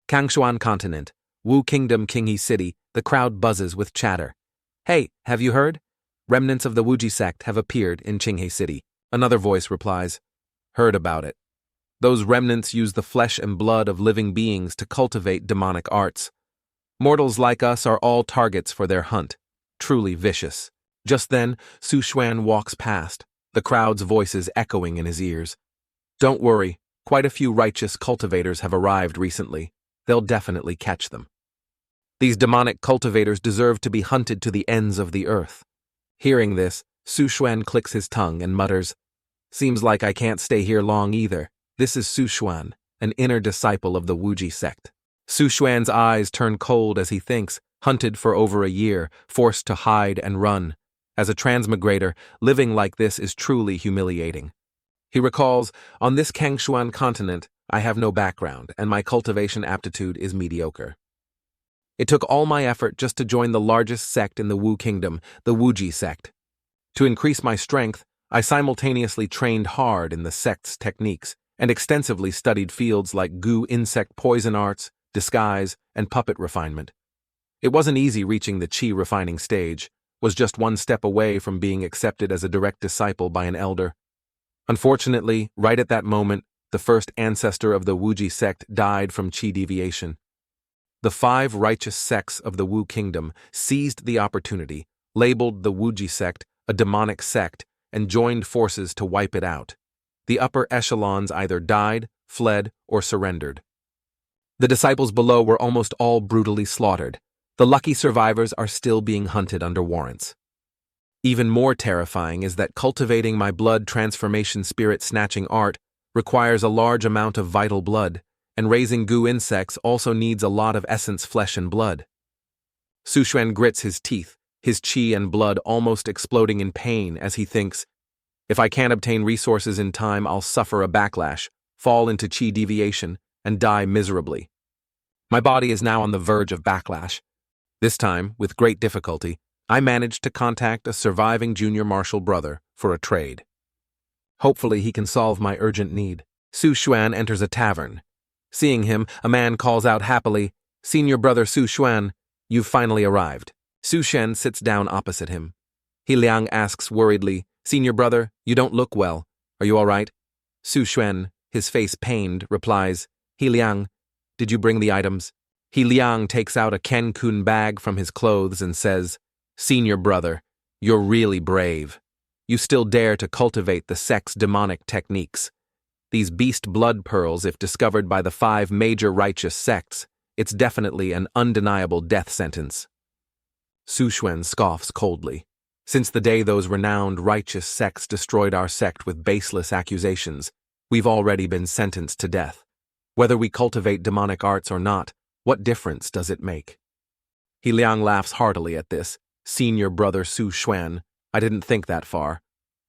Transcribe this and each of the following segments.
Kangshuan Continent, Wu Kingdom, Qinghe City, the crowd buzzes with chatter. Hey, have you heard? Remnants of the Wuji sect have appeared in Qinghe City. Another voice replies, heard about it. Those remnants use the flesh and blood of living beings to cultivate demonic arts. Mortals like us are all targets for their hunt. Truly vicious. Just then, Su Xuan walks past, the crowd's voices echoing in his ears. Don't worry, quite a few righteous cultivators have arrived recently. They'll definitely catch them. These demonic cultivators deserve to be hunted to the ends of the earth. Hearing this, Su Xuan clicks his tongue and mutters, seems like I can't stay here long either. This is Su Xuan, an inner disciple of the Wuji sect. Su Xuan's eyes turn cold as he thinks, hunted for over a year, forced to hide and run. As a transmigrator, living like this is truly humiliating. He recalls, on this Kangshuan continent, I have no background, and my cultivation aptitude is mediocre. It took all my effort just to join the largest sect in the Wu Kingdom, the Wuji sect. To increase my strength, I simultaneously trained hard in the sect's techniques and extensively studied fields like goo insect poison arts, disguise, and puppet refinement. It wasn't easy reaching the chi refining stage, was just one step away from being accepted as a direct disciple by an elder. Unfortunately, right at that moment, the first ancestor of the Wuji sect died from chi deviation. The 5 righteous sects of the Wu Kingdom seized the opportunity, labeled the Wuji sect a demonic sect, and joined forces to wipe it out. The upper echelons either died, fled, or surrendered. The disciples below were almost all brutally slaughtered. The lucky survivors are still being hunted under warrants. Even more terrifying is that cultivating my blood transformation spirit snatching art requires a large amount of vital blood, and raising goo insects also needs a lot of essence flesh and blood. Su Xuan grits his teeth, his chi and blood almost exploding in pain as he thinks, if I can't obtain resources in time, I'll suffer a backlash, fall into chi deviation, and die miserably. My body is now on the verge of backlash. This time, with great difficulty, I managed to contact a surviving junior marshal brother for a trade. Hopefully he can solve my urgent need. Su Xuan enters a tavern. Seeing him, a man calls out happily, Senior brother Su Xuan, you've finally arrived. Su Xuan sits down opposite him. He Liang asks worriedly, Senior brother, you don't look well. Are you all right? Su Xuan, his face pained, replies, He Liang, did you bring the items? He Liang takes out a Kenkun bag from his clothes and says, Senior brother, you're really brave. You still dare to cultivate the sect's demonic techniques. These beast blood pearls, if discovered by the 5 major righteous sects, it's definitely an undeniable death sentence. Su Xuan scoffs coldly. Since the day those renowned righteous sects destroyed our sect with baseless accusations, we've already been sentenced to death. Whether we cultivate demonic arts or not, what difference does it make? He Liang laughs heartily at this. Senior brother Su Xuan, I didn't think that far.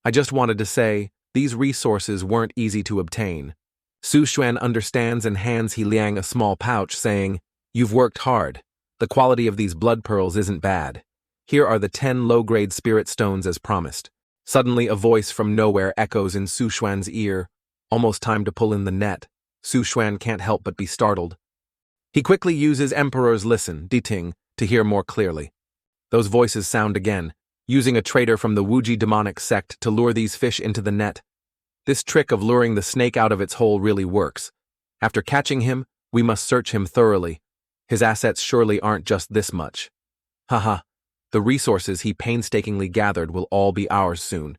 I just wanted to say, these resources weren't easy to obtain. Su Xuan understands and hands He Liang a small pouch, saying, You've worked hard. The quality of these blood pearls isn't bad. Here are the 10 low-grade spirit stones as promised. Suddenly a voice from nowhere echoes in Su Xuan's ear. Almost time to pull in the net. Su Xuan can't help but be startled. He quickly uses Emperor's Listen, Diting, to hear more clearly. Those voices sound again, using a traitor from the Wuji demonic sect to lure these fish into the net. This trick of luring the snake out of its hole really works. After catching him, we must search him thoroughly. His assets surely aren't just this much. Haha, the resources he painstakingly gathered will all be ours soon.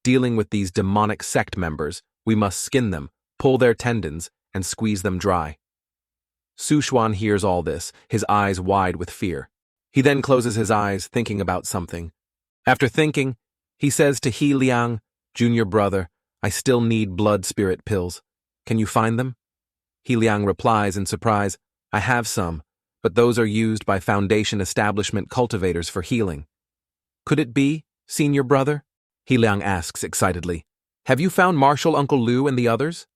Dealing with these demonic sect members, we must skin them, pull their tendons, and squeeze them dry. Su Xuan hears all this, his eyes wide with fear. He then closes his eyes, thinking about something. After thinking, he says to He Liang, Junior brother, I still need blood spirit pills. Can you find them? He Liang replies in surprise, I have some, but those are used by Foundation establishment cultivators for healing. Could it be, Senior brother? He Liang asks excitedly. Have you found Marshal Uncle Liu and the others?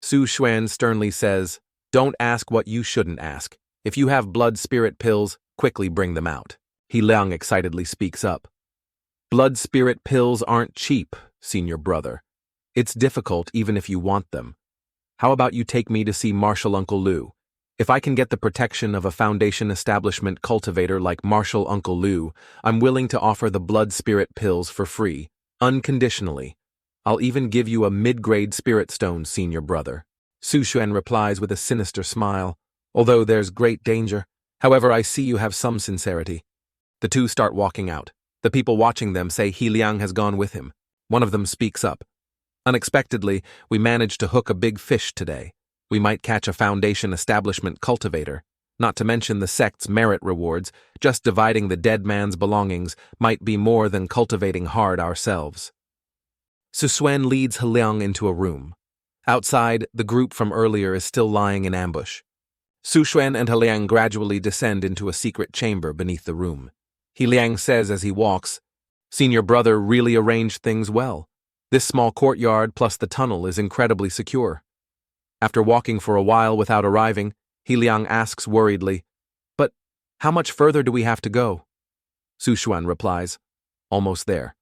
Su Xuan sternly says, Don't ask what you shouldn't ask. If you have blood spirit pills, quickly bring them out. He Liang excitedly speaks up. Blood spirit pills aren't cheap, Senior brother. It's difficult even if you want them. How about you take me to see Marshal Uncle Liu? If I can get the protection of a Foundation establishment cultivator like Marshal Uncle Liu, I'm willing to offer the blood spirit pills for free, unconditionally. I'll even give you a mid-grade spirit stone, senior brother. Su Xuan replies with a sinister smile. Although there's great danger. However, I see you have some sincerity. The two start walking out. The people watching them say He Liang has gone with him. One of them speaks up. Unexpectedly, we managed to hook a big fish today. We might catch a Foundation establishment cultivator. Not to mention the sect's merit rewards, just dividing the dead man's belongings might be more than cultivating hard ourselves. Su Xuan leads He Liang into a room. Outside, the group from earlier is still lying in ambush. Su Xuan and He Liang gradually descend into a secret chamber beneath the room. He Liang says as he walks, "Senior brother really arranged things well. This small courtyard plus the tunnel is incredibly secure." After walking for a while without arriving, He Liang asks worriedly, "But how much further do we have to go?" Su Xuan replies, "Almost there."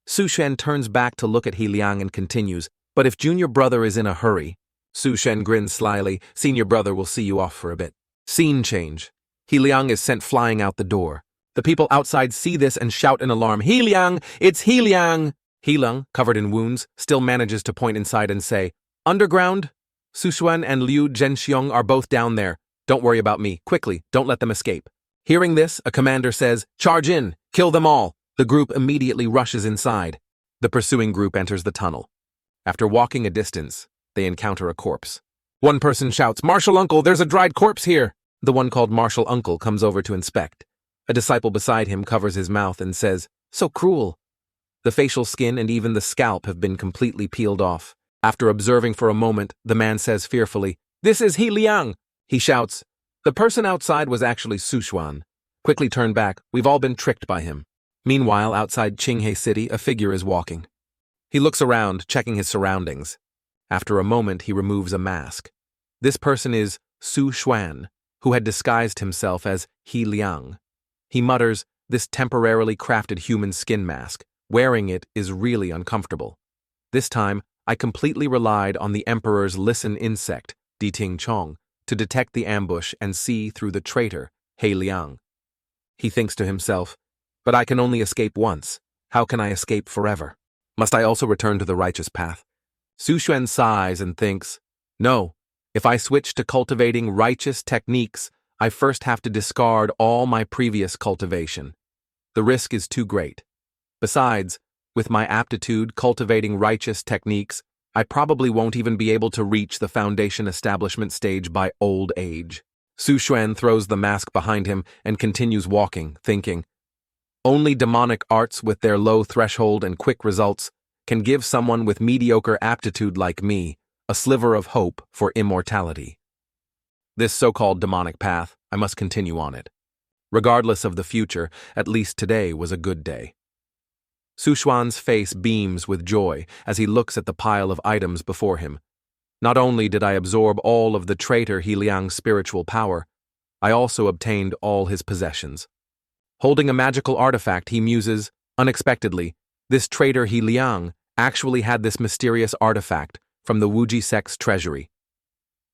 Su Xuan turns back to look at He Liang and continues, "But if junior brother is in a hurry..." Su Xuan grins slyly, "Senior brother will see you off for a bit." Scene change. He Liang is sent flying out the door. The people outside see this and shout in alarm, "He Liang! It's He Liang!" He Liang, covered in wounds, still manages to point inside and say, "Underground? Su Xuan and Liu Zhenxiong are both down there. Don't worry about me. Quickly, don't let them escape." Hearing this, a commander says, "Charge in! Kill them all!" The group immediately rushes inside. The pursuing group enters the tunnel. After walking a distance, they encounter a corpse. One person shouts, "Marshal Uncle, there's a dried corpse here!" The one called Marshal Uncle comes over to inspect. A disciple beside him covers his mouth and says, "So cruel." The facial skin and even the scalp have been completely peeled off. After observing for a moment, the man says fearfully, "This is He Liang!" He shouts, "The person outside was actually Su Xuan. Quickly turn back, we've all been tricked by him." Meanwhile, outside Qinghe City, a figure is walking. He looks around, checking his surroundings. After a moment, he removes a mask. This person is Su Xuan, who had disguised himself as He Liang. He mutters, "This temporarily crafted human skin mask. Wearing it is really uncomfortable. This time, I completely relied on the Emperor's listen insect, Di Ting Chong, to detect the ambush and see through the traitor, He Liang." He thinks to himself, "But I can only escape once. How can I escape forever? Must I also return to the righteous path?" Su Xuan sighs and thinks, "No, if I switch to cultivating righteous techniques, I first have to discard all my previous cultivation. The risk is too great. Besides, with my aptitude cultivating righteous techniques, I probably won't even be able to reach the Foundation establishment stage by old age." Su Xuan throws the mask behind him and continues walking, thinking, "Only demonic arts with their low threshold and quick results can give someone with mediocre aptitude like me a sliver of hope for immortality. This so-called demonic path, I must continue on it. Regardless of the future, at least today was a good day." Su Xuan's face beams with joy as he looks at the pile of items before him. "Not only did I absorb all of the traitor He Liang's spiritual power, I also obtained all his possessions." Holding a magical artifact, he muses, unexpectedly, this traitor He Liang actually had this mysterious artifact from the Wuji sect's treasury.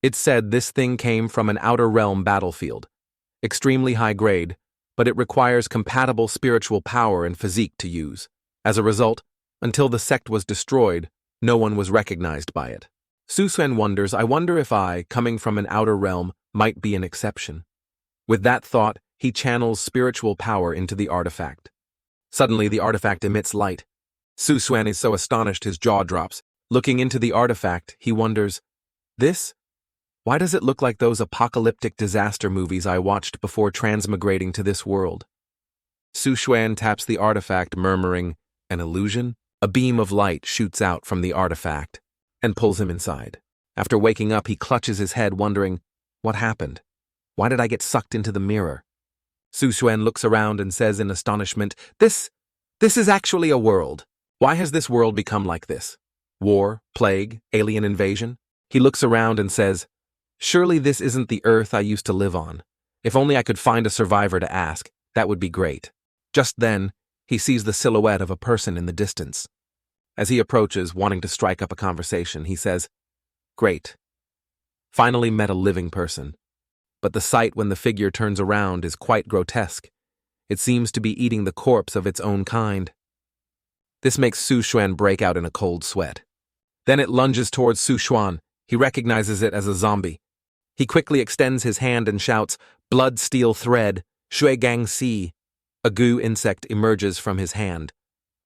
It's said this thing came from an outer realm battlefield. Extremely high grade, but it requires compatible spiritual power and physique to use. As a result, until the sect was destroyed, no one was recognized by it. Su Xuan wonders, I wonder if I, coming from an outer realm, might be an exception. With that thought, he channels spiritual power into the artifact. Suddenly, the artifact emits light. Su Xuan is so astonished his jaw drops. Looking into the artifact, he wonders, "This? Why does it look like those apocalyptic disaster movies I watched before transmigrating to this world?" Su Xuan taps the artifact, murmuring, "An illusion?" A beam of light shoots out from the artifact and pulls him inside. After waking up, he clutches his head, wondering, what happened? Why did I get sucked into the mirror? Su Xuan looks around and says in astonishment, This is actually a world. Why has this world become like this? War, plague, alien invasion?" He looks around and says, "Surely this isn't the Earth I used to live on. If only I could find a survivor to ask, that would be great." Just then, he sees the silhouette of a person in the distance. As he approaches, wanting to strike up a conversation, he says, "Great. Finally met a living person. but the sight when the figure turns around is quite grotesque. It seems to be eating the corpse of its own kind. This makes Su Xuan break out in a cold sweat. Then it lunges towards Su Xuan. He recognizes it as a zombie. He quickly extends his hand and shouts, "Blood steel thread, Shui Gang Si." A goo insect emerges from his hand.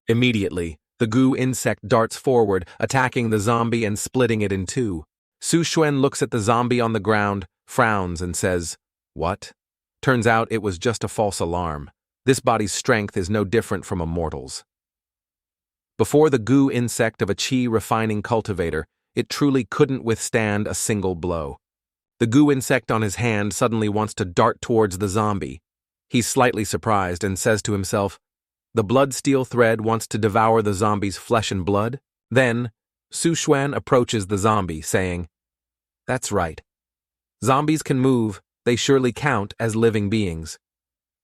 Immediately, the goo insect darts forward, attacking the zombie and splitting it in two. Su Xuan looks at the zombie on the ground, frowns, and says, "What?" Turns out it was just a false alarm. This body's strength is no different from a mortal's. Before the goo insect of a chi refining cultivator, it truly couldn't withstand a single blow. The goo insect on his hand suddenly wants to dart towards the zombie. He's slightly surprised and says to himself, "The blood steel thread wants to devour the zombie's flesh and blood?" Then, Su Xuan approaches the zombie, saying, "That's right. Zombies can move, they surely count as living beings.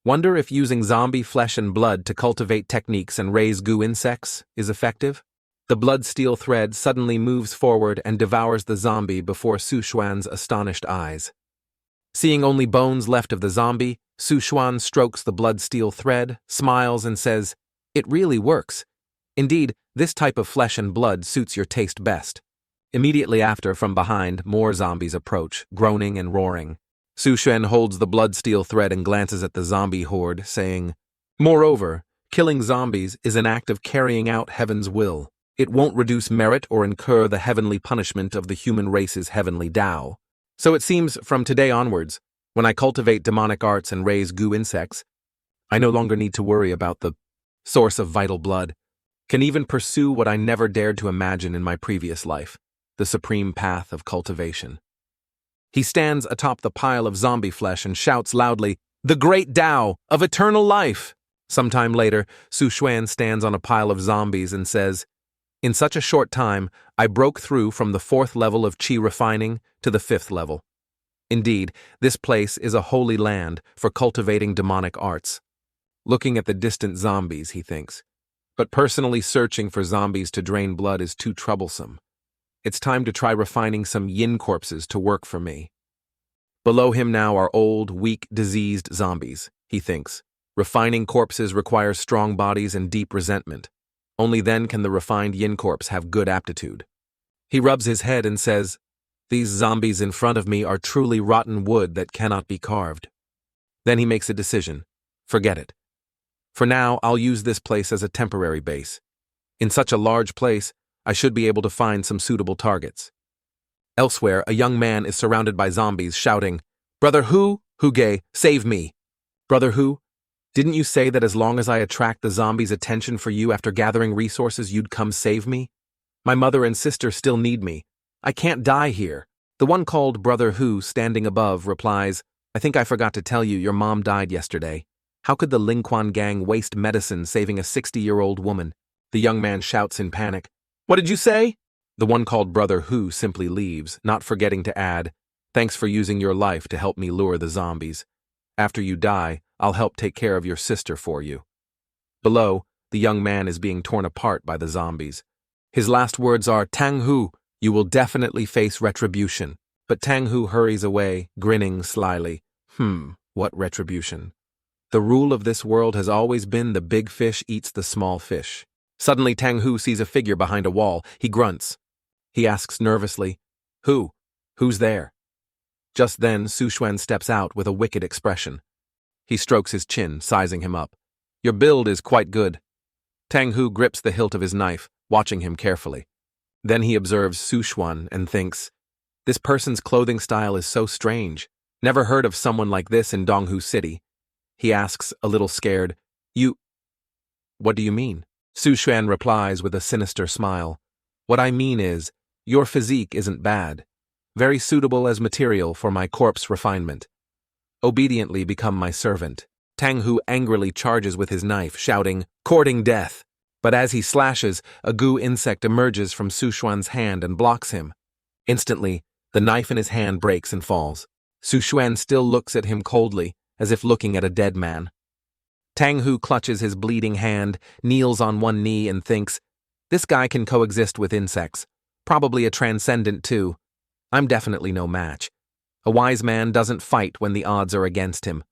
Wonder if using zombie flesh and blood to cultivate techniques and raise goo insects is effective?" The blood steel thread suddenly moves forward and devours the zombie before Su Xuan's astonished eyes. Seeing only bones left of the zombie, Su Xuan strokes the blood steel thread, smiles, and says, "It really works. Indeed, this type of flesh and blood suits your taste best." Immediately after, from behind, more zombies approach, groaning and roaring. Su Xuan holds the blood steel thread and glances at the zombie horde, saying, "Moreover, killing zombies is an act of carrying out heaven's will. It won't reduce merit or incur the heavenly punishment of the human race's heavenly Tao. So it seems from today onwards, when I cultivate demonic arts and raise goo insects, I no longer need to worry about the source of vital blood, can even pursue what I never dared to imagine in my previous life, the supreme path of cultivation." He stands atop the pile of zombie flesh and shouts loudly, "The great Tao of eternal life!" Sometime later, Su Xuan stands on a pile of zombies and says, "In such a short time, I broke through from the 4th level of chi refining to the 5th level. Indeed, this place is a holy land for cultivating demonic arts." Looking at the distant zombies, he thinks, "But personally searching for zombies to drain blood is too troublesome. It's time to try refining some yin corpses to work for me." Below him now are old, weak, diseased zombies, he thinks. Refining corpses requires strong bodies and deep resentment. Only then can the refined yin corpse have good aptitude. He rubs his head and says, "These zombies in front of me are truly rotten wood that cannot be carved." Then he makes a decision. Forget it. For now, I'll use this place as a temporary base. In such a large place, I should be able to find some suitable targets. Elsewhere, a young man is surrounded by zombies, shouting, "Brother Hu, Huge, save me!" "Brother Hu, didn't you say that as long as I attract the zombies' attention for you after gathering resources, you'd come save me? My mother and sister still need me. I can't die here." The one called Brother Hu, standing above, replies, "I think I forgot to tell you your mom died yesterday. How could the Lingquan gang waste medicine saving a 60-year-old woman?" The young man shouts in panic, "What did you say?" The one called Brother Hu simply leaves, not forgetting to add, "Thanks for using your life to help me lure the zombies. After you die, I'll help take care of your sister for you." Below, the young man is being torn apart by the zombies. His last words are, "Tang Hu, you will definitely face retribution." But Tang Hu hurries away, grinning slyly. What retribution? The rule of this world has always been the big fish eats the small fish. Suddenly Tang Hu sees a figure behind a wall. He grunts. He asks nervously, "Who? Who's there?" Just then, Su Xuan steps out with a wicked expression. He strokes his chin, sizing him up. "Your build is quite good." Tang Hu grips the hilt of his knife, watching him carefully. Then he observes Su Xuan and thinks, "This person's clothing style is so strange. Never heard of someone like this in Donghu City." He asks, a little scared, What do you mean?" Su Xuan replies with a sinister smile, "What I mean is, your physique isn't bad. Very suitable as material for my corpse refinement. Obediently become my servant." Tang Hu angrily charges with his knife, shouting, "Courting death!" But as he slashes, a goo insect emerges from Su Xuan's hand and blocks him. Instantly, the knife in his hand breaks and falls. Su Xuan still looks at him coldly, as if looking at a dead man. Tang Hu clutches his bleeding hand, kneels on one knee, and thinks, "This guy can coexist with insects. Probably a transcendent too. I'm definitely no match. A wise man doesn't fight when the odds are against him.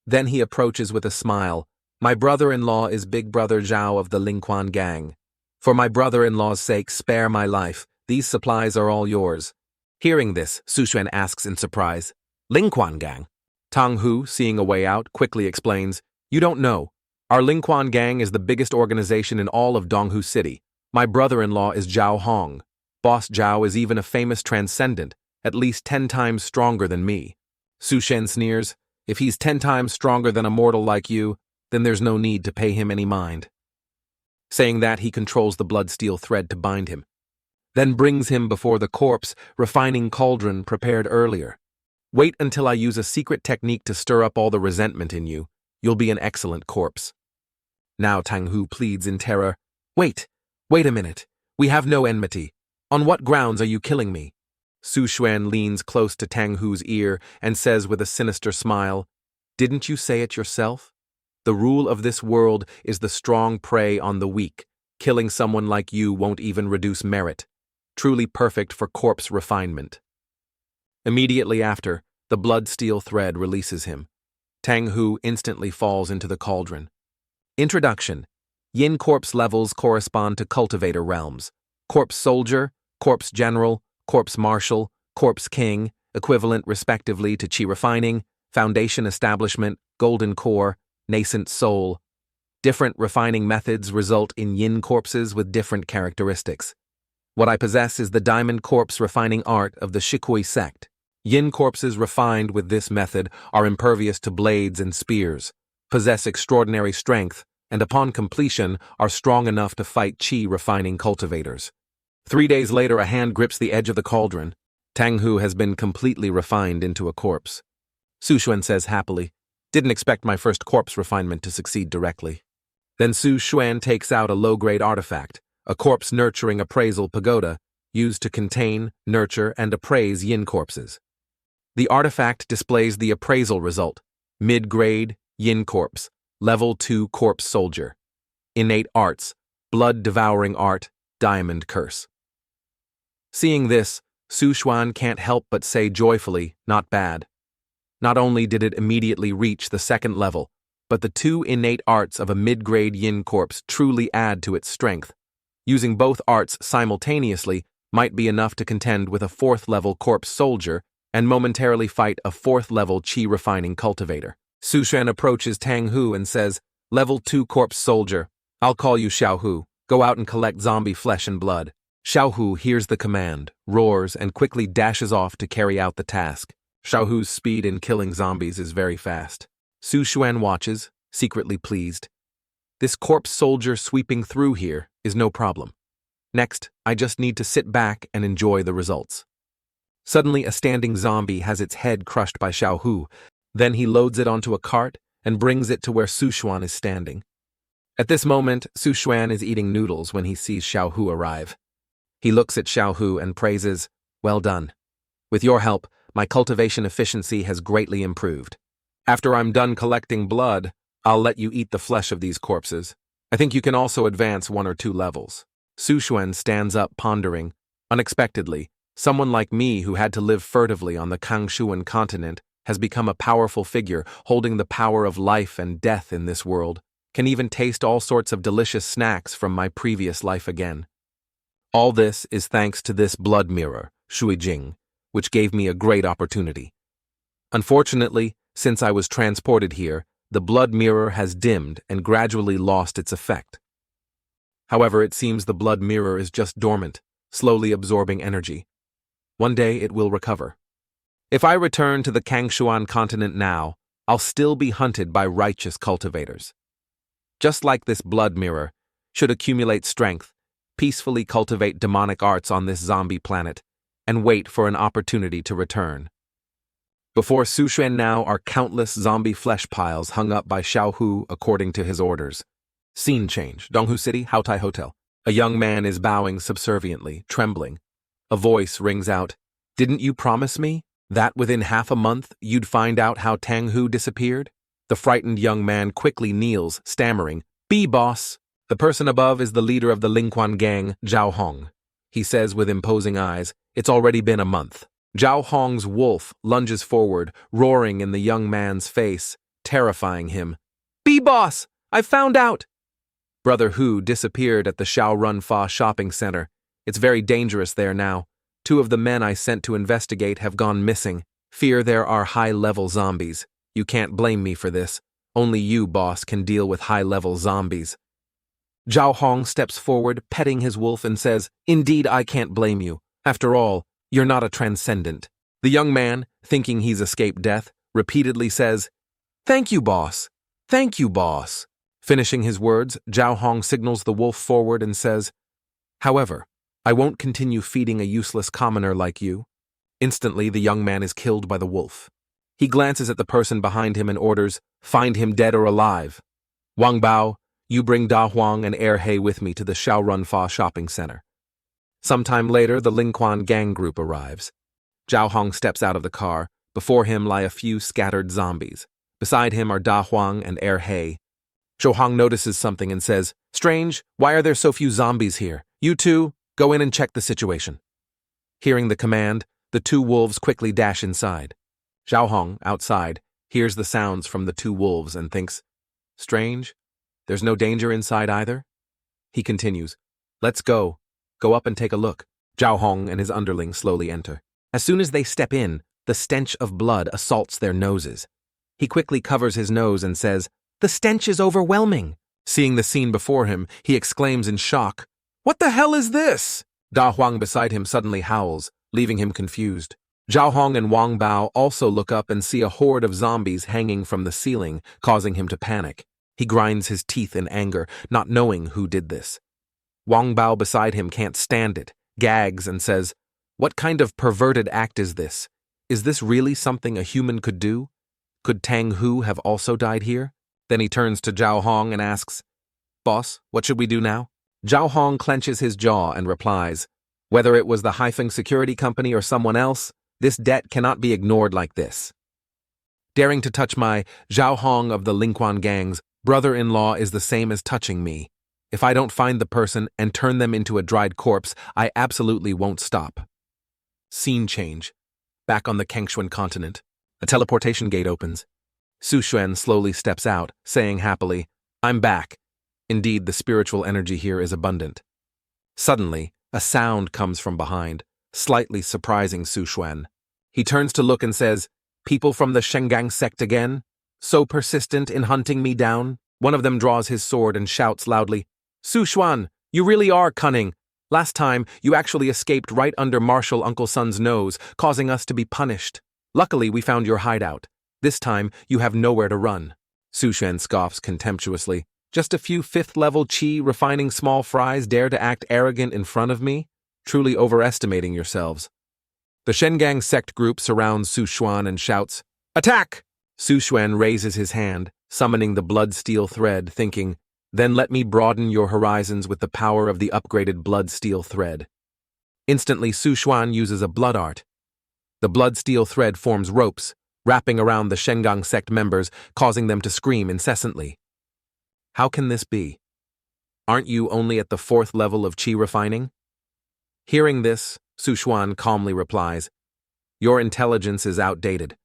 Then he approaches with a smile. My brother-in-law is Big Brother Zhao of the Lingquan gang. For my brother-in-law's sake, spare my life. These supplies are all yours. Hearing this, Su Xuan asks in surprise, Lingquan gang? Tang Hu, seeing a way out, quickly explains, You don't know. Our Lingquan gang is the biggest organization in all of Donghu City. My brother-in-law is Zhao Hong. Boss Zhao is even a famous transcendent, at least 10 times stronger than me. Su Shen sneers, If he's 10 times stronger than a mortal like you, then there's no need to pay him any mind. Saying that, he controls the blood-steel thread to bind him, then brings him before the corpse refining cauldron prepared earlier. Wait until I use a secret technique to stir up all the resentment in you. You'll be an excellent corpse. Now Tang Hu pleads in terror, Wait a minute. We have no enmity. On what grounds are you killing me? Su Xuan leans close to Tang Hu's ear and says with a sinister smile, Didn't you say it yourself? The rule of this world is the strong prey on the weak. Killing someone like you won't even reduce merit. Truly perfect for corpse refinement. Immediately after, the blood-steel thread releases him. Tang Hu instantly falls into the cauldron. Introduction. Yin corpse levels correspond to cultivator realms. Corpse soldier, corpse general, corpse marshal, corpse king, equivalent respectively to chi refining, foundation establishment, golden core, nascent soul. Different refining methods result in yin corpses with different characteristics. What I possess is the diamond corpse refining art of the Shikui sect. Yin corpses refined with this method are impervious to blades and spears, possess extraordinary strength, and upon completion are strong enough to fight chi refining cultivators. 3 days later, a hand grips the edge of the cauldron. Tang Hu has been completely refined into a corpse. Su Xuan says happily, Didn't expect my first corpse refinement to succeed directly. Then Su Xuan takes out a low-grade artifact, a corpse-nurturing appraisal pagoda, used to contain, nurture, and appraise yin corpses. The artifact displays the appraisal result, mid-grade, yin corpse, level 2 corpse soldier. Innate arts, blood-devouring art, diamond curse. Seeing this, Su Xuan can't help but say joyfully, not bad. Not only did it immediately reach the second level, but the 2 innate arts of a mid-grade yin corpse truly add to its strength. Using both arts simultaneously might be enough to contend with a 4th-level corpse soldier and momentarily fight a 4th-level chi-refining cultivator. Su Xuan approaches Tang Hu and says, Level 2 corpse soldier, I'll call you Xiao Hu. Go out and collect zombie flesh and blood. Xiao Hu hears the command, roars, and quickly dashes off to carry out the task. Xiao Hu's speed in killing zombies is very fast. Su Xuan watches, secretly pleased. This corpse soldier sweeping through here is no problem. Next, I just need to sit back and enjoy the results. Suddenly, a standing zombie has its head crushed by Xiao Hu. Then he loads it onto a cart and brings it to where Su Xuan is standing. At this moment, Su Xuan is eating noodles when he sees Xiao Hu arrive. He looks at Xiao Hu and praises, Well done. With your help, my cultivation efficiency has greatly improved. After I'm done collecting blood, I'll let you eat the flesh of these corpses. I think you can also advance 1 or 2 levels. Su Xuan stands up pondering. Unexpectedly, someone like me who had to live furtively on the Kangshuan continent has become a powerful figure holding the power of life and death in this world, can even taste all sorts of delicious snacks from my previous life again. All this is thanks to this blood mirror, Shuijing, which gave me a great opportunity. Unfortunately, since I was transported here, the blood mirror has dimmed and gradually lost its effect. However, it seems the blood mirror is just dormant, slowly absorbing energy. One day it will recover. If I return to the Kangshuan continent now, I'll still be hunted by righteous cultivators. Just like this blood mirror, should accumulate strength, peacefully cultivate demonic arts on this zombie planet, and wait for an opportunity to return. Before Su Xuan now are countless zombie flesh piles hung up by Xiao Hu according to his orders. Scene change, Donghu City, Haotai Hotel. A young man is bowing subserviently, trembling. A voice rings out, Didn't you promise me that within half a month you'd find out how Tang Hu disappeared? The frightened young man quickly kneels, stammering, Be boss! The person above is the leader of the Lingquan gang, Zhao Hong. He says with imposing eyes, It's already been a month. Zhao Hong's wolf lunges forward, roaring in the young man's face, terrifying him. "B-Boss! I found out!" Brother Hu disappeared at the Xiaorunfa shopping center. It's very dangerous there now. 2 of the men I sent to investigate have gone missing. Fear there are high-level zombies. You can't blame me for this. Only you, boss, can deal with high-level zombies. Zhao Hong steps forward, petting his wolf, and says, "Indeed, I can't blame you. After all, you're not a transcendent." The young man, thinking he's escaped death, repeatedly says, "Thank you, boss. Thank you, boss." Finishing his words, Zhao Hong signals the wolf forward and says, "However, I won't continue feeding a useless commoner like you." Instantly, the young man is killed by the wolf. He glances at the person behind him and orders, "Find him dead or alive. Wang Bao, you bring Da Huang and Air He with me to the Xiaorunfa shopping center." Sometime later, the Lingquan gang group arrives. Zhao Hong steps out of the car. Before him lie a few scattered zombies. Beside him are Da Huang and Air He. Zhao Hong notices something and says, "Strange, why are there so few zombies here? You two, go in and check the situation." Hearing the command, the 2 wolves quickly dash inside. Zhao Hong, outside, hears the sounds from the 2 wolves and thinks, "Strange, there's no danger inside either?" He continues, "Let's go. Go up and take a look." Zhao Hong and his underling slowly enter. As soon as they step in, the stench of blood assaults their noses. He quickly covers his nose and says, "The stench is overwhelming." Seeing the scene before him, he exclaims in shock, "What the hell is this?" Da Huang beside him suddenly howls, leaving him confused. Zhao Hong and Wang Bao also look up and see a horde of zombies hanging from the ceiling, causing him to panic. He grinds his teeth in anger, not knowing who did this. Wang Bao beside him can't stand it, gags and says, "What kind of perverted act is this? Is this really something a human could do? Could Tang Hu have also died here?" Then he turns to Zhao Hong and asks, "Boss, what should we do now?" Zhao Hong clenches his jaw and replies, "Whether it was the Haifeng Security Company or someone else, this debt cannot be ignored like this. Daring to touch my Zhao Hong of the Lingquan gang's brother-in-law is the same as touching me. If I don't find the person and turn them into a dried corpse, I absolutely won't stop." Scene change. Back on the Kanguan continent. A teleportation gate opens. Su Xuan slowly steps out, saying happily, "I'm back." Indeed, the spiritual energy here is abundant. Suddenly, a sound comes from behind, slightly surprising Su Xuan. He turns to look and says, "People from the Shengang sect again? So persistent in hunting me down?" One of them draws his sword and shouts loudly, "Su Xuan, you really are cunning. Last time, you actually escaped right under Marshal Uncle Sun's nose, causing us to be punished. Luckily, we found your hideout. This time, you have nowhere to run." Su Xuan scoffs contemptuously. "Just a few 5th-level chi refining small fries dare to act arrogant in front of me? Truly overestimating yourselves." The Shengang sect group surrounds Su Xuan and shouts, "Attack!" Su Xuan raises his hand, summoning the blood steel thread, thinking, "Then let me broaden your horizons with the power of the upgraded blood steel thread." Instantly, Su Xuan uses a blood art. The blood steel thread forms ropes, wrapping around the Shengang sect members, causing them to scream incessantly. How can this be? Aren't you only at the 4th level of chi refining? Hearing this, Su Xuan calmly replies, "Your intelligence is outdated.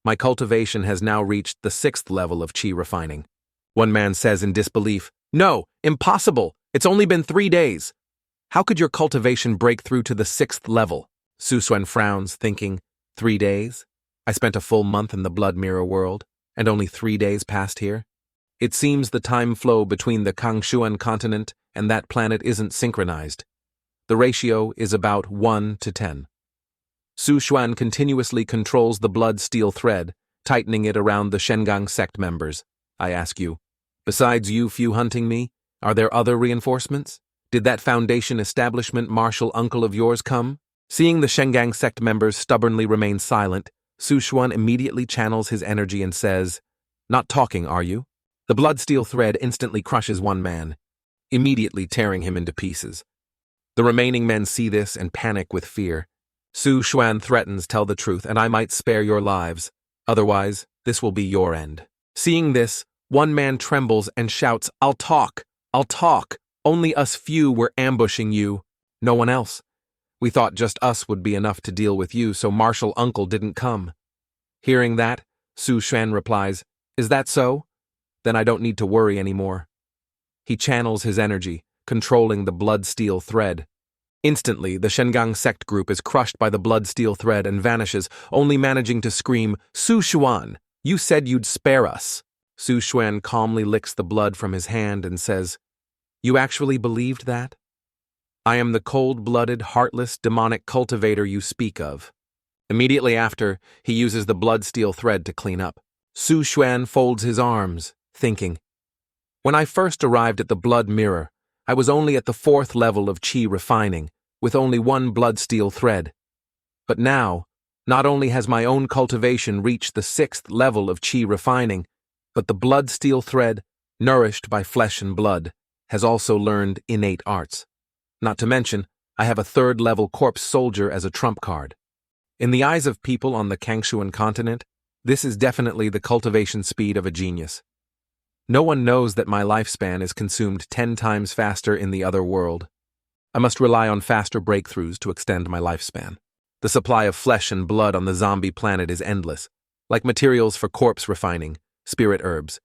My cultivation has now reached the 6th level of chi refining." One man says in disbelief, "No, impossible! It's only been 3 days. How could your cultivation break through to the 6th level?" Su Xuan frowns, thinking, 3 days? I spent a full month in the Blood Mirror world, and only 3 days passed here. It seems the time flow between the Kanguan continent and that planet isn't synchronized. The ratio is about 1 to 10. Su Xuan continuously controls the blood steel thread, tightening it around the Shengang sect members. I ask you, besides you few hunting me, are there other reinforcements? Did that Foundation establishment martial uncle of yours come? Seeing the Shengang sect members stubbornly remain silent, Su Xuan immediately channels his energy and says, "Not talking, are you?" The blood steel thread instantly crushes one man, immediately tearing him into pieces. The remaining men see this and panic with fear. Su Xuan threatens, "Tell the truth, and I might spare your lives. Otherwise, this will be your end." Seeing this, one man trembles and shouts, I'll talk. Only us few were ambushing you. No one else. We thought just us would be enough to deal with you, so Martial Uncle didn't come." Hearing that, Su Xuan replies, "Is that so? Then I don't need to worry anymore." He channels his energy, controlling the blood steel thread. Instantly, the Shengang sect group is crushed by the blood steel thread and vanishes, only managing to scream, "Su Xuan, you said you'd spare us." Su Xuan calmly licks the blood from his hand and says, "You actually believed that? I am the cold-blooded, heartless, demonic cultivator you speak of." Immediately after, he uses the blood steel thread to clean up. Su Xuan folds his arms, thinking, "When I first arrived at the blood mirror, I was only at the 4th level of qi refining, with only one blood steel thread. But now, not only has my own cultivation reached the 6th level of qi refining, but the blood steel thread, nourished by flesh and blood, has also learned innate arts. Not to mention, I have a 3rd-level corpse soldier as a trump card. In the eyes of people on the Kanguan continent, this is definitely the cultivation speed of a genius. No one knows that my lifespan is consumed 10 times faster in the other world. I must rely on faster breakthroughs to extend my lifespan. The supply of flesh and blood on the zombie planet is endless, like materials for corpse refining, spirit herbs.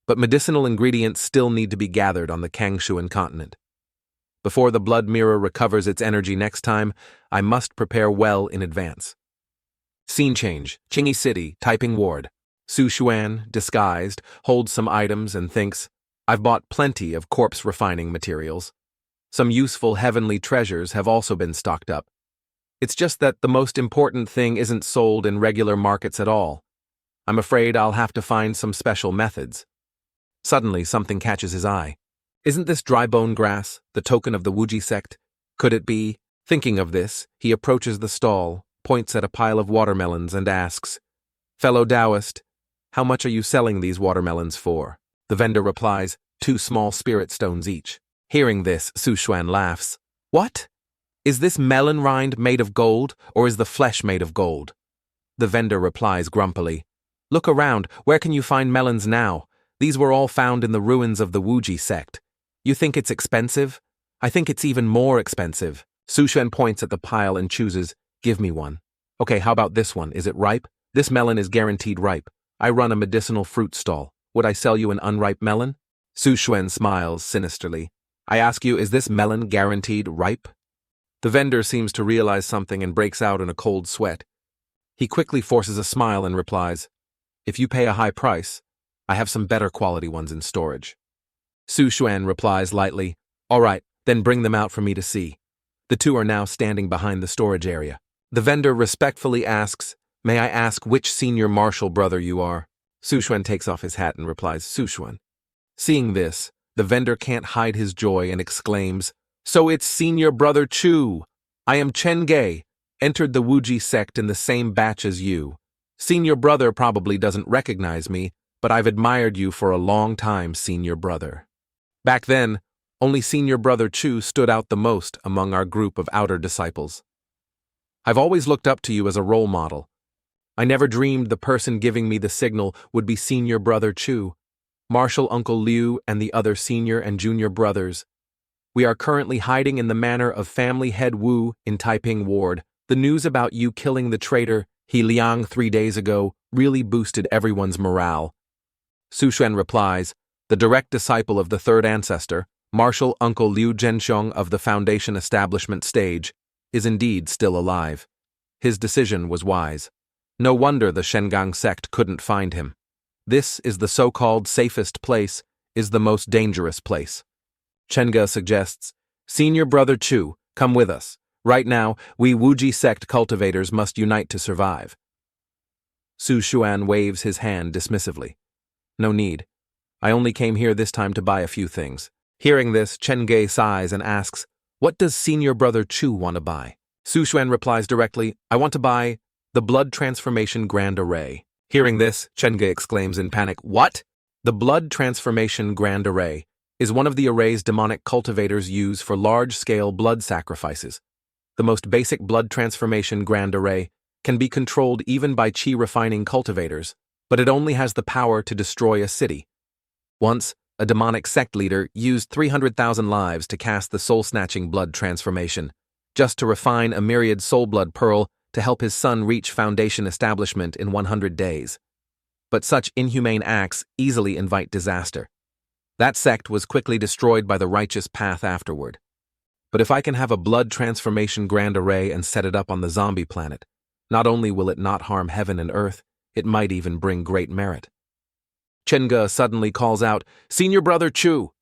But medicinal ingredients still need to be gathered on the Kanguan continent. Before the blood mirror recovers its energy next time, I must prepare well in advance. Scene change, Qingyi City, typing ward. Su Xuan, disguised, holds some items and thinks, "I've bought plenty of corpse refining materials. Some useful heavenly treasures have also been stocked up. It's just that the most important thing isn't sold in regular markets at all. I'm afraid I'll have to find some special methods." Suddenly, something catches his eye. Isn't this dry bone grass, the token of the Wuji sect? Could it be? Thinking of this, he approaches the stall, points at a pile of watermelons and asks, "Fellow Taoist, how much are you selling these watermelons for?" The vendor replies, 2 small spirit stones each. Hearing this, Su Xuan laughs. "What? Is this melon rind made of gold, or is the flesh made of gold?" The vendor replies grumpily, "Look around, where can you find melons now? These were all found in the ruins of the Wuji sect. You think it's expensive? I think it's even more expensive." Su Xuan points at the pile and chooses, "Give me one." "Okay, how about this one? Is it ripe? This melon is guaranteed ripe. I run a medicinal fruit stall. Would I sell you an unripe melon?" Su Xuan smiles sinisterly. "I ask you, is this melon guaranteed ripe?" The vendor seems to realize something and breaks out in a cold sweat. He quickly forces a smile and replies, "If you pay a high price, I have some better quality ones in storage." Su Xuan replies lightly, "All right, then bring them out for me to see." The two are now standing behind the storage area. The vendor respectfully asks, "May I ask which senior marshal brother you are?" Su Xuan takes off his hat and replies, "Su Xuan." Seeing this, the vendor can't hide his joy and exclaims, "So it's senior brother Chu! I am Chen Gei, entered the Wuji sect in the same batch as you. Senior brother probably doesn't recognize me, but I've admired you for a long time, senior brother." Back then, only senior brother Chu stood out the most among our group of outer disciples. "I've always looked up to you as a role model. I never dreamed the person giving me the signal would be senior brother Chu, Marshal Uncle Liu, and the other senior and junior brothers. We are currently hiding in the manor of family head Wu in Taiping Ward. The news about you killing the traitor He Liang 3 days ago really boosted everyone's morale." Su Xuan replies, "The direct disciple of the 3rd ancestor, Marshal Uncle Liu Zhenxiong of the Foundation establishment stage, is indeed still alive. His decision was wise. No wonder the Shengang sect couldn't find him. This is the so-called safest place, is the most dangerous place." Chenga suggests, "Senior brother Chu, come with us. Right now, we Wuji sect cultivators must unite to survive." Su Xuan waves his hand dismissively. "No need. I only came here this time to buy a few things." Hearing this, Chen Gei sighs and asks, "What does senior brother Chu want to buy?" Su Xuan replies directly, "I want to buy the blood transformation grand array." Hearing this, Chen Gei exclaims in panic, "What?" The blood transformation grand array is one of the arrays demonic cultivators use for large-scale blood sacrifices. The most basic blood transformation grand array can be controlled even by qi-refining cultivators, but it only has the power to destroy a city. Once, a demonic sect leader used 300,000 lives to cast the soul-snatching blood transformation. just to refine a myriad soul-blood pearl to help his son reach foundation establishment in 100 days. But such inhumane acts easily invite disaster. That sect was quickly destroyed by the righteous path afterward. But if I can have a blood transformation grand array and set it up on the zombie planet, not only will it not harm heaven and earth, it might even bring great merit. Chenga suddenly calls out, "Senior Brother Chu!"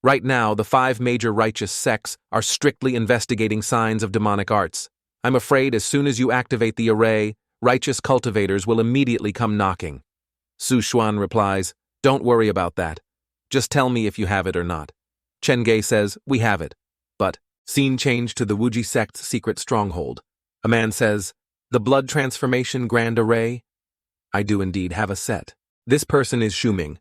Right now, the 5 major righteous sects are strictly investigating signs of demonic arts. I'm afraid as soon as you activate the array, righteous cultivators will immediately come knocking. Su Xuan replies, "Don't worry about that. Just tell me if you have it or not." Chenge says, "We have it." But, scene change to the Wuji sect's secret stronghold. A man says, "The blood transformation grand array?" I do indeed have a set. This person is Shuming,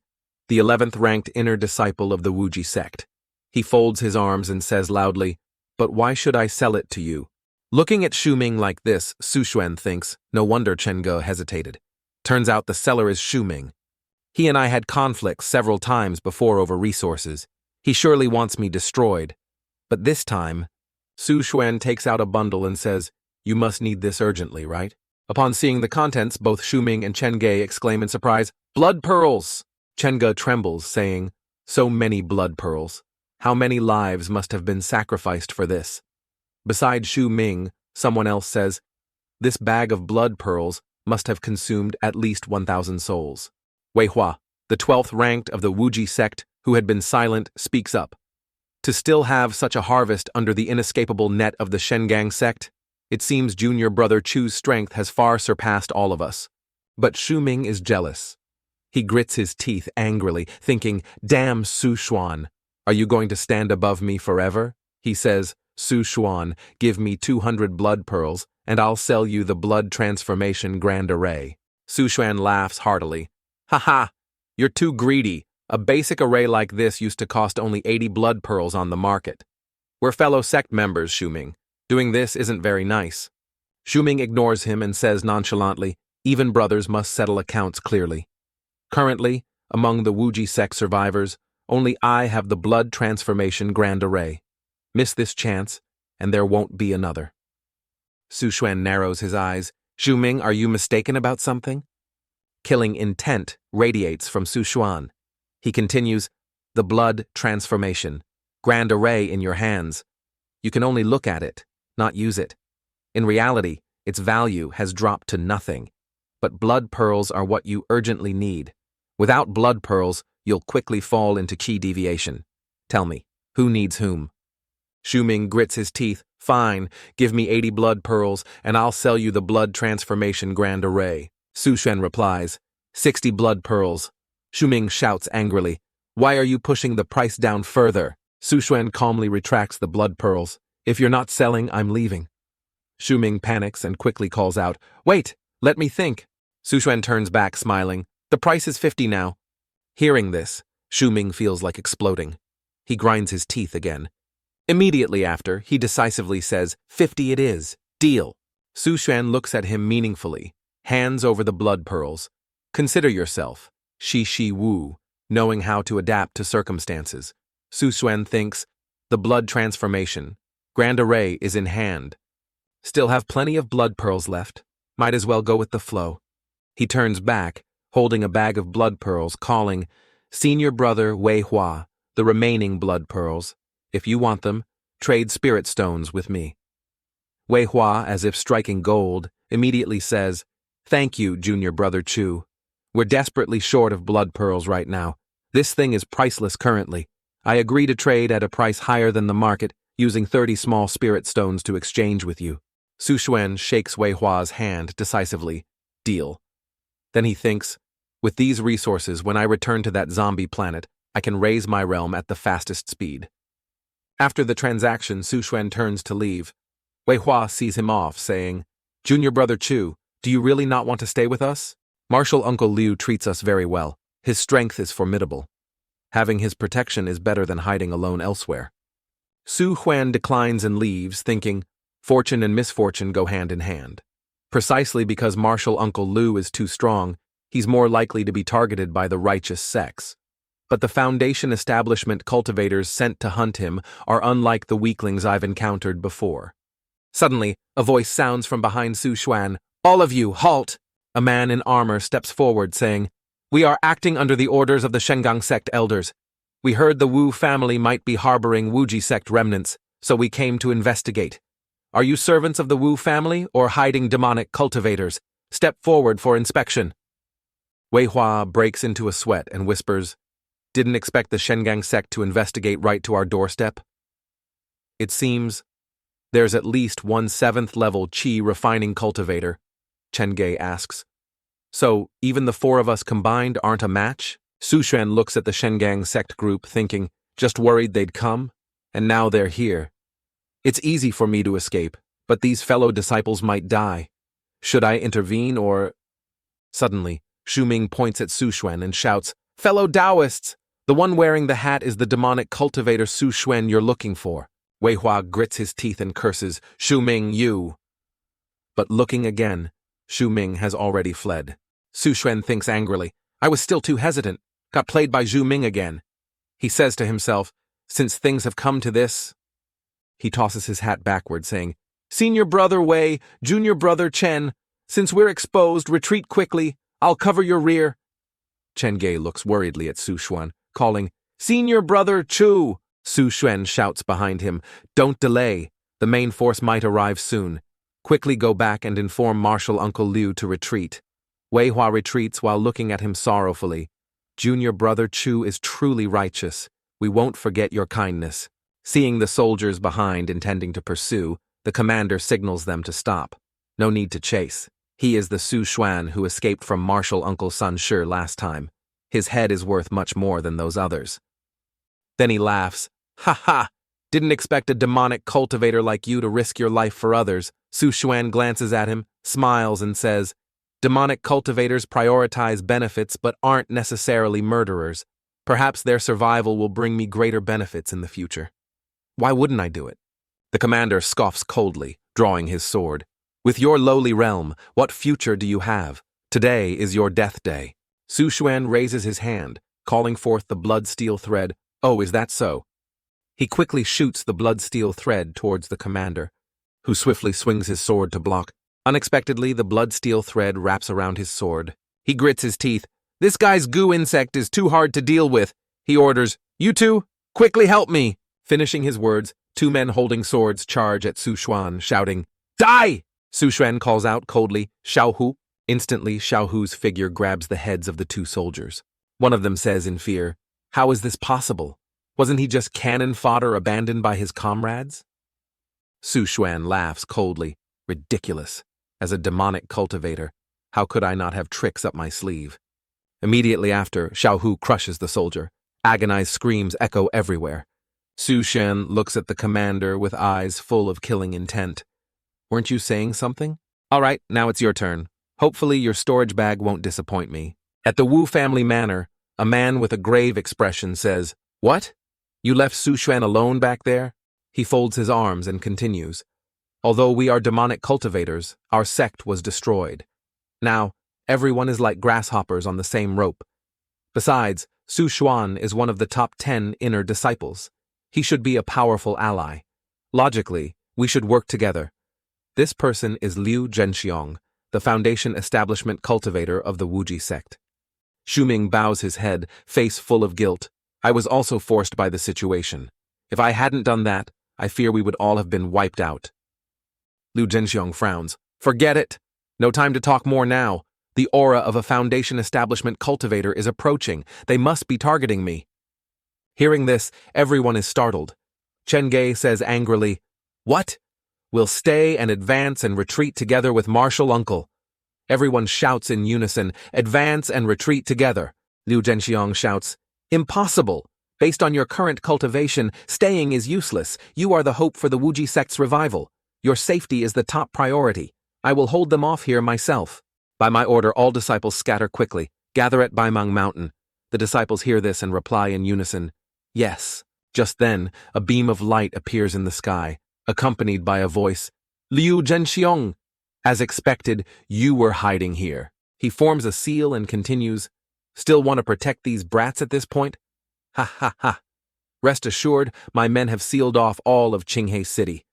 the 11th ranked inner disciple of the Wuji sect. He folds his arms and says loudly, "But why should I sell it to you?" Looking at Shuming like this, Su Xuan thinks, no wonder Chenge hesitated. Turns out the seller is Shuming. He and I had conflicts several times before over resources. He surely wants me destroyed. But this time, Su Xuan takes out a bundle and says, "You must need this urgently, right?" Upon seeing the contents, both Shuming and Chenge exclaim in surprise, "Blood pearls!" Chenge trembles, saying, "So many blood pearls. How many lives must have been sacrificed for this?" Beside Shu Ming, someone else says, "This bag of blood pearls must have consumed at least 1,000 souls." Wei Hua, the 12th ranked of the Wuji sect, who had been silent, speaks up. To still have such a harvest under the inescapable net of the Shengang sect, it seems Junior Brother Chu's strength has far surpassed all of us. But Shu Ming is jealous. He grits his teeth angrily, thinking, "Damn Su Xuan, are you going to stand above me forever?" He says, "Su Xuan, give me 200 blood pearls, and I'll sell you the blood transformation grand array." Su Xuan laughs heartily. "Ha ha, you're too greedy. A basic array like this used to cost only 80 blood pearls on the market. We're fellow sect members, Shuming. Doing this isn't very nice." Shuming ignores him and says nonchalantly, "Even brothers must settle accounts clearly. Currently, among the Wuji sect survivors, only I have the blood transformation grand array. Miss this chance, and there won't be another." Su Xuan narrows his eyes. "Shuming, are you mistaken about something?" Killing intent radiates from Su Xuan. He continues, "The blood transformation. Grand array in your hands. You can only look at it, not use it. In reality, its value has dropped to nothing. But blood pearls are what you urgently need. Without blood pearls, you'll quickly fall into key deviation. Tell me, who needs whom?" Shuming grits his teeth. "Fine, give me 80 blood pearls, and I'll sell you the blood transformation grand array." Su Xuan replies, 60 blood pearls." Shuming shouts angrily, "Why are you pushing the price down further?" Su Xuan calmly retracts the blood pearls. "If you're not selling, I'm leaving." Shuming panics and quickly calls out, "Wait, let me think." Su Xuan turns back, smiling. "The price is 50 now." Hearing this, Shuming feels like exploding. He grinds his teeth again. Immediately after, he decisively says, 50 it is. Deal." Su Xuan looks at him meaningfully, hands over the blood pearls. "Consider yourself, Shi Wu, knowing how to adapt to circumstances." Su Xuan thinks, the blood transformation. Grand array is in hand. Still have plenty of blood pearls left. Might as well go with the flow. He turns back, holding a bag of blood pearls, calling, "Senior Brother Wei Hua, the remaining blood pearls. If you want them, trade spirit stones with me." Wei Hua, as if striking gold, immediately says, "Thank you, Junior Brother Chu. We're desperately short of blood pearls right now. This thing is priceless currently. I agree to trade at a price higher than the market, using 30 small spirit stones to exchange with you." Su Xuan shakes Wei Hua's hand decisively. "Deal." Then he thinks, with these resources, when I return to that zombie planet, I can raise my realm at the fastest speed. After the transaction, Su Xuan turns to leave. Wei Hua sees him off, saying, "Junior Brother Chu, do you really not want to stay with us? Martial Uncle Liu treats us very well. His strength is formidable. Having his protection is better than hiding alone elsewhere." Su Xuan declines and leaves, thinking, fortune and misfortune go hand in hand. Precisely because Martial Uncle Liu is too strong, he's more likely to be targeted by the righteous sects. But the Foundation establishment cultivators sent to hunt him are unlike the weaklings I've encountered before. Suddenly, a voice sounds from behind Su Xuan. All of you, halt! A man in armor steps forward, saying, We are acting under the orders of the Shengang sect elders. We heard the Wu family might be harboring Wuji sect remnants, so we came to investigate. Are you servants of the Wu family or hiding demonic cultivators? Step forward for inspection. Wei Hua breaks into a sweat and whispers, Didn't expect the Shengang sect to investigate right to our doorstep? It seems there's at least one 7th level Qi refining cultivator, Chen Gei asks. So, even the 4 of us combined aren't a match? Su Xuan looks at the Shengang sect group thinking, just worried they'd come, and now they're here. It's easy for me to escape, but these fellow disciples might die. Should I intervene or… Suddenly, Xu Ming points at Su Xuan and shouts, Fellow Taoists! The one wearing the hat is the demonic cultivator Su Xuan you're looking for. Wei Hua grits his teeth and curses, Xu Ming, you! But looking again, Xu Ming has already fled. Su Xuan thinks angrily, I was still too hesitant, got played by Xu Ming again. He says to himself, since things have come to this… He tosses his hat backward, saying, Senior brother Wei, junior brother Chen, since we're exposed, retreat quickly, I'll cover your rear. Chen Gei looks worriedly at Su Xuan, calling, Senior brother Chu! Su Xuan shouts behind him, Don't delay, the main force might arrive soon. Quickly go back and inform Marshal Uncle Liu to retreat. Wei Hua retreats while looking at him sorrowfully. Junior brother Chu is truly righteous. We won't forget your kindness. Seeing the soldiers behind intending to pursue, the commander signals them to stop. No need to chase. He is the Su Xuan who escaped from Marshal Uncle Sun Shi last time. His head is worth much more than those others. Then he laughs. Ha ha! Didn't expect a demonic cultivator like you to risk your life for others. Su Xuan glances at him, smiles and says, Demonic cultivators prioritize benefits but aren't necessarily murderers. Perhaps their survival will bring me greater benefits in the future. Why wouldn't I do it? The commander scoffs coldly, drawing his sword. With your lowly realm, what future do you have? Today is your death day. Su Xuan raises his hand, calling forth the blood-steel thread. Oh, is that so? He quickly shoots the blood-steel thread towards the commander, who swiftly swings his sword to block. Unexpectedly, the blood-steel thread wraps around his sword. He grits his teeth. This guy's goo insect is too hard to deal with. He orders, You two, quickly help me! Finishing his words, 2 men holding swords charge at Su Xuan, shouting, Die! Su Xuan calls out coldly, Xiao Hu. Instantly, Xiao Hu's figure grabs the heads of the 2 soldiers. One of them says in fear, How is this possible? Wasn't he just cannon fodder abandoned by his comrades? Su Xuan laughs coldly. Ridiculous. As a demonic cultivator, how could I not have tricks up my sleeve? Immediately after, Xiao Hu crushes the soldier. Agonized screams echo everywhere. Su Xuan looks at the commander with eyes full of killing intent. Weren't you saying something? All right, now it's your turn. Hopefully your storage bag won't disappoint me. At the Wu family manor, a man with a grave expression says, What? You left Su Xuan alone back there? He folds his arms and continues. Although we are demonic cultivators, our sect was destroyed. Now, everyone is like grasshoppers on the same rope. Besides, Su Xuan is one of the top 10 inner disciples. He should be a powerful ally. Logically, we should work together. This person is Liu Zhenxiong, the foundation establishment cultivator of the Wuji sect. Xu Ming bows his head, face full of guilt. I was also forced by the situation. If I hadn't done that, I fear we would all have been wiped out. Liu Zhenxiong frowns. Forget it. No time to talk more now. The aura of a foundation establishment cultivator is approaching. They must be targeting me. Hearing this, everyone is startled. Chen Gei says angrily, What? We'll stay and advance and retreat together with Marshal Uncle. Everyone shouts in unison, Advance and retreat together. Liu Zhenxiong shouts, Impossible! Based on your current cultivation, staying is useless. You are the hope for the Wuji sect's revival. Your safety is the top priority. I will hold them off here myself. By my order, all disciples scatter quickly. Gather at Baimang Mountain. The disciples hear this and reply in unison, Yes. Just then, a beam of light appears in the sky, accompanied by a voice, Liu Zhenxiong. As expected, you were hiding here. He forms a seal and continues, Still want to protect these brats at this point? Ha ha ha. Rest assured, my men have sealed off all of Qinghe City.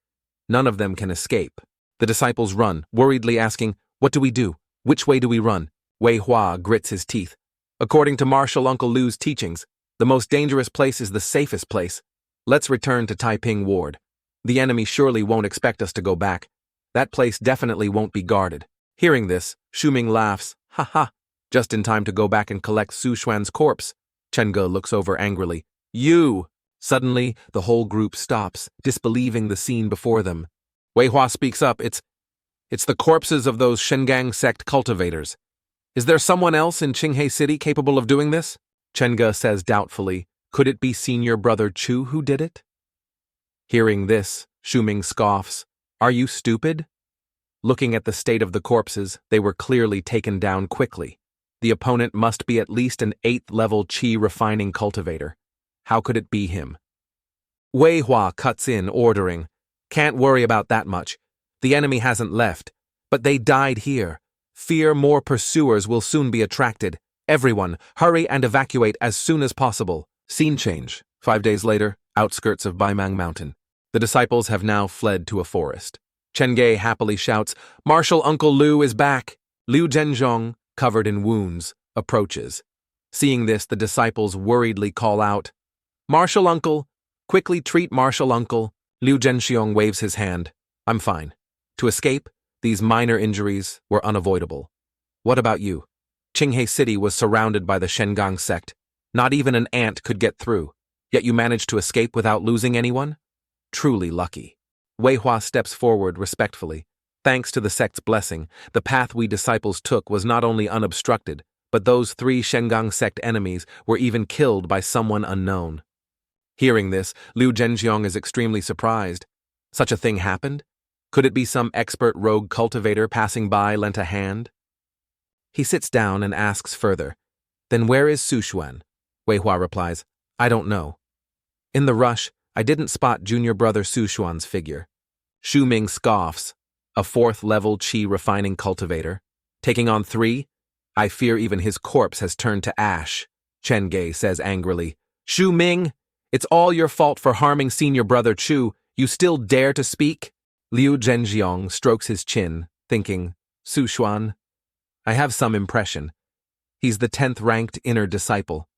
None of them can escape. The disciples run, worriedly asking, "What do we do? Which way do we run?" Wei Hua grits his teeth. "According to Martial Uncle Lu's teachings, the most dangerous place is the safest place. Let's return to Taiping Ward. The enemy surely won't expect us to go back. That place definitely won't be guarded." Hearing this, Shuming laughs, "Ha ha, just in time to go back and collect Su Xuan's corpse." Chenga looks over angrily. "You!" Suddenly, the whole group stops, disbelieving the scene before them. Wei Hua speaks up, It's the corpses of those Shengang sect cultivators. Is there someone else in Qinghe City capable of doing this?" Chenga says doubtfully, "Could it be senior brother Chu who did it?" Hearing this, Shuming scoffs, "Are you stupid?" Looking at the state of the corpses, they were clearly taken down quickly. The opponent must be at least an 8th level Qi refining cultivator. How could it be him? Wei Hua cuts in, ordering, "Can't worry about that much. The enemy hasn't left, but they died here. Fear more pursuers will soon be attracted. Everyone, hurry and evacuate as soon as possible." Scene change. 5 days later, outskirts of Baimang Mountain. The disciples have now fled to a forest. Chengge happily shouts, "Martial Uncle Lu is back!" Liu Zhenjiang, covered in wounds, approaches. Seeing this, the disciples worriedly call out, "Martial Uncle! Quickly treat Martial Uncle!" Liu Zhenjiang waves his hand. "I'm fine." To escape, these minor injuries were unavoidable. What about you? Qinghe City was surrounded by the Shengang sect. Not even an ant could get through, yet you managed to escape without losing anyone? Truly lucky. Wei Hua steps forward respectfully. Thanks to the sect's blessing, the path we disciples took was not only unobstructed, but those 3 Shengang sect enemies were even killed by someone unknown. Hearing this, Liu Zhenjiang is extremely surprised. Such a thing happened? Could it be some expert rogue cultivator passing by lent a hand? He sits down and asks further, "Then where is Su Xuan?" Wei Hua replies, "I don't know. In the rush, I didn't spot junior brother Su Xuan's figure." Shu Ming scoffs, "A 4th level Qi refining cultivator? Taking on 3? I fear even his corpse has turned to ash." Chen Gei says angrily, "Shu Ming, it's all your fault for harming senior brother Chu. You still dare to speak?" Liu Zhenjiang strokes his chin, thinking, "Su Xuan? I have some impression. He's the 10th ranked inner disciple.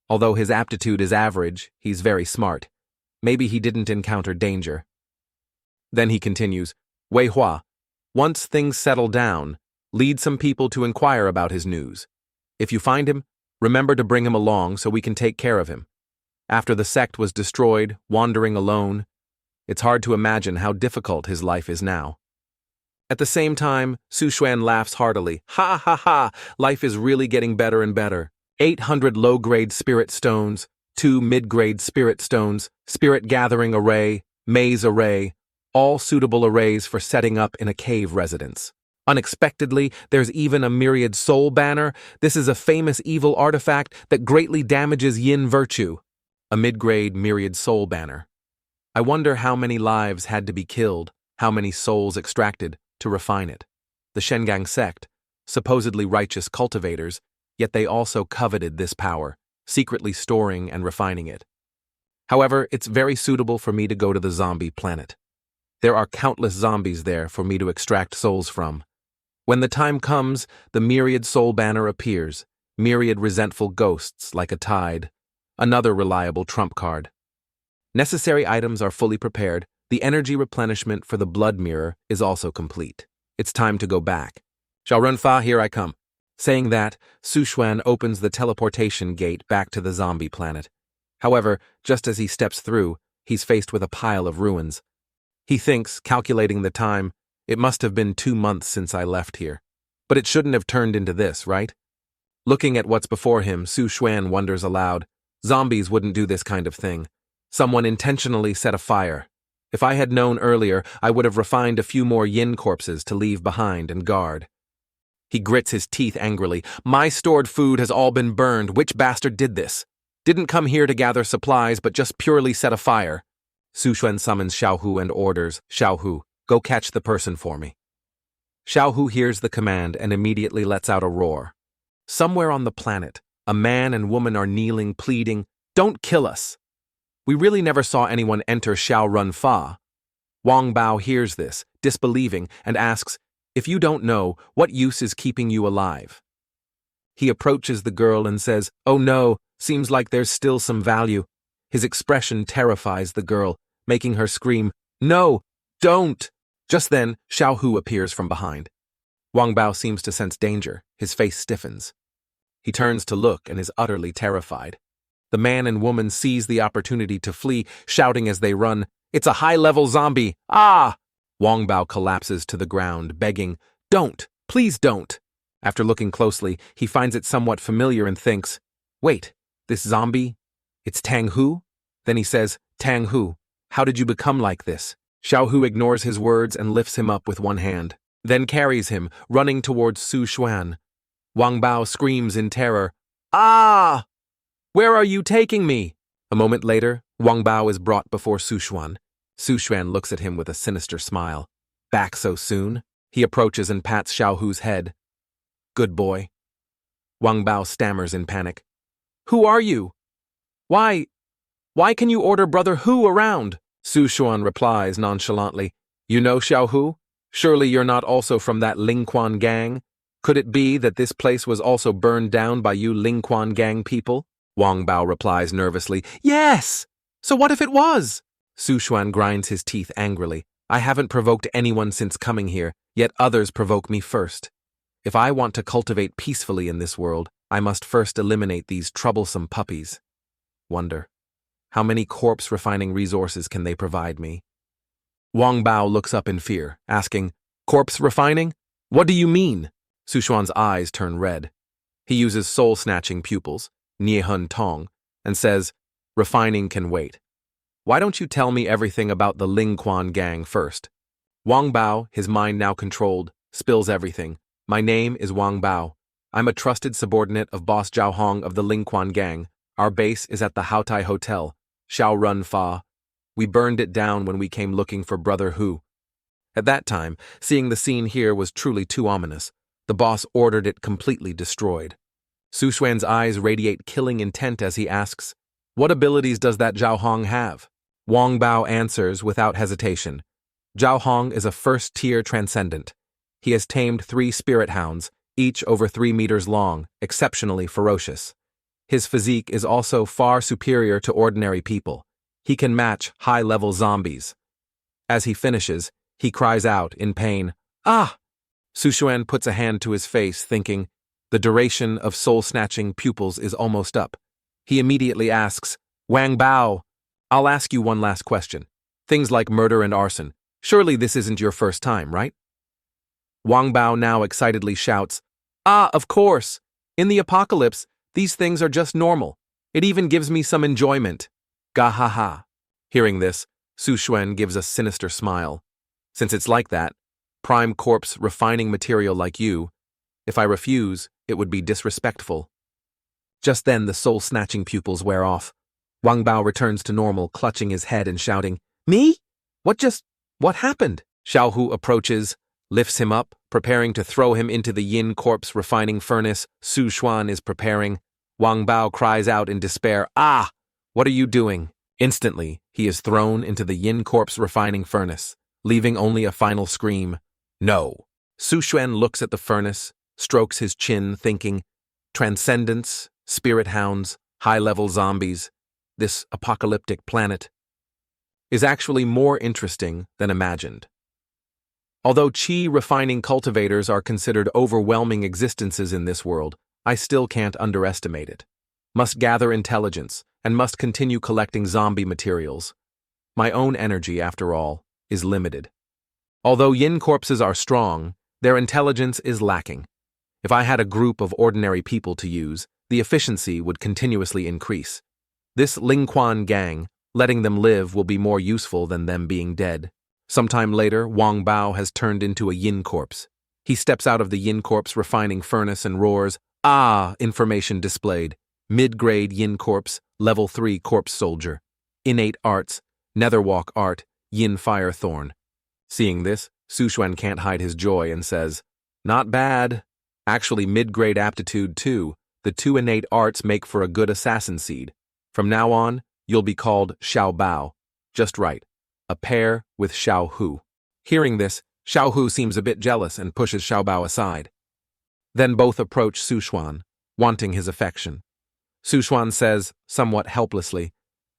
Although his aptitude is average, he's very smart. Maybe he didn't encounter danger." Then he continues, "Wei Hua, once things settle down, lead some people to inquire about his news. If you find him, remember to bring him along so we can take care of him. After the sect was destroyed, wandering alone, it's hard to imagine how difficult his life is now." At the same time, Su Xuan laughs heartily. "Ha ha ha, life is really getting better and better. 800 low-grade spirit stones, 2 mid-grade spirit stones, spirit gathering array, maze array, all suitable arrays for setting up in a cave residence. Unexpectedly, there's even a myriad soul banner. This is a famous evil artifact that greatly damages yin virtue. A mid-grade myriad soul banner. I wonder how many lives had to be killed, how many souls extracted to refine it. The Shengang sect, supposedly righteous cultivators, yet they also coveted this power, secretly storing and refining it. However, it's very suitable for me to go to the zombie planet. There are countless zombies there for me to extract souls from. When the time comes, the myriad soul banner appears, myriad resentful ghosts like a tide. Another reliable trump card. Necessary items are fully prepared. The energy replenishment for the blood mirror is also complete. It's time to go back. Xiaorunfa, here I come." Saying that, Su Xuan opens the teleportation gate back to the zombie planet. However, just as he steps through, he's faced with a pile of ruins. He thinks, calculating the time, it must have been 2 months since I left here. But it shouldn't have turned into this, right? Looking at what's before him, Su Xuan wonders aloud. Zombies wouldn't do this kind of thing. Someone intentionally set a fire. If I had known earlier, I would have refined a few more yin corpses to leave behind and guard. He grits his teeth angrily. My stored food has all been burned. Which bastard did this? Didn't come here to gather supplies, but just purely set a fire. Su Xuan summons Xiaohu and orders, Xiaohu, go catch the person for me. Xiaohu hears the command and immediately lets out a roar. Somewhere on the planet, a man and woman are kneeling, pleading, don't kill us. We really never saw anyone enter Xiaorunfa. Wang Bao hears this, disbelieving, and asks, "If you don't know, what use is keeping you alive?" He approaches the girl and says, "Oh no, seems like there's still some value." His expression terrifies the girl, making her scream, "No, don't!" Just then, Xiao Hu appears from behind. Wang Bao seems to sense danger. His face stiffens. He turns to look and is utterly terrified. The man and woman seize the opportunity to flee, shouting as they run, "It's a high-level zombie! Ah!" Wang Bao collapses to the ground, begging, "Don't! Please don't!" After looking closely, he finds it somewhat familiar and thinks, "Wait, this zombie? It's Tang Hu?" Then he says, "Tang Hu, how did you become like this?" Xiao Hu ignores his words and lifts him up with one hand, then carries him, running towards Su Xuan. Wang Bao screams in terror, "Ah! Where are you taking me?" A moment later, Wang Bao is brought before Su Xuan. Su Xuan looks at him with a sinister smile. "Back so soon?" He approaches and pats Xiao Hu's head. "Good boy." Wang Bao stammers in panic. "Who are you? Why can you order Brother Hu around?" Su Xuan replies nonchalantly, "You know Xiao Hu? Surely you're not also from that Lingquan gang? Could it be that this place was also burned down by you Lingquan gang people?" Wang Bao replies nervously, "Yes! So what if it was?" Su Xuan grinds his teeth angrily. "I haven't provoked anyone since coming here, yet others provoke me first. If I want to cultivate peacefully in this world, I must first eliminate these troublesome puppies. Wonder, how many corpse refining resources can they provide me?" Wang Bao looks up in fear, asking, "Corpse refining? What do you mean?" Su Xuan's eyes turn red. He uses soul-snatching pupils, Niehun Tong, and says, "Refining can wait. Why don't you tell me everything about the Lingquan gang first?" Wang Bao, his mind now controlled, spills everything. "My name is Wang Bao. I'm a trusted subordinate of Boss Zhao Hong of the Lingquan gang. Our base is at the Haotai Hotel, Xiao Run Fa. We burned it down when we came looking for Brother Hu." At that time, seeing the scene here was truly too ominous. The boss ordered it completely destroyed. Su Xuan's eyes radiate killing intent as he asks, "What abilities does that Zhao Hong have?" Wang Bao answers without hesitation. Zhao Hong is a first-tier transcendent. He has tamed 3 spirit hounds, each over 3 meters long, exceptionally ferocious. His physique is also far superior to ordinary people. He can match high-level zombies. As he finishes, he cries out in pain, "Ah!" Su Xuan puts a hand to his face, thinking, the duration of soul-snatching pupils is almost up. He immediately asks, "Wang Bao, I'll ask you one last question. Things like murder and arson, surely this isn't your first time, right?" Wang Bao now excitedly shouts, "Ah, of course! In the apocalypse, these things are just normal. It even gives me some enjoyment. Ga ha ha." Hearing this, Su Xuan gives a sinister smile. "Since it's like that, prime corpse refining material like you, if I refuse, it would be disrespectful." Just then the soul-snatching pupils wear off. Wang Bao returns to normal, clutching his head and shouting, "Me? What happened?" Xiao Hu approaches, lifts him up, preparing to throw him into the yin corpse refining furnace. Su Xuan is preparing. Wang Bao cries out in despair, "Ah! What are you doing?" Instantly, he is thrown into the yin corpse refining furnace, leaving only a final scream, "No." Su Xuan looks at the furnace, strokes his chin, thinking, transcendence, spirit hounds, high-level zombies, this apocalyptic planet is actually more interesting than imagined. Although chi refining cultivators are considered overwhelming existences in this world, I still can't underestimate it. Must gather intelligence, and must continue collecting zombie materials. My own energy, after all, is limited. Although yin corpses are strong, their intelligence is lacking. If I had a group of ordinary people to use, the efficiency would continuously increase. This Lingquan gang, letting them live will be more useful than them being dead. Sometime later, Wang Bao has turned into a yin corpse. He steps out of the yin corpse refining furnace and roars, "Ah!" Information displayed. Mid-grade yin corpse, level 3 corpse soldier. Innate arts, netherwalk art, yin fire thorn. Seeing this, Su Xuan can't hide his joy and says, "Not bad. Actually mid-grade aptitude too. The 2 innate arts make for a good assassin seed. From now on, you'll be called Xiao Bao. Just right. a pair with Xiao Hu. Hearing this, Xiao Hu seems a bit jealous and pushes Xiao Bao aside. Then both approach Su Xuan, wanting his affection. Su Xuan says, somewhat helplessly,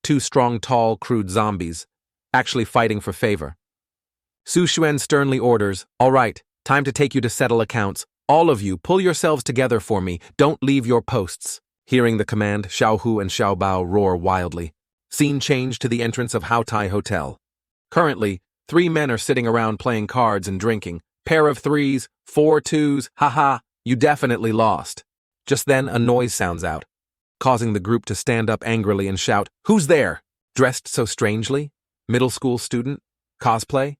two strong, tall, crude zombies, actually fighting for favor. Su Xuan sternly orders, all right, time to take you to settle accounts. All of you, pull yourselves together for me. Don't leave your posts. Hearing the command, Xiao Hu and Xiao Bao roar wildly. Scene change to the entrance of Hao Tai Hotel. Currently, 3 men are sitting around playing cards and drinking. Pair of 3s, 4 2s, haha, you definitely lost. Just then, a noise sounds out, causing the group to stand up angrily and shout, who's there? Dressed so strangely? Middle school student? Cosplay?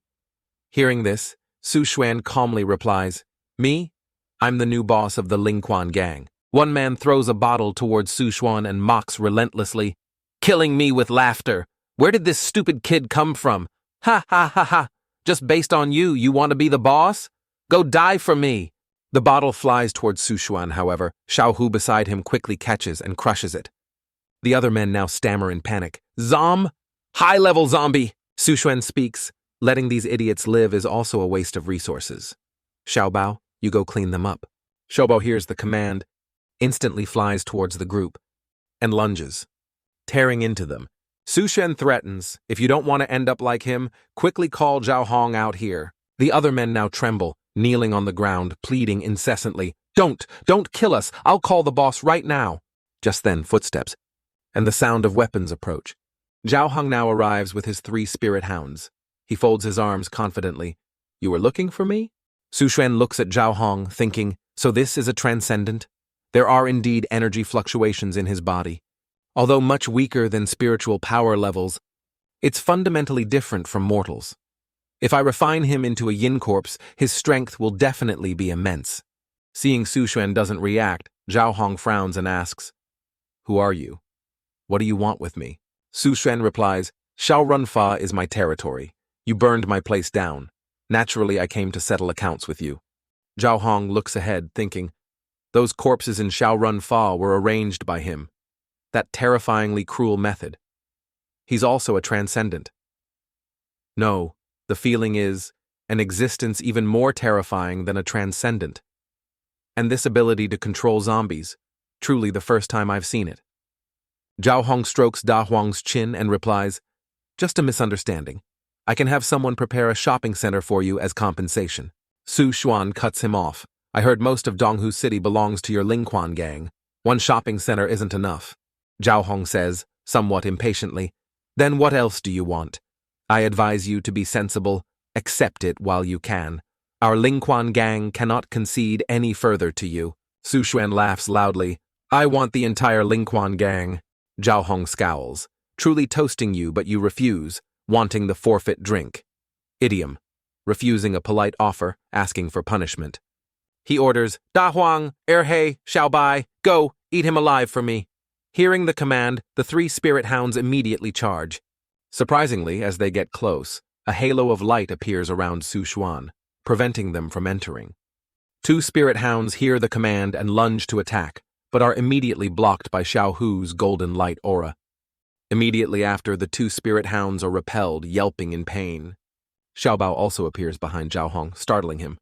Hearing this, Su Xuan calmly replies, me? I'm the new boss of the Lingquan gang. One man throws a bottle towards Su Xuan and mocks relentlessly, killing me with laughter. Where did this stupid kid come from? Ha ha ha ha. Just based on you want to be the boss? Go die for me. The bottle flies towards Su Xuan, however. Xiao Hu beside him quickly catches and crushes it. The other men now stammer in panic. High-level zombie! Su Xuan speaks. Letting these idiots live is also a waste of resources. Xiao Bao, you go clean them up. Xiao Bao hears the command, instantly flies towards the group, and lunges, tearing into them. Su Xuan threatens, if you don't want to end up like him, quickly call Zhao Hong out here. The other men now tremble, kneeling on the ground, pleading incessantly, don't kill us, I'll call the boss right now. Just then, footsteps, and the sound of weapons approach. Zhao Hong now arrives with his 3 spirit hounds. He folds his arms confidently. You were looking for me? Su Xuan looks at Zhao Hong, thinking, so this is a transcendent? There are indeed energy fluctuations in his body. Although much weaker than spiritual power levels, it's fundamentally different from mortals. If I refine him into a yin corpse, his strength will definitely be immense. Seeing Su Xuan doesn't react, Zhao Hong frowns and asks, who are you? What do you want with me? Su Xuan replies, Xiao Runfa is my territory. You burned my place down. Naturally, I came to settle accounts with you. Zhao Hong looks ahead, thinking, those corpses in Xiao Runfa were arranged by him. That terrifyingly cruel method. He's also a transcendent. No, the feeling is an existence even more terrifying than a transcendent. And this ability to control zombies, truly the first time I've seen it. Zhao Hong strokes Da Huang's chin and replies, just a misunderstanding. I can have someone prepare a shopping center for you as compensation. Su Xuan cuts him off. I heard most of Donghu City belongs to your Lingquan gang. One shopping center isn't enough. Zhao Hong says, somewhat impatiently, then what else do you want? I advise you to be sensible, accept it while you can. Our Lingquan gang cannot concede any further to you. Su Xuan laughs loudly. I want the entire Lingquan gang. Zhao Hong scowls, truly toasting you but you refuse, wanting the forfeit drink. Idiom, refusing a polite offer, asking for punishment. He orders, Da Huang, Erhei, Xiaobai, go, eat him alive for me. Hearing the command, the 3 spirit hounds immediately charge. Surprisingly, as they get close, a halo of light appears around Su Xuan, preventing them from entering. 2 spirit hounds hear the command and lunge to attack, but are immediately blocked by Xiao Hu's golden light aura. Immediately after, the 2 spirit hounds are repelled, yelping in pain. Xiao Bao also appears behind Zhao Hong, startling him.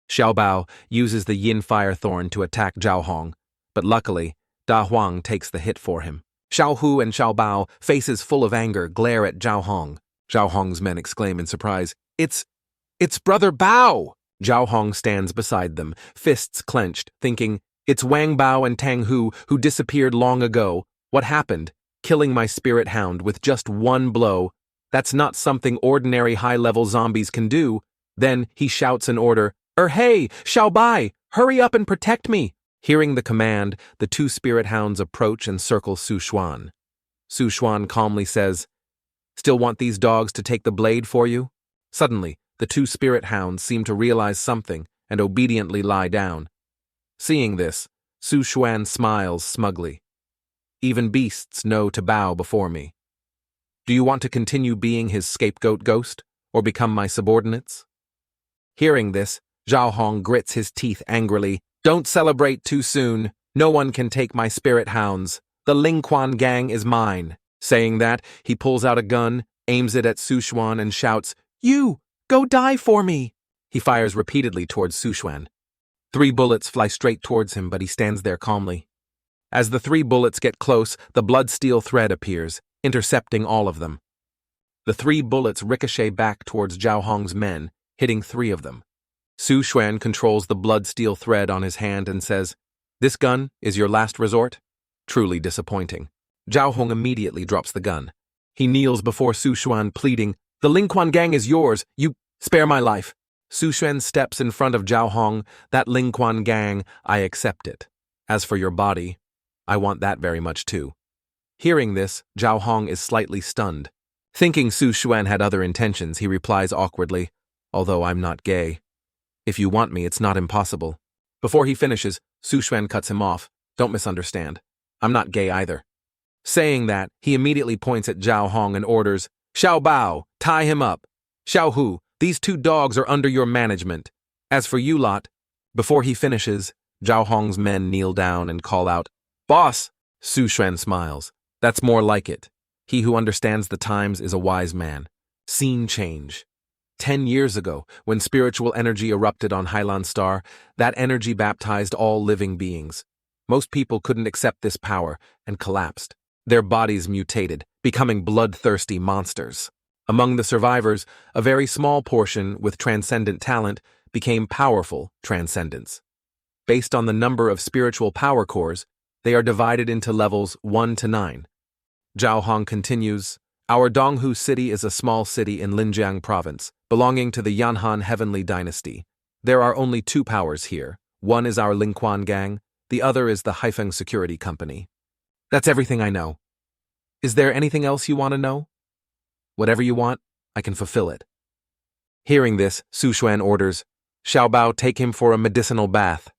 Xiao Bao uses the yin fire thorn to attack Zhao Hong, but luckily, Da Huang takes the hit for him. Xiao Hu and Xiao Bao, faces full of anger, glare at Zhao Hong. Zhao Hong's men exclaim in surprise, It's Brother Bao! Zhao Hong stands beside them, fists clenched, thinking, it's Wang Bao and Tang Hu who disappeared long ago. What happened? Killing my spirit hound with just 1 blow. That's not something ordinary high-level zombies can do. Then he shouts an order, Hey, Xiao Bai, hurry up and protect me! Hearing the command, the 2 spirit hounds approach and circle Su Xuan. Su Xuan calmly says, still want these dogs to take the blade for you? Suddenly, the 2 spirit hounds seem to realize something and obediently lie down. Seeing this, Su Xuan smiles smugly. Even beasts know to bow before me. Do you want to continue being his scapegoat ghost, or become my subordinates? Hearing this, Zhao Hong grits his teeth angrily. Don't celebrate too soon. No one can take my spirit hounds. The Lingquan gang is mine. Saying that, he pulls out a gun, aims it at Su Xuan and shouts, "You! Go die for me!" He fires repeatedly towards Su Xuan. 3 bullets fly straight towards him, but he stands there calmly. As the 3 bullets get close, the blood-steel thread appears, intercepting all of them. The 3 bullets ricochet back towards Zhao Hong's men, hitting 3 of them. Su Xuan controls the blood-steel thread on his hand and says, "This gun is your last resort?" Truly disappointing. Zhao Hong immediately drops the gun. He kneels before Su Xuan, pleading, "The Lingquan gang is yours. You spare my life." Su Xuan steps in front of Zhao Hong. "That Lingquan gang, I accept it. As for your body, I want that very much too." Hearing this, Zhao Hong is slightly stunned. Thinking Su Xuan had other intentions, he replies awkwardly, "Although I'm not gay. If you want me, it's not impossible." Before he finishes, Su Xuan cuts him off. "Don't misunderstand. I'm not gay either." Saying that, he immediately points at Zhao Hong and orders, "Xiao Bao, tie him up. Xiao Hu, these 2 dogs are under your management. As for you lot..." Before he finishes, Zhao Hong's men kneel down and call out, "Boss!" Su Xuan smiles. "That's more like it. He who understands the times is a wise man." Scene change. 10 years ago, when spiritual energy erupted on Hailan Star, that energy baptized all living beings. Most people couldn't accept this power and collapsed. Their bodies mutated, becoming bloodthirsty monsters. Among the survivors, a very small portion with transcendent talent became powerful transcendents. Based on the number of spiritual power cores, they are divided into levels 1 to 9. Zhao Hong continues, "Our Donghu city is a small city in Linjiang province, belonging to the Yanhan Heavenly Dynasty. There are only 2 powers here. One is our Lingquan gang, the other is the Haifeng Security Company. That's everything I know. Is there anything else you want to know? Whatever you want, I can fulfill it." Hearing this, Su Xuan orders, "Xiao Bao, take him for a medicinal bath."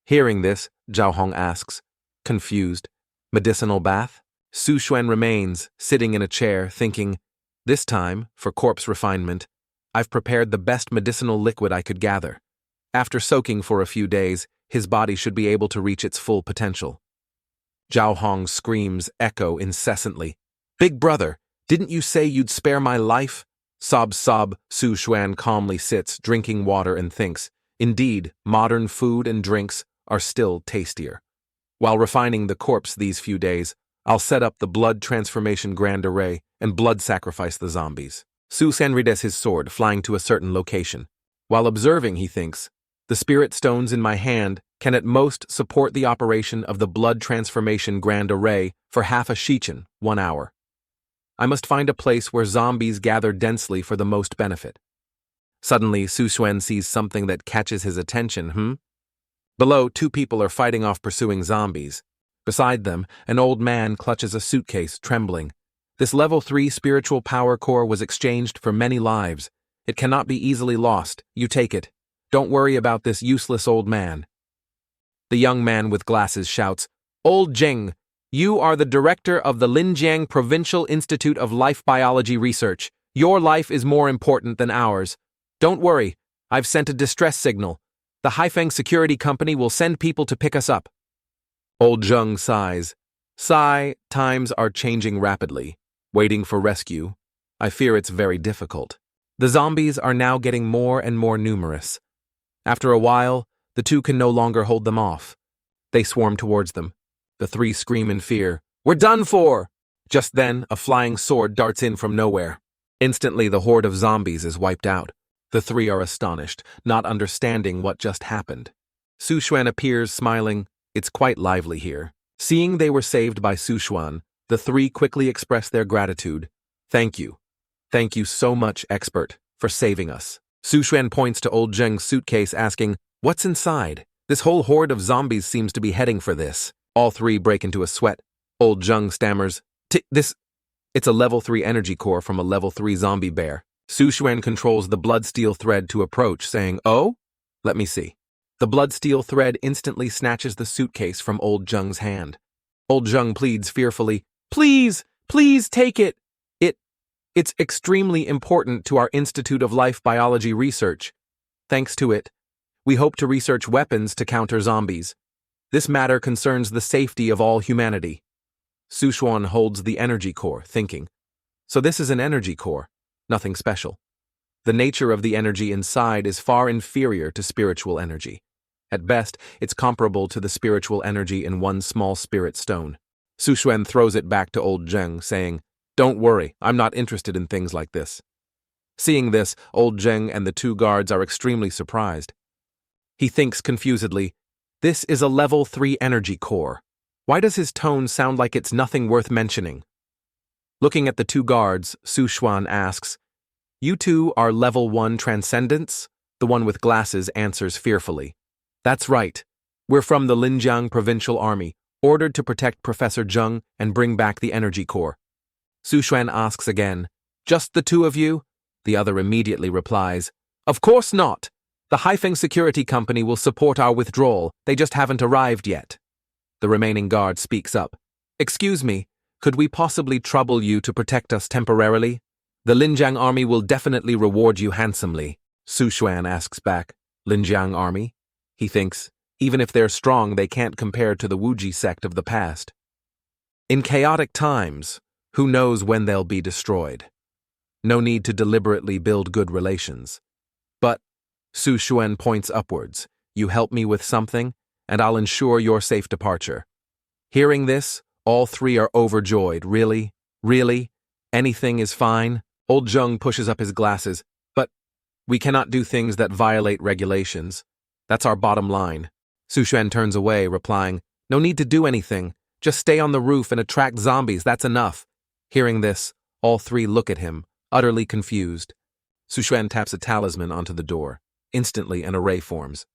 Hearing this, Zhao Hong asks, confused, "Medicinal bath?" Su Xuan remains, sitting in a chair, thinking, "This time, for corpse refinement, I've prepared the best medicinal liquid I could gather. After soaking for a few days, his body should be able to reach its full potential." Zhao Hong's screams echo incessantly. "Big brother, didn't you say you'd spare my life?" Sob. Su Xuan calmly sits, drinking water and thinks, indeed, modern food and drinks are still tastier. While refining the corpse these few days, I'll set up the blood transformation grand array and blood sacrifice the zombies. Su Xuan readies his sword, flying to a certain location. While observing, he thinks, "The spirit stones in my hand can at most support the operation of the blood transformation grand array for half a shichen, 1 hour. I must find a place where zombies gather densely for the most benefit." Suddenly, Su Xuan sees something that catches his attention. Below, 2 people are fighting off pursuing zombies. Beside them, an old man clutches a suitcase, trembling. This level 3 spiritual power core was exchanged for many lives. It cannot be easily lost. You take it. Don't worry about this useless old man. The young man with glasses shouts, "Old Zheng, you are the director of the Linjiang Provincial Institute of Life Biology Research. Your life is more important than ours. Don't worry, I've sent a distress signal. The Haifeng Security Company will send people to pick us up." Old Zheng sighs. Times are changing rapidly. Waiting for rescue. I fear it's very difficult. The zombies are now getting more and more numerous. After a while, the 2 can no longer hold them off. They swarm towards them. The 3 scream in fear, "We're done for!" Just then, a flying sword darts in from nowhere. Instantly, the horde of zombies is wiped out. The 3 are astonished, not understanding what just happened. Su Xuan appears, smiling. It's quite lively here. Seeing they were saved by Su Xuan, the 3 quickly express their gratitude. "Thank you. Thank you so much, expert, for saving us." Su Xuan points to old Zheng's suitcase, asking, "What's inside? This whole horde of zombies seems to be heading for this." All 3 break into a sweat. Old Zheng stammers, It's a level 3 energy core from a level 3 zombie bear." Su Xuan controls the blood-steel thread to approach, saying, "Oh? Let me see." The blood-steel thread instantly snatches the suitcase from old Zheng's hand. Old Zheng pleads fearfully, "Please, please take it. It's extremely important to our Institute of Life Biology Research. Thanks to it, we hope to research weapons to counter zombies. This matter concerns the safety of all humanity." Su Xuan holds the energy core, thinking, So this is an energy core, nothing special. The nature of the energy inside is far inferior to spiritual energy. At best, it's comparable to the spiritual energy in one small spirit stone. Su Xuan throws it back to old Zheng, saying, "Don't worry, I'm not interested in things like this." Seeing this, old Zheng and the two guards are extremely surprised. He thinks confusedly, this is a level 3 energy core. Why does his tone sound like it's nothing worth mentioning? Looking at the two guards, Su Xuan asks, "You two are level 1 transcendents?" The one with glasses answers fearfully, "That's right. We're from the Linjiang Provincial Army, ordered to protect Professor Zheng and bring back the energy core." Su Xuan asks again, "Just the two of you?" The other immediately replies, "Of course not. The Haifeng Security Company will support our withdrawal, they just haven't arrived yet." The remaining guard speaks up, "Excuse me, could we possibly trouble you to protect us temporarily? The Linjiang Army will definitely reward you handsomely." Su Xuan asks back, "Linjiang Army?" He thinks, even if they're strong, they can't compare to the Wuji sect of the past. In chaotic times, who knows when they'll be destroyed? No need to deliberately build good relations. But, Su Xuan points upwards, "You help me with something, and I'll ensure your safe departure." Hearing this, all three are overjoyed. Really? Really? Anything is fine? Old Zheng pushes up his glasses. "But we cannot do things that violate regulations. That's our bottom line." Su Xuan turns away, replying, "No need to do anything. Just stay on the roof and attract zombies, that's enough." Hearing this, all three look at him, utterly confused. Su Xuan taps a talisman onto the door. Instantly, an array forms.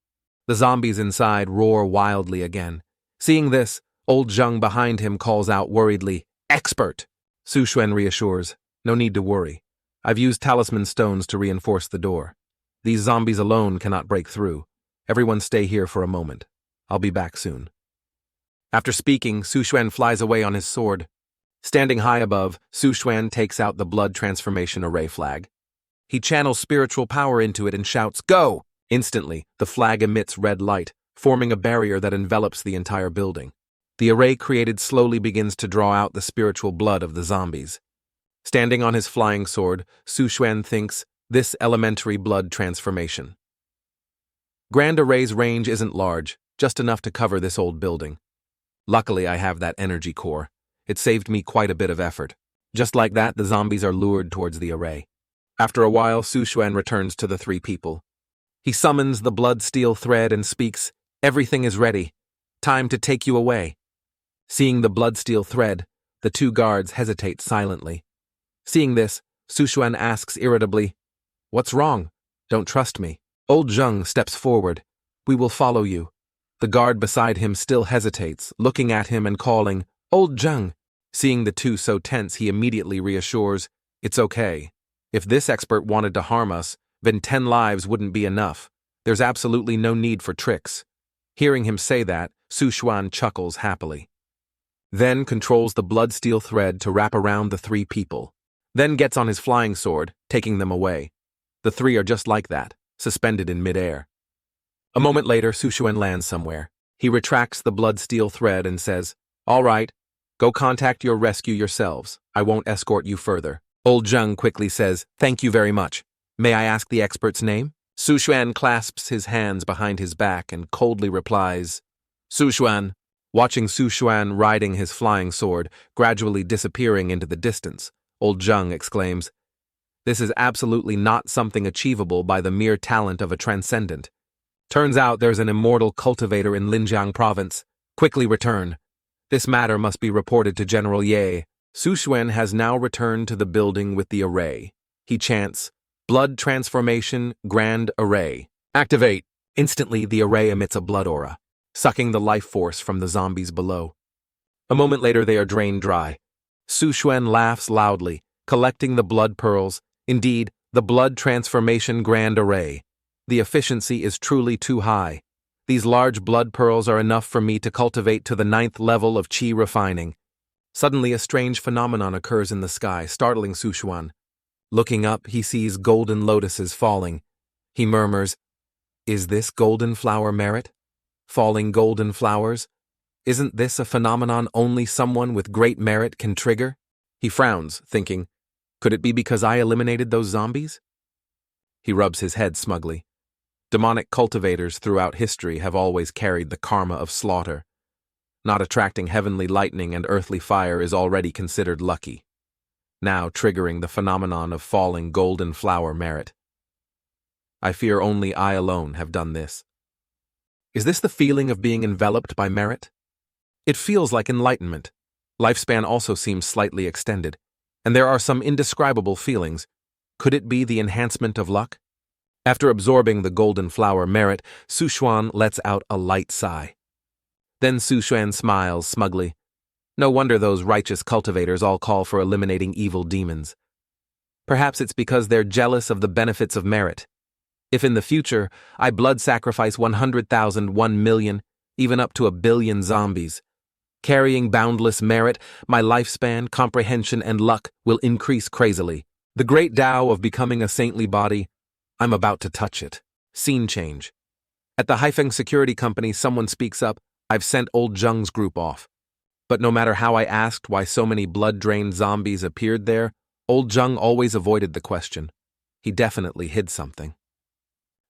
The zombies inside roar wildly again. Seeing this, old Zheng behind him calls out worriedly, "Expert!" Su Xuan reassures, "No need to worry. I've used talisman stones to reinforce the door. These zombies alone cannot break through. Everyone stay here for a moment. I'll be back soon." After speaking, Su Xuan flies away on his sword. Standing high above, Su Xuan takes out the blood transformation array flag. He channels spiritual power into it and shouts, "Go!" Instantly, the flag emits red light, forming a barrier that envelops the entire building. The array created slowly begins to draw out the spiritual blood of the zombies. Standing on his flying sword, Su Xuan thinks, this elementary blood transformation. Grand Array's range isn't large, just enough to cover this old building. Luckily, I have that energy core. It saved me quite a bit of effort. Just like that, the zombies are lured towards the array. After a while, Su Xuan returns to the three people. He summons the blood steel thread and speaks, "Everything is ready. Time to take you away." Seeing the blood steel thread, the two guards hesitate silently. Seeing this, Su Xuan asks irritably, "What's wrong? Don't trust me." Old Zheng steps forward. "We will follow you." The guard beside him still hesitates, looking at him and calling, "Old Zheng." Seeing the two so tense, he immediately reassures, "It's okay. If this expert wanted to harm us, then 10 lives wouldn't be enough. There's absolutely no need for tricks." Hearing him say that, Su Xuan chuckles happily. Then controls the blood steel thread to wrap around the three people. Then gets on his flying sword, taking them away. The three are just like that, suspended in midair. A moment later, Su Xuan lands somewhere. He retracts the blood steel thread and says, "All right, go contact your rescue yourselves. I won't escort you further." Old Zheng quickly says, "Thank you very much. May I ask the expert's name?" Su Xuan clasps his hands behind his back and coldly replies, "Su Xuan." Watching Su Xuan riding his flying sword, gradually disappearing into the distance, old Zheng exclaims, "This is absolutely not something achievable by the mere talent of a transcendent. Turns out there's an immortal cultivator in Linjiang province. Quickly return. This matter must be reported to General Ye." Su Xuan has now returned to the building with the array. He chants, "Blood transformation, grand array. Activate." Instantly, the array emits a blood aura, sucking the life force from the zombies below. A moment later, they are drained dry. Su Xuan laughs loudly, collecting the blood pearls. Indeed, the blood transformation grand array. The efficiency is truly too high. These large blood pearls are enough for me to cultivate to the 9th level of qi refining. Suddenly, a strange phenomenon occurs in the sky, startling Su Xuan. Looking up, he sees golden lotuses falling. He murmurs, "Is this golden flower merit? Falling golden flowers? Isn't this a phenomenon only someone with great merit can trigger?" He frowns, thinking, Could it be because I eliminated those zombies? He rubs his head smugly. Demonic cultivators throughout history have always carried the karma of slaughter. Not attracting heavenly lightning and earthly fire is already considered lucky, now triggering the phenomenon of falling golden flower merit. I fear only I alone have done this. Is this the feeling of being enveloped by merit? It feels like enlightenment. Lifespan also seems slightly extended, and there are some indescribable feelings. Could it be the enhancement of luck? After absorbing the golden flower merit, Su Xuan lets out a light sigh. Then Su Xuan smiles smugly. No wonder those righteous cultivators all call for eliminating evil demons. Perhaps it's because they're jealous of the benefits of merit. If in the future I blood sacrifice 100,000, 1 million, even up to 1 billion zombies, carrying boundless merit, my lifespan, comprehension, and luck will increase crazily. The great Tao of becoming a saintly body, I'm about to touch it. Scene change. At the Haifeng security company, someone speaks up. I've sent old Zheng's group off. But no matter how I asked why so many blood-drained zombies appeared there, old Zheng always avoided the question. He definitely hid something.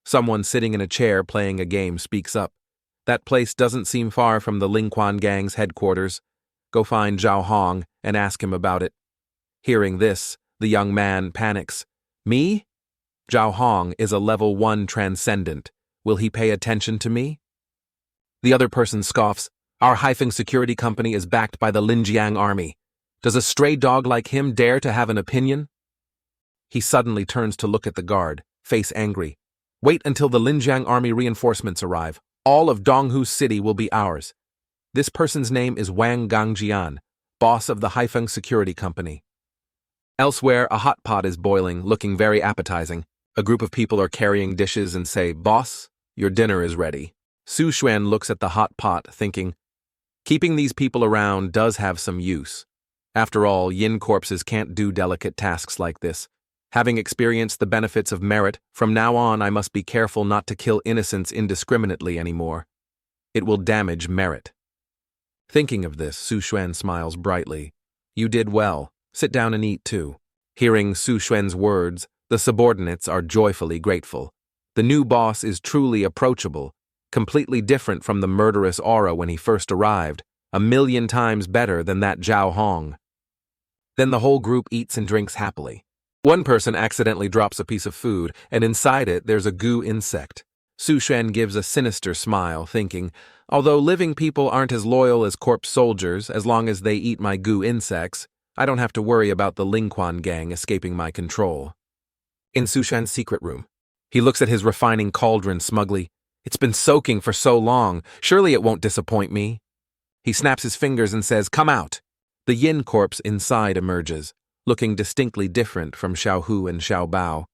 Someone sitting in a chair playing a game speaks up. That place doesn't seem far from the Lingquan gang's headquarters. Go find Zhao Hong and ask him about it. Hearing this, the young man panics. Me? Zhao Hong is a level 1 transcendent. Will he pay attention to me? The other person scoffs. Our Haifeng security company is backed by the Linjiang army. Does a stray dog like him dare to have an opinion? He suddenly turns to look at the guard, face angry. Wait until the Linjiang army reinforcements arrive. All of Donghu City will be ours. This person's name is Wang Gangjian, boss of the Haifeng security company. Elsewhere, a hot pot is boiling, looking very appetizing. A group of people are carrying dishes and say, "Boss, your dinner is ready." Su Xuan looks at the hot pot, thinking, keeping these people around does have some use. After all, yin corpses can't do delicate tasks like this. Having experienced the benefits of merit, from now on I must be careful not to kill innocents indiscriminately anymore. It will damage merit. Thinking of this, Su Xuan smiles brightly. You did well. Sit down and eat too. Hearing Su Xuan's words, the subordinates are joyfully grateful. The new boss is truly approachable, completely different from the murderous aura when he first arrived, 1,000,000 times better than that Zhao Hong. Then the whole group eats and drinks happily. One person accidentally drops a piece of food, and inside it there's a goo insect. Su Xuan gives a sinister smile, thinking, although living people aren't as loyal as corpse soldiers, as long as they eat my goo insects, I don't have to worry about the Lingquan gang escaping my control. In Su Xuan's secret room, he looks at his refining cauldron smugly. It's been soaking for so long, surely it won't disappoint me. He snaps his fingers and says, "Come out." The yin corpse inside emerges, looking distinctly different from Xiao Hu and Xiao Bao.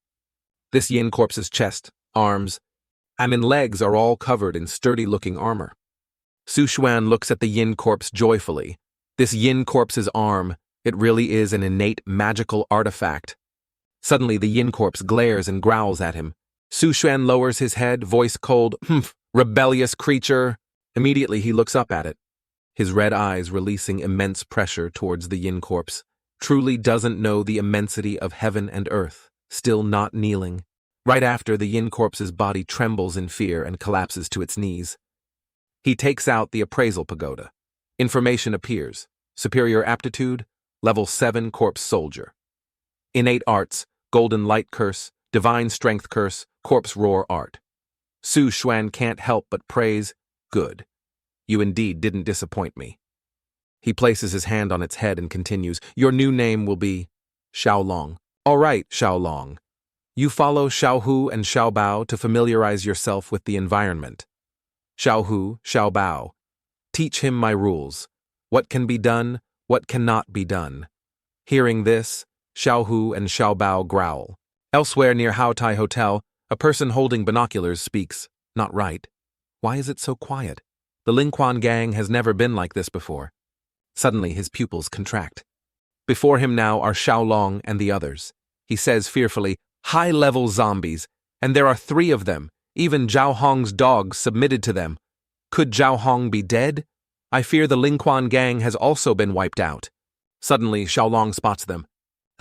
This yin corpse's chest, arms, and legs are all covered in sturdy-looking armor. Su Xuan looks at the yin corpse joyfully. This yin corpse's arm, it really is an innate magical artifact. Suddenly the yin corpse glares and growls at him. Su Xuan lowers his head, voice cold, "Humph, rebellious creature." Immediately he looks up at it, his red eyes releasing immense pressure towards the yin corpse. Truly doesn't know the immensity of heaven and earth, still not kneeling. Right after, the yin corpse's body trembles in fear and collapses to its knees. He takes out the appraisal pagoda. Information appears. Superior aptitude, level 7 corpse soldier. Innate arts, golden light curse, divine strength curse, corpse roar art. Su Xuan can't help but praise, good. You indeed didn't disappoint me. He places his hand on its head and continues, your new name will be Xiaolong. All right, Xiaolong. You follow Xiao Hu and Xiao Bao to familiarize yourself with the environment. Xiao Hu, Xiao Bao. Teach him my rules. What can be done, what cannot be done. Hearing this, Xiao Hu and Xiao Bao growl. Elsewhere near Hao Tai Hotel, a person holding binoculars speaks, not right. Why is it so quiet? The Lingquan gang has never been like this before. Suddenly his pupils contract. Before him now are Xiaolong and the others. He says fearfully, high-level zombies, and there are 3 of them. Even Zhao Hong's dogs submitted to them. Could Zhao Hong be dead? I fear the Lingquan gang has also been wiped out. Suddenly Xiaolong spots them.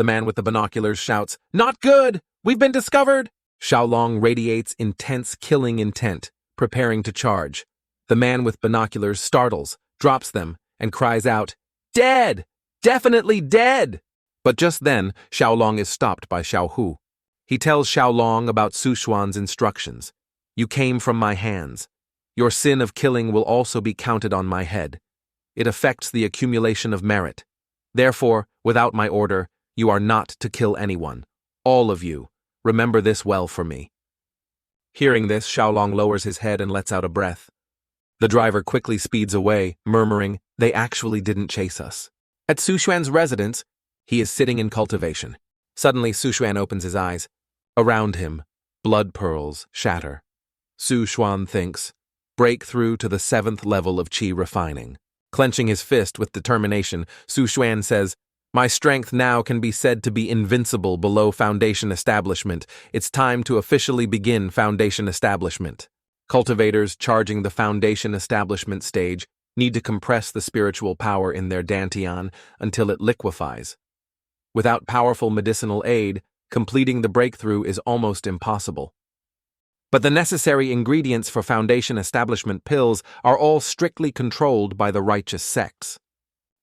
The man with the binoculars shouts, "Not good! We've been discovered!" Xiaolong radiates intense killing intent, preparing to charge. The man with binoculars startles, drops them, and cries out, "Dead! Definitely dead!" But just then, Xiaolong is stopped by Xiaohu. He tells Xiaolong about Su Xuan's instructions. "You came from my hands. Your sin of killing will also be counted on my head. It affects the accumulation of merit. Therefore, without my order, you are not to kill anyone. All of you. Remember this well for me." Hearing this, Xiaolong lowers his head and lets out a breath. The driver quickly speeds away, murmuring, "They actually didn't chase us." At Su Xuan's residence, he is sitting in cultivation. Suddenly, Su Xuan opens his eyes. Around him, blood pearls shatter. Su Xuan thinks, break through to the 7th level of qi refining. Clenching his fist with determination, Su Xuan says, "My strength now can be said to be invincible below foundation establishment. It's time to officially begin foundation establishment." Cultivators charging the foundation establishment stage need to compress the spiritual power in their dantian until it liquefies. Without powerful medicinal aid, completing the breakthrough is almost impossible. But the necessary ingredients for foundation establishment pills are all strictly controlled by the righteous sects.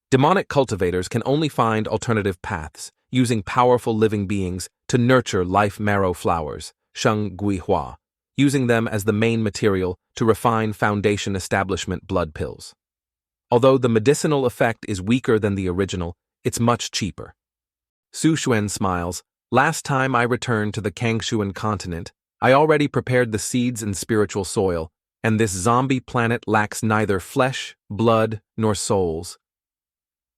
Demonic cultivators can only find alternative paths, using powerful living beings to nurture life marrow flowers, sheng gui hua, using them as the main material to refine foundation establishment blood pills. Although the medicinal effect is weaker than the original, it's much cheaper. Su Xuan smiles. "Last time I returned to the Kangshuan continent, I already prepared the seeds and spiritual soil, and this zombie planet lacks neither flesh, blood, nor souls.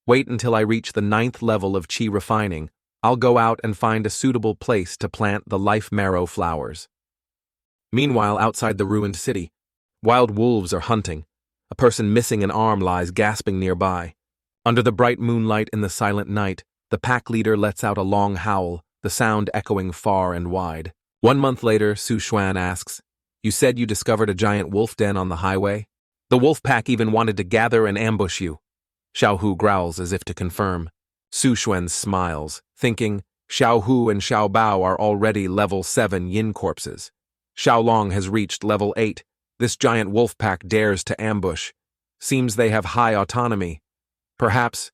Wait until I reach the 9th level of qi refining. I'll go out and find a suitable place to plant the life marrow flowers." Meanwhile, outside the ruined city, wild wolves are hunting. A person missing an arm lies gasping nearby. Under the bright moonlight in the silent night, the pack leader lets out a long howl, the sound echoing far and wide. 1 month later, Su Xuan asks, "You said you discovered a giant wolf den on the highway? The wolf pack even wanted to gather and ambush you." Xiaohu growls as if to confirm. Su Xuan smiles, thinking, Xiaohu and Xiaobao are already level 7 yin corpses. Xiaolong has reached level 8. This giant wolf pack dares to ambush. Seems they have high autonomy. Perhaps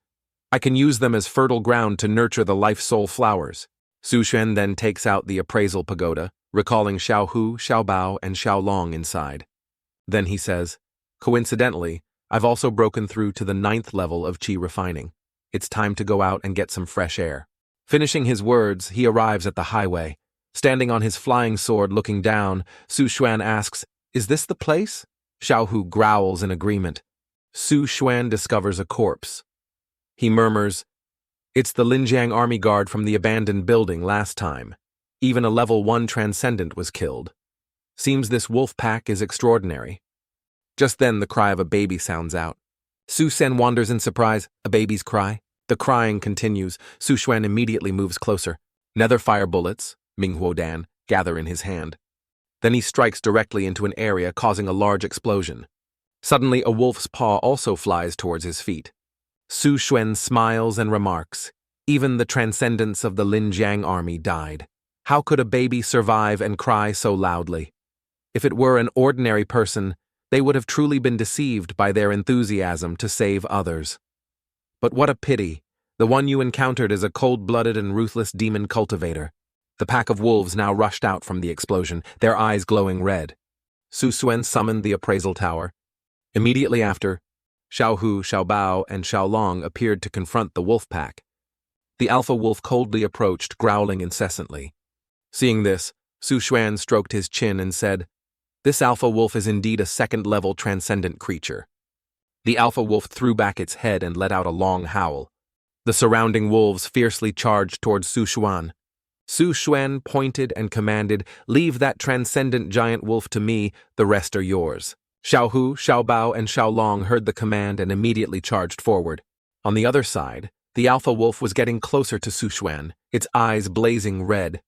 I can use them as fertile ground to nurture the life soul flowers. Su Xuan then takes out the appraisal pagoda, recalling Xiaohu, Xiaobao, and Xiaolong inside. Then he says, "Coincidentally, I've also broken through to the 9th level of qi refining. It's time to go out and get some fresh air." Finishing his words, he arrives at the highway. Standing on his flying sword looking down, Su Xuan asks, "Is this the place?" Xiaohu growls in agreement. Su Xuan discovers a corpse. He murmurs, "It's the Linjiang army guard from the abandoned building last time. Even a level 1 transcendent was killed. Seems this wolf pack is extraordinary." Just then the cry of a baby sounds out. Su Sen wonders in surprise. A baby's cry? The crying continues. Su Xuan immediately moves closer. Nether fire bullets, Minghuo Dan, gather in his hand. Then he strikes directly into an area, causing a large explosion. Suddenly a wolf's paw also flies towards his feet. Su Xuan smiles and remarks, "Even the transcendents of the Linjiang army died. How could a baby survive and cry so loudly? If it were an ordinary person, they would have truly been deceived by their enthusiasm to save others. But what a pity, the one you encountered is a cold-blooded and ruthless demon cultivator." The pack of wolves now rushed out from the explosion, their eyes glowing red. Su Xuan summoned the appraisal tower. Immediately after, Xiaohu, Xiaobao, and Xiaolong appeared to confront the wolf pack. The alpha wolf coldly approached, growling incessantly. Seeing this, Su Xuan stroked his chin and said, "This alpha wolf is indeed a 2nd-level transcendent creature." The alpha wolf threw back its head and let out a long howl. The surrounding wolves fiercely charged towards Su Xuan. Su Xuan pointed and commanded, "Leave that transcendent giant wolf to me, the rest are yours." Xiaohu, Xiaobao, and Xiaolong heard the command and immediately charged forward. On the other side, the alpha wolf was getting closer to Su Xuan, its eyes blazing red.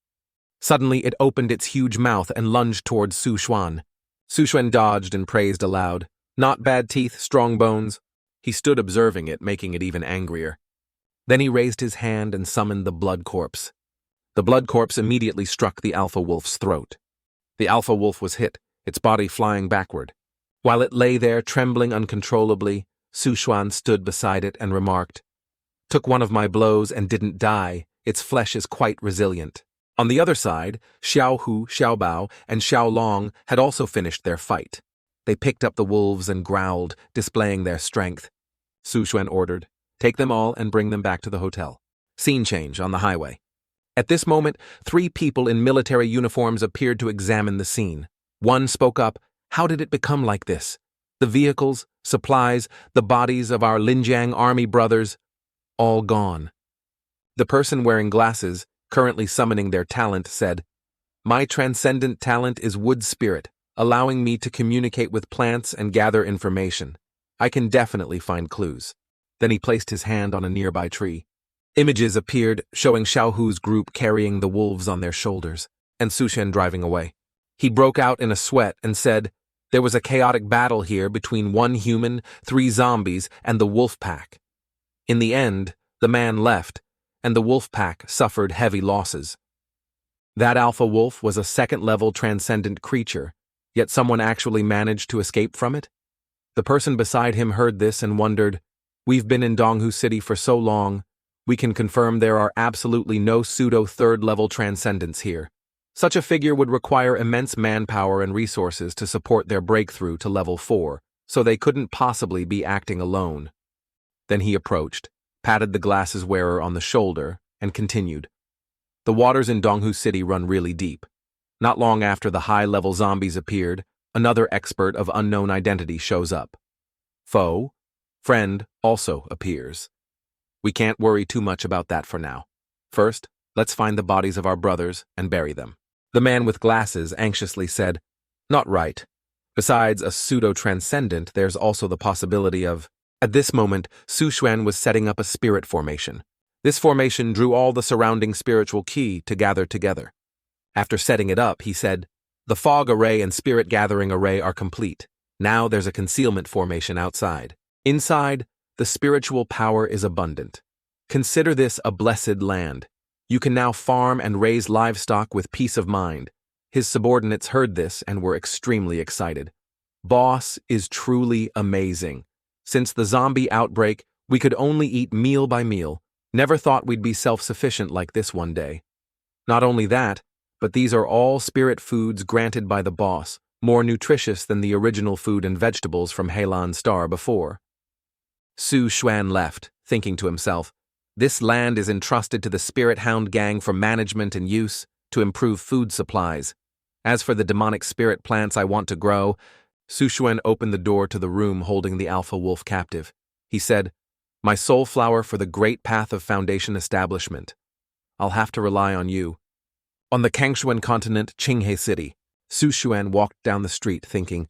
Suddenly it opened its huge mouth and lunged towards Su Xuan. Su Xuan dodged and praised aloud, "Not bad teeth, strong bones." He stood observing it, making it even angrier. Then he raised his hand and summoned the blood corpse. The blood corpse immediately struck the alpha wolf's throat. The alpha wolf was hit, its body flying backward. While it lay there trembling uncontrollably, Su Xuan stood beside it and remarked, "Took one of my blows and didn't die. Its flesh is quite resilient." On the other side, Xiao Hu, Xiao Bao, and Xiao Long had also finished their fight. They picked up the wolves and growled, displaying their strength. Su Xuan ordered, "Take them all and bring them back to the hotel." Scene change on the highway. At this moment, 3 people in military uniforms appeared to examine the scene. One spoke up, "How did it become like this? The vehicles, supplies, the bodies of our Linjiang army brothers, all gone." The person wearing glasses, currently summoning their talent, said, "My transcendent talent is wood spirit, allowing me to communicate with plants and gather information. I can definitely find clues." Then he placed his hand on a nearby tree. Images appeared showing Xiaohu's group carrying the wolves on their shoulders, and Su Xuan driving away. He broke out in a sweat and said, "There was a chaotic battle here between 1 human, 3 zombies, and the wolf pack. In the end, the man left, and the wolf pack suffered heavy losses. That alpha wolf was a 2nd-level transcendent creature, yet someone actually managed to escape from it?" The person beside him heard this and wondered, "We've been in Donghu City for so long, we can confirm there are absolutely no pseudo-3rd-level transcendents here. Such a figure would require immense manpower and resources to support their breakthrough to level 4, so they couldn't possibly be acting alone." Then he approached, patted the glasses wearer on the shoulder, and continued, "The waters in Donghu City run really deep. Not long after the high-level zombies appeared, another expert of unknown identity shows up. Foe, friend, also appears. We can't worry too much about that for now. First, let's find the bodies of our brothers and bury them." The man with glasses anxiously said, "Not right. Besides a pseudo-transcendent, there's also the possibility of—" At this moment, Su Xuan was setting up a spirit formation. This formation drew all the surrounding spiritual ki to gather together. After setting it up, he said, "The fog array and spirit gathering array are complete. Now there's a concealment formation outside. Inside, the spiritual power is abundant. Consider this a blessed land. You can now farm and raise livestock with peace of mind." His subordinates heard this and were extremely excited. "Boss is truly amazing. Since the zombie outbreak, we could only eat meal by meal. Never thought we'd be self-sufficient like this one day. Not only that, but these are all spirit foods granted by the boss, more nutritious than the original food and vegetables from Heilan Star before." Su Xuan left, thinking to himself, "This land is entrusted to the Spirit Hound Gang for management and use, to improve food supplies. As for the demonic spirit plants I want to grow—" Su Xuan opened the door to the room holding the alpha wolf captive. He said, "My soul flower for the great path of foundation establishment. I'll have to rely on you." On the Kanguan continent, Qinghe City, Su Xuan walked down the street thinking,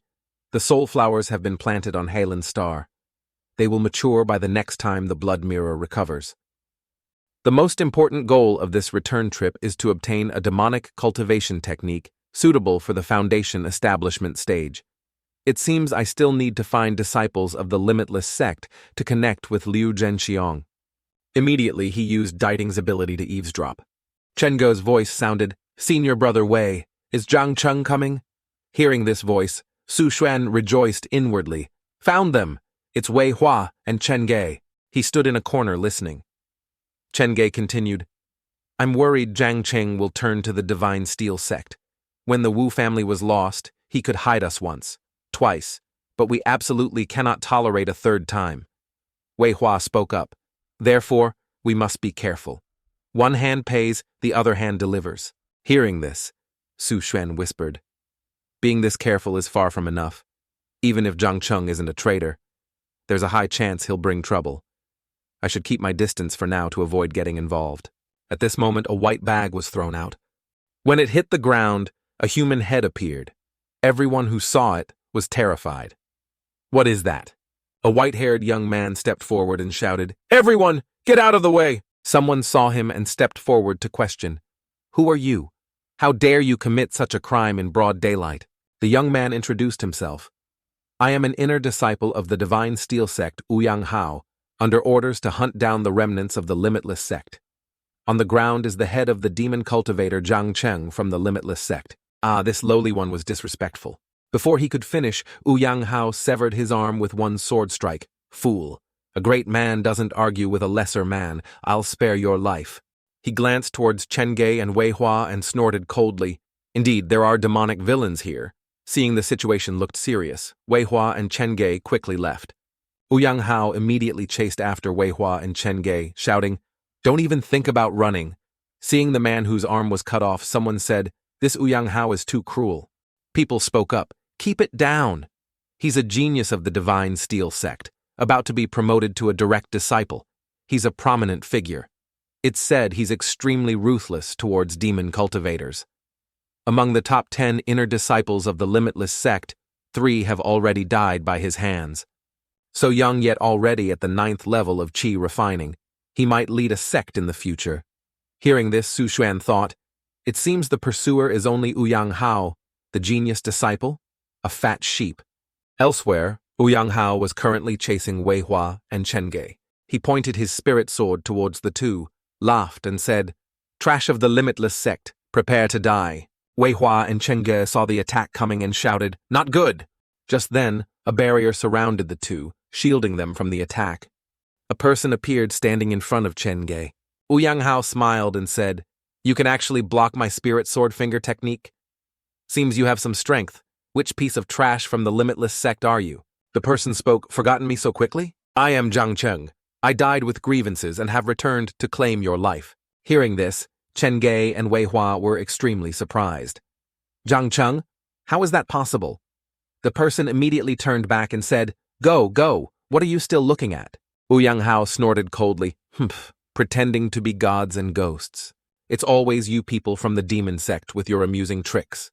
"The soul flowers have been planted on Heilan Star. They will mature by the next time the blood mirror recovers. The most important goal of this return trip is to obtain a demonic cultivation technique suitable for the foundation establishment stage. It seems I still need to find disciples of the limitless sect to connect with Liu Zhenxiong." Immediately, he used Dieting's ability to eavesdrop. Chen Go's voice sounded, "Senior Brother Wei, is Zhang Cheng coming?" Hearing this voice, Su Xuan rejoiced inwardly. "Found them! It's Wei Hua and Chen Ge." He stood in a corner listening. Chen Ge continued, "I'm worried Zhang Cheng will turn to the Divine Steel sect. When the Wu family was lost, he could hide us once, twice, but we absolutely cannot tolerate a 3rd time." Wei Hua spoke up, "Therefore, we must be careful. One hand pays, the other hand delivers." Hearing this, Su Xuan whispered, "Being this careful is far from enough. Even if Zhang Cheng isn't a traitor, there's a high chance he'll bring trouble. I should keep my distance for now to avoid getting involved." At this moment, a white bag was thrown out. When it hit the ground, a human head appeared. Everyone who saw it was terrified. "What is that?" A white-haired young man stepped forward and shouted, "Everyone, get out of the way!" Someone saw him and stepped forward to question, "Who are you? How dare you commit such a crime in broad daylight?" The young man introduced himself. "I am an inner disciple of the Divine Steel sect, Ouyang Hao. under orders to hunt down the remnants of the limitless sect. On the ground is the head of the demon cultivator Zhang Cheng from the limitless sect. Ah, this lowly one was disrespectful. Before he could finish, Yang Hao severed his arm with one sword strike. Fool. A great man doesn't argue with a lesser man. I'll spare your life. He glanced towards Chengge and Wei Hua and snorted coldly. Indeed, there are demonic villains here. Seeing the situation looked serious, Wei Hua and Chengge quickly left. Yang Hao immediately chased after Wei Hua and Chengge, shouting, "Don't even think about running." Seeing the man whose arm was cut off, someone said, "This Yang Hao is too cruel." People spoke up, "Keep it down. He's a genius of the Divine Steel sect, about to be promoted to a direct disciple. He's a prominent figure. It's said he's extremely ruthless towards demon cultivators. Among the top 10 inner disciples of the limitless sect, 3 have already died by his hands. So young yet already at the 9th level of chi refining, he might lead a sect in the future." Hearing this, Su Xuan thought, "It seems the pursuer is only Yang Hao, the genius disciple, a fat sheep." Elsewhere, Yang Hao was currently chasing Wei Hua and Chengge. He pointed his spirit sword towards the two, laughed and said, "Trash of the limitless sect, prepare to die." Wei Hua and Chengge saw the attack coming and shouted, "Not good!" Just then, a barrier surrounded the two, shielding them from the attack. A person appeared standing in front of Chengge. Yang Hao smiled and said, "You can actually block my spirit sword finger technique? Seems you have some strength. Which piece of trash from the limitless sect are you?" The person spoke, "Forgotten me so quickly? I am Zhang Cheng. I died with grievances and have returned to claim your life." Hearing this, Chengge and Wei Hua were extremely surprised. "Zhang Cheng? How is that possible?" The person immediately turned back and said, "Go, go, what are you still looking at?" Yang Hao snorted coldly, "Humph, pretending to be gods and ghosts. It's always you people from the demon sect with your amusing tricks.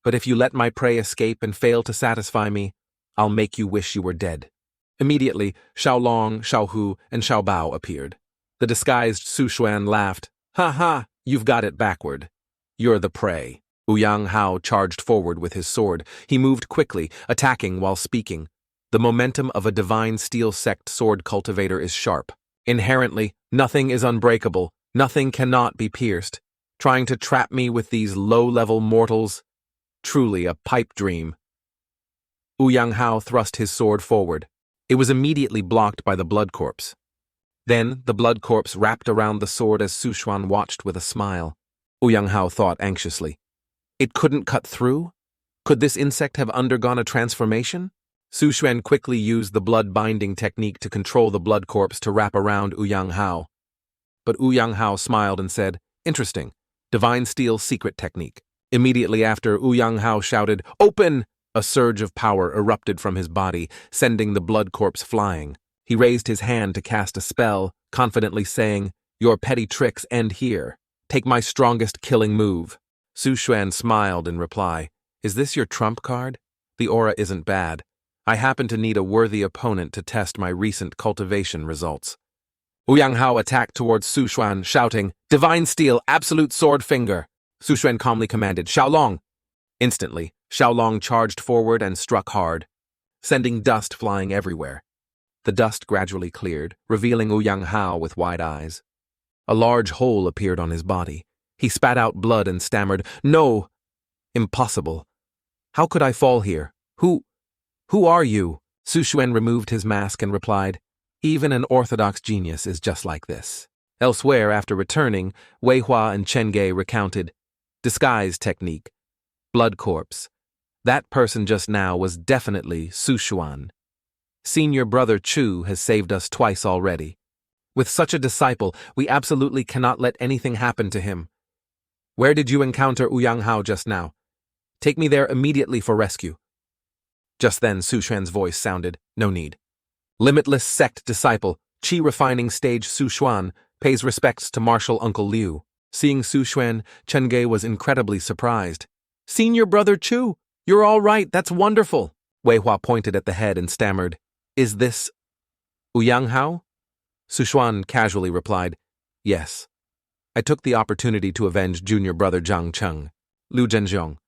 But if you let my prey escape and fail to satisfy me, I'll make you wish you were dead." Immediately, Xiaolong, Xiaohu, and Xiaobao appeared. The disguised Su Xuan laughed. "Ha ha, you've got it backward. You're the prey." Yang Hao charged forward with his sword. He moved quickly, attacking while speaking. The momentum of a divine steel sect sword cultivator is sharp. Inherently, nothing is unbreakable, nothing cannot be pierced. Trying to trap me with these low-level mortals? Truly a pipe dream. Yang Hao thrust his sword forward. It was immediately blocked by the blood corpse. Then the blood corpse wrapped around the sword as Su Xuan watched with a smile. Yang Hao thought anxiously. It couldn't cut through? Could this insect have undergone a transformation? Su Xuan quickly used the blood binding technique to control the blood corpse to wrap around Yang Hao. But Yang Hao smiled and said, "Interesting. Divine Steel secret technique." Immediately after, Yang Hao shouted, "Open!" A surge of power erupted from his body, sending the blood corpse flying. He raised his hand to cast a spell, confidently saying, "Your petty tricks end here. Take my strongest killing move." Su Xuan smiled in reply, "Is this your trump card? The aura isn't bad. I happen to need a worthy opponent to test my recent cultivation results." Yang Hao attacked towards Su Xuan, shouting, "Divine Steel, absolute sword finger." Su Xuan calmly commanded, "Xiaolong." Instantly, Xiaolong charged forward and struck hard, sending dust flying everywhere. The dust gradually cleared, revealing Yang Hao with wide eyes. A large hole appeared on his body. He spat out blood and stammered, "No! Impossible. How could I fall here? Who are you?" Su Xuan removed his mask and replied, "Even an orthodox genius is just like this." Elsewhere, after returning, Wei Hua and Chengge recounted, "Disguise technique. Blood corpse. That person just now was definitely Su Xuan. Senior brother Chu has saved us twice already. With such a disciple, we absolutely cannot let anything happen to him. Where did you encounter Yang Hao just now? Take me there immediately for rescue." Just then, Su Xuan's voice sounded, "No need. Limitless sect disciple, Qi refining stage Su Xuan, pays respects to Marshal Uncle Liu." Seeing Su Xuan, Chengge was incredibly surprised. "Senior brother Chu, you're all right, that's wonderful." Wei Hua pointed at the head and stammered, "Is this Yang Hao?" Su Xuan casually replied, "Yes. I took the opportunity to avenge junior brother Zhang Cheng, Lu Zhenjiang.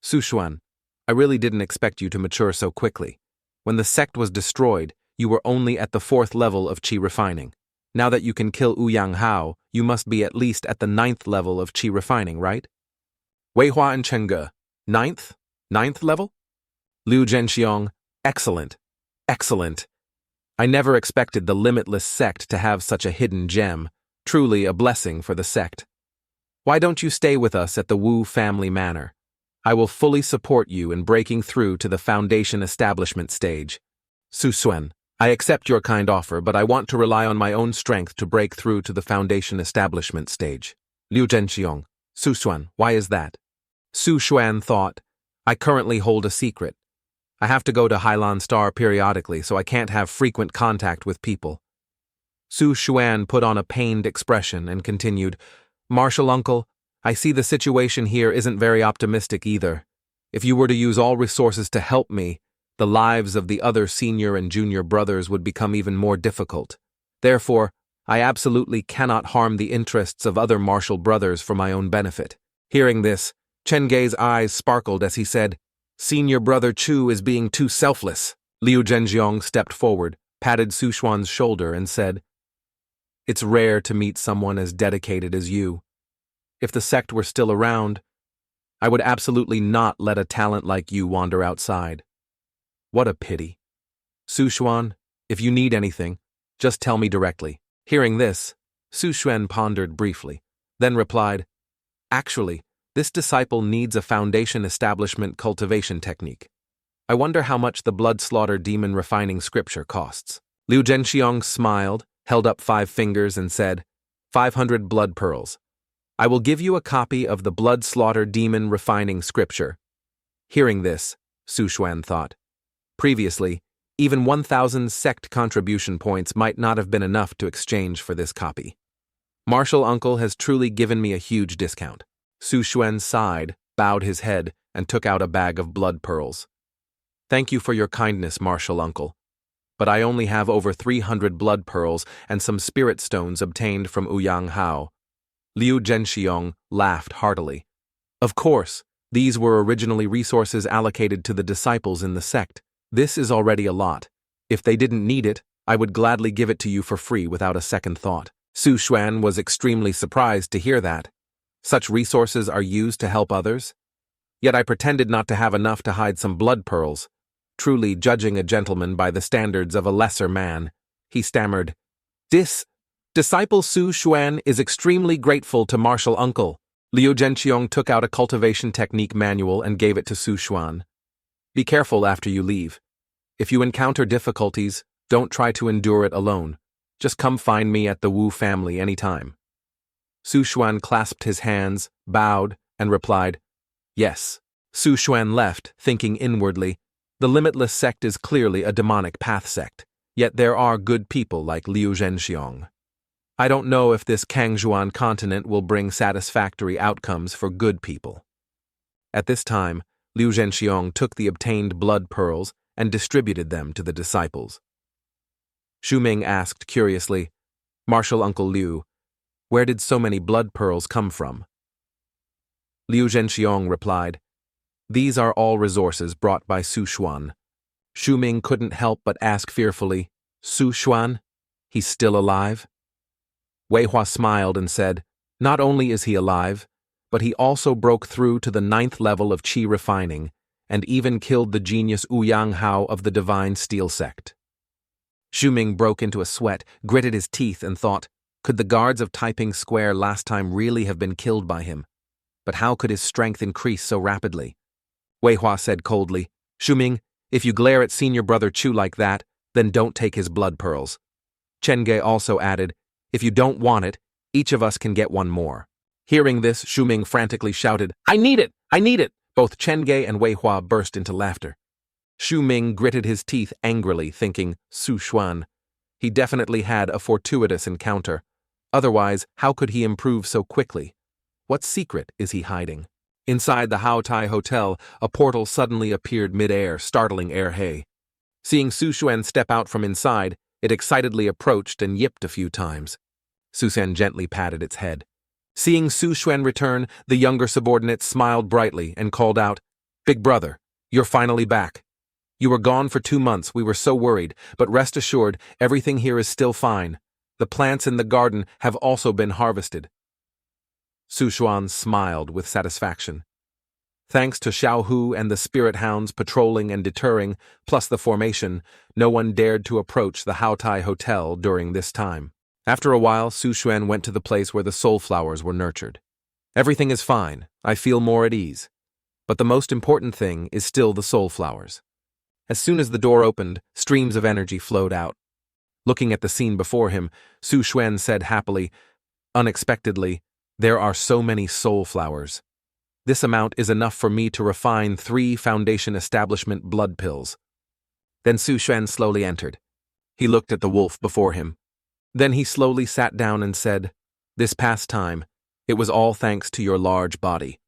Su Xuan, I really didn't expect you to mature so quickly. When the sect was destroyed, you were only at the 4th level of qi refining. Now that you can kill Ouyang Hao, you must be at least at the 9th level of qi refining, right? Weihua and Chengge, 9th? 9th level? Liu Zhenxiong, excellent. Excellent. I never expected the limitless sect to have such a hidden gem, truly a blessing for the sect. Why don't you stay with us at the Wu family manor? I will fully support you in breaking through to the foundation establishment stage. Su Xuan, I accept your kind offer, but I want to rely on my own strength to break through to the foundation establishment stage. Liu Zhenxiong, Su Xuan, why is that? Su Xuan thought, I currently hold a secret. I have to go to Hailan Star periodically, so I can't have frequent contact with people. Su Xuan put on a pained expression and continued, Martial uncle, I see the situation here isn't very optimistic either. If you were to use all resources to help me, the lives of the other senior and junior brothers would become even more difficult. Therefore, I absolutely cannot harm the interests of other martial brothers for my own benefit. Hearing this, Chenge's eyes sparkled as he said, Senior brother Chu is being too selfless. Liu Zhenxiong stepped forward, patted Su Xuan's shoulder and said, It's rare to meet someone as dedicated as you. If the sect were still around, I would absolutely not let a talent like you wander outside. What a pity. Su Xuan, if you need anything, just tell me directly. Hearing this, Su Xuan pondered briefly, then replied, Actually, this disciple needs a foundation establishment cultivation technique. I wonder how much the blood slaughter demon refining scripture costs. Liu Zhenxiong smiled, held up 5 fingers and said, 500 blood pearls. I will give you a copy of the blood slaughter demon refining scripture. Hearing this, Su Xuan thought. Previously, even 1,000 sect contribution points might not have been enough to exchange for this copy. Martial uncle has truly given me a huge discount. Su Xuan sighed, bowed his head, and took out a bag of blood pearls. Thank you for your kindness, martial uncle. But I only have over 300 blood pearls and some spirit stones obtained from Ouyang Hao. Liu Zhenxiong laughed heartily. Of course, these were originally resources allocated to the disciples in the sect. This is already a lot. If they didn't need it, I would gladly give it to you for free without a second thought. Su Xuan was extremely surprised to hear that. Such resources are used to help others? Yet I pretended not to have enough to hide some blood pearls, truly judging a gentleman by the standards of a lesser man. He stammered, Disciple Su Xuan is extremely grateful to martial uncle. Liu Zhenxiong took out a cultivation technique manual and gave it to Su Xuan. Be careful after you leave. If you encounter difficulties, don't try to endure it alone. Just come find me at the Wu family anytime. Su Xuan clasped his hands, bowed, and replied, Yes. Su Xuan left, thinking inwardly, the limitless sect is clearly a demonic path sect, yet there are good people like Liu Zhenxiong. I don't know if this Kangjuan continent will bring satisfactory outcomes for good people. At this time, Liu Zhenxiong took the obtained blood pearls and distributed them to the disciples. Xu Ming asked curiously, Martial Uncle Liu, where did so many blood pearls come from? Liu Zhenxiong replied, These are all resources brought by Su Xuan. Xu Ming couldn't help but ask fearfully, Su Xuan? He's still alive? Weihua smiled and said, Not only is he alive, but he also broke through to the 9th level of qi refining and even killed the genius Ouyang Hao of the Divine Steel Sect. Xu Ming broke into a sweat, gritted his teeth, and thought, could the guards of Taiping Square last time really have been killed by him? But how could his strength increase so rapidly? Weihua said coldly, Xu Ming, if you glare at senior brother Chu like that, then don't take his blood pearls. Chenge also added, if you don't want it, each of us can get one more. Hearing this, Xu Ming frantically shouted, I need it! I need it! Both Chenge and Weihua burst into laughter. Xu Ming gritted his teeth angrily, thinking, Su Xuan. He definitely had a fortuitous encounter. Otherwise, how could he improve so quickly? What secret is he hiding? Inside the Hao Tai Hotel, a portal suddenly appeared mid-air, startling He. Seeing Su Xuan step out from inside, it excitedly approached and yipped a few times. Su Xuan gently patted its head. Seeing Su Xuan return, the younger subordinate smiled brightly and called out, Big brother, you're finally back. You were gone for 2 months, we were so worried, but rest assured, everything here is still fine. The plants in the garden have also been harvested. Su Xuan smiled with satisfaction. Thanks to Xiao Hu and the spirit hounds patrolling and deterring, plus the formation, no one dared to approach the Haotai Hotel during this time. After a while, Su Xuan went to the place where the soul flowers were nurtured. Everything is fine, I feel more at ease. But the most important thing is still the soul flowers. As soon as the door opened, streams of energy flowed out. Looking at the scene before him, Su Xuan said happily, unexpectedly, there are so many soul flowers. This amount is enough for me to refine 3 foundation establishment blood pills. Then Su Xuan slowly entered. He looked at the wolf before him. Then he slowly sat down and said, this past time, it was all thanks to your large body.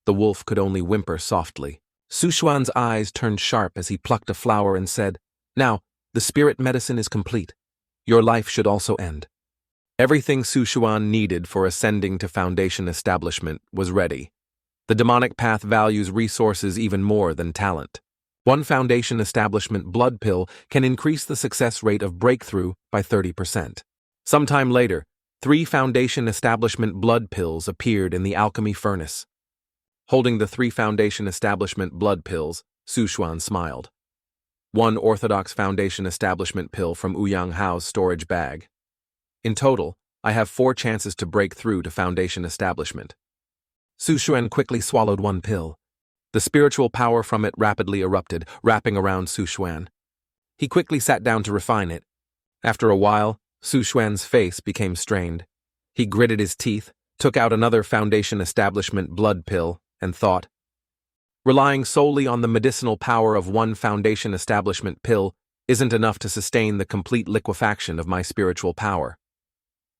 The wolf could only whimper softly. Su Xuan's eyes turned sharp as he plucked a flower and said, now, the spirit medicine is complete. Your life should also end. Everything Su Xuan needed for ascending to foundation establishment was ready. The demonic path values resources even more than talent. 1 foundation establishment blood pill can increase the success rate of breakthrough by 30%. Sometime later, 3 foundation establishment blood pills appeared in the alchemy furnace. Holding the 3 foundation establishment blood pills, Su Xuan smiled. 1 orthodox foundation establishment pill from Ouyang Hao's storage bag. In total, I have 4 chances to break through to foundation establishment. Su Xuan quickly swallowed 1 pill. The spiritual power from it rapidly erupted, wrapping around Su Xuan. He quickly sat down to refine it. After a while, Su Xuan's face became strained. He gritted his teeth, took out another foundation establishment blood pill, and thought. Relying solely on the medicinal power of 1 foundation establishment pill isn't enough to sustain the complete liquefaction of my spiritual power.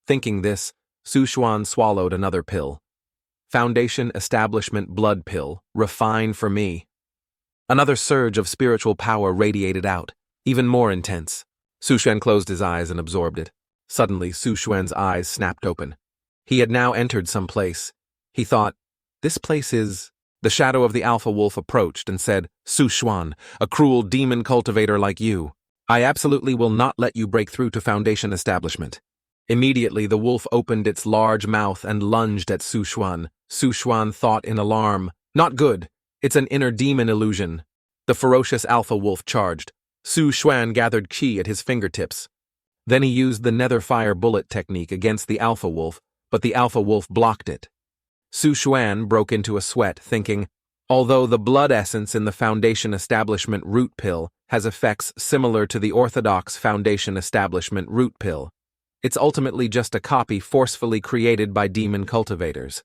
Thinking this, Su Xuan swallowed another pill. Foundation establishment blood pill, refine for me. Another surge of spiritual power radiated out, even more intense. Su Xuan closed his eyes and absorbed it. Suddenly, Su Xuan's eyes snapped open. He had now entered some place. He thought, this place is... The shadow of the alpha wolf approached and said, Su Xuan, a cruel demon cultivator like you, I absolutely will not let you break through to foundation establishment. Immediately, the wolf opened its large mouth and lunged at Su Xuan. Su Xuan thought in alarm, not good, it's an inner demon illusion. The ferocious alpha wolf charged. Su Xuan gathered qi at his fingertips. Then he used the nether fire bullet technique against the alpha wolf, but the alpha wolf blocked it. Su Xuan broke into a sweat, thinking, although the blood essence in the foundation establishment root pill has effects similar to the orthodox foundation establishment root pill, it's ultimately just a copy forcefully created by demon cultivators.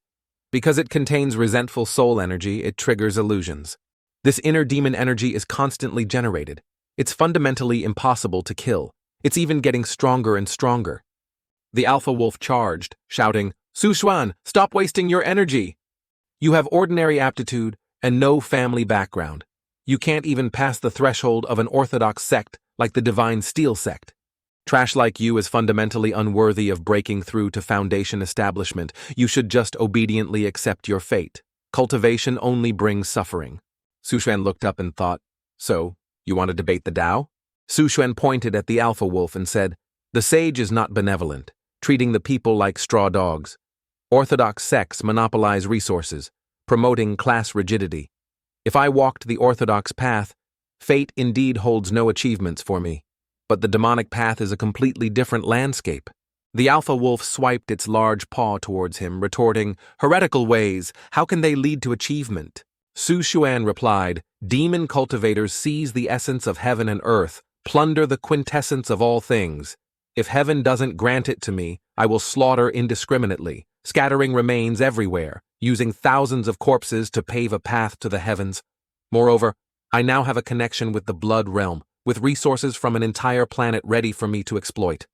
Because it contains resentful soul energy, it triggers illusions. This inner demon energy is constantly generated. It's fundamentally impossible to kill. It's even getting stronger and stronger. The alpha wolf charged, shouting, Su Xuan, stop wasting your energy! You have ordinary aptitude and no family background. You can't even pass the threshold of an orthodox sect like the Divine Steel sect. Trash like you is fundamentally unworthy of breaking through to foundation establishment. You should just obediently accept your fate. Cultivation only brings suffering. Su Xuan looked up and thought, so, you want to debate the Tao? Su Xuan pointed at the alpha wolf and said, the sage is not benevolent, treating the people like straw dogs. Orthodox sects monopolize resources, promoting class rigidity. If I walked the orthodox path, fate indeed holds no achievements for me. But the demonic path is a completely different landscape. The alpha wolf swiped its large paw towards him, retorting, heretical ways, how can they lead to achievement? Su Xuan replied, demon cultivators seize the essence of heaven and earth, plunder the quintessence of all things. If heaven doesn't grant it to me, I will slaughter indiscriminately, scattering remains everywhere, using thousands of corpses to pave a path to the heavens. Moreover, I now have a connection with the blood realm, with resources from an entire planet ready for me to exploit.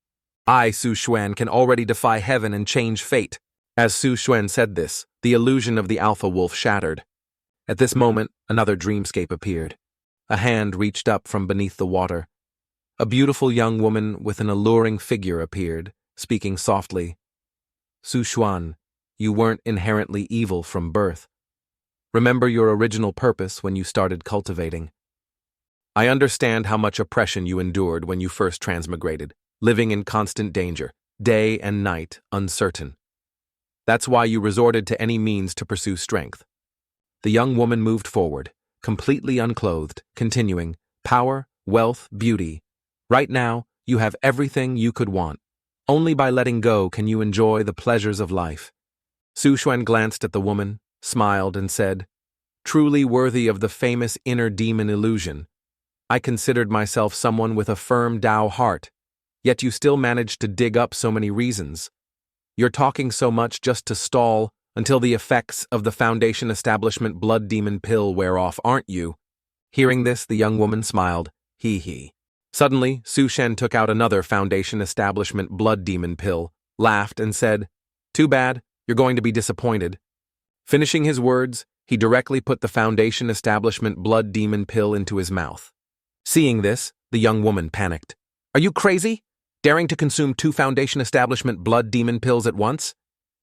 I, Su Xuan, can already defy heaven and change fate. As Su Xuan said this, the illusion of the alpha wolf shattered. At this moment, another dreamscape appeared. A hand reached up from beneath the water. A beautiful young woman with an alluring figure appeared, speaking softly. Su Xuan, you weren't inherently evil from birth. Remember your original purpose when you started cultivating. I understand how much oppression you endured when you first transmigrated, living in constant danger, day and night, uncertain. That's why you resorted to any means to pursue strength. The young woman moved forward, completely unclothed, continuing, power, wealth, beauty. Right now, you have everything you could want. Only by letting go can you enjoy the pleasures of life. Su Xuan glanced at the woman, smiled, and said, truly worthy of the famous inner demon illusion. I considered myself someone with a firm Tao heart, yet you still managed to dig up so many reasons. You're talking so much just to stall until the effects of the Foundation Establishment blood demon pill wear off, aren't you? Hearing this, the young woman smiled. Hee. Suddenly, Su Shen took out another Foundation Establishment blood demon pill, laughed, and said, too bad, you're going to be disappointed. Finishing his words, he directly put the Foundation Establishment blood demon pill into his mouth. Seeing this, the young woman panicked. Are you crazy? Daring to consume 2 Foundation Establishment blood demon pills at once?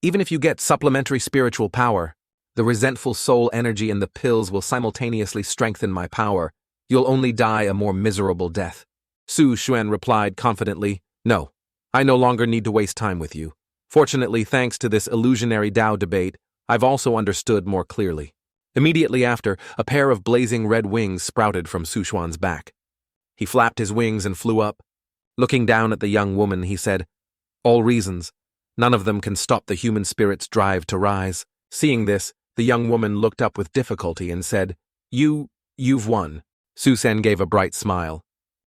Even if you get supplementary spiritual power, the resentful soul energy in the pills will simultaneously strengthen my power. You'll only die a more miserable death. Su Xuan replied confidently, no, I no longer need to waste time with you. Fortunately, thanks to this illusionary Tao debate, I've also understood more clearly. Immediately after, a pair of blazing red wings sprouted from Su Xuan's back. He flapped his wings and flew up. Looking down at the young woman, he said, all reasons. None of them can stop the human spirit's drive to rise. Seeing this, the young woman looked up with difficulty and said, You've won. Su Sen gave a bright smile.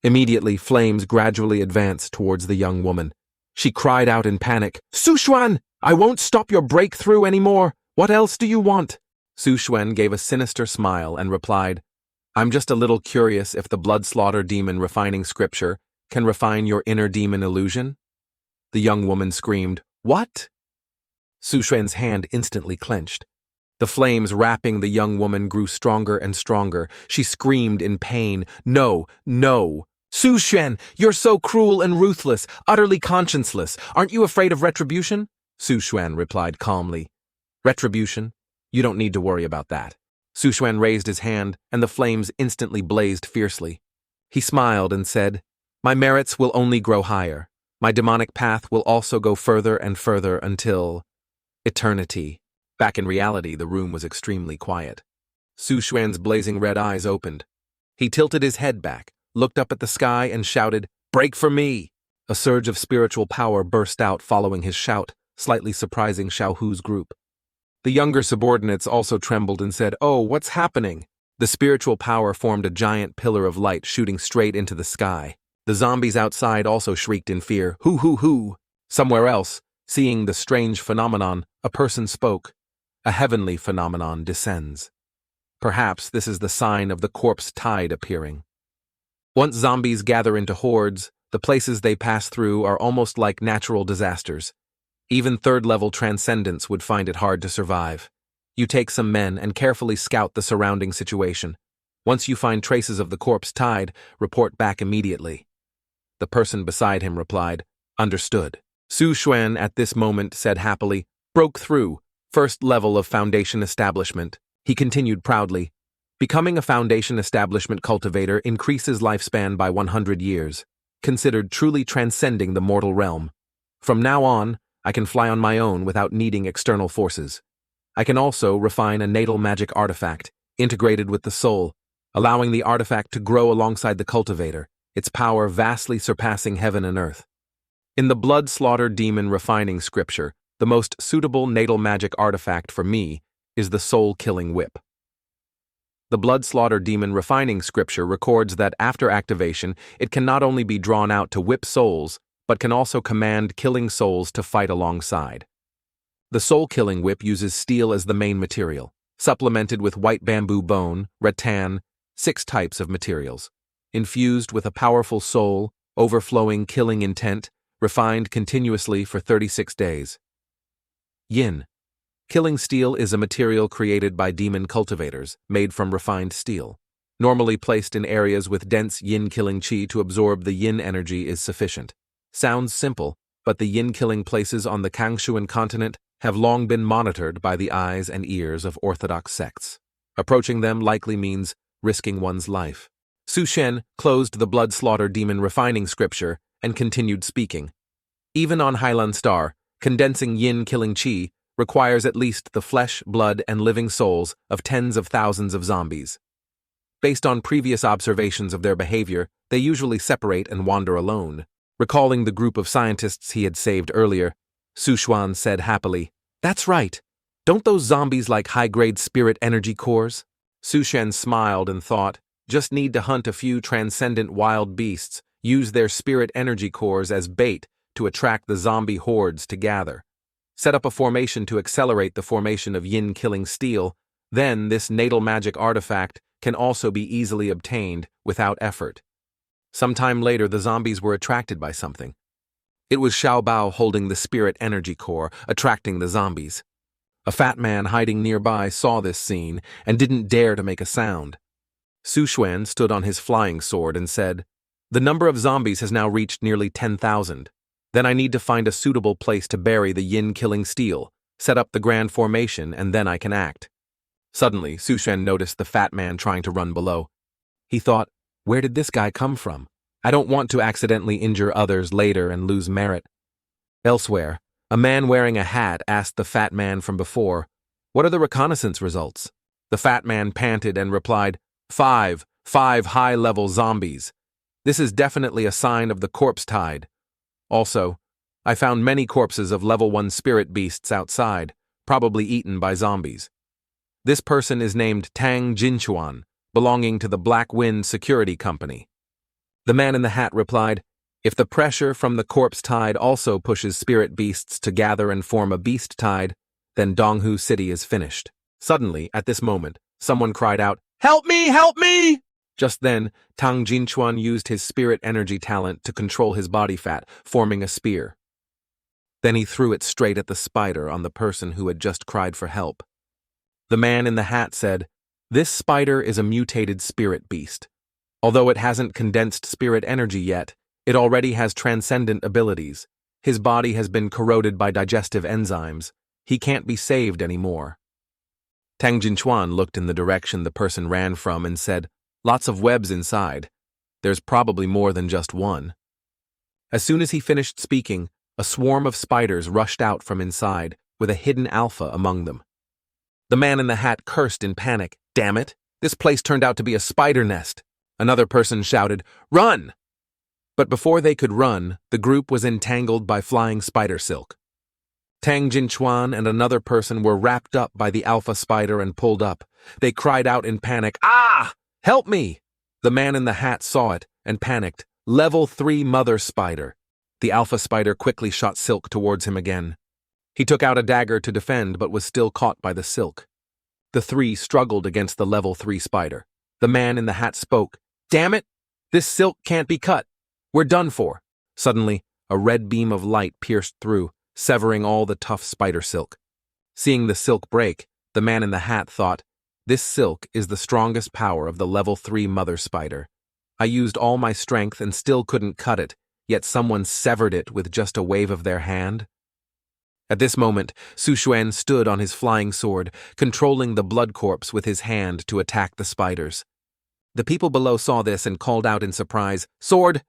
Immediately, flames gradually advanced towards the young woman. She cried out in panic, Su Xuan, I won't stop your breakthrough anymore. What else do you want? Su Xuan gave a sinister smile and replied, I'm just a little curious if the blood slaughter demon refining scripture can refine your inner demon illusion? The young woman screamed, What? Su Xuan's hand instantly clenched. The flames wrapping the young woman grew stronger and stronger. She screamed in pain, No! Su Xuan, you're so cruel and ruthless, utterly conscienceless. Aren't you afraid of retribution? Su Xuan replied calmly, Retribution? You don't need to worry about that. Su Xuan raised his hand, and the flames instantly blazed fiercely. He smiled and said, My merits will only grow higher. My demonic path will also go further and further until eternity. Back in reality, the room was extremely quiet. Su Xuan's blazing red eyes opened. He tilted his head back, looked up at the sky, and shouted, Break for me! A surge of spiritual power burst out following his shout, slightly surprising Xiao Hu's group. The younger subordinates also trembled and said, Oh, what's happening? The spiritual power formed a giant pillar of light shooting straight into the sky. The zombies outside also shrieked in fear, Hoo! Somewhere else, seeing the strange phenomenon, a person spoke. A heavenly phenomenon descends. Perhaps this is the sign of the corpse tide appearing. Once zombies gather into hordes, the places they pass through are almost like natural disasters. Even third-level transcendents would find it hard to survive. You take some men and carefully scout the surrounding situation. Once you find traces of the corpse tide, report back immediately. The person beside him replied, Understood. Su Xuan at this moment said happily, Broke through, first level of Foundation Establishment. He continued proudly, Becoming a Foundation Establishment cultivator increases lifespan by 100 years, considered truly transcending the mortal realm. From now on, I can fly on my own without needing external forces. I can also refine a natal magic artifact, integrated with the soul, allowing the artifact to grow alongside the cultivator, its power vastly surpassing heaven and earth. In the blood slaughter demon refining scripture, the most suitable natal magic artifact for me is the soul-killing whip. The blood slaughter demon refining scripture records that after activation, it can not only be drawn out to whip souls, but can also command killing souls to fight alongside. The soul-killing whip uses steel as the main material, supplemented with white bamboo bone, rattan, 6 types of materials, infused with a powerful soul, overflowing killing intent, refined continuously for 36 days. Yin. Killing steel is a material created by demon cultivators, made from refined steel. Normally placed in areas with dense yin-killing chi to absorb the yin energy is sufficient. Sounds simple, but the yin-killing places on the Kangshuan continent have long been monitored by the eyes and ears of orthodox sects. Approaching them likely means risking one's life. Su Shen closed the blood slaughter demon refining scripture and continued speaking. Even on Hailan Star, condensing yin killing qi requires at least the flesh, blood, and living souls of tens of thousands of zombies. Based on previous observations of their behavior, they usually separate and wander alone. Recalling the group of scientists he had saved earlier, Su Xuan said happily, "That's right. Don't those zombies like high-grade spirit energy cores?" Su Shen smiled and thought, just need to hunt a few transcendent wild beasts, use their spirit energy cores as bait to attract the zombie hordes to gather. Set up a formation to accelerate the formation of yin-killing steel, then this natal magic artifact can also be easily obtained without effort. Sometime later, the zombies were attracted by something. It was Xiao Bao holding the spirit energy core, attracting the zombies. A fat man hiding nearby saw this scene and didn't dare to make a sound. Su Xuan stood on his flying sword and said, "The number of zombies has now reached nearly 10,000. Then I need to find a suitable place to bury the yin-killing steel, set up the grand formation, and then I can act." Suddenly, Su Shen noticed the fat man trying to run below. He thought, where did this guy come from? I don't want to accidentally injure others later and lose merit. Elsewhere, a man wearing a hat asked the fat man from before, "What are the reconnaissance results?" The fat man panted and replied, Five high-level zombies. This is definitely a sign of the corpse tide. Also, I found many corpses of level 1 spirit beasts outside, probably eaten by zombies. This person is named Tang Jinchuan, belonging to the Black Wind Security Company. The man in the hat replied, "If the pressure from the corpse tide also pushes spirit beasts to gather and form a beast tide, then Donghu City is finished." Suddenly, at this moment, someone cried out, "Help me! Help me!" Just then, Tang Jinchuan used his spirit energy talent to control his body fat, forming a spear. Then he threw it straight at the spider on the person who had just cried for help. The man in the hat said, "This spider is a mutated spirit beast. Although it hasn't condensed spirit energy yet, it already has transcendent abilities. His body has been corroded by digestive enzymes. He can't be saved anymore." Tang Jinchuan looked in the direction the person ran from and said, "Lots of webs inside. There's probably more than just one." As soon as he finished speaking, a swarm of spiders rushed out from inside, with a hidden alpha among them. The man in the hat cursed in panic. "Damn it! This place turned out to be a spider nest." Another person shouted, "Run!" But before they could run, the group was entangled by flying spider silk. Tang Jinchuan and another person were wrapped up by the alpha spider and pulled up. They cried out in panic, "Ah! Help me!" The man in the hat saw it and panicked. Level 3 mother spider. The alpha spider quickly shot silk towards him again. He took out a dagger to defend but was still caught by the silk. The three struggled against the level 3 spider. The man in the hat spoke, "Damn it! This silk can't be cut. We're done for." Suddenly, a red beam of light pierced through, severing all the tough spider silk. Seeing the silk break, the man in the hat thought, "This silk is the strongest power of the level 3 mother spider. I used all my strength and still couldn't cut it, yet someone severed it with just a wave of their hand." At this moment, Su Xuan stood on his flying sword, controlling the blood corpse with his hand to attack the spiders. The people below saw this and called out in surprise, "Sword!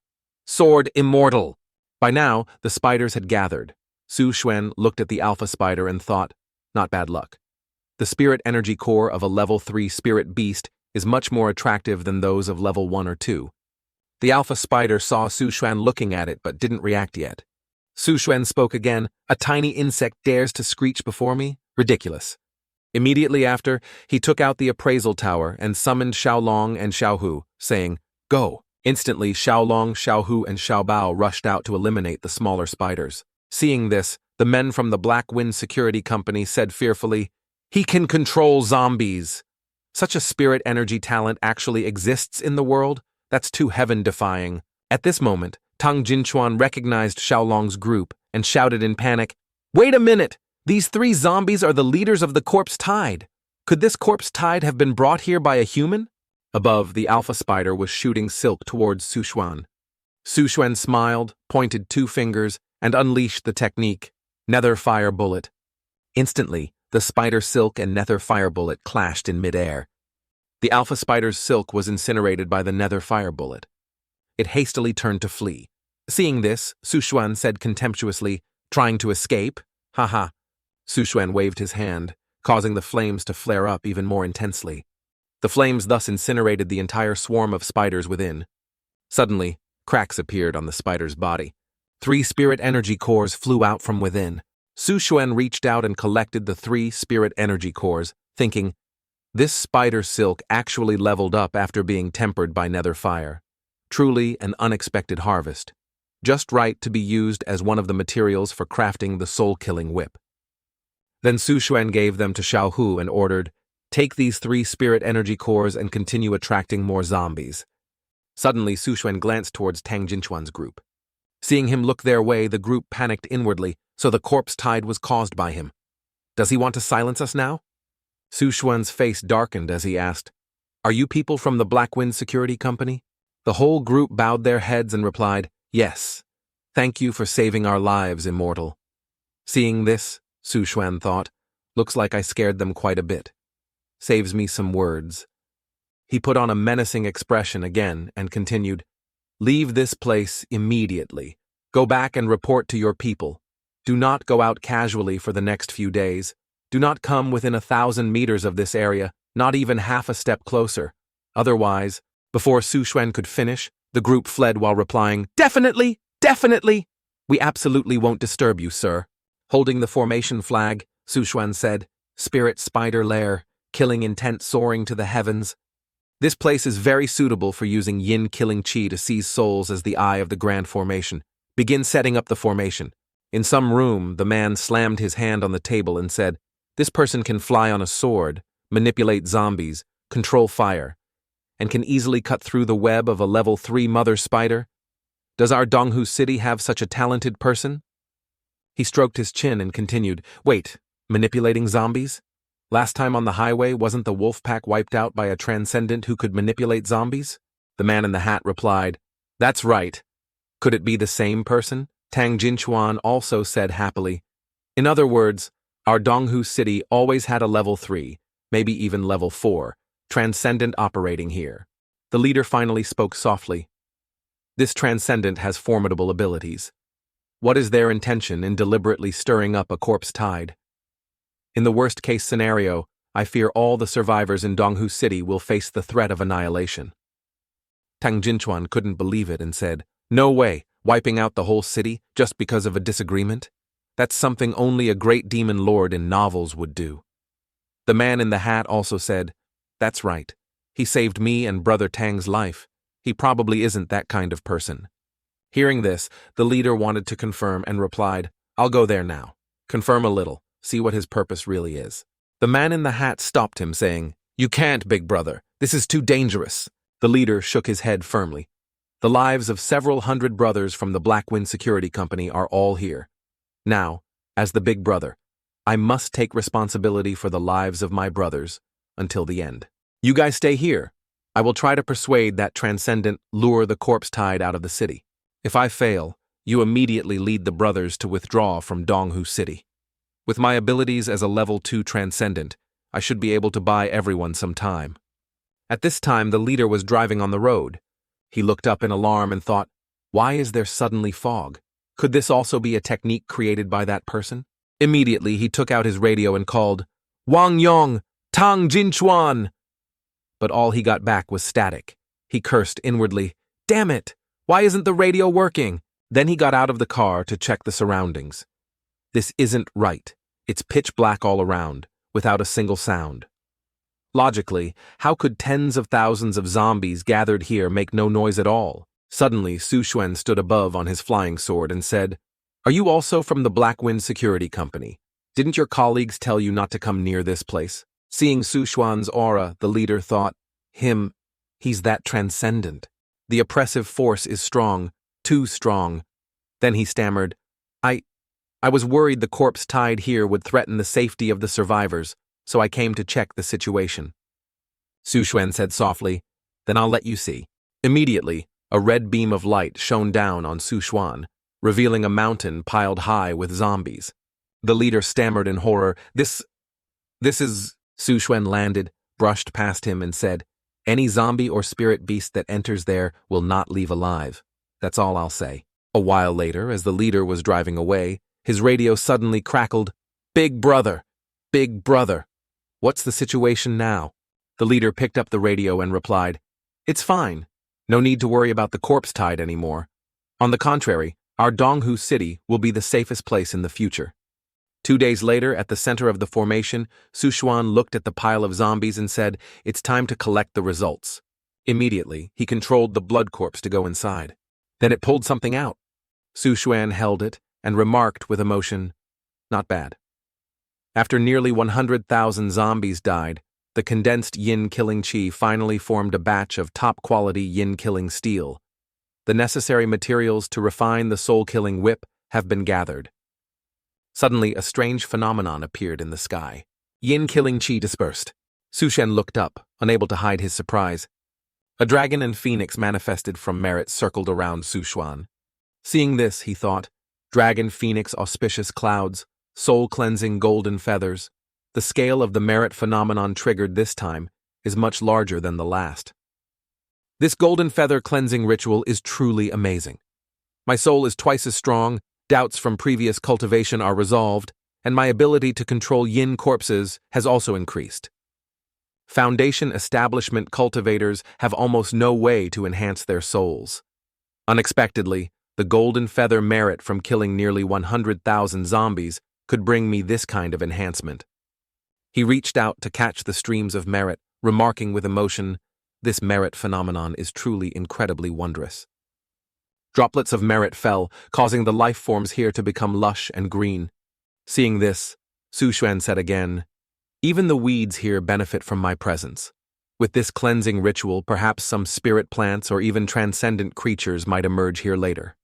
Sword immortal!" By now, the spiders had gathered. Su Xuan looked at the alpha spider and thought, not bad luck. The spirit energy core of a level 3 spirit beast is much more attractive than those of level 1 or 2. The alpha spider saw Su Xuan looking at it but didn't react yet. Su Xuan spoke again, "A tiny insect dares to screech before me? Ridiculous." Immediately after, he took out the appraisal tower and summoned Xiaolong and Xiaohu, saying, "Go." Instantly, Xiaolong, Xiaohu, and Xiaobao rushed out to eliminate the smaller spiders. Seeing this, the men from the Black Wind Security Company said fearfully, "He can control zombies." Such a spirit energy talent actually exists in the world? That's too heaven-defying. At this moment, Tang Jinchuan recognized Xiaolong's group and shouted in panic, "Wait a minute! These 3 zombies are the leaders of the corpse tide. Could this corpse tide have been brought here by a human?" Above, the alpha spider was shooting silk towards Su Xuan. Su Xuan smiled, pointed 2 fingers, and unleashed the technique, Nether Fire Bullet. Instantly, the spider silk and nether fire bullet clashed in midair. The alpha spider's silk was incinerated by the nether fire bullet. It hastily turned to flee. Seeing this, Su Xuan said contemptuously, "Trying to escape? Haha." Su Xuan waved his hand, causing the flames to flare up even more intensely. The flames thus incinerated the entire swarm of spiders within. Suddenly, cracks appeared on the spider's body. 3 spirit energy cores flew out from within. Su Xuan reached out and collected the 3 spirit energy cores, thinking, this spider silk actually leveled up after being tempered by nether fire. Truly an unexpected harvest. Just right to be used as one of the materials for crafting the soul-killing whip. Then Su Xuan gave them to Xiao Hu and ordered, "Take these 3 spirit energy cores and continue attracting more zombies." Suddenly, Su Xuan glanced towards Tang Jinchuan's group. Seeing him look their way, the group panicked inwardly, so the corpse tide was caused by him. Does he want to silence us now? Su Xuan's face darkened as he asked, "Are you people from the Black Wind Security Company?" The whole group bowed their heads and replied, "Yes. Thank you for saving our lives, Immortal." Seeing this, Su Xuan thought, looks like I scared them quite a bit. Saves me some words. He put on a menacing expression again and continued, "Leave this place immediately. Go back and report to your people. Do not go out casually for the next few days. Do not come within 1,000 meters of this area, not even half a step closer. Otherwise," before Su Xuan could finish, the group fled while replying, "Definitely, definitely. We absolutely won't disturb you, sir." Holding the formation flag, Su Xuan said, "Spirit spider lair, killing intent soaring to the heavens. This place is very suitable for using yin-killing chi to seize souls as the eye of the grand formation. Begin setting up the formation." In some room, the man slammed his hand on the table and said, "This person can fly on a sword, manipulate zombies, control fire, and can easily cut through the web of a level 3 mother spider. Does our Donghu City have such a talented person?" He stroked his chin and continued, "Wait, manipulating zombies? Last time on the highway, wasn't the wolf pack wiped out by a transcendent who could manipulate zombies?" The man in the hat replied, "That's right. Could it be the same person?" Tang Jinchuan also said happily, "In other words, our Donghu City always had a level 3, maybe even level 4, transcendent operating here." The leader finally spoke softly. "This transcendent has formidable abilities. What is their intention in deliberately stirring up a corpse tide? In the worst-case scenario, I fear all the survivors in Donghu City will face the threat of annihilation." Tang Jinchuan couldn't believe it and said, "No way, wiping out the whole city just because of a disagreement? That's something only a great demon lord in novels would do." The man in the hat also said, "That's right. He saved me and Brother Tang's life. He probably isn't that kind of person." Hearing this, the leader wanted to confirm and replied, "I'll go there now. Confirm a little, see what his purpose really is." The man in the hat stopped him, saying, "You can't, big brother. This is too dangerous." The leader shook his head firmly. "The lives of several hundred brothers from the Black Wind Security Company are all here. Now, as the big brother, I must take responsibility for the lives of my brothers until the end. You guys stay here. I will try to persuade that transcendent lure the corpse tide out of the city. If I fail, you immediately lead the brothers to withdraw from Donghu City. With my abilities as a level 2 transcendent, I should be able to buy everyone some time." At this time, the leader was driving on the road. He looked up in alarm and thought, why is there suddenly fog? Could this also be a technique created by that person? Immediately, he took out his radio and called, "Wang Yong, Tang Jinchuan!" But all he got back was static. He cursed inwardly, "Damn it! Why isn't the radio working?" Then he got out of the car to check the surroundings. This isn't right. It's pitch black all around, without a single sound. Logically, how could tens of thousands of zombies gathered here make no noise at all? Suddenly, Su Xuan stood above on his flying sword and said, "Are you also from the Black Wind Security Company? Didn't your colleagues tell you not to come near this place?" Seeing Su Xuan's aura, the leader thought, he's that transcendent. The oppressive force is strong, too strong. Then he stammered, I was worried the corpse tide here would threaten the safety of the survivors, so I came to check the situation." Su Xuan said softly, "Then I'll let you see." Immediately, a red beam of light shone down on Su Xuan, revealing a mountain piled high with zombies. The leader stammered in horror, This is... Su Xuan landed, brushed past him and said, Any zombie or spirit beast that enters there will not leave alive. That's all I'll say. A while later, as the leader was driving away, his radio suddenly crackled, "Big brother! Big brother! What's the situation now?" The leader picked up the radio and replied, "It's fine. No need to worry about the corpse tide anymore. On the contrary, our Donghu city will be the safest place in the future." 2 days later, at the center of the formation, Sushuan looked at the pile of zombies and said, "It's time to collect the results." Immediately, he controlled the blood corpse to go inside. Then it pulled something out. Sushuan held it and remarked with emotion, "Not bad." After nearly 100,000 zombies died, the condensed yin-killing chi finally formed a batch of top-quality yin-killing steel. The necessary materials to refine the soul-killing whip have been gathered. Suddenly, a strange phenomenon appeared in the sky. Yin-killing chi dispersed. Sushen looked up, unable to hide his surprise. A dragon and phoenix manifested from merit circled around Sushuan. Seeing this, he thought, dragon, phoenix, auspicious clouds, soul-cleansing golden feathers. The scale of the merit phenomenon triggered this time is much larger than the last. This golden feather cleansing ritual is truly amazing. My soul is twice as strong, doubts from previous cultivation are resolved, and my ability to control yin corpses has also increased. Foundation establishment cultivators have almost no way to enhance their souls. Unexpectedly, the golden feather merit from killing nearly 100,000 zombies could bring me this kind of enhancement. He reached out to catch the streams of merit, remarking with emotion, "This merit phenomenon is truly incredibly wondrous." Droplets of merit fell, causing the life forms here to become lush and green. Seeing this, Sushuan said again, "Even the weeds here benefit from my presence. With this cleansing ritual, perhaps some spirit plants or even transcendent creatures might emerge here later."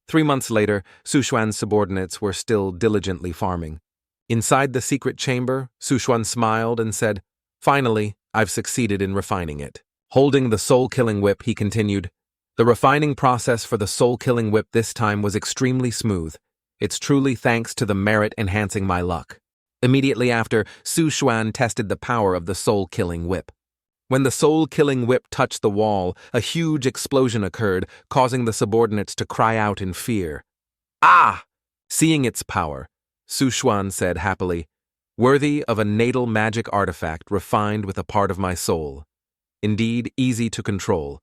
3 months later, Sushuan's subordinates were still diligently farming. Inside the secret chamber, Sushuan smiled and said, "Finally, I've succeeded in refining it." Holding the soul-killing whip, he continued, "The refining process for the soul-killing whip this time was extremely smooth. It's truly thanks to the merit enhancing my luck." Immediately after, Sushuan tested the power of the soul-killing whip. When the soul-killing whip touched the wall, a huge explosion occurred, causing the subordinates to cry out in fear. "Ah!" Seeing its power, Sushuan said happily, "Worthy of a natal magic artifact refined with a part of my soul. Indeed, easy to control.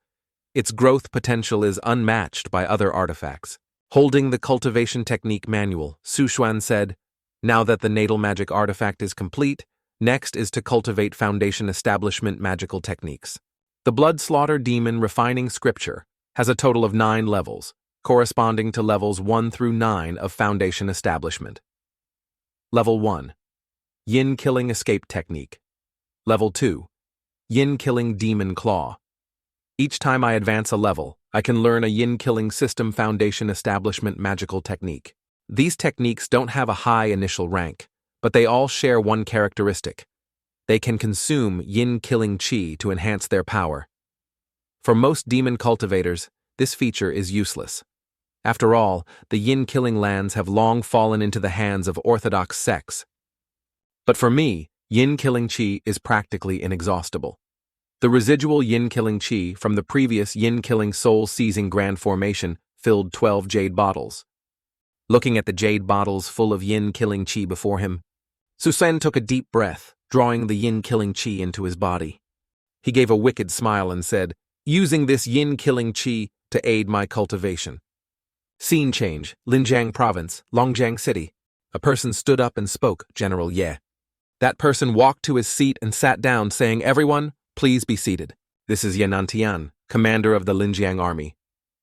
Its growth potential is unmatched by other artifacts." Holding the cultivation technique manual, Sushuan said, "Now that the natal magic artifact is complete, next is to cultivate foundation establishment magical techniques. The blood slaughter demon refining scripture has a total of 9 levels, corresponding to levels 1 through 9 of foundation establishment. Level 1. Yin killing escape technique. Level 2. Yin killing demon claw. Each time I advance a level, I can learn a yin-killing system foundation establishment magical technique. These techniques don't have a high initial rank, but they all share one characteristic. They can consume yin-killing chi to enhance their power. For most demon cultivators, this feature is useless. After all, the yin-killing lands have long fallen into the hands of orthodox sects. But for me, yin-killing chi is practically inexhaustible. The residual yin-killing chi from the previous yin-killing soul-seizing grand formation filled 12 jade bottles. Looking at the jade bottles full of yin-killing chi before him, Susen took a deep breath, drawing the yin-killing chi into his body. He gave a wicked smile and said, "Using this yin-killing chi to aid my cultivation." Scene change, Linjiang Province, Longjiang City. A person stood up and spoke, General Ye. That person walked to his seat and sat down, saying, "Everyone, please be seated. This is Yanantian, commander of the Linjiang army."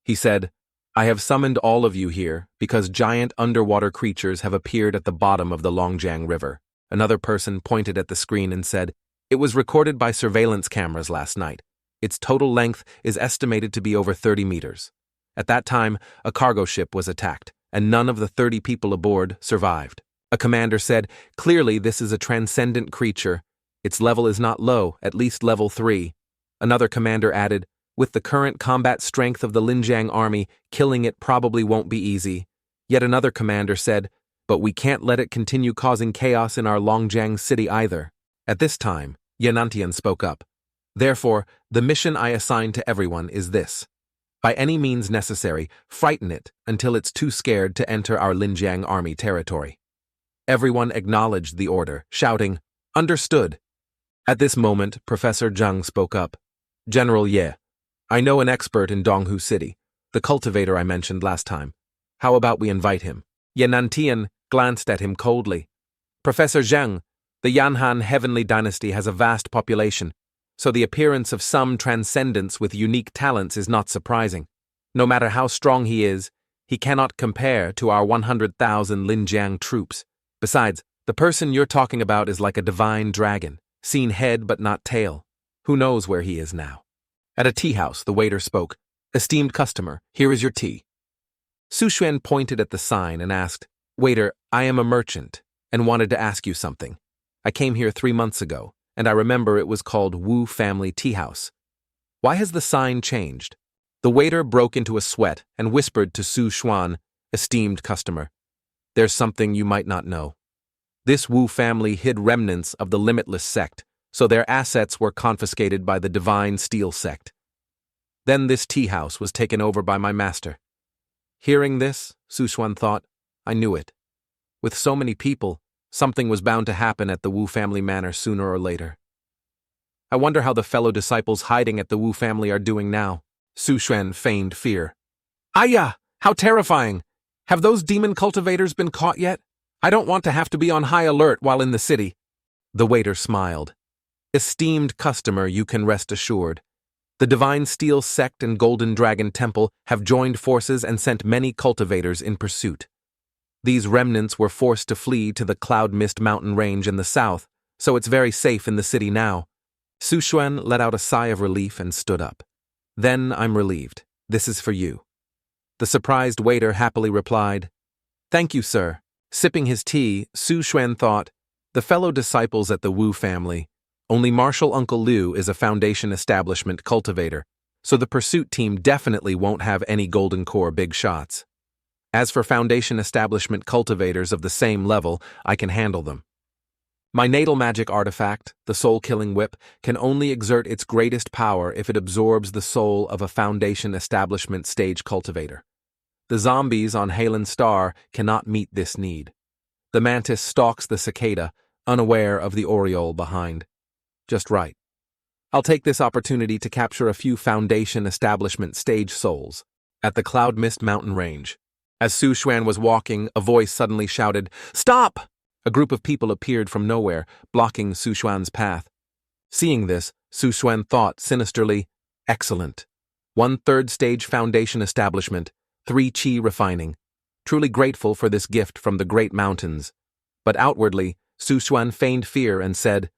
He said, "I have summoned all of you here because giant underwater creatures have appeared at the bottom of the Longjiang River." Another person pointed at the screen and said, "It was recorded by surveillance cameras last night. Its total length is estimated to be over 30 meters. At that time, a cargo ship was attacked, and none of the 30 people aboard survived." A commander said, "Clearly this is a transcendent creature. Its level is not low, at least level 3. Another commander added, "With the current combat strength of the Linjiang army, killing it probably won't be easy." Yet another commander said, "But we can't let it continue causing chaos in our Longjiang city either." At this time, Yanantian spoke up. Therefore, the mission I assign to everyone is this. By any means necessary, frighten it until it's too scared to enter our Linjiang army territory. Everyone acknowledged the order, shouting, "Understood." At this moment, Professor Zhang spoke up. "General Ye, I know an expert in Donghu City, the cultivator I mentioned last time. How about we invite him?" Ye Nantian glanced at him coldly. "Professor Zhang, the Yanhan Heavenly Dynasty has a vast population, so the appearance of some transcendence with unique talents is not surprising. No matter how strong he is, he cannot compare to our 100,000 Linjiang troops. Besides, the person you're talking about is like a divine dragon, seen head but not tail. Who knows where he is now?" At a tea house, the waiter spoke. "Esteemed customer, here is your tea." Su Xuan pointed at the sign and asked, "Waiter, I am a merchant and wanted to ask you something. I came here 3 months ago, and I remember it was called Wu Family Tea House. Why has the sign changed?" The waiter broke into a sweat and whispered to Su Xuan, "Esteemed customer, there's something you might not know. This Wu family hid remnants of the Limitless sect, so their assets were confiscated by the Divine Steel sect. Then this tea house was taken over by my master." Hearing this, Su Xuan thought, I knew it. With so many people, something was bound to happen at the Wu family manor sooner or later. I wonder how the fellow disciples hiding at the Wu family are doing now. Su Xuan feigned fear. "Ayah! How terrifying! Have those demon cultivators been caught yet? I don't want to have to be on high alert while in the city." The waiter smiled. "Esteemed customer, you can rest assured. The Divine Steel Sect and Golden Dragon Temple have joined forces and sent many cultivators in pursuit. These remnants were forced to flee to the Cloud Mist mountain range in the south, so it's very safe in the city now." Su Xuan let out a sigh of relief and stood up. "Then I'm relieved. This is for you." The surprised waiter happily replied, "Thank you, sir." Sipping his tea, Su Xuan thought, the fellow disciples at the Wu family, only Marshal Uncle Liu is a Foundation Establishment cultivator, so the pursuit team definitely won't have any Golden Core big shots. As for Foundation Establishment cultivators of the same level, I can handle them. My natal magic artifact, the soul-killing whip, can only exert its greatest power if it absorbs the soul of a Foundation Establishment stage cultivator. The zombies on Halen Star cannot meet this need. The mantis stalks the cicada, unaware of the oriole behind. Just right. I'll take this opportunity to capture a few Foundation Establishment stage souls at the Cloud Mist mountain range. As Su Xuan was walking, a voice suddenly shouted, "Stop!" A group of people appeared from nowhere, blocking Su Xuan's path. Seeing this, Su Xuan thought sinisterly, "Excellent. 1/3 stage Foundation Establishment, 3 chi refining. Truly grateful for this gift from the great mountains." But outwardly, Su Xuan feigned fear and said,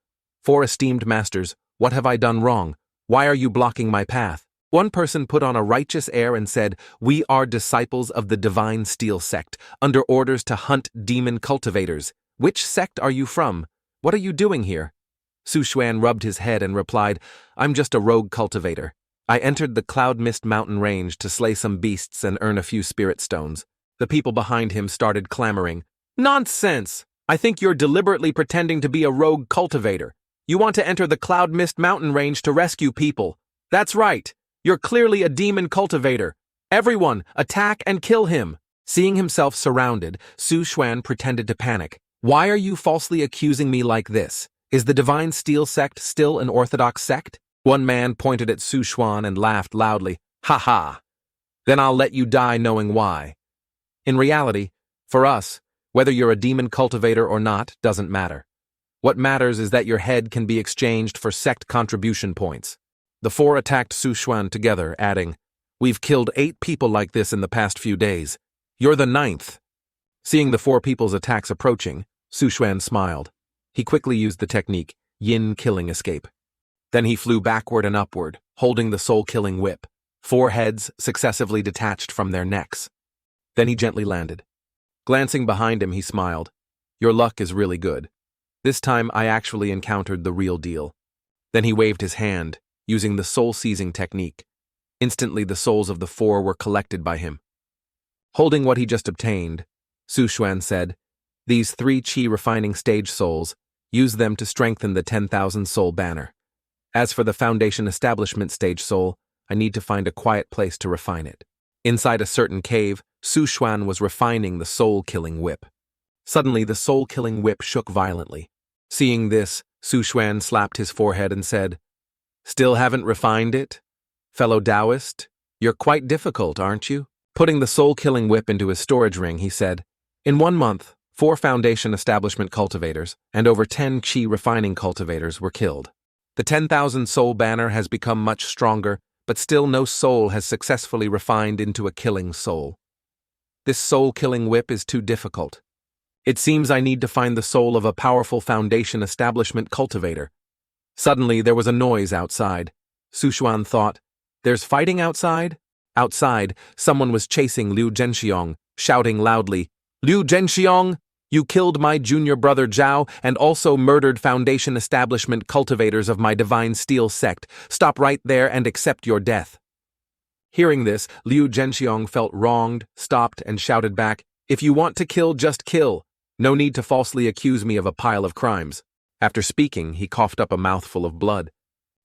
"4 esteemed masters, what have I done wrong? Why are you blocking my path?" One person put on a righteous air and said, "We are disciples of the Divine Steel sect, under orders to hunt demon cultivators. Which sect are you from? What are you doing here?" Su Xuan rubbed his head and replied, "I'm just a rogue cultivator. I entered the Cloud Mist mountain range to slay some beasts and earn a few spirit stones." The people behind him started clamoring, "Nonsense! I think you're deliberately pretending to be a rogue cultivator. You want to enter the Cloud Mist mountain range to rescue people. That's right. You're clearly a demon cultivator. Everyone, attack and kill him." Seeing himself surrounded, Su Xuan pretended to panic. "Why are you falsely accusing me like this? Is the Divine Steel sect still an orthodox sect?" One man pointed at Su Xuan and laughed loudly. "Ha ha! Then I'll let you die knowing why. In reality, for us, whether you're a demon cultivator or not doesn't matter. What matters is that your head can be exchanged for sect contribution points." The 4 attacked Su Xuan together, adding, "We've killed 8 people like this in the past few days. You're the 9th. Seeing the 4 people's attacks approaching, Su Xuan smiled. He quickly used the technique, Yin Killing Escape. Then he flew backward and upward, holding the soul-killing whip. 4 heads successively detached from their necks. Then he gently landed. Glancing behind him, he smiled. "Your luck is really good. This time I actually encountered the real deal." Then he waved his hand, using the soul-seizing technique. Instantly the souls of the 4 were collected by him. Holding what he just obtained, Su Xuan said, "These 3 chi refining stage souls, use them to strengthen the 10,000 soul banner. As for the foundation establishment stage soul, I need to find a quiet place to refine it. Inside a certain cave, Su Xuan was refining the soul-killing whip. Suddenly, the soul-killing whip shook violently. Seeing this, Su Xuan slapped his forehead and said, "Still haven't refined it? Fellow Taoist, you're quite difficult, aren't you?" Putting the soul-killing whip into his storage ring, he said, "In 1 month, 4 foundation establishment cultivators and over 10 qi refining cultivators were killed. The 10,000 soul banner has become much stronger, but still no soul has successfully refined into a killing soul. This soul-killing whip is too difficult. It seems I need to find the soul of a powerful foundation establishment cultivator." Suddenly, there was a noise outside. Su Xuan thought, "There's fighting outside?" Outside, someone was chasing Liu Zhenxiong, shouting loudly, "Liu Zhenxiong, you killed my junior brother Zhao and also murdered foundation establishment cultivators of my divine steel sect. Stop right there and accept your death." Hearing this, Liu Zhenxiong felt wronged, stopped, and shouted back, "If you want to kill, just kill. No need to falsely accuse me of a pile of crimes." After speaking, he coughed up a mouthful of blood.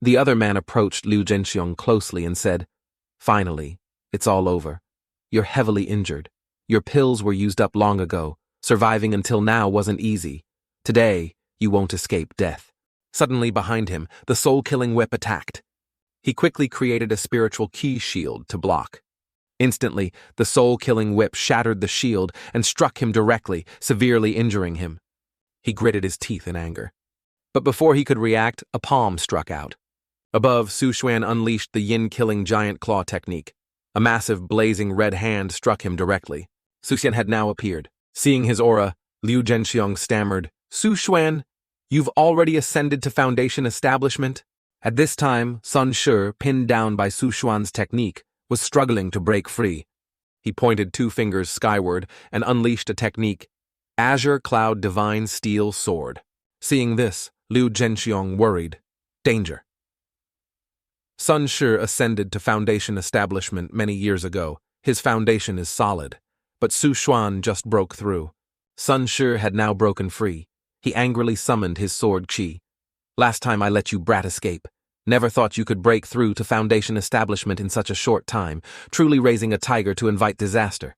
The other man approached Liu Zhenxiong closely and said, "Finally, it's all over. You're heavily injured. Your pills were used up long ago. Surviving until now wasn't easy. Today, you won't escape death." Suddenly behind him, the soul-killing whip attacked. He quickly created a spiritual key shield to block. Instantly, the soul-killing whip shattered the shield and struck him directly, severely injuring him. He gritted his teeth in anger. But before he could react, a palm struck out. Above, Su Xuan unleashed the yin-killing giant claw technique. A massive, blazing red hand struck him directly. Su Xuan had now appeared. Seeing his aura, Liu Zhenxiong stammered, "Su Xuan, you've already ascended to foundation establishment?" At this time, Sun Shi, pinned down by Su Xuan's technique, was struggling to break free. He pointed 2 fingers skyward and unleashed a technique, Azure Cloud Divine Steel Sword. Seeing this, Liu Zhenxiong worried. Danger. Sun Shi ascended to foundation establishment many years ago. His foundation is solid. But Su Xuan just broke through. Sun Shi had now broken free. He angrily summoned his sword qi. "Last time I let you brat escape. Never thought you could break through to foundation establishment in such a short time, truly raising a tiger to invite disaster."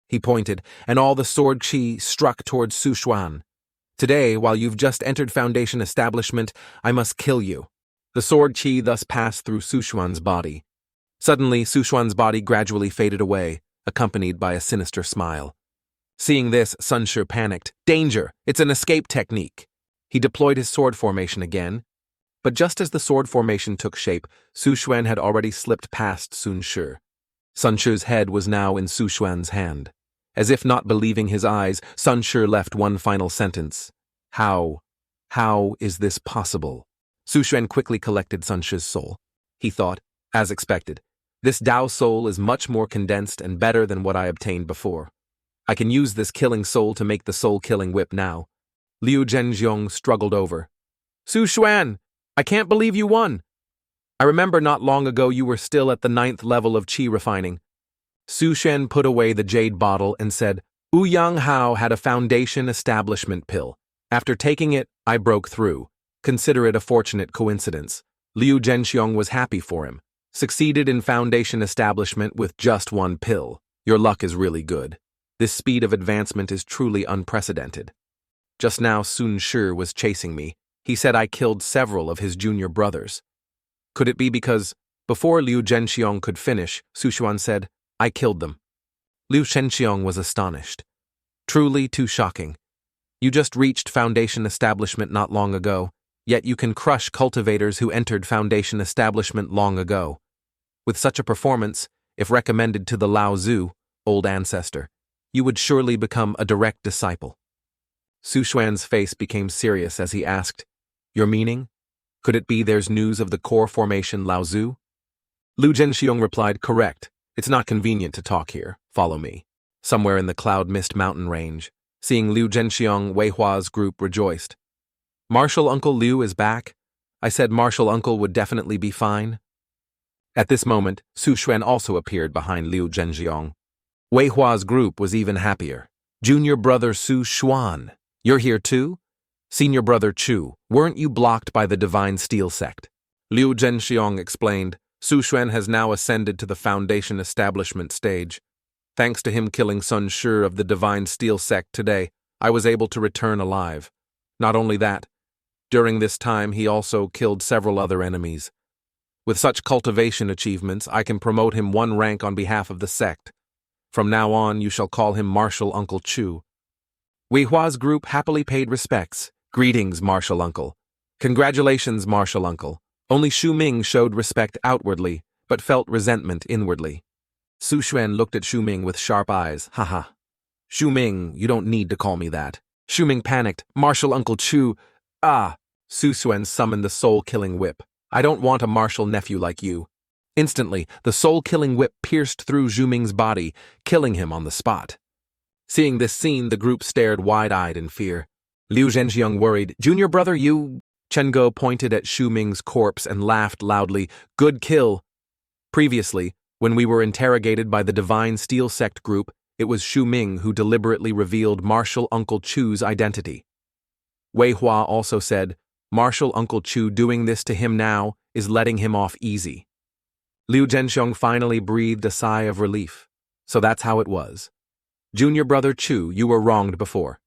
He pointed, and all the sword qi struck towards Su Xuan. "Today, while you've just entered foundation establishment, I must kill you." The sword qi thus passed through Su Xuan's body. Suddenly, Su Xuan's body gradually faded away, accompanied by a sinister smile. Seeing this, Sun Shi panicked. "Danger! It's an escape technique." He deployed his sword formation again, but just as the sword formation took shape, Su Xuan had already slipped past Sun Shi. Sun Shi's head was now in Su Xuan's hand. As if not believing his eyes, Sun Shi left one final sentence. How is this possible?" Su Xuan quickly collected Sun Shi's soul. He thought, as expected, "This Dao soul is much more condensed and better than what I obtained before. I can use this killing soul to make the soul-killing whip now." Liu Zhenxiong struggled over. "Su Xuan, I can't believe you won. I remember not long ago you were still at the 9th level of qi refining." Su Xuan put away the jade bottle and said, "Ouyang Hao had a foundation establishment pill. After taking it, I broke through. Consider it a fortunate coincidence." Liu Zhenxiong was happy for him. "Succeeded in foundation establishment with just 1 pill. Your luck is really good. This speed of advancement is truly unprecedented. Just now Sun Shi was chasing me. He said I killed several of his junior brothers. Could it be because..." Before Liu Zhenxiong could finish, Su Xuan said, "I killed them." Liu Zhenxiong was astonished. "Truly too shocking. You just reached foundation establishment not long ago, yet you can crush cultivators who entered foundation establishment long ago. With such a performance, if recommended to the Lao Tzu, old ancestor, you would surely become a direct disciple." Su Xuan's face became serious as he asked, "Your meaning? Could it be there's news of the core formation Lao Tzu?" Liu Zhenxiong replied, "Correct. It's not convenient to talk here. Follow me." Somewhere in the cloud mist mountain range, seeing Liu Zhenxiong, Wei Hua's group rejoiced. "Martial Uncle Liu is back. I said Martial Uncle would definitely be fine." At this moment, Su Xuan also appeared behind Liu Zhenxiong. Wei Hua's group was even happier. "Junior brother Su Xuan, you're here too? Senior brother Chu, weren't you blocked by the divine steel sect? Liu Zhenxiong explained, Su Xuan has now ascended to the foundation establishment stage. Thanks to him killing Sun Shi of the Divine Steel sect today, I was able to return alive. Not only that, during this time he also killed several other enemies. With such cultivation achievements, I can promote him one rank on behalf of the sect. From now on, you shall call him Martial Uncle Chu. Wei Hua's group happily paid respects. Greetings, Martial Uncle. Congratulations, Martial Uncle. Only Xu Ming showed respect outwardly, but felt resentment inwardly. Su Xuan looked at Xu Ming with sharp eyes. Haha. Xu Ming, you don't need to call me that. Xu Ming panicked. Martial Uncle Chu. Ah. Su Xuan summoned the soul-killing whip. I don't want a martial nephew like you. Instantly, the soul-killing whip pierced through Xu Ming's body, killing him on the spot. Seeing this scene, the group stared wide-eyed in fear. Liu Zhenxiong worried, Junior brother, you... Chen Go pointed at Xu Ming's corpse and laughed loudly. Good kill. Previously, when we were interrogated by the Divine Steel sect group, it was Xu Ming who deliberately revealed Martial Uncle Chu's identity. Wei Hua also said, Martial Uncle Chu doing this to him now is letting him off easy. Liu Zhenxiong finally breathed a sigh of relief. So that's how it was. Junior brother Chu, you were wronged before.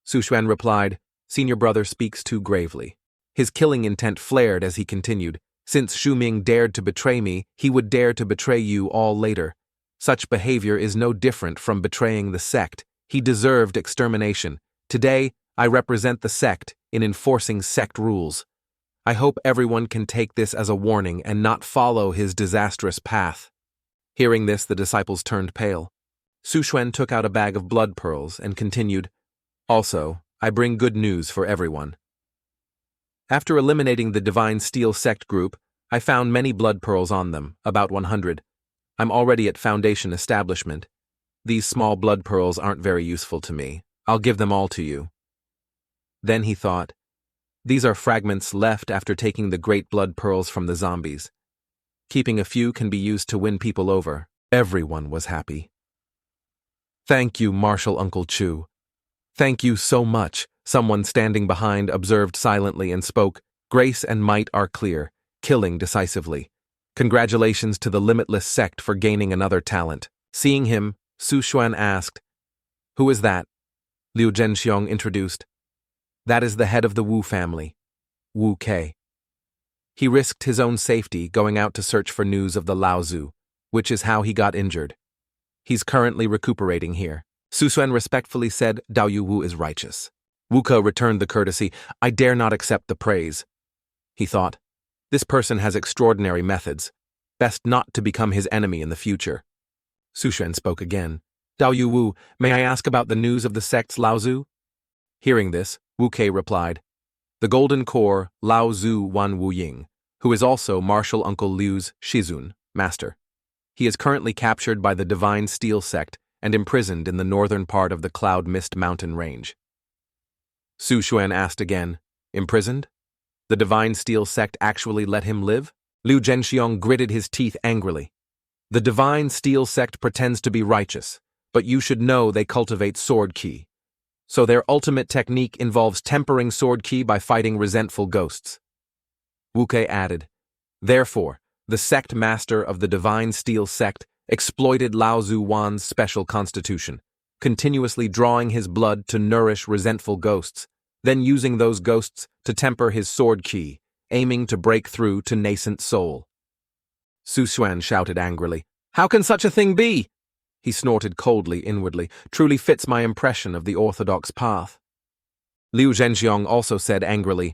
Su Xuan replied, Senior brother speaks too gravely. His killing intent flared as he continued. Since Xu Ming dared to betray me, he would dare to betray you all later. Such behavior is no different from betraying the sect. He deserved extermination. Today, I represent the sect in enforcing sect rules. I hope everyone can take this as a warning and not follow his disastrous path. Hearing this, the disciples turned pale. Su Xuan took out a bag of blood pearls and continued, Also, I bring good news for everyone. After eliminating the Divine Steel sect group, I found many blood pearls on them, about 100. I'm already at Foundation Establishment. These small blood pearls aren't very useful to me. I'll give them all to you. Then he thought, these are fragments left after taking the great blood pearls from the zombies. Keeping a few can be used to win people over. Everyone was happy. Thank you, Martial Uncle Chu. Thank you so much. Someone standing behind observed silently and spoke, Grace and might are clear, killing decisively. Congratulations to the Limitless sect for gaining another talent. Seeing him, Su Xuan asked, Who is that? Liu Zhenxiong introduced. That is the head of the Wu family, Wu Ke. He risked his own safety going out to search for news of the Lao Zu, which is how he got injured. He's currently recuperating here. Su Xuan respectfully said, Dao Yu Wu is righteous. Wu Ke returned the courtesy. I dare not accept the praise. He thought, this person has extraordinary methods. Best not to become his enemy in the future. Su Xuan spoke again. Dao Yu Wu, may I ask about the news of the sect's Lao Zu? Hearing this, Wu Ke replied, The Golden Core Lao Zu Wan Wu Ying, who is also Martial Uncle Liu's Shizun, master. He is currently captured by the Divine Steel sect and imprisoned in the northern part of the Cloud Mist mountain range. Su Xuan asked again, imprisoned? The Divine Steel sect actually let him live? Liu Zhenxiong gritted his teeth angrily. The Divine Steel sect pretends to be righteous, but you should know they cultivate sword ki. So their ultimate technique involves tempering sword ki by fighting resentful ghosts. Wu Ke added, Therefore, the sect master of the Divine Steel sect exploited Lao Zu Wan's special constitution, continuously drawing his blood to nourish resentful ghosts, then using those ghosts to temper his sword ki, aiming to break through to nascent soul. Su Xuan shouted angrily, How can such a thing be? He snorted coldly inwardly, truly fits my impression of the orthodox path. Liu Zhenxiong also said angrily,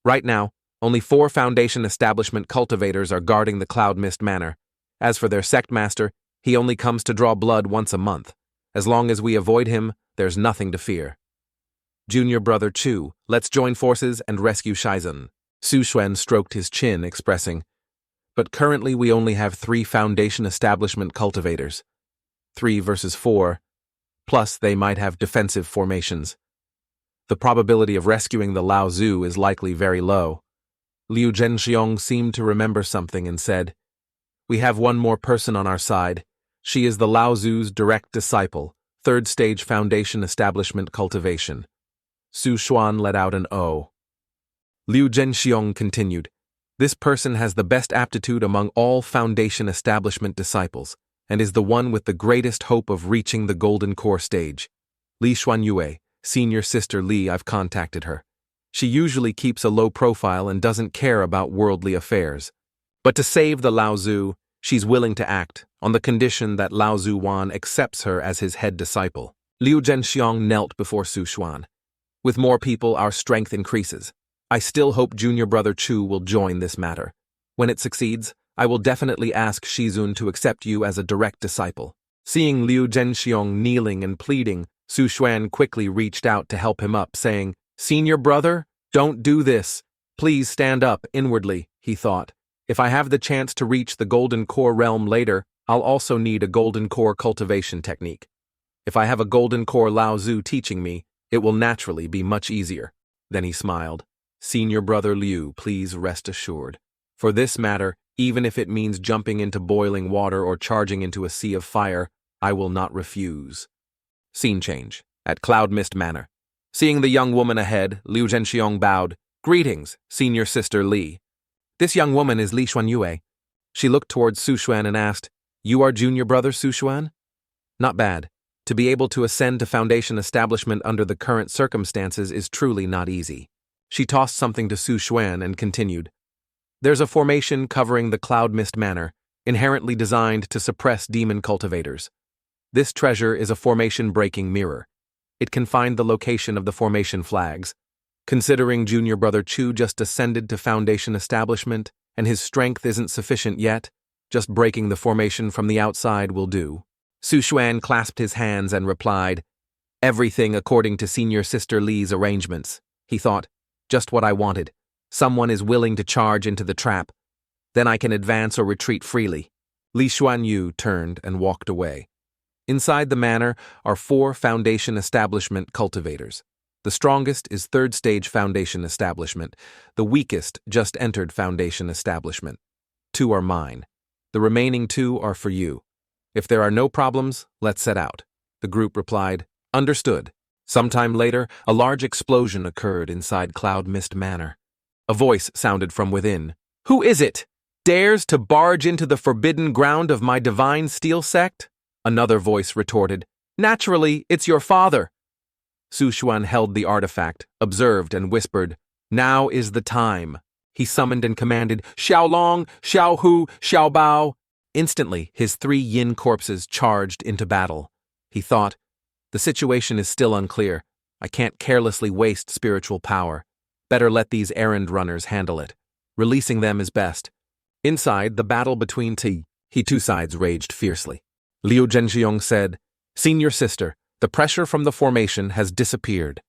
Right now, only 4 Foundation Establishment cultivators are guarding the Cloud Mist Manor. As for their sect master, he only comes to draw blood once a month. As long as we avoid him, there's nothing to fear. Junior brother Chu, let's join forces and rescue Shizun. Su Xuan stroked his chin, expressing, But currently we only have 3 Foundation Establishment cultivators. 3 versus 4, plus they might have defensive formations. The probability of rescuing the Lao Zu is likely very low. Liu Zhenxiong seemed to remember something and said, We have one more person on our side. She is the Lao Zu's direct disciple, 3rd stage Foundation Establishment cultivation. Su Xuan let out an O. Liu Zhenxiong continued, This person has the best aptitude among all Foundation Establishment disciples, and is the one with the greatest hope of reaching the Golden Core stage. Li Xuanyue, senior sister Li, I've contacted her. She usually keeps a low profile and doesn't care about worldly affairs. But to save the Lao Zu, she's willing to act, on the condition that Lao Zu Wan accepts her as his head disciple. Liu Zhenxiong knelt before Su Xuan. With more people, our strength increases. I still hope junior brother Chu will join this matter. When it succeeds, I will definitely ask Shizun to accept you as a direct disciple. Seeing Liu Zhenxiong kneeling and pleading, Su Xuan quickly reached out to help him up, saying, "Senior brother, don't do this. Please stand up." Inwardly, he thought, if I have the chance to reach the Golden Core realm later, I'll also need a Golden Core cultivation technique. If I have a Golden Core Lao Zu teaching me, it will naturally be much easier. Then he smiled. Senior brother Liu, please rest assured. For this matter, even if it means jumping into boiling water or charging into a sea of fire, I will not refuse. Scene change. At Cloud Mist Manor. Seeing the young woman ahead, Liu Zhenxiong bowed. Greetings, senior sister Li. This young woman is Li Xuanyue. She looked towards Su Xuan and asked, You are junior brother Su Xuan? Not bad. To be able to ascend to Foundation Establishment under the current circumstances is truly not easy. She tossed something to Su Xuan and continued. There's a formation covering the Cloud Mist Manor, inherently designed to suppress demon cultivators. This treasure is a formation-breaking mirror. It can find the location of the formation flags. Considering junior brother Chu just ascended to Foundation Establishment and his strength isn't sufficient yet, just breaking the formation from the outside will do. Su Xuan clasped his hands and replied, Everything according to senior sister Li's arrangements. He thought, just what I wanted. Someone is willing to charge into the trap. Then I can advance or retreat freely. Li Xuanyu turned and walked away. Inside the manor are 4 Foundation Establishment cultivators. The strongest is 3rd Stage Foundation Establishment. The weakest just entered Foundation Establishment. 2 are mine. The remaining 2 are for you. If there are no problems, let's set out. The group replied, Understood. Sometime later, a large explosion occurred inside Cloud Mist Manor. A voice sounded from within. Who is it? Dares to barge into the forbidden ground of my divine steel sect? Another voice retorted, Naturally, it's your father. Su Xuan held the artifact, observed, and whispered, Now is the time. He summoned and commanded, Xiao Long, Xiao Hu, Xiao Bao. Instantly, his 3 yin corpses charged into battle. He thought, the situation is still unclear. I can't carelessly waste spiritual power. Better let these errand runners handle it. Releasing them is best. Inside, the battle between two sides raged fiercely. Liu Zhenxiong said, Senior sister, the pressure from the formation has disappeared.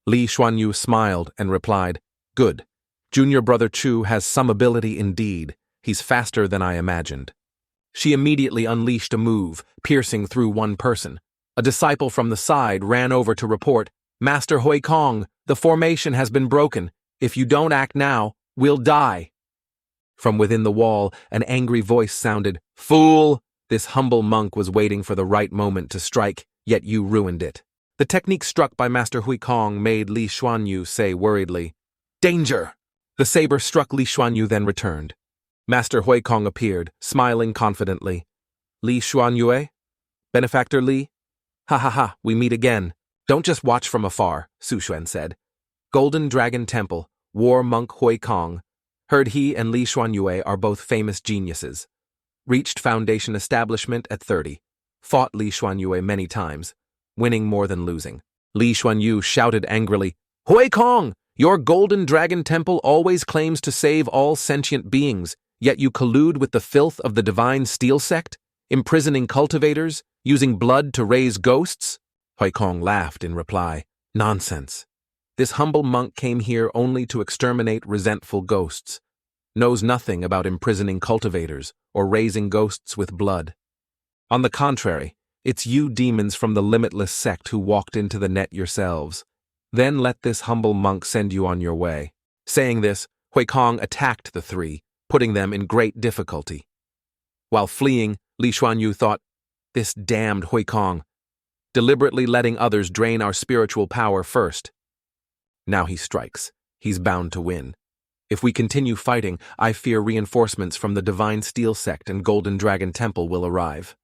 Li Xuanyu smiled and replied, Good. Junior brother Chu has some ability indeed. He's faster than I imagined. She immediately unleashed a move, piercing through one person. A disciple from the side ran over to report, Master Hui Kong, the formation has been broken. If you don't act now, we'll die. From within the wall, an angry voice sounded, Fool! This humble monk was waiting for the right moment to strike, yet you ruined it. The technique struck by Master Hui Kong made Li Xuanyu say worriedly, Danger! The saber struck Li Xuanyu then returned. Master Hui Kong appeared, smiling confidently. Li Xuanyue? Benefactor Li? Ha ha ha, we meet again. Don't just watch from afar, Su Xuan said. Golden Dragon Temple, War Monk Hui Kong. Heard he and Li Xuanyue are both famous geniuses. Reached Foundation Establishment at 30. Fought Li Xuanyue many times, winning more than losing. Li Xuanyu shouted angrily, Hui Kong! Your Golden Dragon Temple always claims to save all sentient beings, yet you collude with the filth of the Divine Steel Sect, imprisoning cultivators, using blood to raise ghosts? Hui Kong laughed in reply, Nonsense. This humble monk came here only to exterminate resentful ghosts. Knows nothing about imprisoning cultivators or raising ghosts with blood. On the contrary, it's you demons from the limitless sect who walked into the net yourselves. Then let this humble monk send you on your way. Saying this, Hui Kong attacked the 3, putting them in great difficulty. While fleeing, Li Xuanyu thought, This damned Hui Kong, deliberately letting others drain our spiritual power first. Now he strikes. He's bound to win. If we continue fighting, I fear reinforcements from the Divine Steel Sect and Golden Dragon Temple will arrive.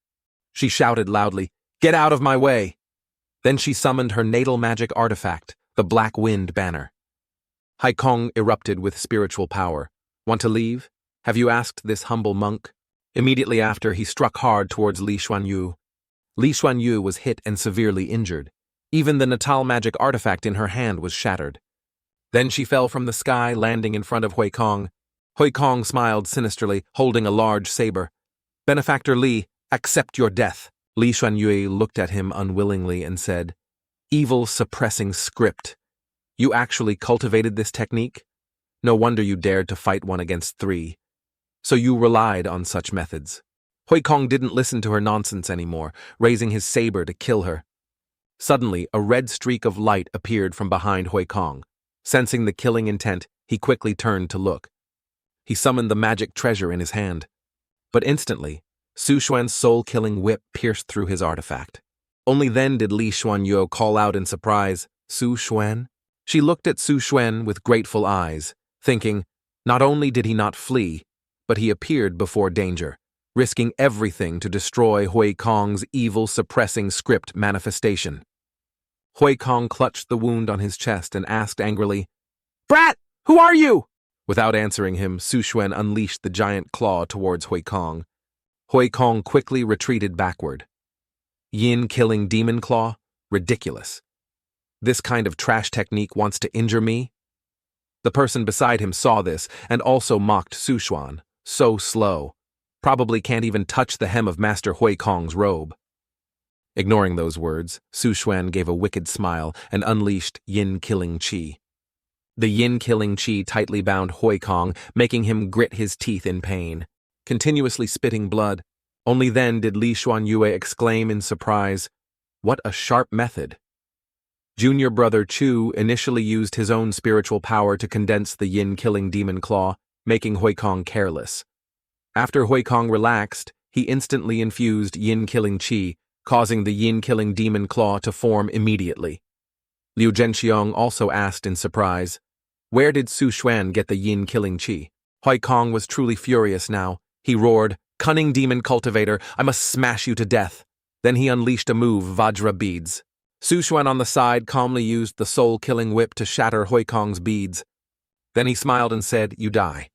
She shouted loudly, "Get out of my way!" Then she summoned her natal magic artifact, the Black Wind Banner. Haikong erupted with spiritual power. "Want to leave? Have you asked this humble monk?" Immediately after, he struck hard towards Li Xuanyu. Li Xuanyu was hit and severely injured. Even the natal magic artifact in her hand was shattered. Then she fell from the sky, landing in front of Huikong. Huikong smiled sinisterly, holding a large saber. "Benefactor Li, accept your death." Li Xuanyu looked at him unwillingly and said, "Evil suppressing script. You actually cultivated this technique? No wonder you dared to fight 1 against 3. So you relied on such methods." Huikong didn't listen to her nonsense anymore, raising his saber to kill her. Suddenly, a red streak of light appeared from behind Huikong. Sensing the killing intent, he quickly turned to look. He summoned the magic treasure in his hand. But instantly, Su Xuan's soul-killing whip pierced through his artifact. Only then did Li Xuanyu call out in surprise, "Su Xuan?" She looked at Su Xuan with grateful eyes, thinking, not only did he not flee, but he appeared before danger, risking everything to destroy Huikong's evil-suppressing script manifestation. Huikong clutched the wound on his chest and asked angrily, "Brat, who are you?" Without answering him, Su Xuan unleashed the giant claw towards Huikong. Huikong quickly retreated backward. Yin-killing demon claw? Ridiculous. This kind of trash technique wants to injure me? The person beside him saw this and also mocked Su Xuan. So slow. Probably can't even touch the hem of Master Huikong's robe. Ignoring those words, Su Xuan gave a wicked smile and unleashed yin-killing qi. The yin-killing qi tightly bound Huikong, making him grit his teeth in pain, continuously spitting blood. Only then did Li Xuanyue exclaim in surprise, "What a sharp method!" Junior brother Chu initially used his own spiritual power to condense the yin-killing demon claw, making Huikong careless. After Huikong relaxed, he instantly infused yin-killing qi, causing the yin-killing demon claw to form immediately. Liu Zhenxiong also asked in surprise, "Where did Su Xuan get the yin-killing qi?" Huikong was truly furious now. He roared, "Cunning demon cultivator, I must smash you to death." Then he unleashed a move, Vajra beads. Su Xuan on the side calmly used the soul-killing whip to shatter Huikong's beads. Then he smiled and said, "You die."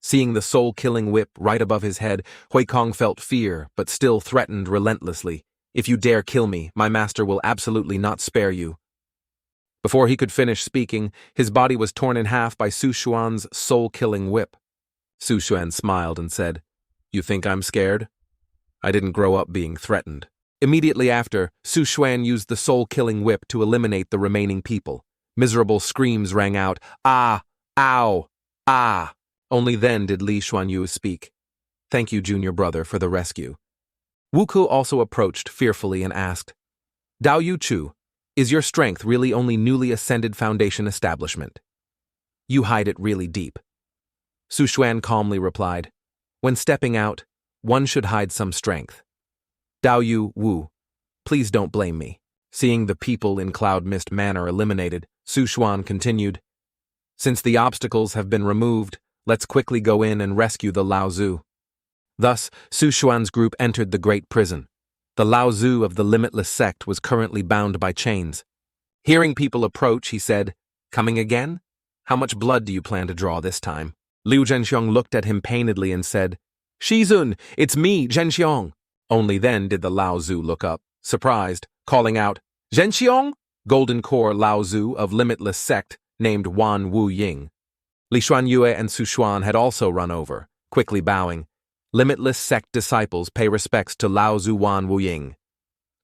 Seeing the soul-killing whip right above his head, Huikong felt fear, but still threatened relentlessly. "If you dare kill me, my master will absolutely not spare you." Before he could finish speaking, his body was torn in half by Su Xuan's soul-killing whip. Su Xuan smiled and said, "You think I'm scared? I didn't grow up being threatened." Immediately after, Su Xuan used the soul-killing whip to eliminate the remaining people. Miserable screams rang out, "Ah! Ow! Ah!" Only then did Li Xuanyu speak. "Thank you, junior brother, for the rescue." Wuku also approached fearfully and asked, "Dao Yu Chu, is your strength really only newly ascended foundation establishment? You hide it really deep." Su Xuan calmly replied, "When stepping out, one should hide some strength." Dao Yu Wu, please don't blame me. Seeing the people in Cloud Mist Manor eliminated, Su Xuan continued, "Since the obstacles have been removed, let's quickly go in and rescue the Lao Zu." Thus, Su Xuan's group entered the great prison. The Lao Zu of the Limitless Sect was currently bound by chains. Hearing people approach, he said, "Coming again? How much blood do you plan to draw this time?" Liu Zhenxiong looked at him painedly and said, "Shizun, it's me, Zhenxiong." Only then did the Lao Zu look up, surprised, calling out, "Zhenxiong?" Golden Core Lao Zu of Limitless Sect, named Wan Wu Ying. Li Xuanyue and Su Xuan had also run over, quickly bowing. Limitless Sect disciples pay respects to Lao Zu Wan Wu Ying.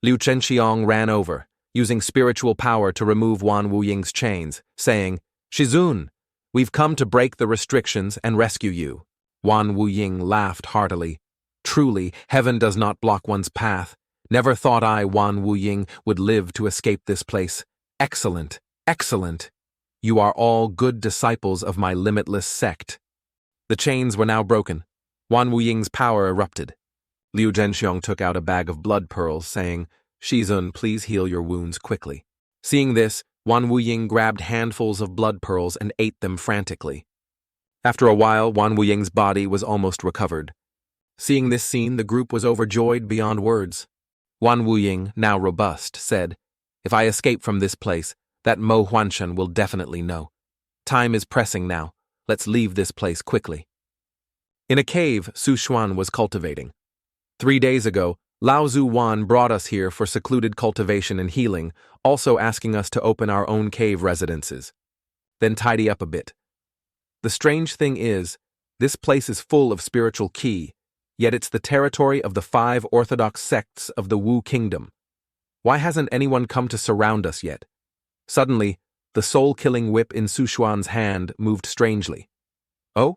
Liu Zhenxiong ran over, using spiritual power to remove Wan Wu Ying's chains, saying, "Shizun, we've come to break the restrictions and rescue you." Wan Wu Ying laughed heartily. "Truly, heaven does not block one's path. Never thought I, Wan Wu Ying, would live to escape this place. Excellent, excellent. You are all good disciples of my limitless sect." The chains were now broken. Wan Wu Ying's power erupted. Liu Zhenxiong took out a bag of blood pearls, saying, "Shizun, please heal your wounds quickly." Seeing this, Wan Wu Ying grabbed handfuls of blood pearls and ate them frantically. After a while, Wan Wuying's body was almost recovered. Seeing this scene, the group was overjoyed beyond words. Wan Wuying, now robust, said, "If I escape from this place, that Mo Huanshan will definitely know. Time is pressing now. Let's leave this place quickly." In a cave, Su Xuan was cultivating. 3 days ago, Lao Zu Wan brought us here for secluded cultivation and healing, also asking us to open our own cave residences. Then tidy up a bit. The strange thing is, this place is full of spiritual qi, yet it's the territory of the 5 orthodox sects of the Wu Kingdom. Why hasn't anyone come to surround us yet? Suddenly, the soul-killing whip in Su Xuan's hand moved strangely. Oh?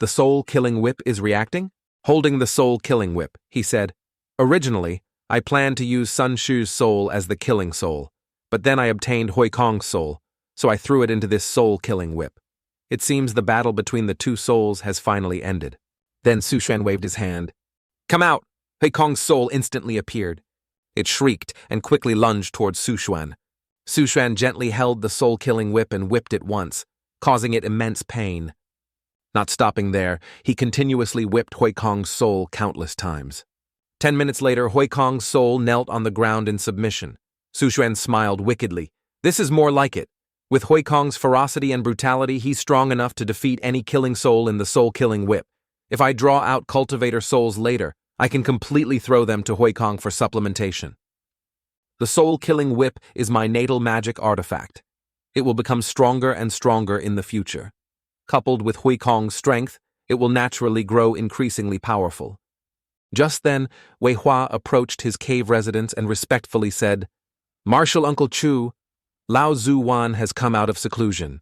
The soul-killing whip is reacting? Holding the soul-killing whip, he said, "Originally, I planned to use Sun Shu's soul as the killing soul, but then I obtained Hui Kong's soul, so I threw it into this soul-killing whip. It seems the battle between the 2 souls has finally ended." Then Su Xuan waved his hand. "Come out!" Hui Kong's soul instantly appeared. It shrieked and quickly lunged towards Su Xuan. Su Xuan gently held the soul-killing whip and whipped it once, causing it immense pain. Not stopping there, he continuously whipped Hui Kong's soul countless times. 10 minutes later, Hui Kong's soul knelt on the ground in submission. Su Xuan smiled wickedly. This is more like it. With Hui Kong's ferocity and brutality, he's strong enough to defeat any killing soul in the soul-killing whip. If I draw out cultivator souls later, I can completely throw them to Hui Kong for supplementation. The soul-killing whip is my natal magic artifact. It will become stronger and stronger in the future. Coupled with Hui Kong's strength, it will naturally grow increasingly powerful. Just then, Wei Hua approached his cave residence and respectfully said, "Martial Uncle Chu, Lao Zu Wan has come out of seclusion.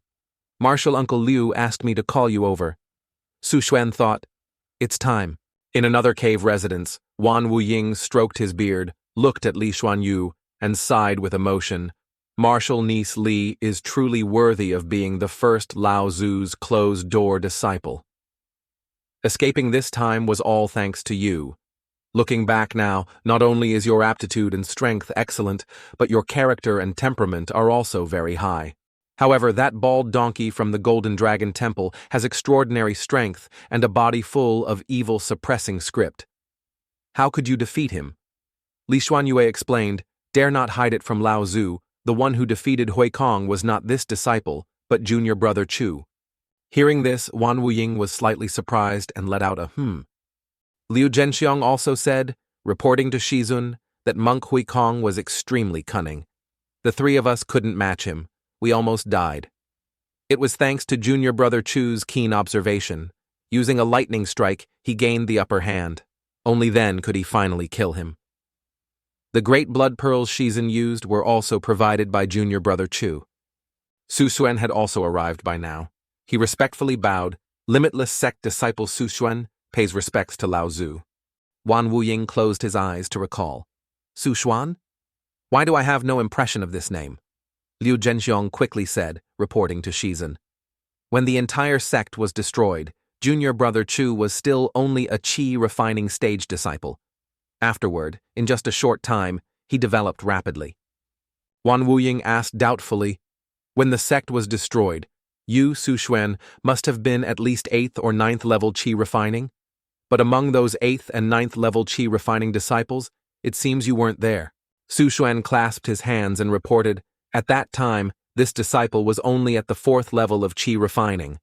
Martial Uncle Liu asked me to call you over." Su Xuan thought, "It's time." In another cave residence, Wan Wuying stroked his beard, looked at Li Xuanyu, and sighed with emotion. Martial niece Li is truly worthy of being the first Lao Zu's closed-door disciple. Escaping this time was all thanks to you. Looking back now, not only is your aptitude and strength excellent, but your character and temperament are also very high. However, that bald donkey from the Golden Dragon Temple has extraordinary strength and a body full of evil suppressing script. How could you defeat him? Li Xuanyue explained, "Dare not hide it from Lao Zu. The one who defeated Hui Kong was not this disciple, but junior brother Chu." Hearing this, Wan Wuying was slightly surprised and let out a Liu Zhenxiong also said, reporting to Shizun, that monk Hui Kong was extremely cunning. The 3 of us couldn't match him. We almost died. It was thanks to junior brother Chu's keen observation. Using a lightning strike, he gained the upper hand. Only then could he finally kill him. The great blood pearls Shizun used were also provided by junior brother Chu. Su Xuan had also arrived by now. He respectfully bowed. Limitless sect disciple Su Xuan pays respects to Lao Zu. Wan Wuying closed his eyes to recall. Su Xuan? Why do I have no impression of this name? Liu Zhenxiong quickly said, reporting to Shizun. When the entire sect was destroyed, junior brother Chu was still only a qi refining stage disciple. Afterward, in just a short time, he developed rapidly. Wan Wuying asked doubtfully, "When the sect was destroyed, you, Su Xuan, must have been at least 8th or 9th level qi refining? But among those 8th and 9th level qi refining disciples, it seems you weren't there." Su Xuan clasped his hands and reported, "At that time, this disciple was only at the 4th level of qi refining.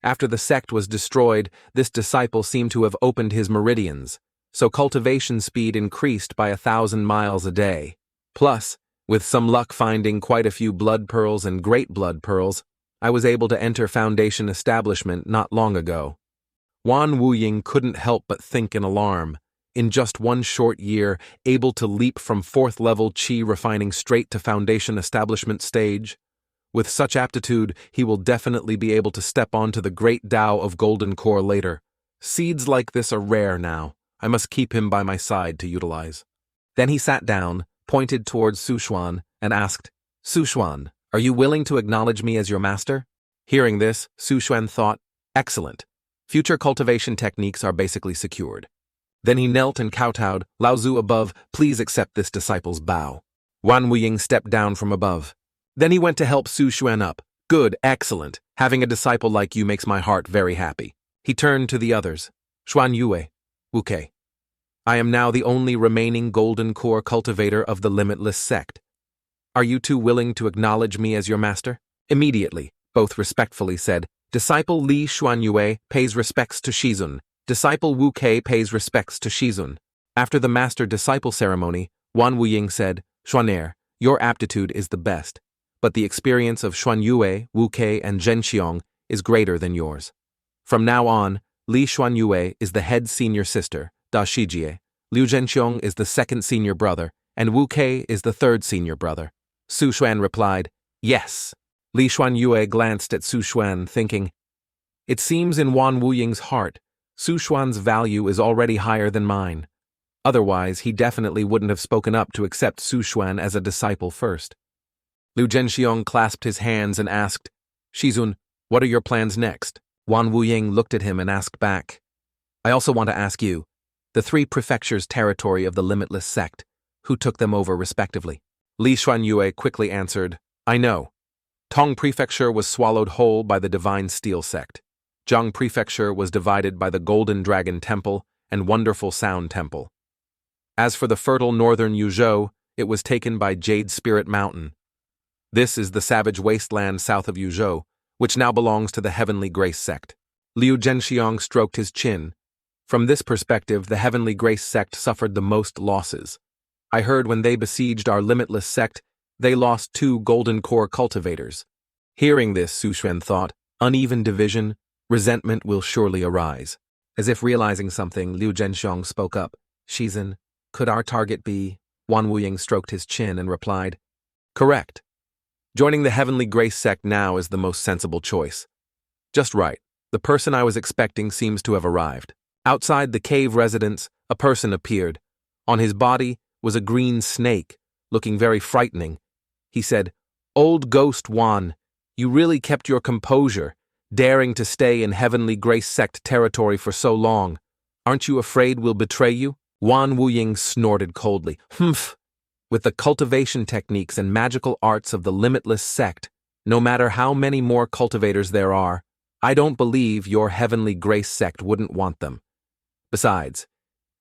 After the sect was destroyed, this disciple seemed to have opened his meridians, so cultivation speed increased by 1,000 miles a day. Plus, with some luck finding quite a few blood pearls and great blood pearls, I was able to enter Foundation establishment not long ago." Wan Wuying couldn't help but think in alarm. In just one short year, able to leap from 4th level qi refining straight to Foundation establishment stage? With such aptitude, he will definitely be able to step onto the great Tao of Golden Core later. Seeds like this are rare now. I must keep him by my side to utilize. Then he sat down, pointed towards Su Xuan, and asked, "Su Xuan, are you willing to acknowledge me as your master?" Hearing this, Su Xuan thought, "Excellent. Future cultivation techniques are basically secured." Then he knelt and kowtowed, "Lao Zu above, please accept this disciple's bow." Wan Wuying stepped down from above. Then he went to help Su Xuan up. "Good, excellent. Having a disciple like you makes my heart very happy. He turned to the others. Xuan Yue, Wu Kei. I am now the only remaining golden core cultivator of the limitless sect. Are you two willing to acknowledge me as your master? Immediately, both respectfully said, Disciple Li Xuanyue pays respects to Shizun. Disciple Wu Kei pays respects to Shizun. After the master-disciple ceremony, Wan Wuying said, Xuaner, your aptitude is the best, but the experience of Xuanyue, Wu Kei, and Zhenxiong is greater than yours. From now on, Li Xuanyue is the head senior sister, Da Shijie, Liu Zhenxiong is the second senior brother, and Wu Kei is the third senior brother. Su Xuan replied, Yes. Li Xuanyue glanced at Su Xuan, thinking, It seems in Wan Wuying's heart, Su Xuan's value is already higher than mine. Otherwise, he definitely wouldn't have spoken up to accept Su Xuan as a disciple first. Liu Zhenxiong clasped his hands and asked, Shizun, what are your plans next? Wan Wuying looked at him and asked back, I also want to ask you, the 3 prefectures' territory of the limitless sect, who took them over respectively? Li Xuanyue quickly answered, I know. Tong Prefecture was swallowed whole by the Divine Steel sect. Zhang Prefecture was divided by the Golden Dragon Temple and Wonderful Sound Temple. As for the fertile northern Yuzhou, it was taken by Jade Spirit Mountain. This is the savage wasteland south of Yuzhou, which now belongs to the Heavenly Grace sect. Liu Zhenxiong stroked his chin. From this perspective, the Heavenly Grace sect suffered the most losses. I heard when they besieged our limitless sect, they lost 2 golden core cultivators. Hearing this, Su Xuan thought, uneven division, resentment will surely arise. As if realizing something, Liu Zhenxiong spoke up. Shizun, could our target be? Wan Wuying stroked his chin and replied, Correct. Joining the Heavenly Grace sect now is the most sensible choice. Just right. The person I was expecting seems to have arrived. Outside the cave residence, a person appeared. On his body was a green snake, looking very frightening. He said, Old Ghost Wan, you really kept your composure, daring to stay in Heavenly Grace sect territory for so long. Aren't you afraid we'll betray you? Wan Wuying snorted coldly. Humph! With the cultivation techniques and magical arts of the limitless sect, no matter how many more cultivators there are, I don't believe your Heavenly Grace sect wouldn't want them. Besides,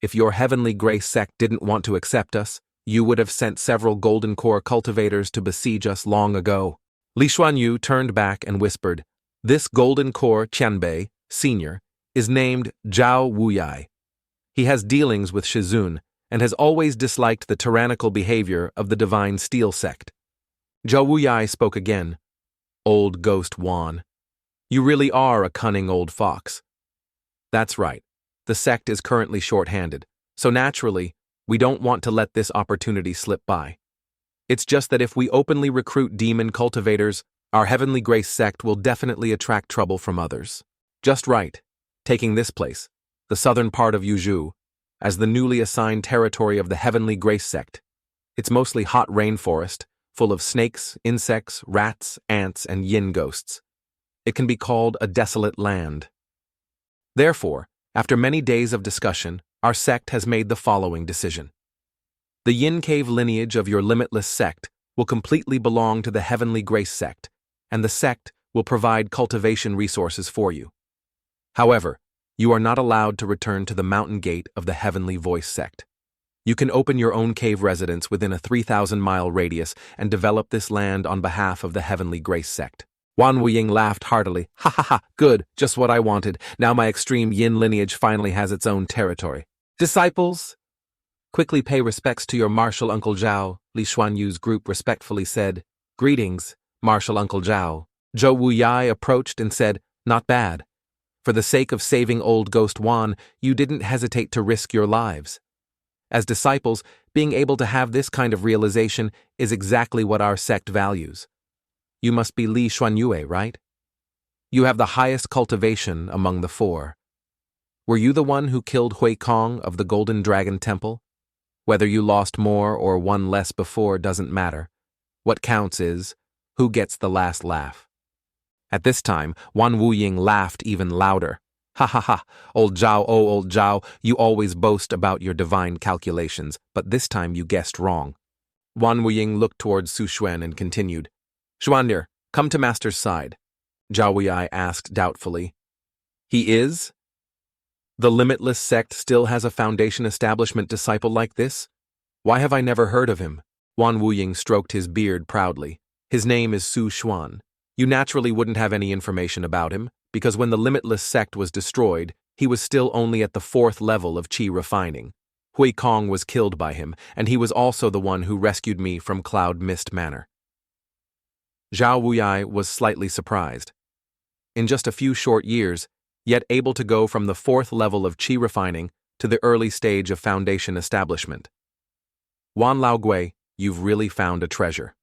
if your Heavenly Grace sect didn't want to accept us, you would have sent several golden core cultivators to besiege us long ago. Li Xuanyu turned back and whispered, This golden core Qianbei, senior, is named Zhao Wuyai. He has dealings with Shizun and has always disliked the tyrannical behavior of the Divine Steel sect. Zhao Wuyai spoke again. Old Ghost Wan, you really are a cunning old fox. That's right. The sect is currently short-handed, so naturally, we don't want to let this opportunity slip by. It's just that if we openly recruit demon cultivators, our Heavenly Grace sect will definitely attract trouble from others. Just right, taking this place, the southern part of Yuzhou, as the newly assigned territory of the Heavenly Grace sect. It's mostly hot rainforest, full of snakes, insects, rats, ants, and yin ghosts. It can be called a desolate land. Therefore, after many days of discussion, our sect has made the following decision. The Yin Cave lineage of your limitless sect will completely belong to the Heavenly Grace sect, and the sect will provide cultivation resources for you. However, you are not allowed to return to the mountain gate of the Heavenly Voice sect. You can open your own cave residence within a 3,000-mile radius and develop this land on behalf of the Heavenly Grace sect. Wan Wuying laughed heartily. Ha ha ha, good, just what I wanted. Now my extreme yin lineage finally has its own territory. Disciples, quickly pay respects to your martial Uncle Zhao, Li Xuanyu's group respectfully said. Greetings, Martial Uncle Zhao. Zhou Wuyai approached and said, Not bad. For the sake of saving old Ghost Wan, you didn't hesitate to risk your lives. As disciples, being able to have this kind of realization is exactly what our sect values. You must be Li Xuanyue, right? You have the highest cultivation among the 4. Were you the one who killed Hui Kong of the Golden Dragon Temple? Whether you lost more or won less before doesn't matter. What counts is, who gets the last laugh? At this time, Wan Wuying laughed even louder. Ha ha ha, old Zhao, oh old Zhao, you always boast about your divine calculations, but this time you guessed wrong. Wan Wuying looked towards Su Xuan and continued. Xuandir, come to Master's side. Zhao Wuyai asked doubtfully. He is? The limitless sect still has a foundation establishment disciple like this? Why have I never heard of him? Wan Wuying stroked his beard proudly. His name is Su Xuan. You naturally wouldn't have any information about him, because when the limitless sect was destroyed, he was still only at the 4th level of qi refining. Hui Kong was killed by him, and he was also the one who rescued me from Cloud Mist Manor. Zhao Wuyai was slightly surprised. In just a few short years, yet able to go from the 4th level of qi refining to the early stage of foundation establishment. Wan Laogui, you've really found a treasure.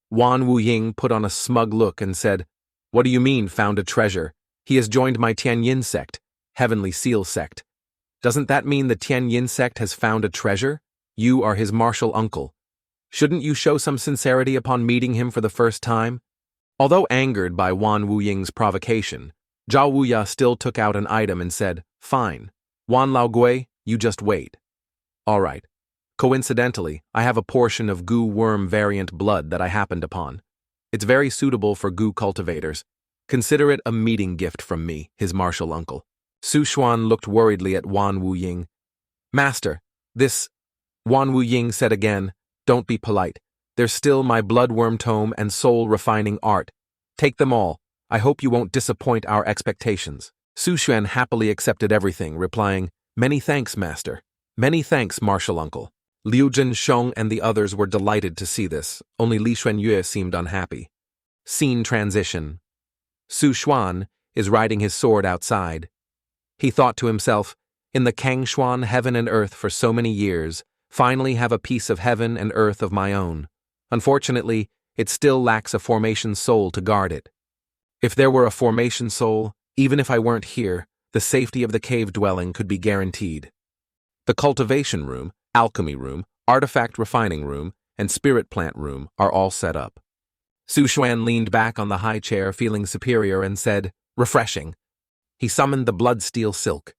Wan Wuying put on a smug look and said, What do you mean, found a treasure? He has joined my Tianyin sect, Heavenly Seal sect. Doesn't that mean the Tianyin sect has found a treasure? You are his martial uncle. Shouldn't you show some sincerity upon meeting him for the first time? Although angered by Wan Wuying's provocation, Zhao Wuya still took out an item and said, Fine. Wan Laogui, you just wait. All right. Coincidentally, I have a portion of goo worm variant blood that I happened upon. It's very suitable for goo cultivators. Consider it a meeting gift from me, his martial uncle. Su Xuan looked worriedly at Wan Wuying. Master, this... Wan Wuying said again, Don't be polite. There's still my bloodworm tome and soul refining art. Take them all. I hope you won't disappoint our expectations. Su Xuan happily accepted everything, replying, Many thanks, master. Many thanks, martial uncle. Liu Zhensheng and the others were delighted to see this, only Li Xuanyue seemed unhappy. Scene transition. Su Xuan is riding his sword outside. He thought to himself, In the Kangshuan heaven and earth for so many years, finally have a piece of heaven and earth of my own. Unfortunately, it still lacks a formation soul to guard it. If there were a formation soul, even if I weren't here, the safety of the cave dwelling could be guaranteed. The cultivation room, alchemy room, artifact refining room, and spirit plant room are all set up. Su Xuan leaned back on the high chair feeling superior and said, Refreshing. He summoned the blood steel silk.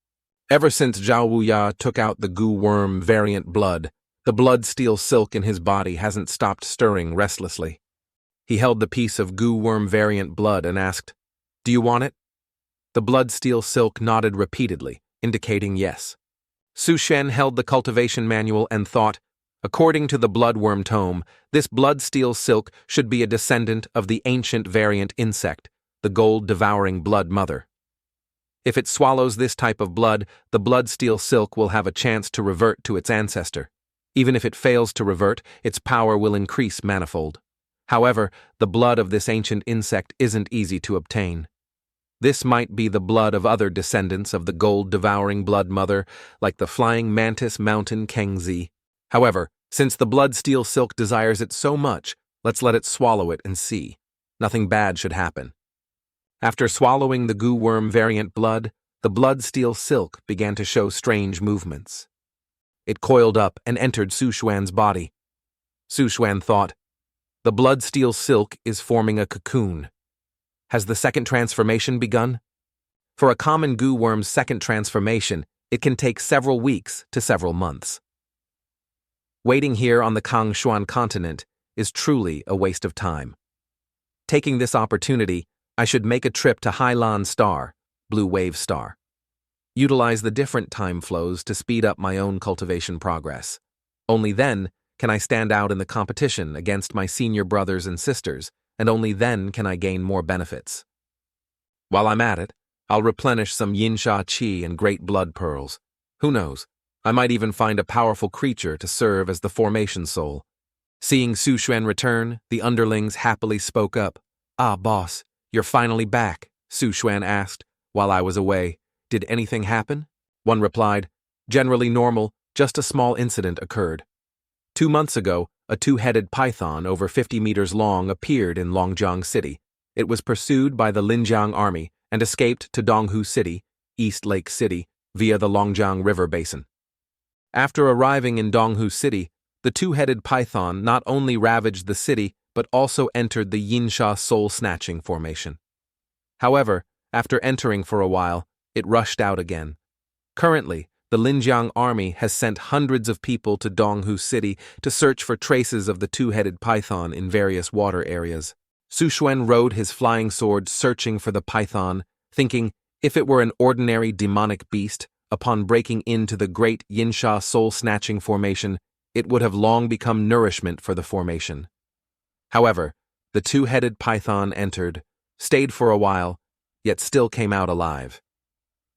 Ever since Zhao Wuya took out the goo worm variant blood, the blood steel silk in his body hasn't stopped stirring restlessly. He held the piece of goo worm variant blood and asked, Do you want it? The blood steel silk nodded repeatedly, indicating yes. Su Shen held the cultivation manual and thought, According to the bloodworm tome, this blood steel silk should be a descendant of the ancient variant insect, the gold-devouring blood mother. If it swallows this type of blood, the blood steel silk will have a chance to revert to its ancestor. Even if it fails to revert, its power will increase manifold. However, the blood of this ancient insect isn't easy to obtain. This might be the blood of other descendants of the gold-devouring blood mother, like the flying mantis mountain Kengzi. However, since the blood steel silk desires it so much, let's let it swallow it and see. Nothing bad should happen. After swallowing the goo worm variant blood, the blood steel silk began to show strange movements. It coiled up and entered Su Xuan's body. Su Xuan thought, The blood steel silk is forming a cocoon. Has the second transformation begun? For a common goo worm's second transformation, it can take several weeks to several months. Waiting here on the Kangshuan continent is truly a waste of time. Taking this opportunity, I should make a trip to Hailan Star, Blue Wave Star. Utilize the different time flows to speed up my own cultivation progress. Only then can I stand out in the competition against my senior brothers and sisters, and only then can I gain more benefits. While I'm at it, I'll replenish some Yinsha Qi and Great Blood Pearls. Who knows, I might even find a powerful creature to serve as the formation soul. Seeing Su Xuan return, the underlings happily spoke up. Ah, boss, you're finally back, Su Xuan asked, while I was away. Did anything happen? One replied, Generally normal, just a small incident occurred. 2 months ago, a two-headed python over 50 meters long appeared in Longjiang City. It was pursued by the Linjiang Army and escaped to Donghu City, East Lake City, via the Longjiang River Basin. After arriving in Donghu City, the two-headed python not only ravaged the city but also entered the Yinsha soul-snatching formation. However, after entering for a while, it rushed out again. Currently, the Linjiang Army has sent hundreds of people to Donghu City to search for traces of the two-headed python in various water areas. Su Xuan rode his flying sword searching for the python, thinking, if it were an ordinary demonic beast, upon breaking into the great Yinsha soul-snatching formation, it would have long become nourishment for the formation. However, the two-headed python entered, stayed for a while, yet still came out alive.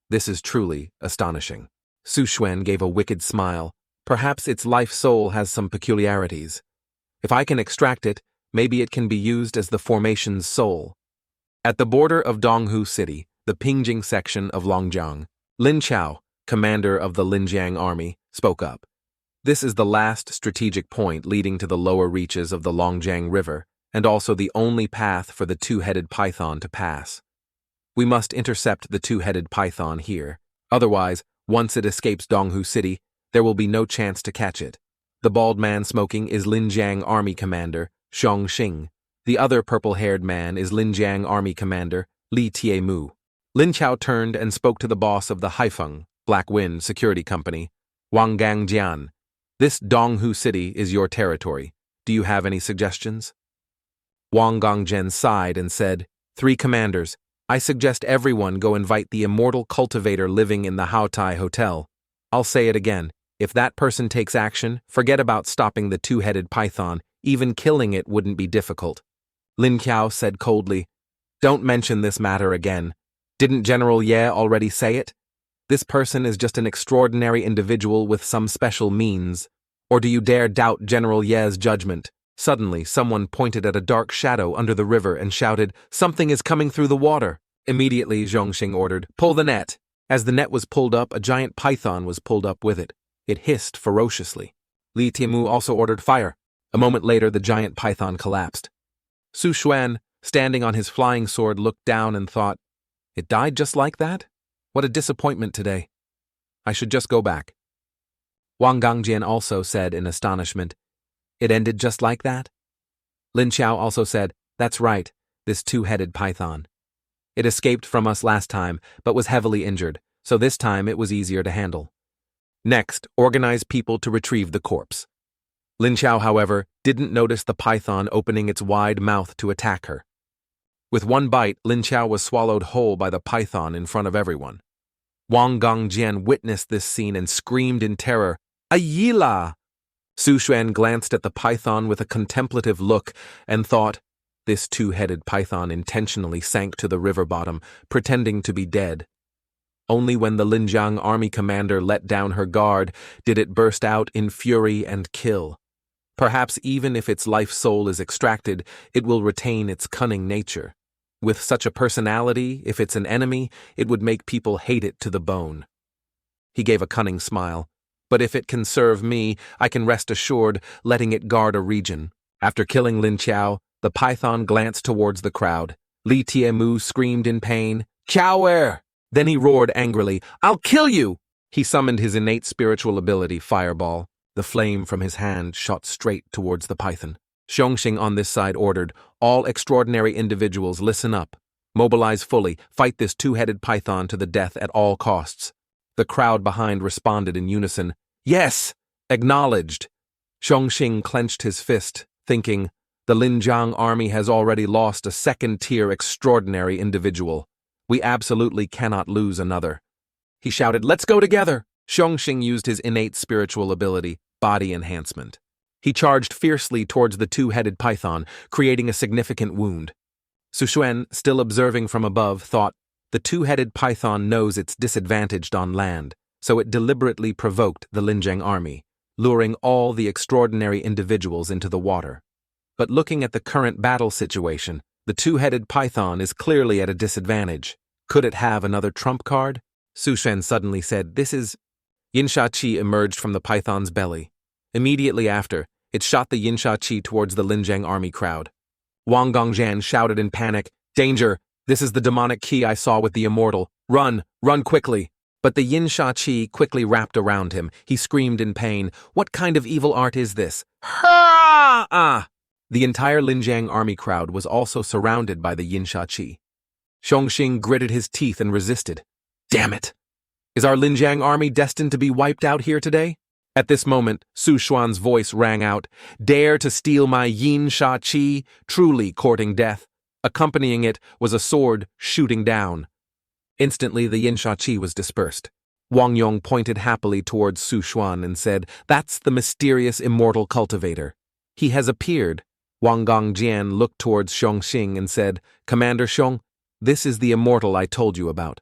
This is truly astonishing. Su Xuan gave a wicked smile. Perhaps its life soul has some peculiarities. If I can extract it, maybe it can be used as the formation's soul. At the border of Donghu City, the Pingjing section of Longjiang, Lin Chao, commander of the Linjiang army, spoke up. This is the last strategic point leading to the lower reaches of the Longjiang River, and also the only path for the two-headed python to pass. We must intercept the two-headed python here. Otherwise, once it escapes Donghu City, there will be no chance to catch it. The bald man smoking is Linjiang Army Commander, Xiong Xing. The other purple-haired man is Linjiang Army Commander, Li Tiemu. Lin Chao turned and spoke to the boss of the Haifeng, Black Wind Security Company, Wang Gangjian. This Donghu City is your territory. Do you have any suggestions? Wang Gangjian sighed and said, 3 commanders, I suggest everyone go invite the immortal cultivator living in the Haotai Hotel. I'll say it again, if that person takes action, forget about stopping the two-headed python, even killing it wouldn't be difficult. Lin Qiao said coldly, don't mention this matter again. Didn't General Ye already say it? This person is just an extraordinary individual with some special means. Or do you dare doubt General Ye's judgment? Suddenly, someone pointed at a dark shadow under the river and shouted, something is coming through the water. Immediately, Zhongxing ordered, pull the net. As the net was pulled up, a giant python was pulled up with it. It hissed ferociously. Li Tiemu also ordered fire. A moment later, the giant python collapsed. Su Xuan, standing on his flying sword, looked down and thought, it died just like that? What a disappointment today. I should just go back. Wang Gangjian also said in astonishment, it ended just like that? Lin Qiao also said, that's right, this two-headed python. It escaped from us last time, but was heavily injured, so this time it was easier to handle. Next, organize people to retrieve the corpse. Lin Qiao, however, didn't notice the python opening its wide mouth to attack her. With one bite, Lin Qiao was swallowed whole by the python in front of everyone. Wang Gangjian witnessed this scene and screamed in terror, Ayila! Su Xuan glanced at the python with a contemplative look and thought, this two-headed python intentionally sank to the river bottom, pretending to be dead. Only when the Linjiang army commander let down her guard did it burst out in fury and kill. Perhaps even if its life soul is extracted, it will retain its cunning nature. With such a personality, if it's an enemy, it would make people hate it to the bone. He gave a cunning smile. But if it can serve me, I can rest assured, letting it guard a region. After killing Lin Qiao, the python glanced towards the crowd. Li Tiemu screamed in pain, Qiao! Then he roared angrily, I'll kill you! He summoned his innate spiritual ability, Fireball. The flame from his hand shot straight towards the python. Zhongxing on this side ordered, all extraordinary individuals listen up. Mobilize fully, fight this two-headed python to the death at all costs. The crowd behind responded in unison, yes! Acknowledged. Zhongxing clenched his fist, thinking, the Linjiang army has already lost a second-tier extraordinary individual. We absolutely cannot lose another. He shouted, let's go together! Zhongxing used his innate spiritual ability, body enhancement. He charged fiercely towards the two-headed python, creating a significant wound. Su Xuan, still observing from above, thought, the two-headed python knows it's disadvantaged on land, so it deliberately provoked the Linjiang army, luring all the extraordinary individuals into the water. But looking at the current battle situation, the two-headed python is clearly at a disadvantage. Could it have another trump card? Su Xuan suddenly said, this is... Yinsha Qi emerged from the python's belly. Immediately after, it shot the Yinsha Qi towards the Linjiang army crowd. Wang Gangjian shouted in panic, danger! This is the demonic Qi I saw with the immortal. Run! Run quickly! But the Yinsha Qi quickly wrapped around him. He screamed in pain, what kind of evil art is this? Hurrah! The entire Linjiang army crowd was also surrounded by the Yinsha Qi. Zhongxing gritted his teeth and resisted. Damn it! Is our Linjiang army destined to be wiped out here today? At this moment, Su Xuan's voice rang out, "Dare to steal my yin sha qi, truly courting death." Accompanying it was a sword shooting down. Instantly, the yin sha qi was dispersed. Wang Yong pointed happily towards Su Xuan and said, "That's the mysterious immortal cultivator. He has appeared." Wang Gongjian looked towards Xiongxing and said, "Commander Xiong, this is the immortal I told you about."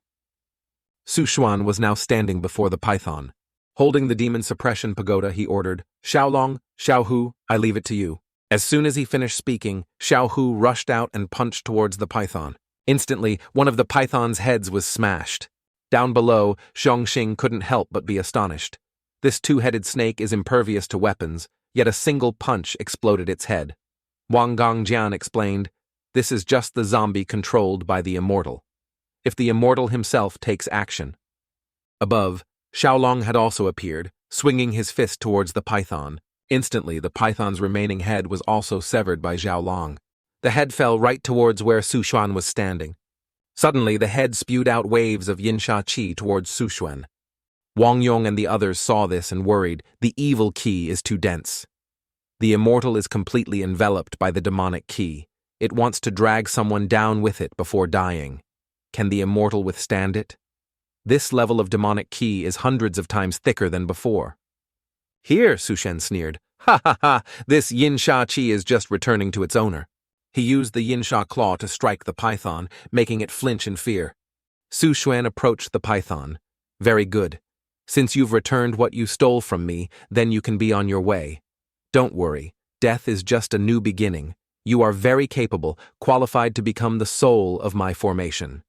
Su Xuan was now standing before the python. Holding the demon suppression pagoda, he ordered, "Xiaolong, Xiaohu, I leave it to you." As soon as he finished speaking, Xiaohu rushed out and punched towards the python. Instantly, one of the python's heads was smashed. Down below, Xiongxing couldn't help but be astonished. This two-headed snake is impervious to weapons, yet a single punch exploded its head. Wang Gongjian explained, "This is just the zombie controlled by the immortal. If the immortal himself takes action." Above, Xiaolong had also appeared, swinging his fist towards the python. Instantly, the python's remaining head was also severed by Xiaolong. The head fell right towards where Su Xuan was standing. Suddenly, the head spewed out waves of yin sha qi towards Su Xuan. Wang Yong and the others saw this and worried. The evil qi is too dense. The immortal is completely enveloped by the demonic qi. It wants to drag someone down with it before dying. Can the immortal withstand it? This level of demonic qi is hundreds of times thicker than before. "Here," Su Shen sneered. "Ha ha ha, this yin sha qi is just returning to its owner." He used the yin sha claw to strike the python, making it flinch in fear. Su Xuan approached the python. "Very good. Since you've returned what you stole from me, then you can be on your way. Don't worry, death is just a new beginning. You are very capable, qualified to become the soul of my formation."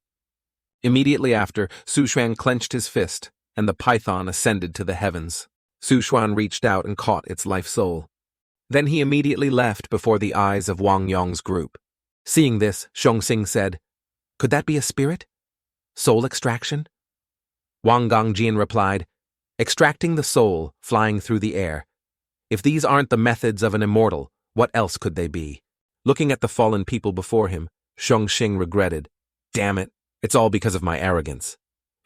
Immediately after, Su Xuan clenched his fist, and the python ascended to the heavens. Su Xuan reached out and caught its life soul. Then he immediately left before the eyes of Wang Yong's group. Seeing this, Xiongxing said, "Could that be a spirit? Soul extraction?" Wang Gongjian replied, "Extracting the soul, flying through the air. If these aren't the methods of an immortal, what else could they be?" Looking at the fallen people before him, Xiongxing regretted, "Damn it, it's all because of my arrogance.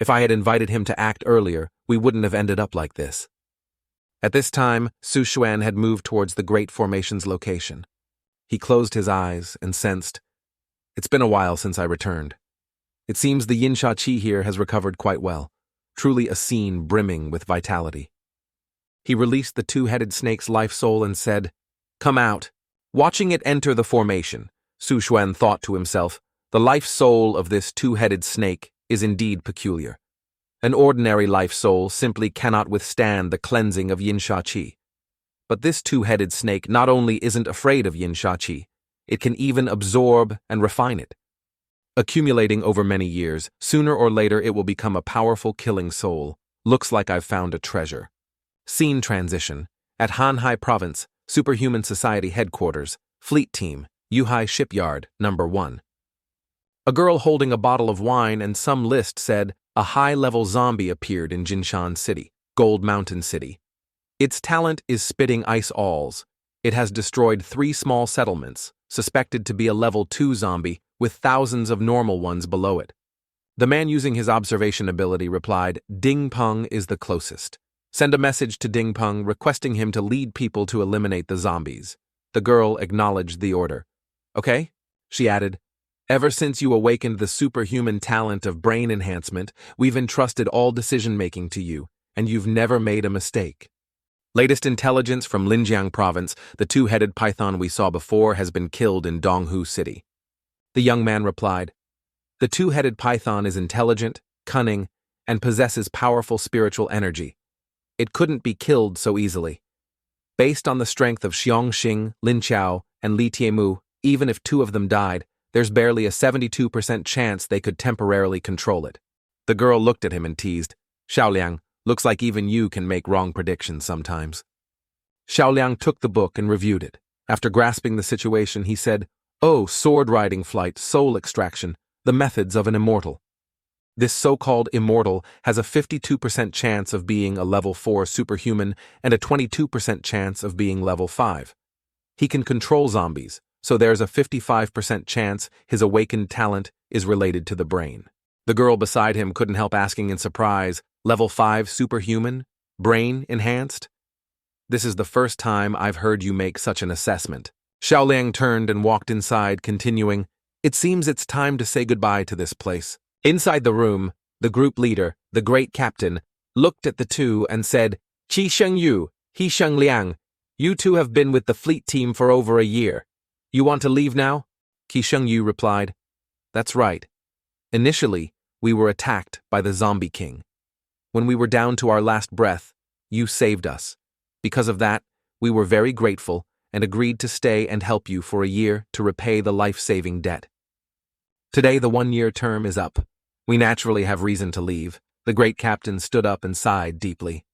If I had invited him to act earlier, we wouldn't have ended up like this." At this time, Su Xuan had moved towards the Great Formation's location. He closed his eyes and sensed, "It's been a while since I returned. It seems the yin sha qi here has recovered quite well, truly a scene brimming with vitality." He released the two-headed snake's life soul and said, "Come out." Watching it enter the formation, Su Xuan thought to himself, "The life soul of this two-headed snake is indeed peculiar. An ordinary life soul simply cannot withstand the cleansing of yin sha qi. But this two-headed snake not only isn't afraid of yin sha qi, it can even absorb and refine it. Accumulating over many years, sooner or later it will become a powerful killing soul. Looks like I've found a treasure." Scene transition. At Hanhai Province, Superhuman Society Headquarters, Fleet Team, Yuhai Shipyard, Number 1. A girl holding a bottle of wine and some list said, "A high-level zombie appeared in Jinshan City, Gold Mountain City. Its talent is spitting ice alls. It has destroyed 3 small settlements, suspected to be a level 2 zombie, with thousands of normal ones below it." The man using his observation ability replied, "Ding Peng is the closest. Send a message to Ding Peng requesting him to lead people to eliminate the zombies." The girl acknowledged the order. "Okay," she added. "Ever since you awakened the superhuman talent of brain enhancement, we've entrusted all decision-making to you, and you've never made a mistake. Latest intelligence from Linjiang Province, the two-headed python we saw before has been killed in Donghu City." The young man replied, "The two-headed python is intelligent, cunning, and possesses powerful spiritual energy. It couldn't be killed so easily. Based on the strength of Xiongxing, Lin Qiao, and Li Tiemu, even if 2 of them died, there's barely a 72% chance they could temporarily control it." The girl looked at him and teased, "Xiaoliang, looks like even you can make wrong predictions sometimes." Xiaoliang took the book and reviewed it. After grasping the situation, he said, "Oh, sword-riding flight, soul extraction, the methods of an immortal. This so-called immortal has a 52% chance of being a level 4 superhuman and a 22% chance of being level 5. He can control zombies, so there's a 55% chance his awakened talent is related to the brain." The girl beside him couldn't help asking in surprise, "Level 5 superhuman? Brain enhanced? This is the first time I've heard you make such an assessment. Xiaoliang turned and walked inside, continuing, "It seems it's time to say goodbye to this place." Inside the room, the group leader, the great captain, looked at the two and said, "Qi Shengyu, He Shengliang, you two have been with the fleet team for over a year. You want to leave now?" Qi Shengyu replied, "That's right. Initially, we were attacked by the zombie king. When we were down to our last breath, you saved us. Because of that, we were very grateful and agreed to stay and help you for a year to repay the life-saving debt. Today the 1-year term is up. We naturally have reason to leave." The great captain stood up and sighed deeply.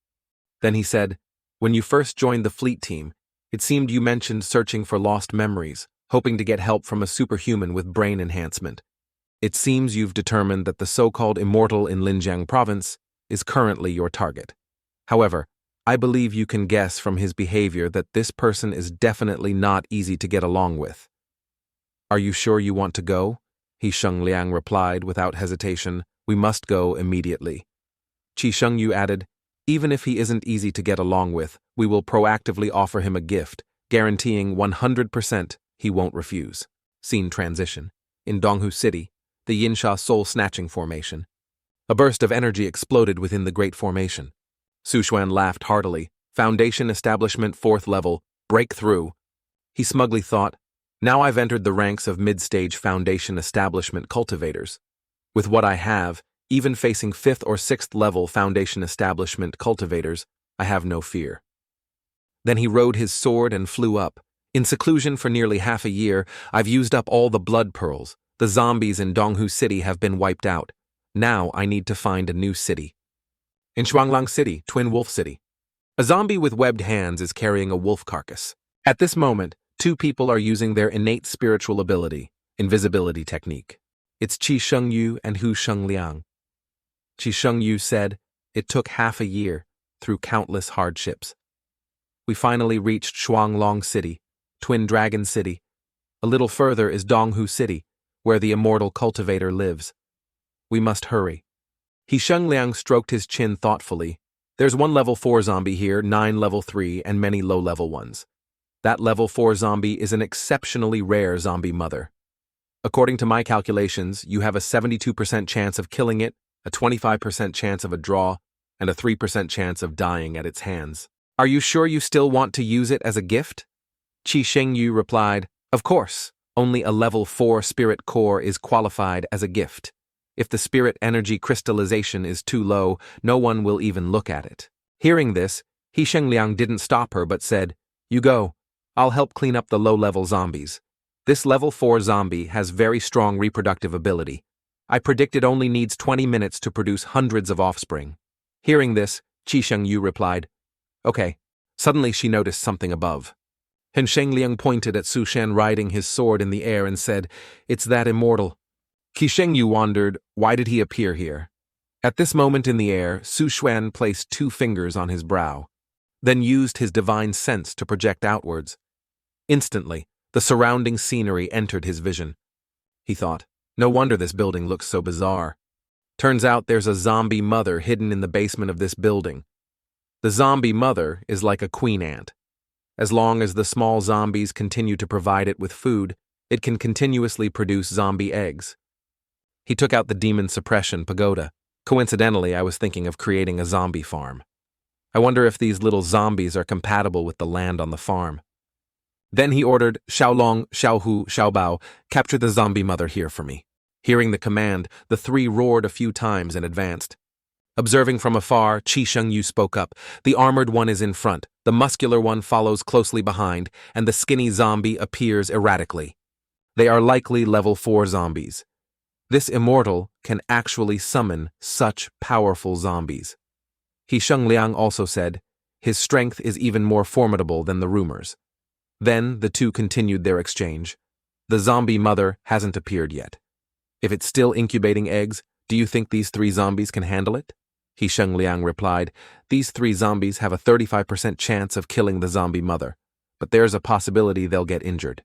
Then he said, "When you first joined the fleet team, it seemed you mentioned searching for lost memories, hoping to get help from a superhuman with brain enhancement. It seems you've determined that the so-called immortal in Linjiang province is currently your target. However, I believe you can guess from his behavior that this person is definitely not easy to get along with." "Are you sure you want to go?" He Shengliang replied without hesitation. "We must go immediately." Qi Shengyu added, "Even if he isn't easy to get along with, we will proactively offer him a gift, guaranteeing 100% he won't refuse." Scene transition. In Donghu City, the Yinsha soul-snatching formation. A burst of energy exploded within the great formation. Su Xuan laughed heartily. Foundation establishment 4th level, breakthrough. He smugly thought, "Now I've entered the ranks of mid-stage foundation establishment cultivators. With what I have, even facing 5th or 6th level foundation establishment cultivators, I have no fear." Then he rode his sword and flew up. "In seclusion for nearly half a year, I've used up all the blood pearls. The zombies in Donghu City have been wiped out. Now I need to find a new city." In Shuanglang City, Twin Wolf City, a zombie with webbed hands is carrying a wolf carcass. At this moment, 2 people are using their innate spiritual ability, invisibility technique. It's Qi Shengyu and Hu Shengliang. Qi Shengyu said, "It took half a year, through countless hardships. We finally reached Shuanglang City, Twin Dragon City. A little further is Donghu City, where the immortal cultivator lives. We must hurry." He Shengliang stroked his chin thoughtfully. "There's 1 level 4 zombie here, 9 level 3, and many low-level ones. That level 4 zombie is an exceptionally rare zombie mother. According to my calculations, you have a 72% chance of killing it, a 25% chance of a draw, and a 3% chance of dying at its hands. Are you sure you still want to use it as a gift?" Qi Shengyu replied, "Of course, only a level 4 spirit core is qualified as a gift. If the spirit energy crystallization is too low, no one will even look at it." Hearing this, He Shengliang didn't stop her but said, "You go. I'll help clean up the low-level zombies. This level 4 zombie has very strong reproductive ability. I predict it only needs 20 minutes to produce hundreds of offspring." Hearing this, Qi Shengyu replied, "Okay." Suddenly she noticed something above. Hen Shengliang pointed at Su Shen riding his sword in the air and said, "It's that immortal." Qi Shengyu wondered, why did he appear here? At this moment in the air, Su Xuan placed 2 fingers on his brow, then used his divine sense to project outwards. Instantly, the surrounding scenery entered his vision. He thought, no wonder this building looks so bizarre. Turns out there's a zombie mother hidden in the basement of this building. The zombie mother is like a queen ant. As long as the small zombies continue to provide it with food, it can continuously produce zombie eggs. He took out the demon suppression pagoda. Coincidentally, I was thinking of creating a zombie farm. I wonder if these little zombies are compatible with the land on the farm. Then he ordered Xiaolong, Xiaohu, Xiaobao, capture the zombie mother here for me. Hearing the command, the 3 roared a few times and advanced. Observing from afar, Qi Shengyu spoke up. The armored one is in front, the muscular one follows closely behind, and the skinny zombie appears erratically. They are likely level 4 zombies. This immortal can actually summon such powerful zombies. He Shengliang also said, his strength is even more formidable than the rumors. Then the 2 continued their exchange. The zombie mother hasn't appeared yet. If it's still incubating eggs, do you think these 3 zombies can handle it? He Shengliang replied, these 3 zombies have a 35% chance of killing the zombie mother, but there's a possibility they'll get injured.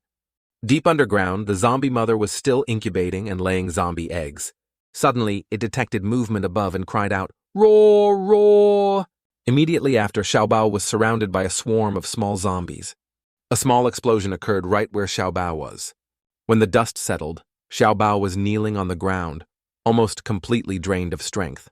Deep underground, the zombie mother was still incubating and laying zombie eggs. Suddenly, it detected movement above and cried out, "Roar, roar!" Immediately after, Xiaobao was surrounded by a swarm of small zombies. A small explosion occurred right where Xiaobao was. When the dust settled, Xiaobao was kneeling on the ground, almost completely drained of strength.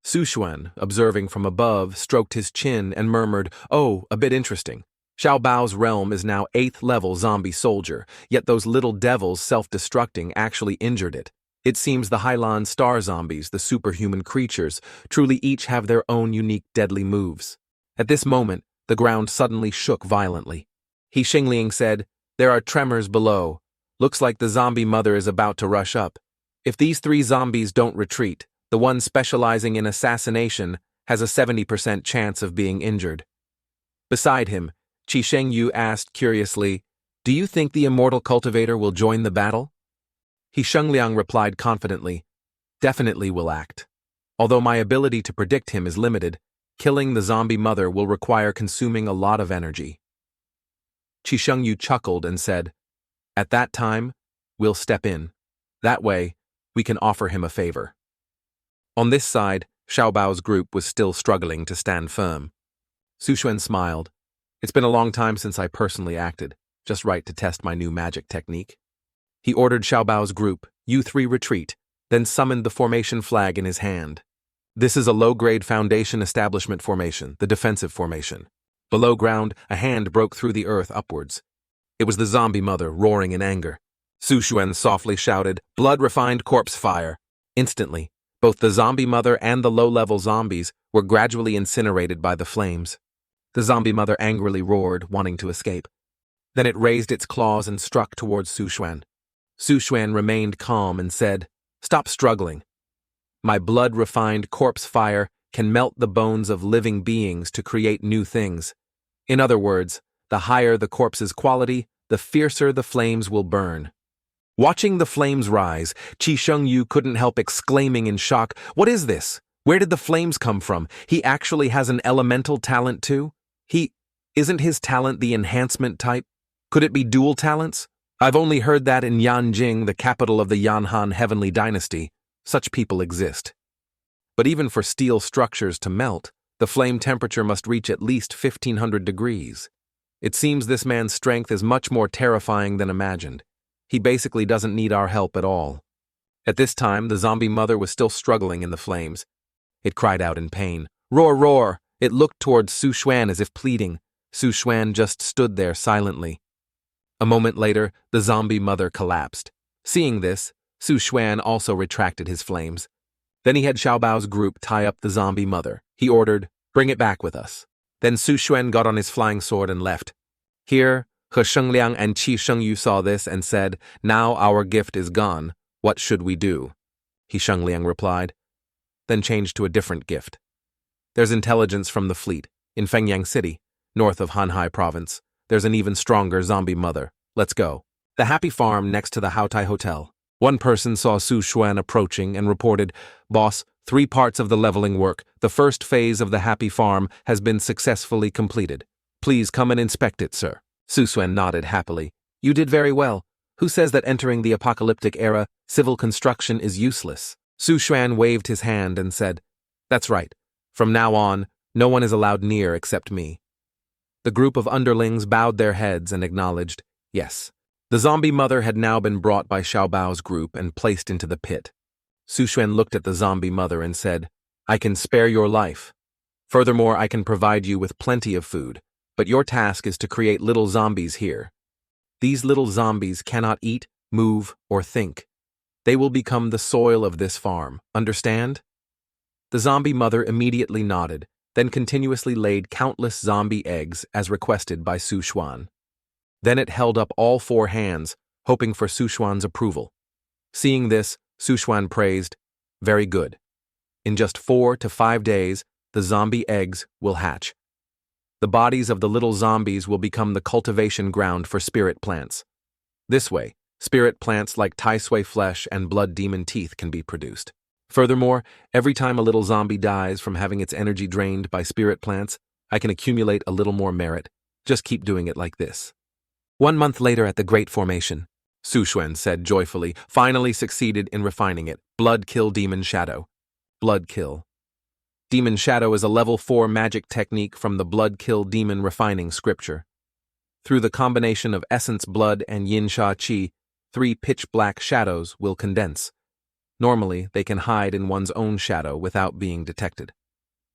Su Xuan, observing from above, stroked his chin and murmured, "Oh, a bit interesting. Xiaobao's realm is now 8th level zombie soldier, yet those little devils self-destructing actually injured it. It seems the Hailan star zombies, the superhuman creatures, truly each have their own unique deadly moves." At this moment, the ground suddenly shook violently. He Xingliang said, "There are tremors below. Looks like the zombie mother is about to rush up. If these 3 zombies don't retreat, the one specializing in assassination has a 70% chance of being injured." Beside him, Qi Shengyu asked curiously, "Do you think the immortal cultivator will join the battle?" He Shengliang replied confidently, "Definitely will act. Although my ability to predict him is limited, killing the zombie mother will require consuming a lot of energy." Qi Shengyu chuckled and said, "At that time, we'll step in. That way, we can offer him a favor." On this side, Xiaobao's group was still struggling to stand firm. Su Xuan smiled. "It's been a long time since I personally acted. Just right to test my new magic technique." He ordered Xiaobao's group, "You 3 retreat," then summoned the formation flag in his hand. This is a low-grade foundation establishment formation, the defensive formation. Below ground, a hand broke through the earth upwards. It was the zombie mother, roaring in anger. Su Xuan softly shouted, "Blood-refined corpse fire." Instantly, both the zombie mother and the low-level zombies were gradually incinerated by the flames. The zombie mother angrily roared, wanting to escape. Then it raised its claws and struck towards Su Xuan. Su Xuan remained calm and said, "Stop struggling. My blood-refined corpse fire can melt the bones of living beings to create new things. In other words, the higher the corpse's quality, the fiercer the flames will burn." Watching the flames rise, Qi Shengyu couldn't help exclaiming in shock, "What is this? Where did the flames come from? He actually has an elemental talent too? Isn't his talent the enhancement type? Could it be dual talents? I've only heard that in Yanjing, the capital of the Yanhan heavenly dynasty. Such people exist. But even for steel structures to melt, the flame temperature must reach at least 1500 degrees. It seems this man's strength is much more terrifying than imagined. He basically doesn't need our help at all." At this time, the zombie mother was still struggling in the flames. It cried out in pain. "Roar, roar!" It looked towards Su Xuan as if pleading. Su Xuan just stood there silently. A moment later, the zombie mother collapsed. Seeing this, Su Xuan also retracted his flames. Then he had Xiaobao's group tie up the zombie mother. He ordered, "Bring it back with us." Then Su Xuan got on his flying sword and left. Here, He Shengliang and Qi Shengyu saw this and said, "Now our gift is gone. What should we do?" He Shengliang replied, "Then change to a different gift. There's intelligence from the fleet. In Fengyang City, north of Hanhai Province, there's an even stronger zombie mother. Let's go." The Happy Farm next to the Haotai Hotel. One person saw Su Xuan approaching and reported, "Boss, 3 parts of the leveling work. The first phase of the Happy Farm has been successfully completed. Please come and inspect it, sir." Su Xuan nodded happily. "You did very well. Who says that entering the apocalyptic era, civil construction is useless?" Su Xuan waved his hand and said, "That's right. From now on, no one is allowed near except me." The group of underlings bowed their heads and acknowledged, "Yes." The zombie mother had now been brought by Xiaobao's group and placed into the pit. Su Xuan looked at the zombie mother and said, "I can spare your life. Furthermore, I can provide you with plenty of food. But your task is to create little zombies here. These little zombies cannot eat, move, or think. They will become the soil of this farm. Understand?" The zombie mother immediately nodded, then continuously laid countless zombie eggs as requested by Su Xuan. Then it held up all 4 hands, hoping for Su Xuan's approval. Seeing this, Su Xuan praised, "Very good. In just 4 to 5 days, the zombie eggs will hatch. The bodies of the little zombies will become the cultivation ground for spirit plants. This way, spirit plants like Tai Sui flesh and blood demon teeth can be produced. Furthermore, every time a little zombie dies from having its energy drained by spirit plants, I can accumulate a little more merit. Just keep doing it like this." 1 month later at the Great Formation, Su Xuan said joyfully, "Finally succeeded in refining it. Blood kill demon shadow. Blood kill." Demon Shadow is a level 4 magic technique from the Blood Kill Demon Refining scripture. Through the combination of essence blood and yin sha qi, 3 pitch-black shadows will condense. Normally, they can hide in one's own shadow without being detected.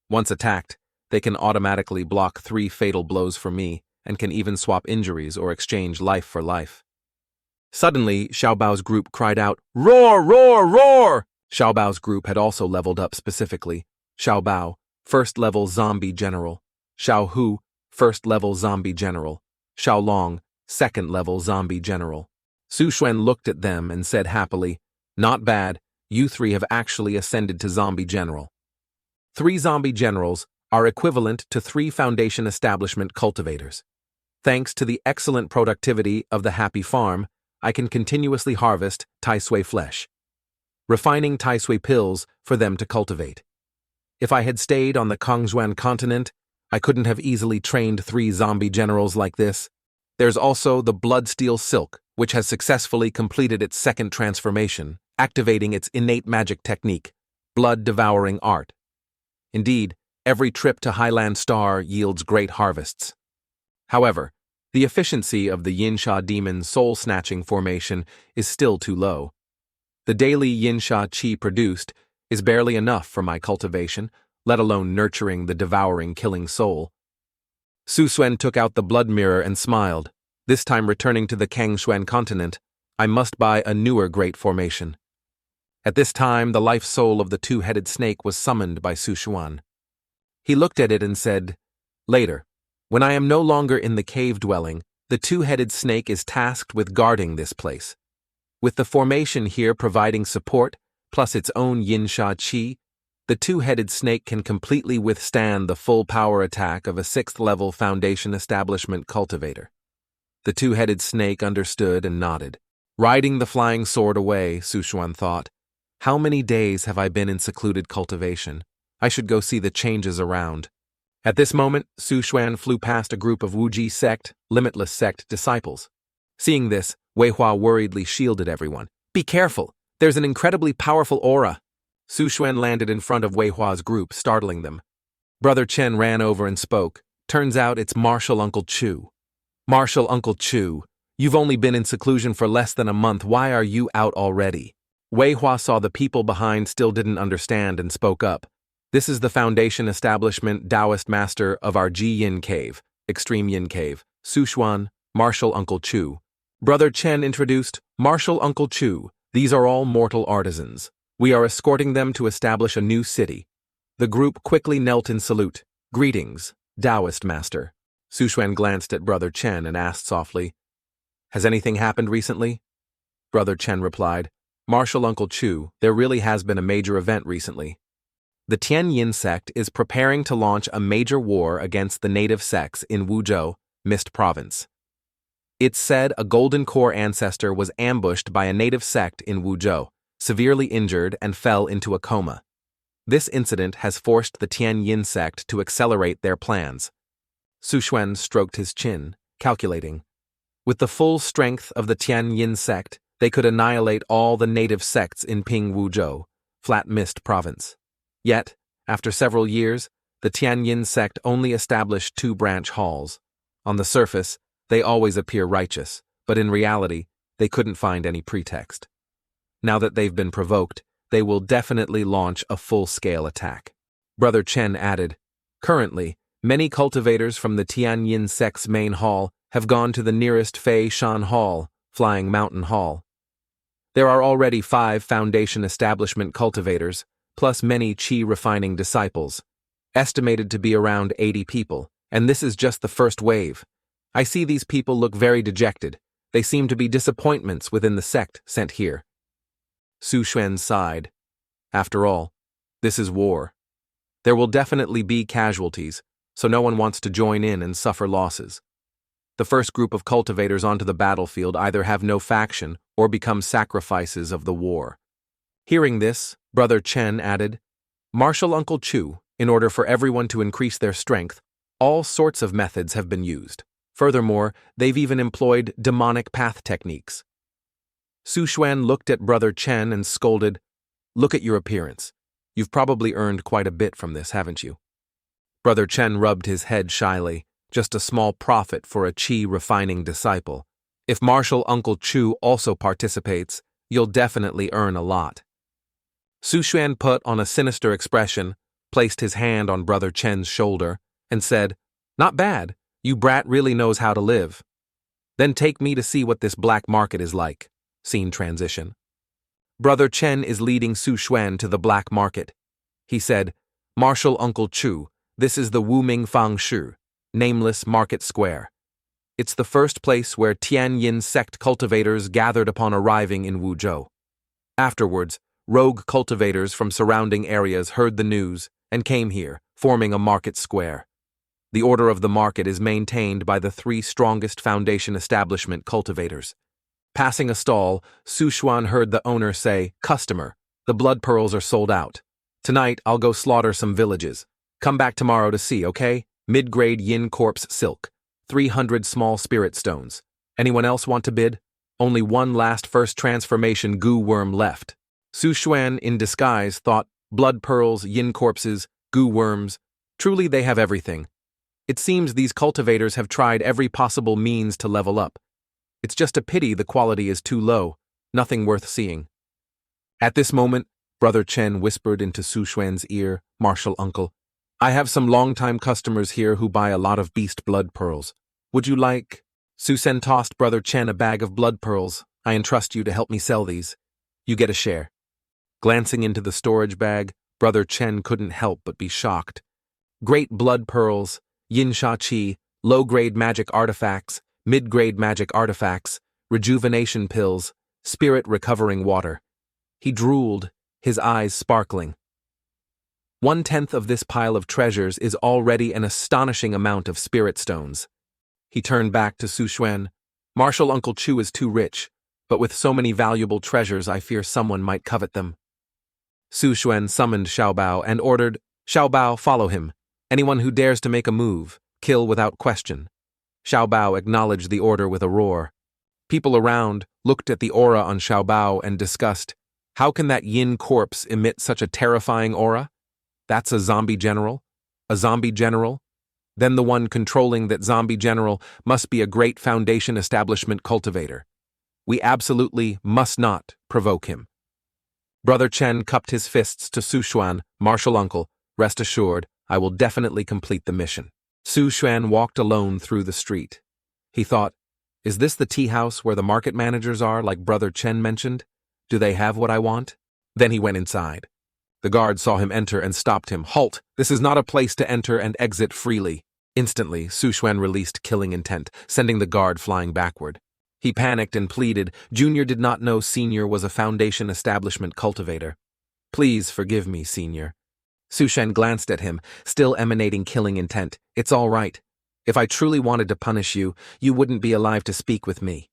Once attacked, they can automatically block 3 fatal blows for me and can even swap injuries or exchange life for life. Suddenly, Xiaobao's group cried out, "Roar, roar, roar!" Xiaobao's group had also leveled up specifically. Xiaobao, first-level zombie general. Xiaohu, first-level zombie general. Xiaolong, second-level zombie general. Su Xuan looked at them and said happily, "Not bad, you 3 have actually ascended to zombie general." 3 zombie generals are equivalent to 3 foundation establishment cultivators. Thanks to the excellent productivity of the Happy Farm, I can continuously harvest Tai Sui flesh, refining Tai Sui pills for them to cultivate. If I had stayed on the Kanguan continent, I couldn't have easily trained 3 zombie generals like this. There's also the Bloodsteel Silk, which has successfully completed its 2nd transformation, activating its innate magic technique, blood-devouring art. Indeed, every trip to Highland Star yields great harvests. However, the efficiency of the Yinsha Demon soul-snatching formation is still too low. The daily Yinsha Qi produced is barely enough for my cultivation, let alone nurturing the devouring killing soul. Su Xuan took out the blood mirror and smiled. This time returning to the Kangshuan continent, I must buy a newer great formation. At this time, the life soul of the 2-headed snake was summoned by Su Xuan. He looked at it and said, "Later, when I am no longer in the cave dwelling, the 2-headed snake is tasked with guarding this place. With the formation here providing support, plus its own Yinsha Qi, the 2-headed snake can completely withstand the full power attack of a 6th-level foundation establishment cultivator." The 2-headed snake understood and nodded. Riding the flying sword away, Su Xuan thought, "How many days have I been in secluded cultivation? I should go see the changes around." At this moment, Su Xuan flew past a group of Wuji sect, Limitless sect disciples. Seeing this, Wei Hua worriedly shielded everyone. "Be careful! There's an incredibly powerful aura." Su Xuan landed in front of Wei Hua's group, startling them. Brother Chen ran over and spoke. "Turns out it's Martial Uncle Chu." "Martial Uncle Chu, you've only been in seclusion for less than a month. Why are you out already?" Wei Hua saw the people behind still didn't understand and spoke up. "This is the foundation establishment Taoist master of our Ji Yin Cave, Extreme Yin Cave, Su Xuan, Martial Uncle Chu." Brother Chen introduced, "Martial Uncle Chu, these are all mortal artisans. We are escorting them to establish a new city." The group quickly knelt in salute. "Greetings, Taoist master." Su Xuan glanced at Brother Chen and asked softly, "Has anything happened recently?" Brother Chen replied, "Martial Uncle Chu, there really has been a major event recently. The Tian Yin sect is preparing to launch a major war against the native sects in Wuzhou, Mist Province. It's said a Golden Core ancestor was ambushed by a native sect in Wuzhou, severely injured and fell into a coma. This incident has forced the Tian Yin sect to accelerate their plans." Su Xuan stroked his chin, calculating. With the full strength of the Tian Yin sect, they could annihilate all the native sects in Ping Wuzhou, Flat Mist Province. Yet, after several years, the Tian Yin sect only established 2 branch halls. On the surface, they always appear righteous, but in reality, they couldn't find any pretext. Now that they've been provoked, they will definitely launch a full-scale attack. Brother Chen added, "Currently, many cultivators from the Tian Yin sect's main hall have gone to the nearest Fei Shan Hall, Flying Mountain Hall. There are already 5 foundation establishment cultivators, plus many Qi refining disciples, estimated to be around 80 people, and this is just the first wave. I see these people look very dejected. They seem to be disappointments within the sect sent here." Su Xuan sighed. "After all, this is war. There will definitely be casualties, so no one wants to join in and suffer losses. The first group of cultivators onto the battlefield either have no faction or become sacrifices of the war." Hearing this, Brother Chen added, "Martial Uncle Chu, in order for everyone to increase their strength, all sorts of methods have been used. Furthermore, they've even employed demonic path techniques." Su Xuan looked at Brother Chen and scolded, "Look at your appearance. You've probably earned quite a bit from this, haven't you? Brother Chen rubbed his head shyly. Just a small profit for a qi refining disciple. If Martial Uncle Chu also participates, you'll definitely earn a lot. Su Xuan put on a sinister expression, placed his hand on Brother Chen's shoulder, and said, "Not bad, you brat really knows how to live. Then take me to see what this black market is like." Scene transition. Brother Chen is leading Su Xuan to the black market. He said, "Martial Uncle Chu, this is the Wuming Fang Shu, nameless market square. It's the first place where Tianyin sect cultivators gathered upon arriving in Wuzhou. Afterwards, rogue cultivators from surrounding areas heard the news and came here, forming a market square. The order of the market is maintained by the 3 strongest foundation establishment cultivators." Passing a stall, Su Xuan heard the owner say, "Customer, the blood pearls are sold out. Tonight, I'll go slaughter some villages. Come back tomorrow to see, okay? Mid-grade yin corpse silk. 300 small spirit stones. Anyone else want to bid? Only one last first transformation goo worm left." Su Xuan, in disguise, thought, blood pearls, yin corpses, goo worms. Truly they have everything. It seems these cultivators have tried every possible means to level up. It's just a pity the quality is too low, nothing worth seeing. At this moment, Brother Chen whispered into Su Xuan's ear, "Martial Uncle, I have some long-time customers here who buy a lot of beast blood pearls. Would you like—" Su Sen tossed Brother Chen a bag of blood pearls. "I entrust you to help me sell these. You get a share." Glancing into the storage bag, Brother Chen couldn't help but be shocked. Great blood pearls, yin sha qi, low-grade magic artifacts, mid-grade magic artifacts, rejuvenation pills, spirit recovering water. He drooled, his eyes sparkling. 1/10 of this pile of treasures is already an astonishing amount of spirit stones. He turned back to Su Xuan. "Martial Uncle Chu is too rich, but with so many valuable treasures I fear someone might covet them." Su Xuan summoned Xiaobao and ordered, "Xiaobao, follow him. Anyone who dares to make a move, kill without question." Xiaobao acknowledged the order with a roar. People around looked at the aura on Xiaobao and discussed, how can that yin corpse emit such a terrifying aura? That's a zombie general? A zombie general? Then the one controlling that zombie general must be a great foundation establishment cultivator. We absolutely must not provoke him. Brother Chen cupped his fists to Su Xuan. "Martial Uncle, rest assured, I will definitely complete the mission." Su Xuan walked alone through the street. He thought, is this the tea house where the market managers are, like Brother Chen mentioned? Do they have what I want? Then he went inside. The guard saw him enter and stopped him. "Halt! This is not a place to enter and exit freely." Instantly, Su Xuan released killing intent, sending the guard flying backward. He panicked and pleaded. Junior did not know Senior was a foundation establishment cultivator. "Please forgive me, Senior." Su Xuan glanced at him, still emanating killing intent. "It's all right. If I truly wanted to punish you, you wouldn't be alive to speak with me."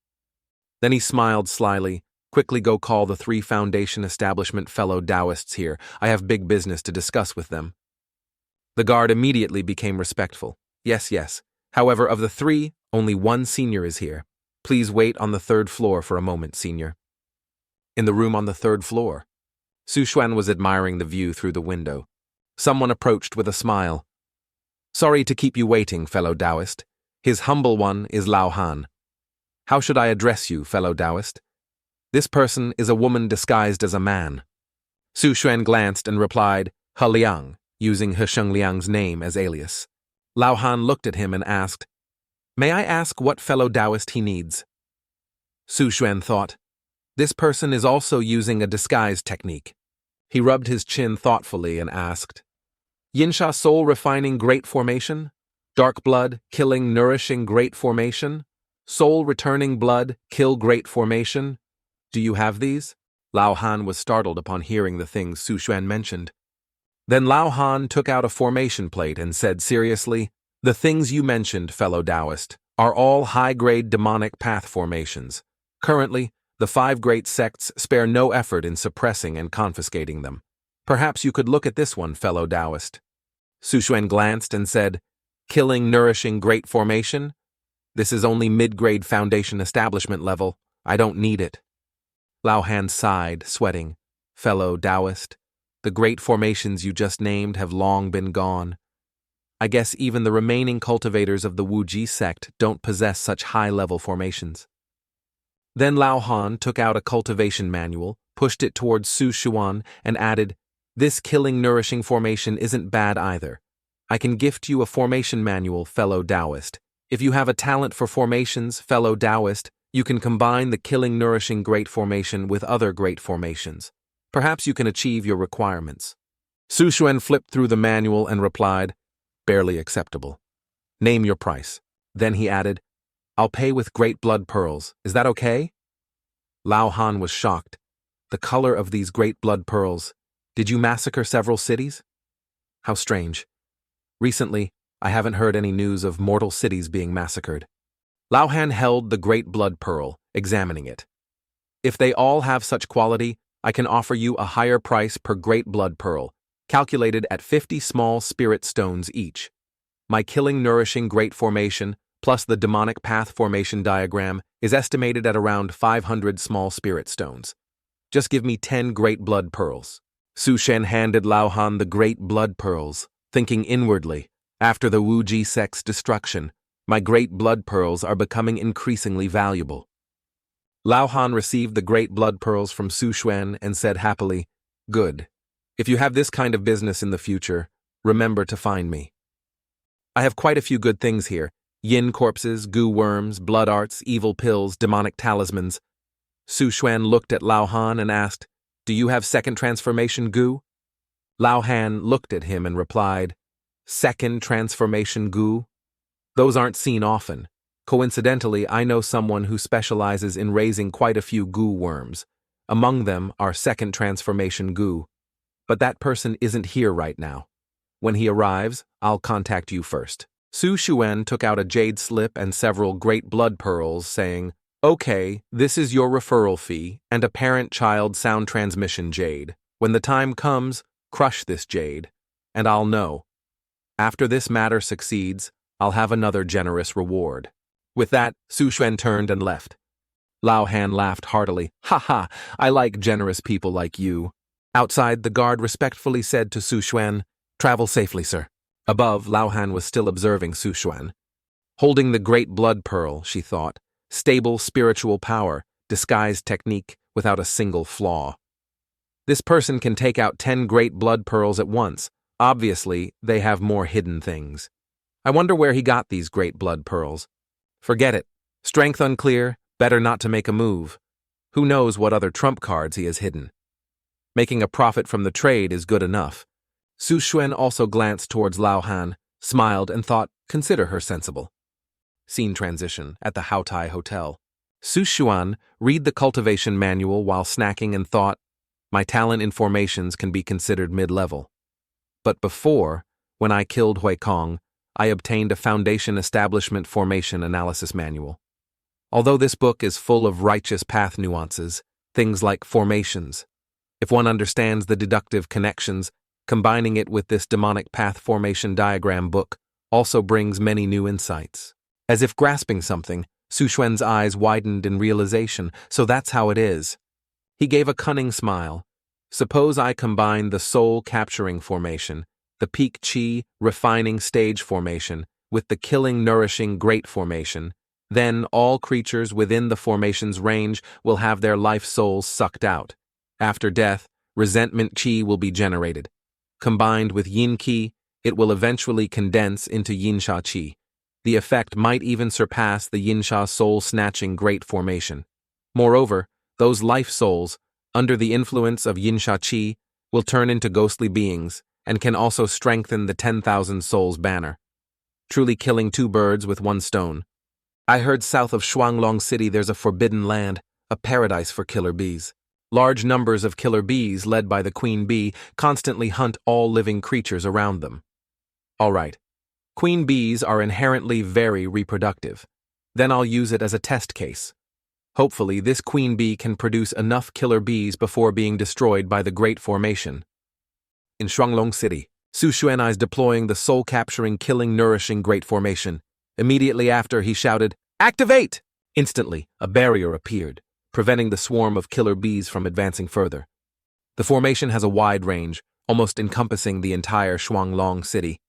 Then he smiled slyly. "Quickly go call the 3 foundation establishment fellow Taoists here. I have big business to discuss with them." The guard immediately became respectful. "Yes, yes. However, of the 3, only 1 senior is here. Please wait on the 3rd floor for a moment, Senior." In the room on the 3rd floor, Su Xuan was admiring the view through the window. Someone approached with a smile. "Sorry to keep you waiting, fellow Taoist. His humble one is Lao Han. How should I address you, fellow Taoist? This person is a woman disguised as a man." Su Xuan glanced and replied, "He Liang," using He Sheng Liang's name as alias. Lao Han looked at him and asked, "May I ask what fellow Taoist he needs?" Su Xuan thought, this person is also using a disguise technique. He rubbed his chin thoughtfully and asked, "Yinsha soul refining great formation? Dark blood, killing nourishing great formation? Soul returning blood, kill great formation? Do you have these?" Lao Han was startled upon hearing the things Su Xuan mentioned. Then Lao Han took out a formation plate and said seriously, "The things you mentioned, fellow Taoist, are all high-grade demonic path formations. Currently, the 5 great sects spare no effort in suppressing and confiscating them. Perhaps you could look at this one, fellow Taoist." Su Xuan glanced and said, "Killing nourishing great formation? This is only mid-grade foundation establishment level. I don't need it." Lao Han sighed, sweating. "Fellow Taoist, the great formations you just named have long been gone. I guess even the remaining cultivators of the Wuji sect don't possess such high-level formations. Then Lao Han took out a cultivation manual, pushed it towards Su Xuan, and added, "This killing nourishing formation isn't bad either. I can gift you a formation manual, fellow Taoist. If you have a talent for formations, fellow Taoist, you can combine the killing nourishing great formation with other great formations. Perhaps you can achieve your requirements." Su Xuan flipped through the manual and replied, "Barely acceptable. Name your price." Then he added, "I'll pay with great blood pearls. Is that okay?" Lao Han was shocked. The color of these great blood pearls. Did you massacre several cities? How strange. Recently, I haven't heard any news of mortal cities being massacred. Lao Han held the great blood pearl, examining it. "If they all have such quality, I can offer you a higher price per great blood pearl, calculated at 50 small spirit stones each. My killing nourishing great formation, plus the demonic path formation diagram, is estimated at around 500 small spirit stones. Just give me 10 great blood pearls." Su Shen handed Lao Han the great blood pearls, thinking inwardly, after the Wuji sect's destruction, my great blood pearls are becoming increasingly valuable. Lao Han received the great blood pearls from Su Xuan and said happily, "Good. If you have this kind of business in the future, remember to find me. I have quite a few good things here: yin corpses, goo worms, blood arts, evil pills, demonic talismans." Su Xuan looked at Lao Han and asked, "Do you have second transformation goo?" Lao Han looked at him and replied, "Second transformation goo? Those aren't seen often. Coincidentally, I know someone who specializes in raising quite a few goo worms. Among them are second transformation goo. But that person isn't here right now. When he arrives, I'll contact you first." Su Xuan took out a jade slip and several great blood pearls, saying, "Okay, this is your referral fee and a parent-child sound transmission jade. When the time comes, crush this jade, and I'll know. After this matter succeeds, I'll have another generous reward." With that, Su Xuan turned and left. Lao Han laughed heartily. "Ha ha, I like generous people like you." Outside, the guard respectfully said to Su Xuan, "Travel safely, sir." Above, Lao Han was still observing Su Xuan. Holding the great blood pearl, she thought, stable spiritual power, disguised technique without a single flaw. This person can take out 10 great blood pearls at once. Obviously, they have more hidden things. I wonder where he got these great blood pearls. Forget it. Strength unclear, better not to make a move. Who knows what other trump cards he has hidden. Making a profit from the trade is good enough. Su Xuan also glanced towards Lao Han, smiled, and thought, consider her sensible. Scene transition at the Haotai Hotel. Su Xuan read the cultivation manual while snacking and thought, my talent in formations can be considered mid-level. But before, when I killed Hui Kong, I obtained a foundation establishment formation analysis manual. Although this book is full of righteous path nuances, things like formations, if one understands the deductive connections, combining it with this demonic path formation diagram book also brings many new insights. As if grasping something, Su Xuan's eyes widened in realization, so that's how it is. He gave a cunning smile. Suppose I combine the soul-capturing formation, the peak chi refining stage formation, with the killing nourishing great formation, then all creatures within the formation's range will have their life souls sucked out. After death, resentment chi will be generated. Combined with yin qi, it will eventually condense into yinsha qi. The effect might even surpass the yinsha soul-snatching great formation. Moreover, those life souls, under the influence of yinsha qi, will turn into ghostly beings, and can also strengthen the 10,000 souls banner. Truly killing two birds with one stone. I heard south of Shuanglong City there's a forbidden land, a paradise for killer bees. Large numbers of killer bees, led by the queen bee, constantly hunt all living creatures around them. All right. Queen bees are inherently very reproductive. Then I'll use it as a test case. Hopefully, this queen bee can produce enough killer bees before being destroyed by the Great Formation. In Shuanglong City, Su Xuan is deploying the soul-capturing, killing, nourishing Great Formation. Immediately after, he shouted, "Activate!" Instantly, a barrier appeared, preventing the swarm of killer bees from advancing further. The formation has a wide range, almost encompassing the entire Shuanglong city.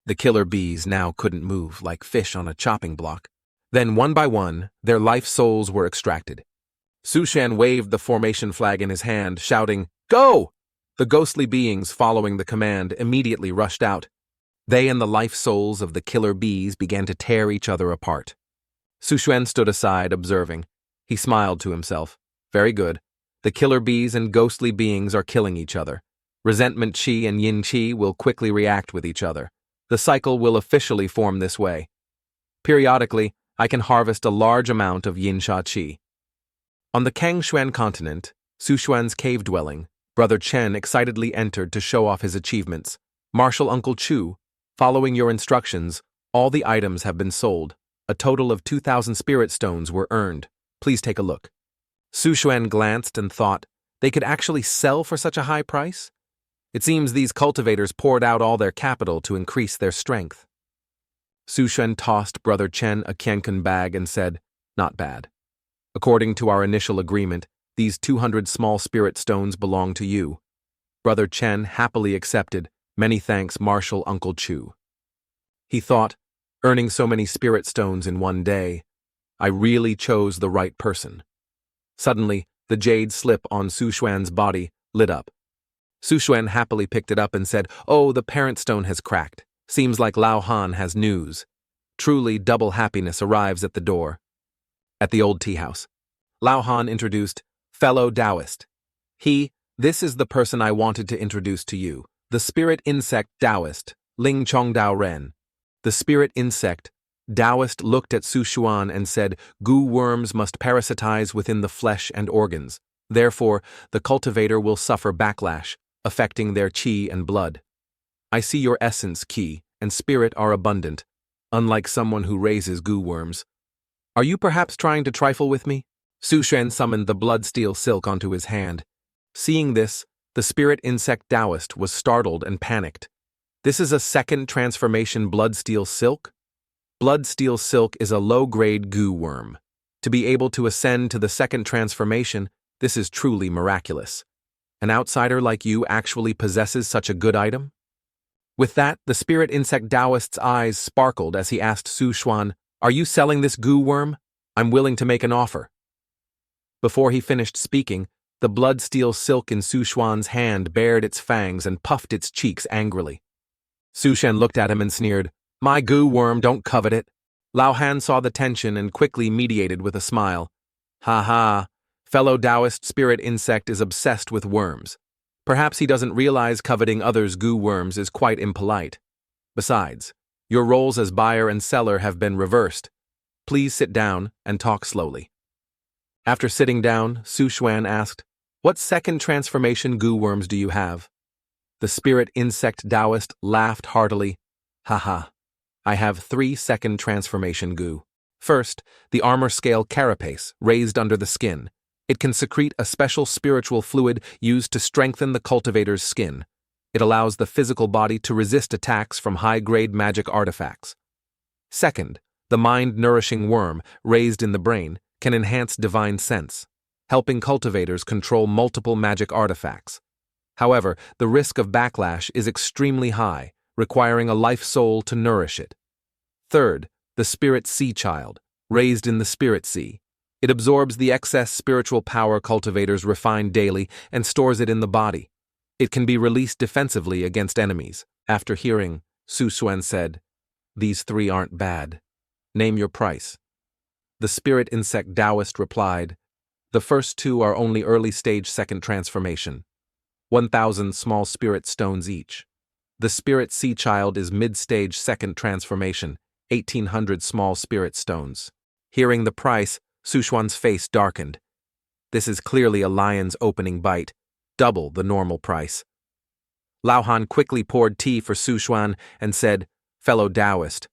The killer bees now couldn't move like fish on a chopping block. Then, one by one, their life souls were extracted. Sushan waved the formation flag in his hand, shouting, "Go!" The ghostly beings following the command immediately rushed out. They and the life souls of the killer bees began to tear each other apart. Sushuan stood aside, observing. He smiled to himself. Very good. The killer bees and ghostly beings are killing each other. Resentment chi and yin chi will quickly react with each other. The cycle will officially form this way. Periodically, I can harvest a large amount of yin sha chi. On the Kangshuan continent, Sushuan's cave dwelling, Brother Chen excitedly entered to show off his achievements. Marshal Uncle Chu, following your instructions, all the items have been sold. A total of 2,000 spirit stones were earned. Please take a look. Sushuan glanced and thought, they could actually sell for such a high price? It seems these cultivators poured out all their capital to increase their strength. Sushuan tossed Brother Chen a Kanguan bag and said, "Not bad. According to our initial agreement, these 200 small spirit stones belong to you." Brother Chen happily accepted. Many thanks, Marshal Uncle Chu. He thought, earning so many spirit stones in one day, I really chose the right person. Suddenly, the jade slip on Sushuan's body lit up. Sushuan happily picked it up and said, "Oh, the parent stone has cracked. Seems like Lao Han has news." Truly, double happiness arrives at the door. At the old tea house, Lao Han introduced, "Fellow Taoist. This is the person I wanted to introduce to you, the spirit insect Taoist, Ling Chong Dao Ren." The spirit insect Taoist looked at Sushuan and said, "Goo worms must parasitize within the flesh and organs. Therefore, the cultivator will suffer backlash, affecting their qi and blood. I see your essence, qi, and spirit are abundant, unlike someone who raises goo worms. Are you perhaps trying to trifle with me?" Sushuan summoned the blood-steel silk onto his hand. Seeing this, the spirit insect Taoist was startled and panicked. This is a second transformation blood-steel silk? Blood-steel silk is a low-grade goo worm. To be able to ascend to the second transformation, this is truly miraculous. An outsider like you actually possesses such a good item? With that, the spirit insect Taoist's eyes sparkled as he asked Sushuan, "Are you selling this goo worm? I'm willing to make an offer." Before he finished speaking, the blood-steel silk in Sushuan's hand bared its fangs and puffed its cheeks angrily. Sushuan looked at him and sneered, "My goo worm, don't covet it." Lao Han saw the tension and quickly mediated with a smile. "Ha ha, fellow Taoist spirit insect is obsessed with worms. Perhaps he doesn't realize coveting others' goo worms is quite impolite. Besides, your roles as buyer and seller have been reversed. Please sit down and talk slowly." After sitting down, Sushuan asked, "What second transformation goo worms do you have?" The spirit insect Taoist laughed heartily. "Haha, I have 3 second transformation goo. First, the armor scale carapace, raised under the skin. It can secrete a special spiritual fluid used to strengthen the cultivator's skin. It allows the physical body to resist attacks from high-grade magic artifacts. Second, the mind-nourishing worm, raised in the brain, can enhance divine sense, helping cultivators control multiple magic artifacts. However, the risk of backlash is extremely high, requiring a life soul to nourish it. Third, the spirit sea child, raised in the spirit sea. It absorbs the excess spiritual power cultivators refine daily and stores it in the body. It can be released defensively against enemies. After hearing, Sushuan said, "These 3 aren't bad. Name your price." The spirit insect Taoist replied, "The first 2 are only early-stage second transformation. 1,000 small spirit stones each. The spirit sea child is mid-stage second transformation, 1,800 small spirit stones." Hearing the price, Sushuan's face darkened. This is clearly a lion's opening bite, double the normal price. Lao Han quickly poured tea for Sushuan and said, "Fellow Taoist,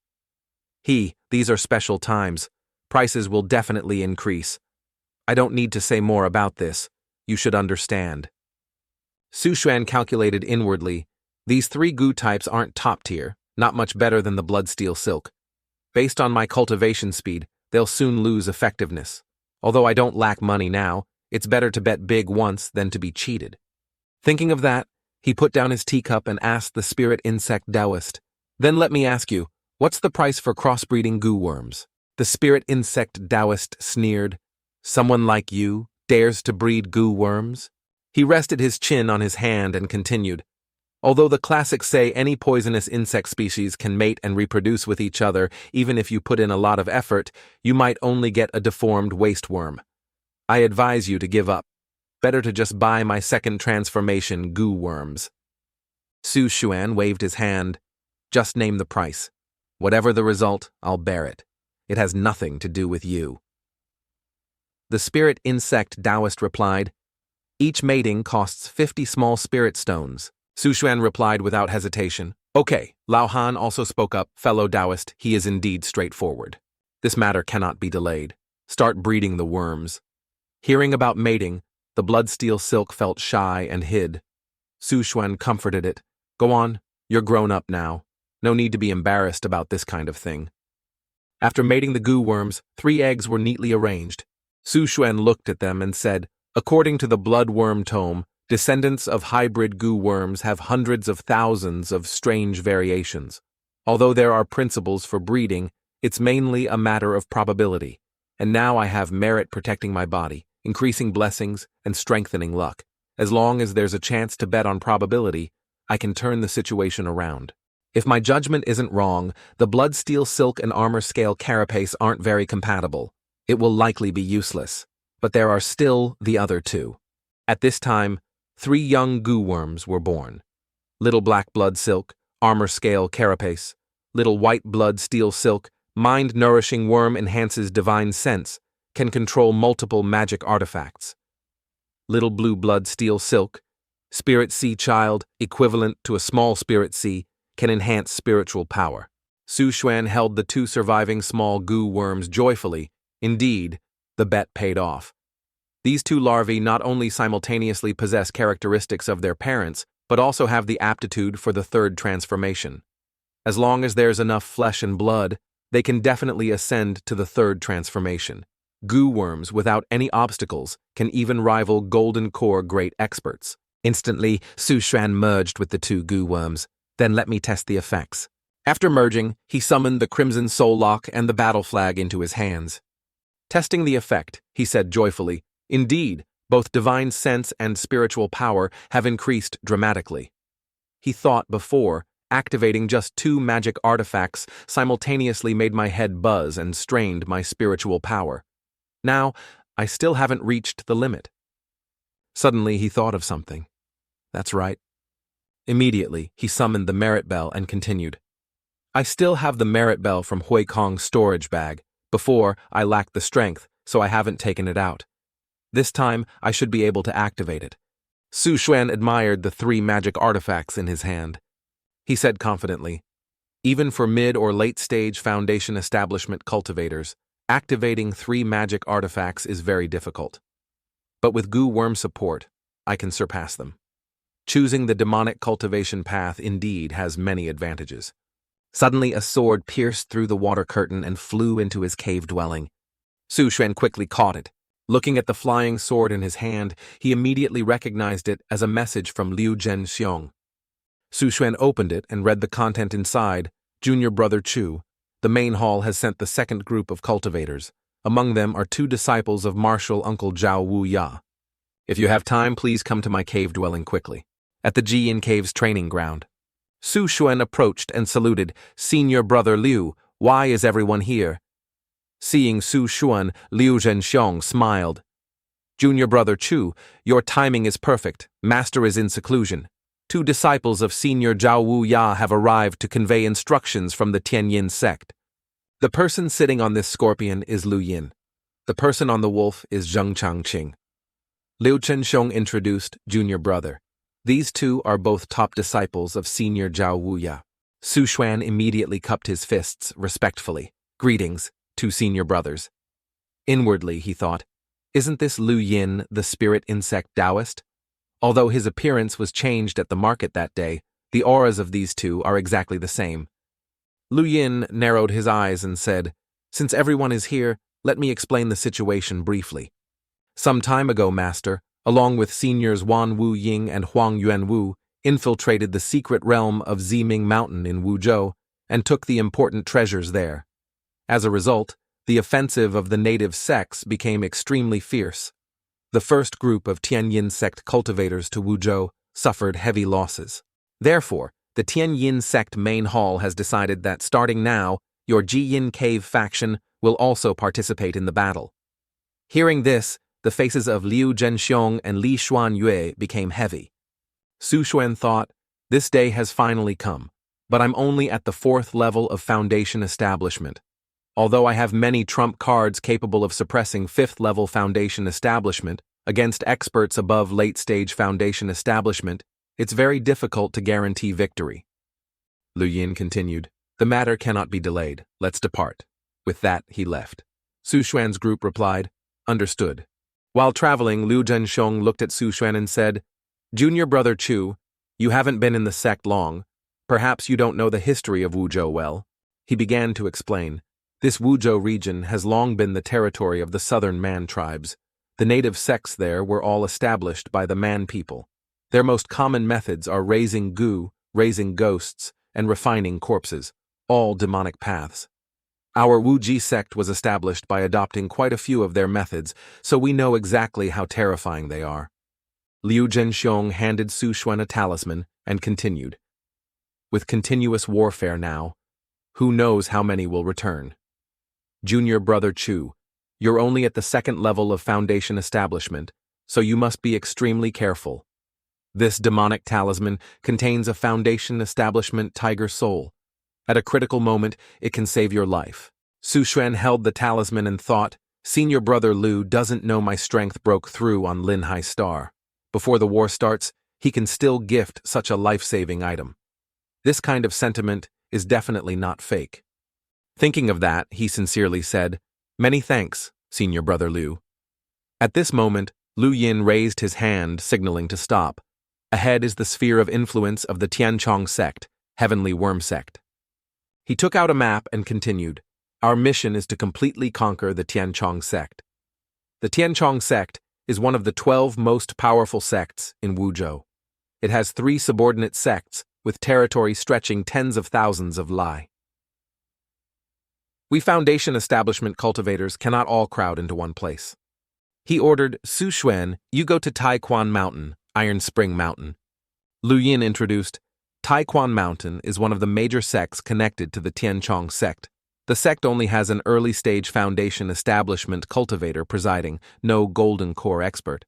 these are special times. Prices will definitely increase. I don't need to say more about this. You should understand." Sushuan calculated inwardly, these 3 goo types aren't top tier, not much better than the blood-steel silk. Based on my cultivation speed, they'll soon lose effectiveness. Although I don't lack money now, it's better to bet big once than to be cheated. Thinking of that, He put down his teacup and asked the spirit insect Taoist, "Then let me ask you, what's the price for crossbreeding goo worms?" The spirit insect Taoist sneered, "Someone like you dares to breed goo worms?" He rested his chin on his hand and continued, "Although the classics say any poisonous insect species can mate and reproduce with each other, even if you put in a lot of effort, you might only get a deformed waste worm. I advise you to give up. Better to just buy my second transformation goo worms." Su Xuan waved his hand. "Just name the price. Whatever the result, I'll bear it. It has nothing to do with you." The spirit insect Taoist replied, "Each mating costs 50 small spirit stones." Su Xuan replied without hesitation, "Okay." Lao Han also spoke up, "Fellow Taoist, he is indeed straightforward. This matter cannot be delayed. Start breeding the worms." Hearing about mating, the blood-steel silk felt shy and hid. Su Xuan comforted it. "Go on, you're grown up now. No need to be embarrassed about this kind of thing." After mating the goo worms, 3 eggs were neatly arranged. Su Xuan looked at them and said, "According to the blood worm tome, descendants of hybrid goo worms have hundreds of thousands of strange variations. Although there are principles for breeding, it's mainly a matter of probability. And now I have merit protecting my body, increasing blessings, and strengthening luck. As long as there's a chance to bet on probability, I can turn the situation around. If my judgment isn't wrong, the blood steel silk and armor scale carapace aren't very compatible. It will likely be useless. But there are still the other 2. At this time, 3 young goo worms were born. Little black blood silk, armor scale carapace. Little white blood steel silk, mind-nourishing worm enhances divine sense, can control multiple magic artifacts. Little blue blood steel silk, spirit sea child, equivalent to a small spirit sea, can enhance spiritual power. Su Xuan held the 2 surviving small goo worms joyfully. Indeed, the bet paid off. These 2 larvae not only simultaneously possess characteristics of their parents, but also have the aptitude for the 3rd transformation. As long as there's enough flesh and blood, they can definitely ascend to the 3rd transformation. Goo worms, without any obstacles, can even rival Golden Core great experts. Instantly, Su Xuan merged with the 2 goo worms. "Then let me test the effects." After merging, he summoned the Crimson Soul Lock and the battle flag into his hands. Testing the effect, he said joyfully, "Indeed, both divine sense and spiritual power have increased dramatically." He thought before, activating just 2 magic artifacts simultaneously made my head buzz and strained my spiritual power. Now, I still haven't reached the limit. Suddenly, he thought of something. That's right. Immediately, he summoned the merit bell and continued. "I still have the merit bell from Hui Kong's storage bag. Before, I lacked the strength, so I haven't taken it out. This time, I should be able to activate it." Su Xuan admired the 3 magic artifacts in his hand. He said confidently, "Even for mid- or late-stage foundation establishment cultivators, activating 3 magic artifacts is very difficult. But with goo worm support, I can surpass them. Choosing the demonic cultivation path indeed has many advantages." Suddenly, a sword pierced through the water curtain and flew into his cave dwelling. Su Xuan quickly caught it. Looking at the flying sword in his hand, he immediately recognized it as a message from Liu Zhenxiong. Su Xuan opened it and read the content inside. "Junior brother Chu, the main hall has sent the 2nd group of cultivators. Among them are 2 disciples of Martial Uncle Zhao Wu Ya. If you have time, please come to my cave dwelling quickly. At the Jian Cave's training ground." Su Xuan approached and saluted. "Senior brother Liu, why is everyone here?" Seeing Su Xuan, Liu Zhenxiong smiled. "Junior brother Chu, your timing is perfect. Master is in seclusion. 2 disciples of Senior Zhao Wu Ya have arrived to convey instructions from the Tianyin sect. The person sitting on this scorpion is Lu Yin. The person on the wolf is Zheng Changqing." Liu Zhenxiong introduced junior brother. "These 2 are both top disciples of Senior Zhao Wu Ya." Su Xuan immediately cupped his fists respectfully. "Greetings, 2 senior brothers." Inwardly, he thought, "Isn't this Lu Yin, the spirit insect Taoist?" Although his appearance was changed at the market that day, the auras of these 2 are exactly the same. Lu Yin narrowed his eyes and said, "Since everyone is here, let me explain the situation briefly. Some time ago, Master, along with seniors Wan Wu Ying and Huang Yuan Wu, infiltrated the secret realm of Ziming Mountain in Wuzhou and took the important treasures there. As a result, the offensive of the native sects became extremely fierce. The first group of Tianyin sect cultivators to Wuzhou suffered heavy losses. Therefore, the Tianyin sect main hall has decided that starting now, your Jiyin Cave faction will also participate in the battle. Hearing this, the faces of Liu Zhenxiong and Li Xuanyue became heavy. Su Xuan thought, this day has finally come, but I'm only at the 4th level of foundation establishment. Although I have many trump cards capable of suppressing 5th level foundation establishment against experts above late-stage foundation establishment, it's very difficult to guarantee victory. Lu Yin continued, the matter cannot be delayed, let's depart. With that, he left. Su Xuan's group replied, understood. While traveling, Liu Zhenxiong looked at Su Xuan and said, Junior brother Chu, you haven't been in the sect long. Perhaps you don't know the history of Wuzhou well. He began to explain. This Wuzhou region has long been the territory of the southern Man tribes. The native sects there were all established by the Man people. Their most common methods are raising goo, raising ghosts, and refining corpses, all demonic paths. Our Wuji sect was established by adopting quite a few of their methods, so we know exactly how terrifying they are. Liu Zhenxiong handed Su Xuan a talisman and continued. With continuous warfare now, who knows how many will return? Junior brother Chu, you're only at the 2nd level of foundation establishment, so you must be extremely careful. This demonic talisman contains a foundation establishment tiger soul. At a critical moment, it can save your life. Su Xuan held the talisman and thought, Senior brother Liu doesn't know my strength broke through on Lin Hai Star. Before the war starts, he can still gift such a life-saving item. This kind of sentiment is definitely not fake. Thinking of that, he sincerely said, Many thanks, Senior brother Liu. At this moment, Lu Yin raised his hand, signaling to stop. Ahead is the sphere of influence of the Tianchong sect, Heavenly Worm sect. He took out a map and continued, Our mission is to completely conquer the Tianchong sect. The Tianchong sect is one of the 12 most powerful sects in Wuzhou. It has 3 subordinate sects with territory stretching tens of thousands of li. We foundation establishment cultivators cannot all crowd into one place. He ordered, Su Xuan, you go to Taiquan Mountain, Iron Spring Mountain. Lu Yin introduced, Taiquan Mountain is one of the major sects connected to the Tianchong sect. The sect only has an early-stage foundation establishment cultivator presiding, no golden core expert.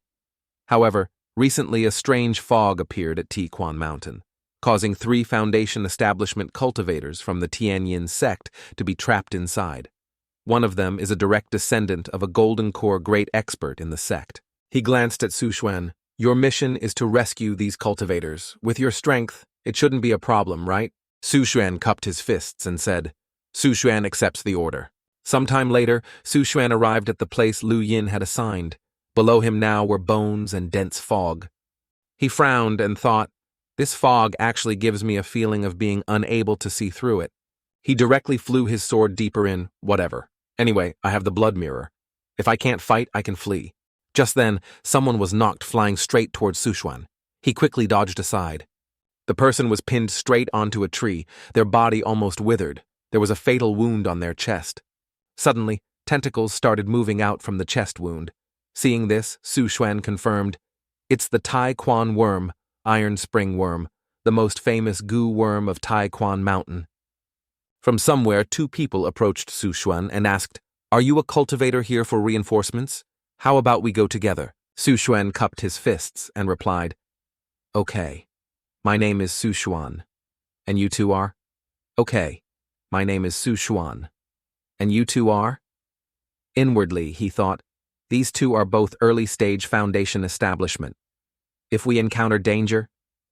However, recently a strange fog appeared at Taiquan Mountain, causing 3 foundation establishment cultivators from the Tianyin sect to be trapped inside. One of them is a direct descendant of a golden core great expert in the sect. He glanced at Su Xuan. Your mission is to rescue these cultivators. With your strength, it shouldn't be a problem, right? Su Xuan cupped his fists and said, Su Xuan accepts the order. Sometime later, Su Xuan arrived at the place Lu Yin had assigned. Below him now were bones and dense fog. He frowned and thought, this fog actually gives me a feeling of being unable to see through it. He directly flew his sword deeper in, whatever. Anyway, I have the blood mirror. If I can't fight, I can flee. Just then, someone was knocked flying straight towards Su Xuan. He quickly dodged aside. The person was pinned straight onto a tree, their body almost withered. There was a fatal wound on their chest. Suddenly, tentacles started moving out from the chest wound. Seeing this, Su Xuan confirmed, it's the Taiquan worm, Iron Spring worm, the most famous goo worm of Taiquan Mountain. From somewhere, 2 people approached Su Xuan and asked, Are you a cultivator here for reinforcements? How about we go together? Su Xuan cupped his fists and replied, Okay. My name is Su Xuan. And you 2 are? Okay. My name is Su Xuan. And you 2 are? Inwardly, he thought, these 2 are both early-stage foundation establishment. If we encounter danger,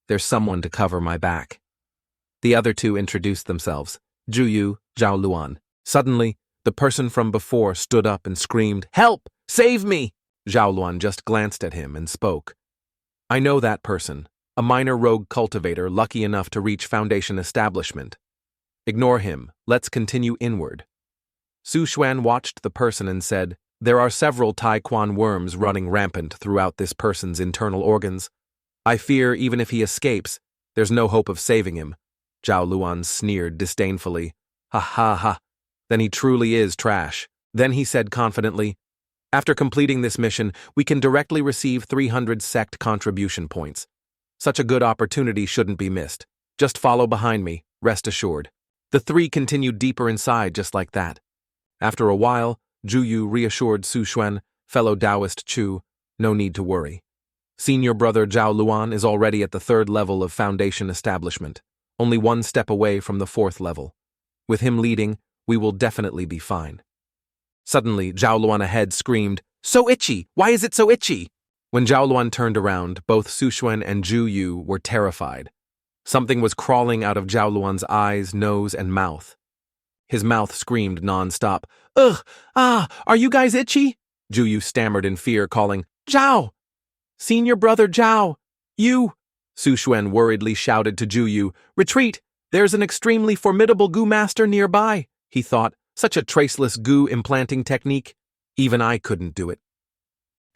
there's someone to cover my back. The other 2 introduced themselves, Zhu Yu, Zhao Luan. Suddenly, the person from before stood up and screamed, Help! Save me! Zhao Luan just glanced at him and spoke. I know that person, a minor rogue cultivator lucky enough to reach foundation establishment. Ignore him, let's continue inward. Su Xuan watched the person and said, There are several Taiquan worms running rampant throughout this person's internal organs. I fear even if he escapes, There's no hope of saving him. Zhao Luan sneered disdainfully. Ha ha ha. Then he truly is trash. Then he said confidently, after completing this mission, we can directly receive 300 sect contribution points. Such a good opportunity shouldn't be missed. Just follow behind me, rest assured. The three continued deeper inside just like that. After a while, Zhu Yu reassured Su Xuan, fellow Taoist Chu, no need to worry. Senior brother Zhao Luan is already at the 3rd level of Foundation establishment, only 1 step away from the 4th level. With him leading, we will definitely be fine. Suddenly, Zhao Luan ahead screamed, "So itchy! Why is it so itchy?" When Zhao Luan turned around, both Su Xuan and Zhu Yu were terrified. Something was crawling out of Zhao Luan's eyes, nose, and mouth. His mouth screamed non-stop. "Ugh! Ah! Are you guys itchy?" Zhu Yu stammered in fear, calling, "Zhao! Senior brother Zhao! You!" Su Xuan worriedly shouted to Zhu Yu, "Retreat! There's an extremely formidable goo master nearby," he thought. Such a traceless goo implanting technique. Even I couldn't do it.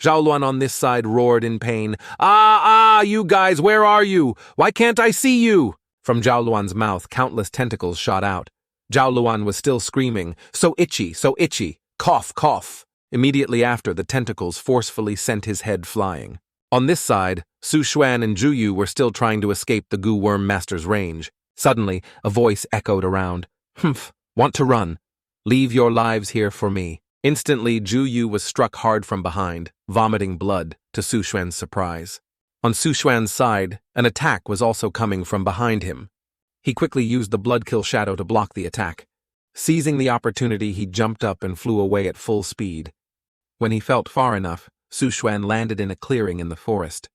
Zhao Luan on this side roared in pain. You guys, where are you? Why can't I see you?" From Zhao Luan's mouth, countless tentacles shot out. Zhao Luan was still screaming, "So itchy, so itchy. Cough, cough." Immediately after, the tentacles forcefully sent his head flying. On this side, Su Xuan and Zhu Yu were still trying to escape the goo worm master's range. Suddenly, a voice echoed around. "Humph, want to run? Leave your lives here for me." Instantly, Zhu Yu was struck hard from behind, vomiting blood, to Su Xuan's surprise. On Su Xuan's side, an attack was also coming from behind him. He quickly used the blood-kill shadow to block the attack. Seizing the opportunity, he jumped up and flew away at full speed. When he felt far enough, Su Xuan landed in a clearing in the forest.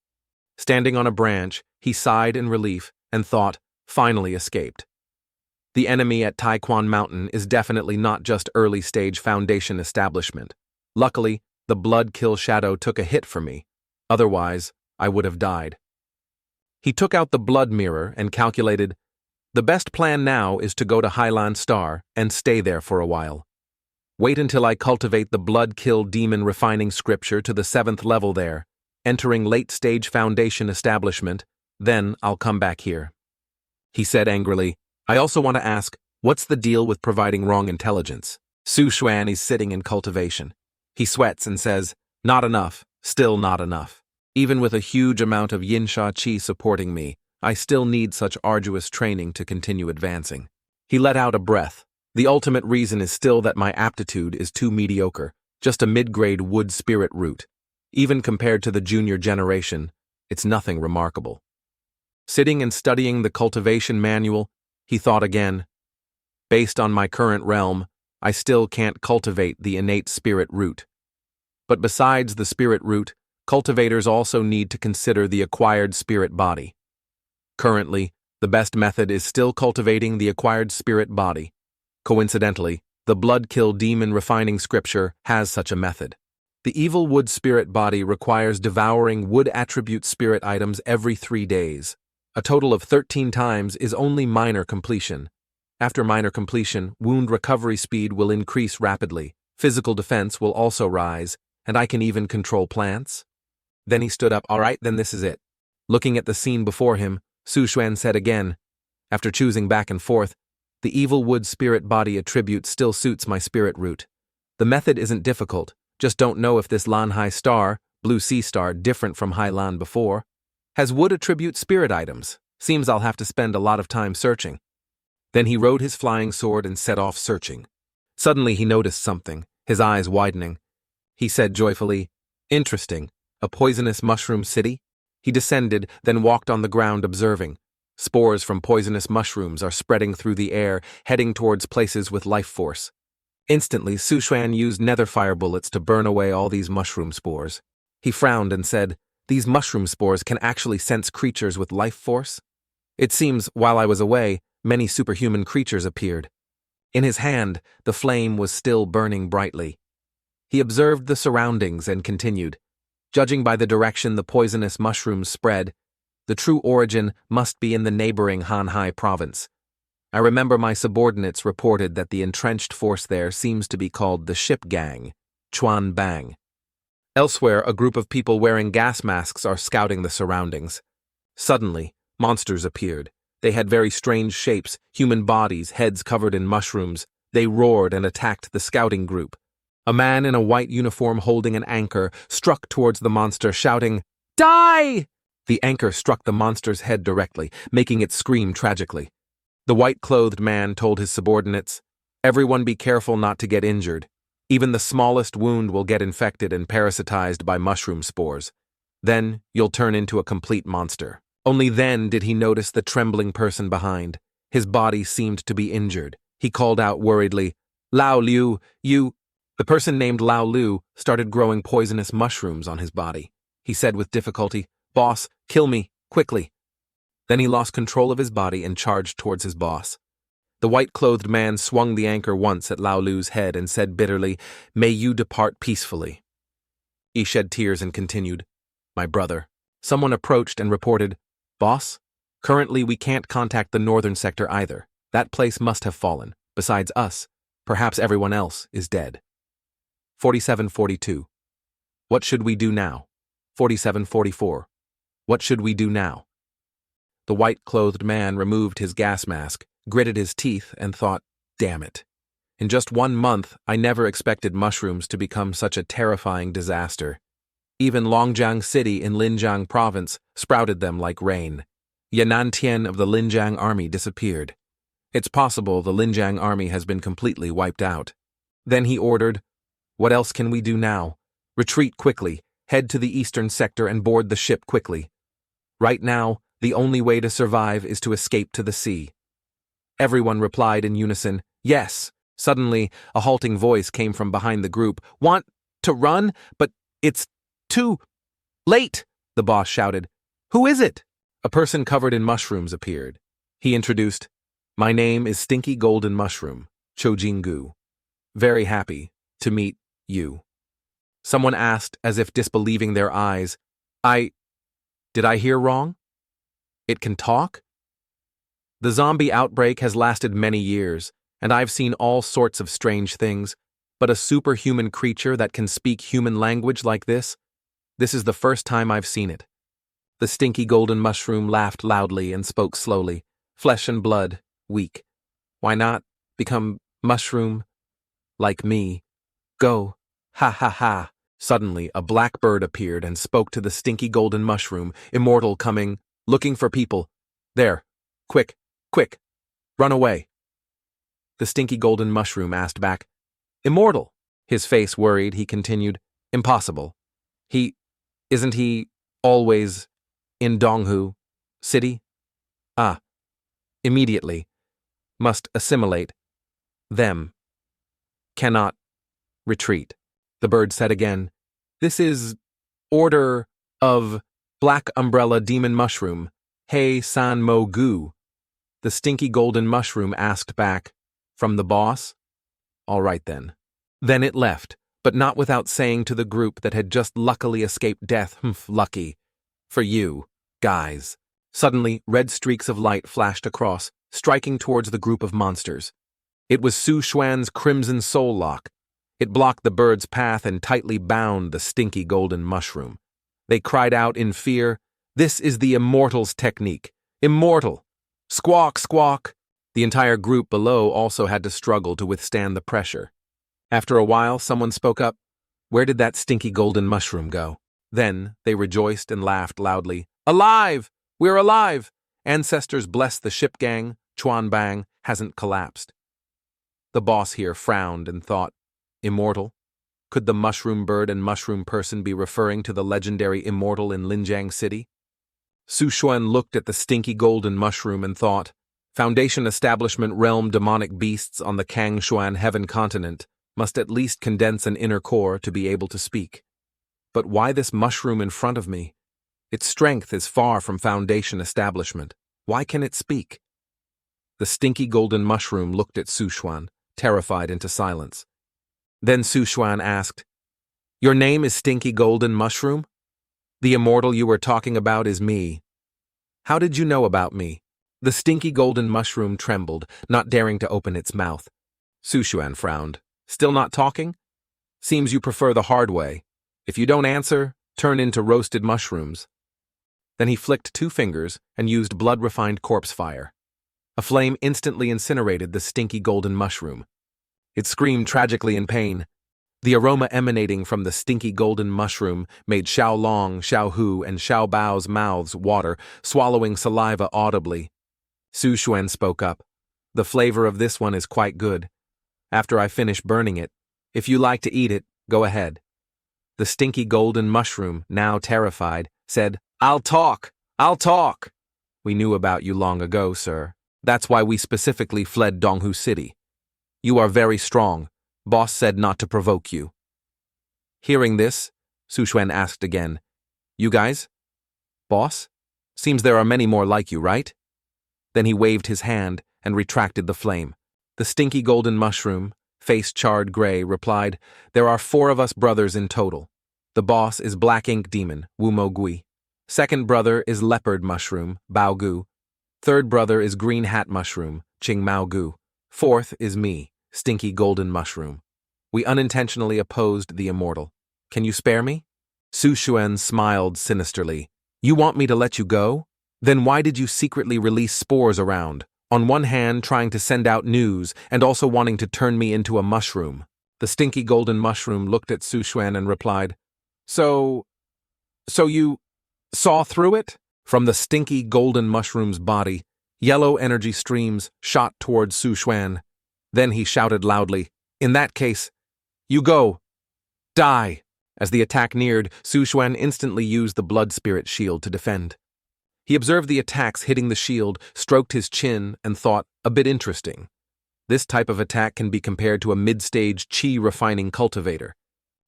Standing on a branch, he sighed in relief and thought, finally escaped. The enemy at Taiquan Mountain is definitely not just early-stage Foundation establishment. Luckily, the blood-kill shadow took a hit for me. Otherwise, I would have died. He took out the blood mirror and calculated, the best plan now is to go to Highland Star and stay there for a while. Wait until I cultivate the blood-kill demon refining scripture to the 7th level there, entering late-stage Foundation establishment, then I'll come back here. He said angrily, I also want to ask, what's the deal with providing wrong intelligence? Su Xuan is sitting in cultivation. He sweats and says, not enough, still not enough. Even with a huge amount of Yinsha Qi supporting me, I still need such arduous training to continue advancing. He let out a breath. The ultimate reason is still that my aptitude is too mediocre, just a mid-grade wood spirit root. Even compared to the junior generation, it's nothing remarkable. Sitting and studying the cultivation manual, he thought again, based on my current realm, I still can't cultivate the innate spirit root. But besides the spirit root, cultivators also need to consider the acquired spirit body. Currently, the best method is still cultivating the acquired spirit body. Coincidentally, the blood-kill demon refining scripture has such a method. The evil wood spirit body requires devouring wood attribute spirit items every 3 days. A total of 13 times is only minor completion. After minor completion, wound recovery speed will increase rapidly, physical defense will also rise, and I can even control plants? Then he stood up. All right, then this is it. Looking at the scene before him, Su Xuan said again, after choosing back and forth, the evil wood spirit body attribute still suits my spirit root. The method isn't difficult, just don't know if this Lanhai star, blue sea star different from Hailan before, has wood attribute spirit items. Seems I'll have to spend a lot of time searching. Then he rode his flying sword and set off searching. Suddenly he noticed something, his eyes widening. He said joyfully, interesting, a poisonous mushroom city? He descended, then walked on the ground observing. Spores from poisonous mushrooms are spreading through the air, heading towards places with life force. Instantly, Su Xuan used nether fire bullets to burn away all these mushroom spores. He frowned and said, these mushroom spores can actually sense creatures with life force? It seems, while I was away, many superhuman creatures appeared. In his hand, the flame was still burning brightly. He observed the surroundings and continued. Judging by the direction the poisonous mushrooms spread, the true origin must be in the neighboring Hanhai province. I remember my subordinates reported that the entrenched force there seems to be called the Ship Gang, Chuan Bang. Elsewhere, a group of people wearing gas masks are scouting the surroundings. Suddenly, Monsters appeared. They had very strange shapes, human bodies, heads covered in mushrooms. They roared and attacked the scouting group. A man in a white uniform holding an anchor struck towards the monster, shouting, "Die!" The anchor struck the monster's head directly, making it scream tragically. The white-clothed man told his subordinates, "Everyone be careful not to get injured. Even the smallest wound will get infected and parasitized by mushroom spores. Then you'll turn into a complete monster." Only then did he notice the trembling person behind. His body seemed to be injured. He called out worriedly, "Lao Liu, you—" The person named Lao Liu started growing poisonous mushrooms on his body. He said with difficulty, "Boss, kill me, quickly." Then he lost control of his body and charged towards his boss. The white-clothed man swung the anchor once at Lao Liu's head and said bitterly, "May you depart peacefully." He shed tears and continued, "My brother." Someone approached and reported, "Boss, currently we can't contact the northern sector either. That place must have fallen. Besides us, perhaps everyone else is dead." 4742. What should we do now? 4744. What should we do now? The white-clothed man removed his gas mask, gritted his teeth, and thought, "Damn it. In just 1 month, I never expected mushrooms to become such a terrifying disaster. Even Longjiang City in Linjiang Province sprouted them like rain. Yanantian of the Linjiang army disappeared. It's possible the Linjiang army has been completely wiped out." Then he ordered, "What else can we do now? Retreat quickly, head to the eastern sector and board the ship quickly. Right now, the only way to survive is to escape to the sea." Everyone replied in unison, "Yes." Suddenly, a halting voice came from behind the group. "Want to run? But it's too late," the boss shouted. "Who is it?" A person covered in mushrooms appeared. He introduced, "My name is Stinky Golden Mushroom, Chojingu. Very happy to meet you." Someone asked, as if disbelieving their eyes, Did I hear wrong? It can talk?" The zombie outbreak has lasted many years, and I've seen all sorts of strange things, but a superhuman creature that can speak human language like this is the first time I've seen it. The stinky golden mushroom laughed loudly and spoke slowly, flesh and blood, weak. "Why not become mushroom like me? Go, ha ha ha." Suddenly, a black bird appeared and spoke to the stinky golden mushroom, immortal coming, looking for people. "There, quick, quick, run away." The stinky golden mushroom asked back, "Immortal?" His face worried, he continued, "Impossible. Isn't he always in Donghu City? Ah, immediately. Must assimilate. Them. Cannot retreat." The bird said again, "This is Order of Black Umbrella Demon Mushroom, Hei San Mo Gu." The stinky golden mushroom asked back, "From the boss?" "All right then." Then it left, but not without saying to the group that had just luckily escaped death, "Lucky. For you, guys." Suddenly, red streaks of light flashed across, striking towards the group of monsters. It was Su Xuan's Crimson Soul Lock. It blocked the bird's path and tightly bound the stinky golden mushroom. They cried out in fear, "This is the Immortal's technique. Immortal! Squawk, squawk!" The entire group below also had to struggle to withstand the pressure. After a while, someone spoke up, "Where did that stinky golden mushroom go?" Then they rejoiced and laughed loudly. "Alive! We're alive! Ancestors bless the ship gang. Chuan Bang hasn't collapsed." The boss here frowned and thought, "Immortal? Could the mushroom bird and mushroom person be referring to the legendary Immortal in Linjiang City?" Su Xuan looked at the stinky golden mushroom and thought, "Foundation Establishment Realm demonic beasts on the Kangshuan Heaven continent must at least condense an inner core to be able to speak. But why this mushroom in front of me? Its strength is far from Foundation Establishment. Why can it speak?" The stinky golden mushroom looked at Su Xuan, terrified into silence. Then Su Xuan asked, "Your name is Stinky Golden Mushroom? The immortal you were talking about is me. How did you know about me?" The stinky golden mushroom trembled, not daring to open its mouth. Su Xuan frowned. "Still not talking? Seems you prefer the hard way. If you don't answer, turn into roasted mushrooms." Then he flicked 2 fingers and used blood-refined corpse fire. A flame instantly incinerated the stinky golden mushroom. It screamed tragically in pain. The aroma emanating from the stinky golden mushroom made Xiao Long, Xiao Hu, and Xiao Bao's mouths water, swallowing saliva audibly. Su Xuan spoke up. The flavor of this one is quite good. After I finish burning it, if you like to eat it, go ahead. The stinky golden mushroom, now terrified, said, I'll talk! I'll talk! We knew about you long ago, sir. That's why we specifically fled Donghu City. You are very strong. Boss said not to provoke you. Hearing this, Su Xuan asked again, You guys? Boss? Seems there are many more like you, right? Then he waved his hand and retracted the flame. The stinky golden mushroom, face charred gray, replied, There are 4 of us brothers in total. The boss is Black Ink Demon, Wu Mo Gui. Second brother is Leopard Mushroom, Bao Gu. Third brother is Green Hat Mushroom, Ching Mao Gu. Fourth is me, Stinky Golden Mushroom. We unintentionally opposed the immortal. Can you spare me? Su Xuan smiled sinisterly. You want me to let you go? Then why did you secretly release spores around? On one hand, trying to send out news, and also wanting to turn me into a mushroom. The stinky golden mushroom looked at Su Xuan and replied, So you saw through it? From the stinky golden mushroom's body, yellow energy streams shot towards Su Xuan. Then he shouted loudly, In that case, you go. Die! As the attack neared, Su Xuan instantly used the blood spirit shield to defend. He observed the attacks hitting the shield, stroked his chin, and thought, a bit interesting. This type of attack can be compared to a mid-stage chi-refining cultivator.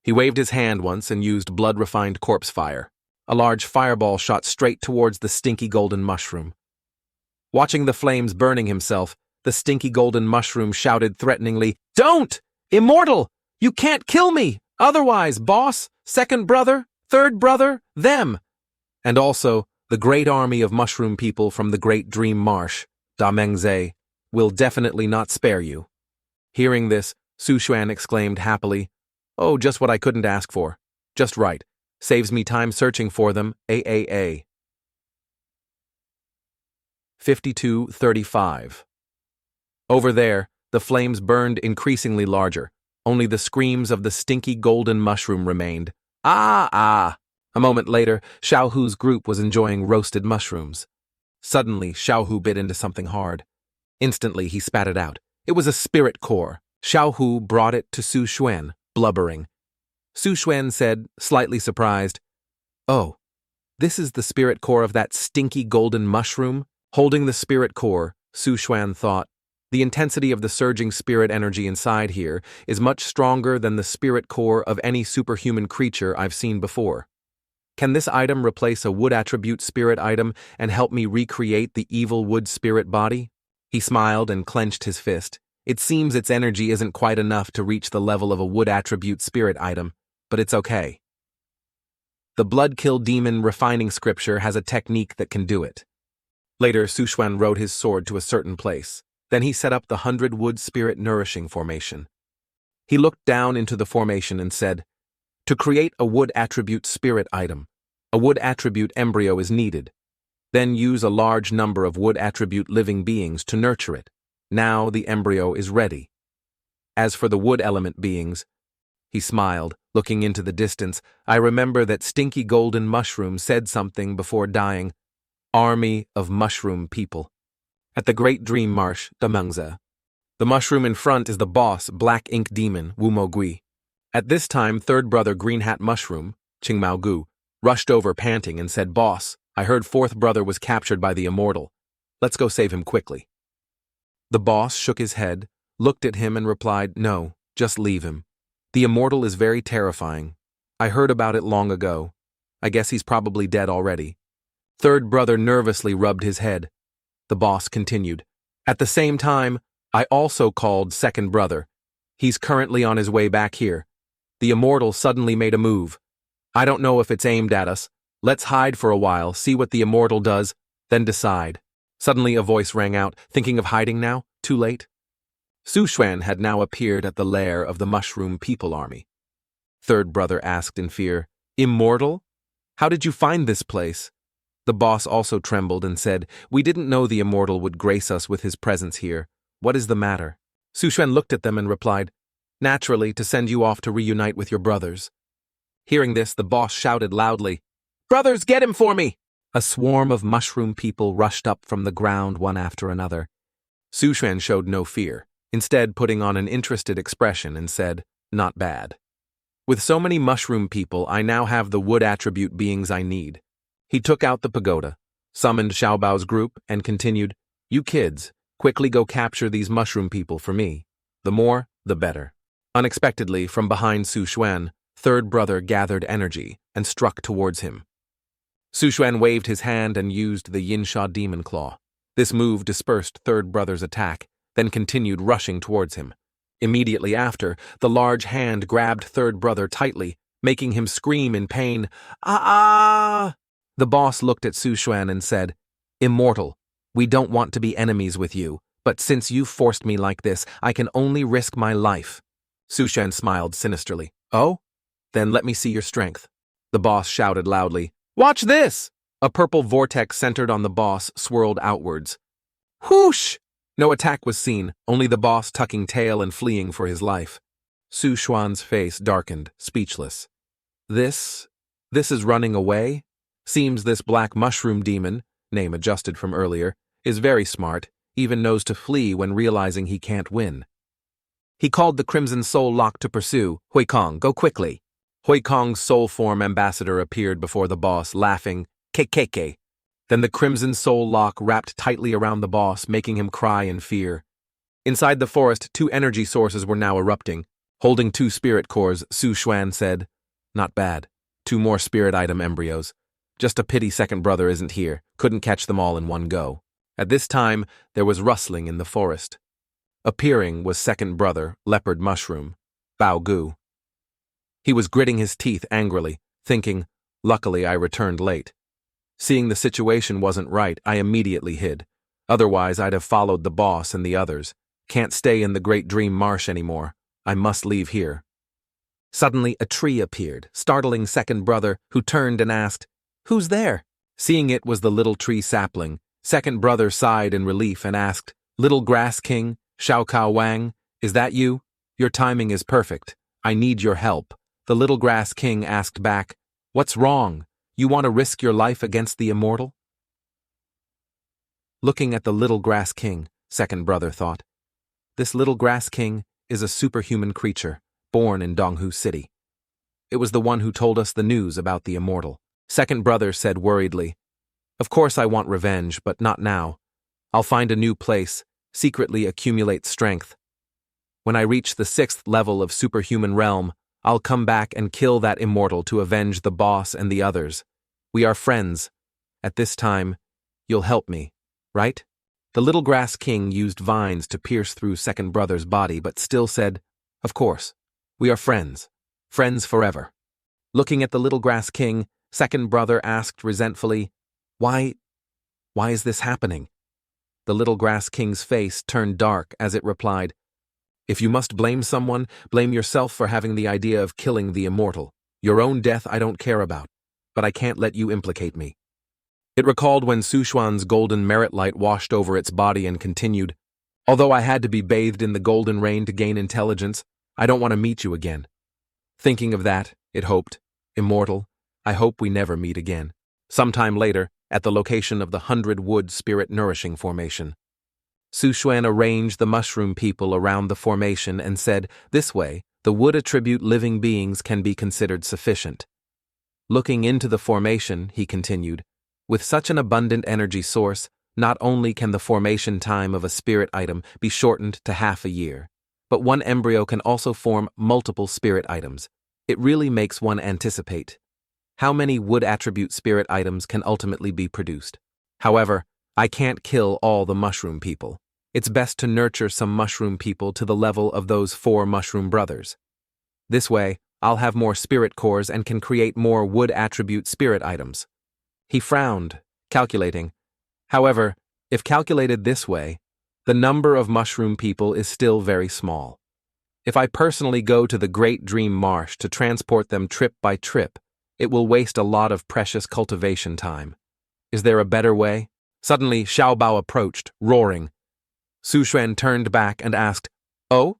He waved his hand once and used blood-refined corpse fire. A large fireball shot straight towards the stinky golden mushroom. Watching the flames burning himself, the stinky golden mushroom shouted threateningly, Don't! Immortal! You can't kill me! Otherwise, boss, second brother, third brother, them! And also, the great army of mushroom people from the Great Dream Marsh, Da Mengze, will definitely not spare you. Hearing this, Su Xuan exclaimed happily, Oh, just what I couldn't ask for. Just right. Saves me time searching for them, AAA. 52:35. Over there, the flames burned increasingly larger. Only the screams of the stinky golden mushroom remained. Ah! A moment later, Xiao Hu's group was enjoying roasted mushrooms. Suddenly, Xiao Hu bit into something hard. Instantly, he spat it out. It was a spirit core. Xiao Hu brought it to Su Xuan, blubbering. Su Xuan said, slightly surprised, Oh, this is the spirit core of that stinky golden mushroom? Holding the spirit core, Su Xuan thought, the intensity of the surging spirit energy inside here is much stronger than the spirit core of any superhuman creature I've seen before. Can this item replace a wood attribute spirit item and help me recreate the evil wood spirit body? He smiled and clenched his fist. It seems its energy isn't quite enough to reach the level of a wood attribute spirit item, but it's okay. The Bloodkill Demon refining scripture has a technique that can do it. Later, Su Xuan rode his sword to a certain place. Then he set up the 100 wood spirit nourishing formation. He looked down into the formation and said, To create a wood attribute spirit item, a wood attribute embryo is needed. Then use a large number of wood attribute living beings to nurture it. Now the embryo is ready. As for the wood element beings, he smiled, looking into the distance. I remember that stinky golden mushroom said something before dying. Army of mushroom people. At the Great Dream Marsh, Da Mengze. The mushroom in front is the boss, Black Ink Demon, Wu Mo Gui. At this time, third brother Green Hat Mushroom, Ching Mao Gu, rushed over panting and said, Boss, I heard fourth brother was captured by the immortal. Let's go save him quickly. The boss shook his head, looked at him and replied, No, just leave him. The immortal is very terrifying. I heard about it long ago. I guess he's probably dead already. Third brother nervously rubbed his head. The boss continued. At the same time, I also called second brother. He's currently on his way back here. The immortal suddenly made a move. I don't know if it's aimed at us. Let's hide for a while, see what the immortal does, then decide. Suddenly a voice rang out, thinking of hiding now? Too late? Su Xuan had now appeared at the lair of the mushroom people army. Third brother asked in fear, Immortal? How did you find this place? The boss also trembled and said, "We didn't know the immortal would grace us with his presence here. What is the matter?" Su Xuan looked at them and replied, "Naturally, to send you off to reunite with your brothers." Hearing this, the boss shouted loudly, "Brothers, get him for me!" A swarm of mushroom people rushed up from the ground one after another. Su Xuan showed no fear, instead putting on an interested expression and said, "Not bad. With so many mushroom people, I now have the wood attribute beings I need." He took out the pagoda, summoned Xiaobao's group, and continued, "You kids, quickly go capture these mushroom people for me. The more, the better." Unexpectedly, from behind Su Xuan, third brother gathered energy and struck towards him. Su Xuan waved his hand and used the Yinsha Demon Claw. This move dispersed third brother's attack, then continued rushing towards him. Immediately after, the large hand grabbed third brother tightly, making him scream in pain, "Ah!" The boss looked at Su Xuan and said, "Immortal, we don't want to be enemies with you, but since you forced me like this, I can only risk my life." Su Xuan smiled sinisterly. "Oh? Then let me see your strength." The boss shouted loudly, "Watch this!" A purple vortex centered on the boss swirled outwards. Whoosh! No attack was seen, only the boss tucking tail and fleeing for his life. Su Xuan's face darkened, speechless. This is running away? Seems this black mushroom demon, name adjusted from earlier, is very smart, even knows to flee when realizing he can't win. He called the Crimson Soul Lock to pursue. "Hui Kong, go quickly." Hui Kong's soul form ambassador appeared before the boss, laughing, "KKK." Then the Crimson Soul Lock wrapped tightly around the boss, making him cry in fear. Inside the forest, 2 energy sources were now erupting. Holding 2 spirit cores, Su Xuan said, "Not bad. 2 more spirit item embryos. Just a pity second brother isn't here. Couldn't catch them all in one go." At this time, there was rustling in the forest. Appearing was second brother, Leopard Mushroom, Bao Gu. He was gritting his teeth angrily, thinking, "Luckily I returned late." Seeing the situation wasn't right, I immediately hid. Otherwise, I'd have followed the boss and the others. Can't stay in the Great Dream Marsh anymore. I must leave here. Suddenly, a tree appeared, startling second brother, who turned and asked, "Who's there?" Seeing it was the little tree sapling, second brother sighed in relief and asked, "Little Grass King, Xiao Kao Wang, is that you? Your timing is perfect. I need your help." The little Grass King asked back, "What's wrong? You want to risk your life against the immortal?" Looking at the little Grass King, second brother thought, "This little Grass King is a superhuman creature, born in Donghu City. It was the one who told us the news about the immortal." Second brother said worriedly, "Of course I want revenge, but not now. I'll find a new place, secretly accumulate strength. When I reach the 6th level of superhuman realm, I'll come back and kill that immortal to avenge the boss and the others. We are friends. At this time, you'll help me, right?" The little Grass King used vines to pierce through second brother's body, but still said, "Of course. We are friends. Friends forever." Looking at the little Grass King, second brother asked resentfully, Why is this happening?" The little Grass King's face turned dark as it replied, "If you must blame someone, blame yourself for having the idea of killing the immortal. Your own death I don't care about, but I can't let you implicate me." It recalled when Su Xuan's golden merit light washed over its body and continued, "Although I had to be bathed in the golden rain to gain intelligence, I don't want to meet you again. Thinking of that, it hoped, immortal, I hope we never meet again." Sometime later, at the location of the 100-wood spirit nourishing formation, Su Xuan arranged the mushroom people around the formation and said, "This way, the wood attribute living beings can be considered sufficient." Looking into the formation, he continued, "With such an abundant energy source, not only can the formation time of a spirit item be shortened to half a year, but one embryo can also form multiple spirit items. It really makes one anticipate how many wood attribute spirit items can ultimately be produced. However, I can't kill all the mushroom people. It's best to nurture some mushroom people to the level of those 4 mushroom brothers. This way, I'll have more spirit cores and can create more wood attribute spirit items." He frowned, calculating. However, if calculated this way, the number of mushroom people is still very small. If I personally go to the Great Dream Marsh to transport them trip by trip, it will waste a lot of precious cultivation time. Is there a better way? Suddenly, Xiao Bao approached, roaring. Su Xuan turned back and asked, "Oh?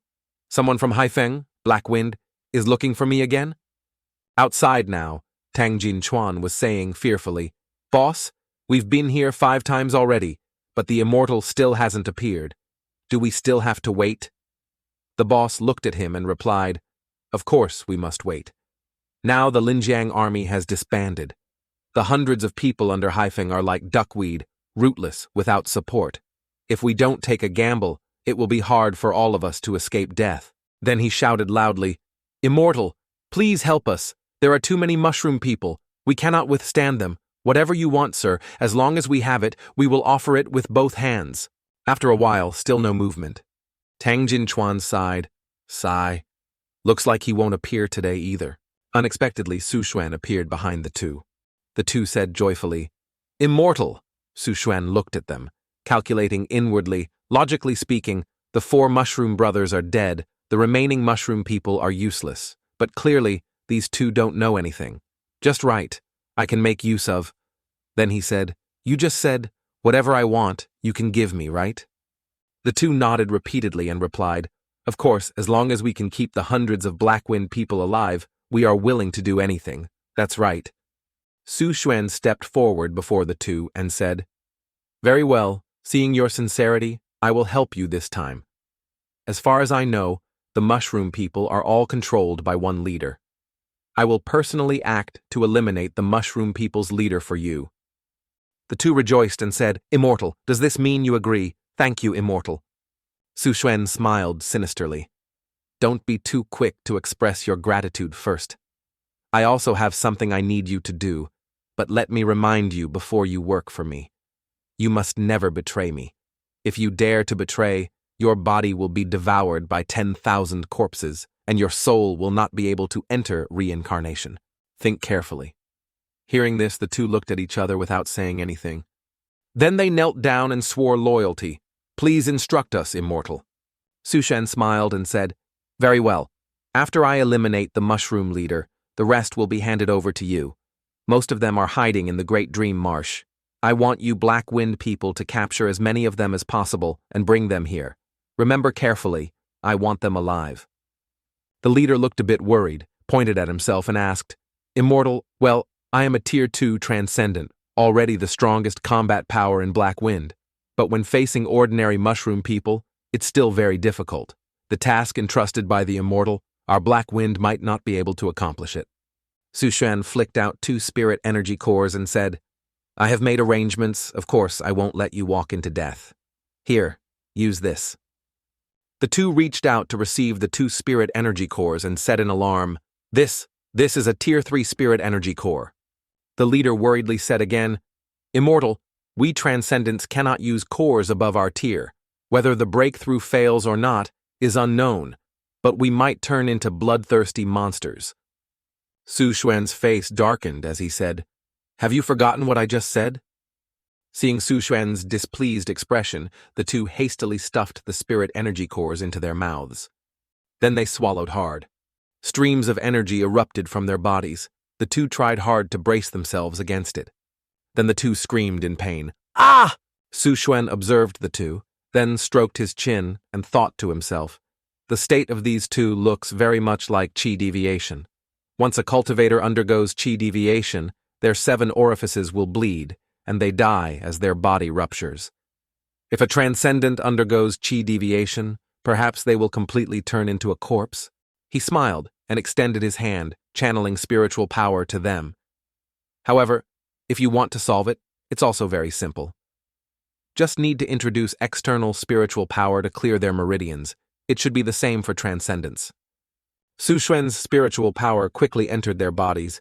Someone from Haifeng, Black Wind, is looking for me again?" Outside now, Tang Jinchuan was saying fearfully, "Boss, we've been here 5 times already, but the immortal still hasn't appeared. Do we still have to wait?" The boss looked at him and replied, "Of course we must wait. Now the Linjiang army has disbanded. The hundreds of people under Haifeng are like duckweed, rootless, without support. If we don't take a gamble, it will be hard for all of us to escape death." Then he shouted loudly, "Immortal, please help us. There are too many mushroom people. We cannot withstand them. Whatever you want, sir, as long as we have it, we will offer it with both hands." After a while, still no movement. Tang Jinchuan sighed. Sigh. Looks like he won't appear today either. Unexpectedly, Su Xuan appeared behind the two. The two said joyfully, "Immortal!" Su Xuan looked at them, calculating inwardly. Logically speaking, the 4 mushroom brothers are dead, the remaining mushroom people are useless. But clearly, these two don't know anything. Just right. I can make use of. Then he said, "You just said, whatever I want, you can give me, right?" The two nodded repeatedly and replied, "Of course, as long as we can keep the hundreds of Blackwind people alive, we are willing to do anything. That's right." Su Xuan stepped forward before the two and said, "Very well, seeing your sincerity, I will help you this time. As far as I know, the mushroom people are all controlled by one leader. I will personally act to eliminate the mushroom people's leader for you." The two rejoiced and said, "Immortal, does this mean you agree? Thank you, Immortal." Su Xuan smiled sinisterly. "Don't be too quick to express your gratitude first. I also have something I need you to do, but let me remind you before you work for me. You must never betray me. If you dare to betray, your body will be devoured by 10,000 corpses, and your soul will not be able to enter reincarnation. Think carefully." Hearing this, the two looked at each other without saying anything. Then they knelt down and swore loyalty. "Please instruct us, Immortal." Su Xuan smiled and said, "Very well. After I eliminate the mushroom leader, the rest will be handed over to you. Most of them are hiding in the Great Dream Marsh. I want you Black Wind people to capture as many of them as possible and bring them here. Remember carefully, I want them alive." The leader looked a bit worried, pointed at himself and asked, "Immortal, well, I am a Tier 2 Transcendent, already the strongest combat power in Black Wind. But when facing ordinary mushroom people, it's still very difficult. The task entrusted by the Immortal, our Black Wind might not be able to accomplish it." Su Xuan flicked out 2 spirit energy cores and said, "I have made arrangements. Of course, I won't let you walk into death. Here, use this." The two reached out to receive the 2 spirit energy cores and said in alarm, This is a Tier 3 spirit energy core." The leader worriedly said again, "Immortal, we Transcendents cannot use cores above our tier. Whether the breakthrough fails or not is unknown, but we might turn into bloodthirsty monsters." Su Xuan's face darkened as he said, "Have you forgotten what I just said?" Seeing Su Xuan's displeased expression, the two hastily stuffed the spirit energy cores into their mouths. Then they swallowed hard. Streams of energy erupted from their bodies. The two tried hard to brace themselves against it. Then the two screamed in pain. "Ah!" Su Xuan observed the two, then stroked his chin and thought to himself, "The state of these two looks very much like chi deviation. Once a cultivator undergoes chi deviation, their 7 orifices will bleed, and they die as their body ruptures. If a transcendent undergoes chi deviation, perhaps they will completely turn into a corpse." He smiled and extended his hand, channeling spiritual power to them. "However, if you want to solve it, it's also very simple. Just need to introduce external spiritual power to clear their meridians. It should be the same for transcendence." Su Xuan's spiritual power quickly entered their bodies.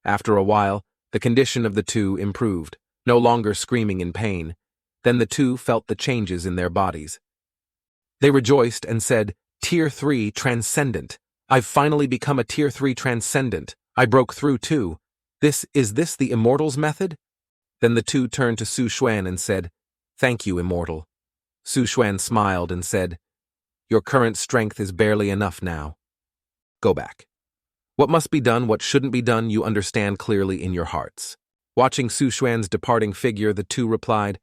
After a while, the condition of the two improved, no longer screaming in pain. Then the two felt the changes in their bodies. They rejoiced and said, "Tier 3 Transcendent. I've finally become a Tier 3 Transcendent. I broke through too. Is this the Immortal's method?" Then the two turned to Su Xuan and said, "Thank you, Immortal." Su Xuan smiled and said, "Your current strength is barely enough now. Go back. What must be done, what shouldn't be done, you understand clearly in your hearts. Watching Su Xuan's departing figure, the two replied,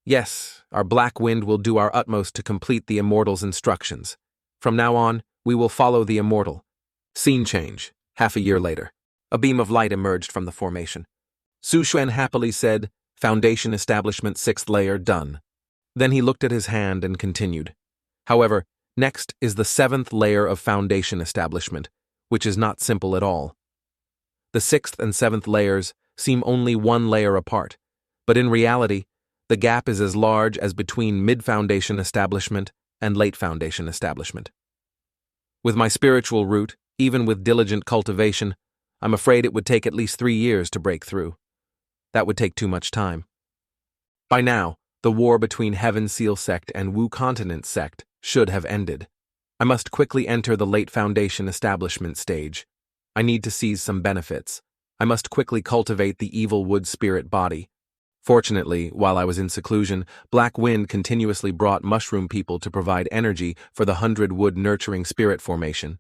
"Yes, our Black Wind will do our utmost to complete the Immortal's instructions. From now on, we will follow the Immortal." Scene change. Half a year later. A beam of light emerged from the formation. Su Xuan happily said, "Foundation establishment 6th layer done." Then he looked at his hand and continued. "However, next is the 7th layer of foundation establishment, which is not simple at all. The 6th and 7th layers seem only one layer apart, but in reality, the gap is as large as between mid-foundation establishment and late foundation establishment. With my spiritual root, even with diligent cultivation, I'm afraid it would take at least 3 years to break through. That would take too much time. By now, the war between Heaven Seal sect and Wu Continent sect should have ended. I must quickly enter the late foundation establishment stage. I need to seize some benefits. I must quickly cultivate the evil wood spirit body. Fortunately, while I was in seclusion, Black Wind continuously brought mushroom people to provide energy for the 100 wood nurturing spirit formation.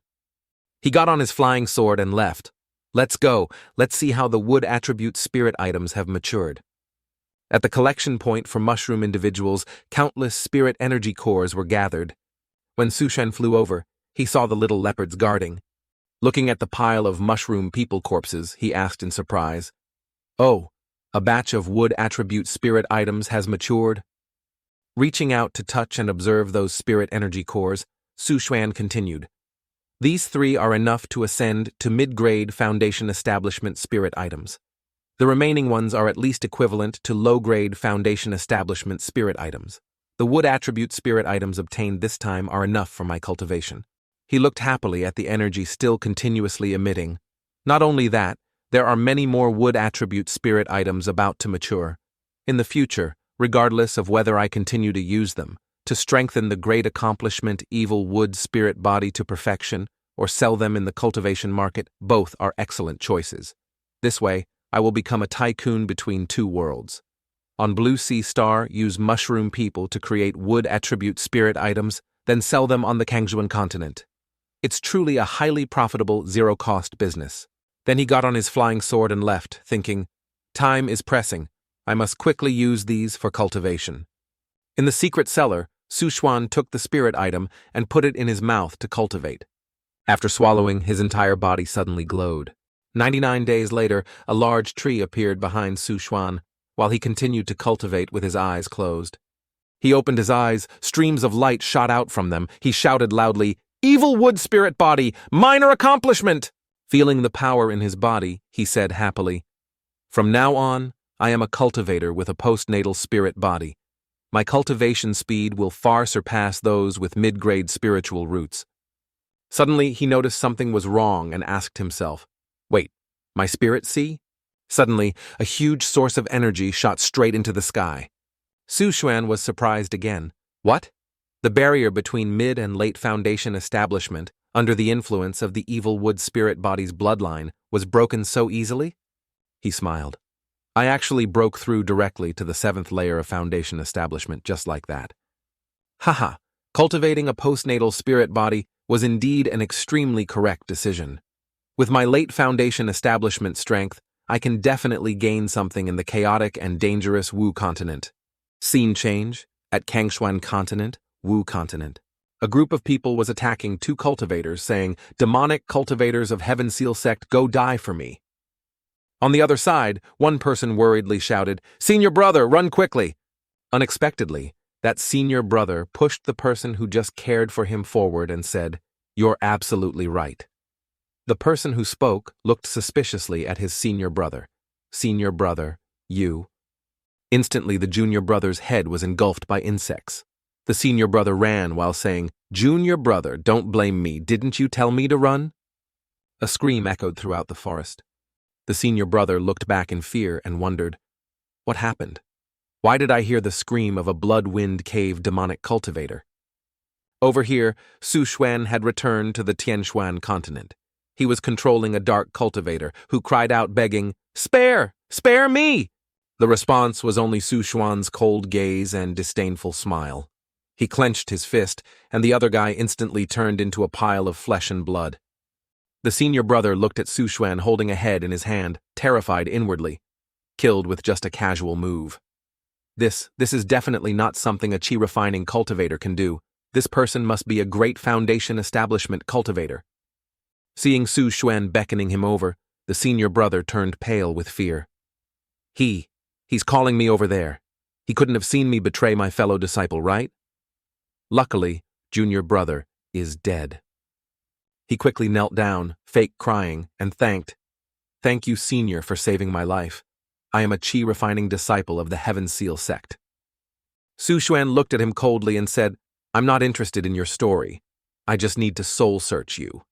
He got on his flying sword and left. Let's go. Let's see how the wood attribute spirit items have matured. At the collection point for mushroom individuals, countless spirit energy cores were gathered. When Su Xuan flew over, he saw the little leopards guarding. Looking at the pile of mushroom people corpses, he asked in surprise, "Oh, a batch of wood attribute spirit items has matured?" Reaching out to touch and observe those spirit energy cores, Su Xuan continued, "These 3 are enough to ascend to mid-grade foundation establishment spirit items. The remaining ones are at least equivalent to low-grade foundation establishment spirit items. The wood attribute spirit items obtained this time are enough for my cultivation." He looked happily at the energy still continuously emitting. Not only that, there are many more wood attribute spirit items about to mature. In the future, regardless of whether I continue to use them, to strengthen the great accomplishment evil wood spirit body to perfection, or sell them in the cultivation market, both are excellent choices. This way, I will become a tycoon between 2 worlds. On Blue Sea Star, use mushroom people to create wood attribute spirit items, then sell them on the Kanguan continent. It's truly a highly profitable, zero-cost business. Then he got on his flying sword and left, thinking, "Time is pressing. I must quickly use these for cultivation." In the secret cellar, Su Xuan took the spirit item and put it in his mouth to cultivate. After swallowing, his entire body suddenly glowed. 99 days later, a large tree appeared behind Su Xuan, while he continued to cultivate with his eyes closed. He opened his eyes, streams of light shot out from them. He shouted loudly, "Evil wood spirit body, minor accomplishment!" Feeling the power in his body, he said happily, "From now on, I am a cultivator with a postnatal spirit body. My cultivation speed will far surpass those with mid-grade spiritual roots." Suddenly, he noticed something was wrong and asked himself, "Wait, my spirit see?" Suddenly, a huge source of energy shot straight into the sky. Su Xuan was surprised again. What? The barrier between mid and late foundation establishment, under the influence of the evil wood spirit body's bloodline, was broken so easily? He smiled. I actually broke through directly to the 7th layer of foundation establishment just like that. Haha, cultivating a postnatal spirit body was indeed an extremely correct decision. With my late foundation establishment strength, I can definitely gain something in the chaotic and dangerous Wu continent. Scene change, at Kanguan continent, Wu continent. A group of people was attacking 2 cultivators, saying, "Demonic cultivators of Heaven Seal sect, go die for me." On the other side, one person worriedly shouted, "Senior brother, run quickly!" Unexpectedly, that senior brother pushed the person who just cared for him forward and said, "You're absolutely right." The person who spoke looked suspiciously at his senior brother. "Senior brother, you." Instantly, the junior brother's head was engulfed by insects. The senior brother ran while saying, "Junior brother, don't blame me. Didn't you tell me to run?" A scream echoed throughout the forest. The senior brother looked back in fear and wondered, what happened? Why did I hear the scream of a blood-wind cave demonic cultivator? Over here, Su Xuan had returned to the Tianshuan continent. He was controlling a dark cultivator who cried out begging, "Spare! Spare me!" The response was only Su Xuan's cold gaze and disdainful smile. He clenched his fist, and the other guy instantly turned into a pile of flesh and blood. The senior brother looked at Su Xuan holding a head in his hand, terrified inwardly. killed with just a casual move. This is definitely not something a chi-refining cultivator can do. This person must be a great foundation establishment cultivator. Seeing Su Xuan beckoning him over, the senior brother turned pale with fear. He's calling me over there. He couldn't have seen me betray my fellow disciple, right? Luckily, junior brother is dead. He quickly knelt down, fake crying, and thanked. Thank you, senior, for saving my life. I am a chi-refining disciple of the Heaven Seal sect. Su Xuan looked at him coldly and said, I'm not interested in your story. I just need to soul search you.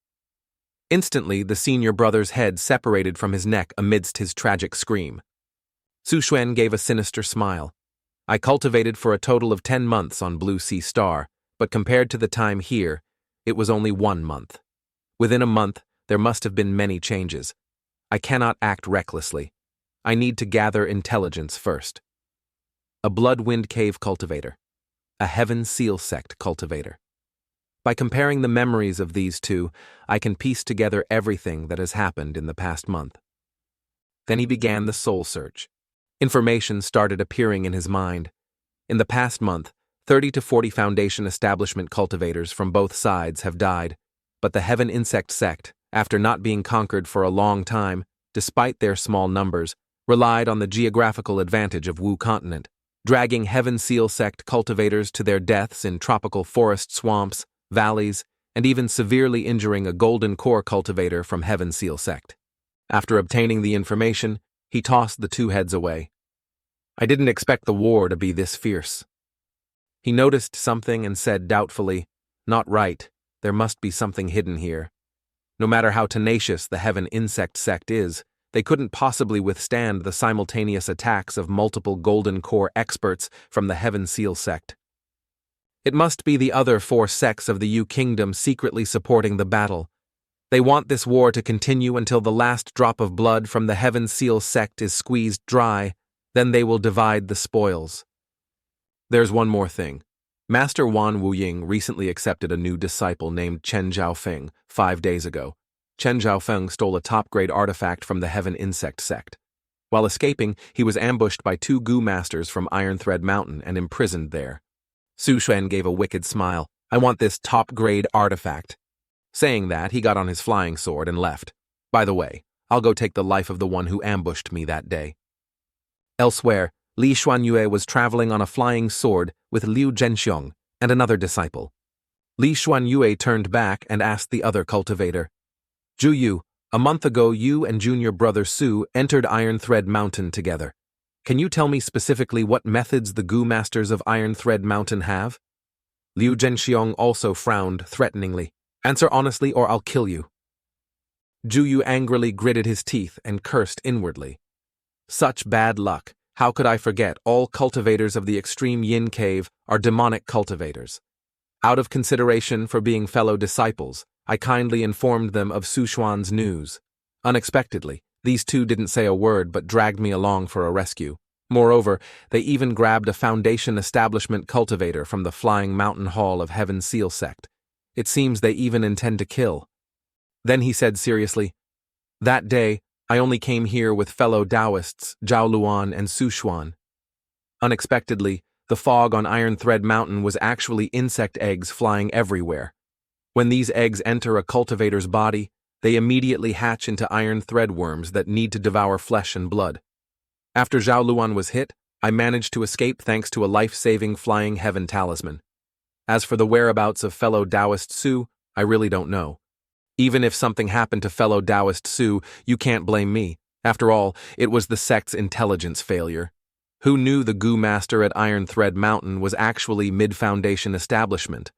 Instantly, the senior brother's head separated from his neck amidst his tragic scream. Su Xuan gave a sinister smile. I cultivated for a total of 10 months on Blue Sea Star, but compared to the time here, it was only 1 month. Within a month, there must have been many changes. I cannot act recklessly. I need to gather intelligence first. A Bloodwind Cave cultivator. A Heaven Seal sect cultivator. By comparing the memories of these two, I can piece together everything that has happened in the past month. Then he began the soul search. Information started appearing in his mind. In the past month, 30 to 40 Foundation establishment cultivators from both sides have died, but the Heaven Insect sect, after not being conquered for a long time, despite their small numbers, relied on the geographical advantage of Wu continent, dragging Heaven Seal sect cultivators to their deaths in tropical forest swamps, valleys, and even severely injuring a golden core cultivator from Heaven Seal sect. After obtaining the information, he tossed the two heads away. I didn't expect the war to be this fierce. He noticed something and said doubtfully, Not right, there must be something hidden here. No matter how tenacious the Heaven Insect sect is, they couldn't possibly withstand the simultaneous attacks of multiple Golden Core experts from the Heaven Seal sect. It must be the other 4 sects of the Yu Kingdom secretly supporting the battle. They want this war to continue until the last drop of blood from the Heaven Seal sect is squeezed dry, then they will divide the spoils. There's one more thing. Master Wan Wuying recently accepted a new disciple named Chen Zhaofeng 5 days ago. Chen Zhaofeng stole a top-grade artifact from the Heaven Insect sect. While escaping, he was ambushed by 2 Gu masters from Iron Thread Mountain and imprisoned there. Su Xuan gave a wicked smile. I want this top-grade artifact. Saying that, he got on his flying sword and left. By the way, I'll go take the life of the one who ambushed me that day. Elsewhere, Li Xuanyue was traveling on a flying sword with Liu Zhenxiong and another disciple. Li Xuanyue turned back and asked the other cultivator, Zhu Yu, a month ago you and junior brother Su entered Iron Thread Mountain together. Can you tell me specifically what methods the Gu Masters of Iron Thread Mountain have? Liu Zhenxiong also frowned threateningly. Answer honestly or I'll kill you. Zhu Yu angrily gritted his teeth and cursed inwardly. Such bad luck. How could I forget all cultivators of the extreme Yin Cave are demonic cultivators? Out of consideration for being fellow disciples, I kindly informed them of Su Xuan's news. Unexpectedly, these two didn't say a word but dragged me along for a rescue. Moreover, they even grabbed a Foundation establishment cultivator from the Flying Mountain Hall of Heaven Seal sect. It seems they even intend to kill. Then he said seriously, That day, I only came here with fellow Taoists, Zhao Luan and Su Xuan. Unexpectedly, the fog on Iron Thread Mountain was actually insect eggs flying everywhere. When these eggs enter a cultivator's body, they immediately hatch into iron thread worms that need to devour flesh and blood. After Zhao Luan was hit, I managed to escape thanks to a life-saving flying heaven talisman. As for the whereabouts of fellow Taoist Su, I really don't know. Even if something happened to fellow Taoist Su, you can't blame me. After all, it was the sect's intelligence failure. Who knew the Gu Master at Iron Thread Mountain was actually mid-Foundation establishment?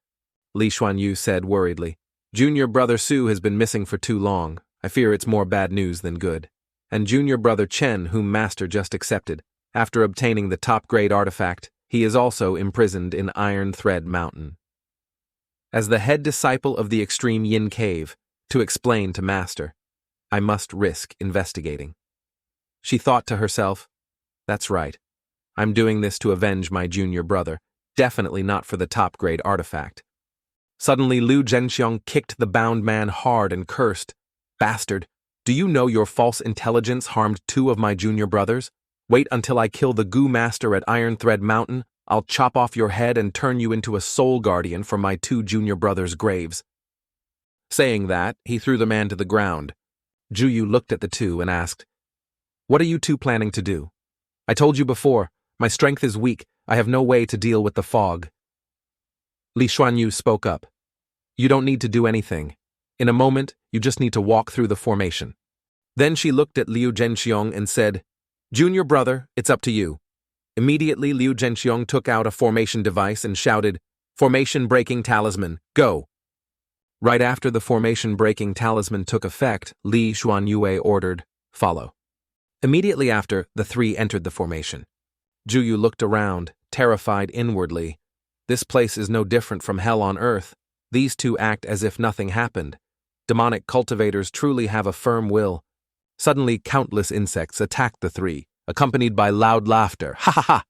Li Xuanyu said worriedly. Junior brother Su has been missing for too long. I fear it's more bad news than good. And junior brother Chen, whom Master just accepted, after obtaining the top-grade artifact, he is also imprisoned in Iron Thread Mountain. As the head disciple of the Extreme Yin Cave, to explain to Master, I must risk investigating. She thought to herself, that's right. I'm doing this to avenge my junior brother, definitely not for the top-grade artifact. Suddenly, Liu Zhenxiong kicked the bound man hard and cursed, Bastard, do you know your false intelligence harmed 2 of my junior brothers? Wait until I kill the goo master at Iron Thread Mountain. I'll chop off your head and turn you into a soul guardian for my 2 junior brothers' graves." Saying that, he threw the man to the ground. Juyu looked at the two and asked, "What are you two planning to do?" "I told you before, my strength is weak. I have no way to deal with the fog." Li Xuanyu spoke up. "You don't need to do anything. In a moment, you just need to walk through the formation." Then she looked at Liu Zhenxiong and said, "Junior brother, it's up to you." Immediately, Liu Zhenxiong took out a formation device and shouted, "Formation breaking talisman, go!" Right after the formation breaking talisman took effect, Li Xuanyue ordered, "Follow." Immediately after, the three entered the formation. Juyu looked around, terrified inwardly. This place is no different from hell on earth. These two act as if nothing happened. Demonic cultivators truly have a firm will. Suddenly, countless insects attacked the three, accompanied by loud laughter. "Ha ha ha!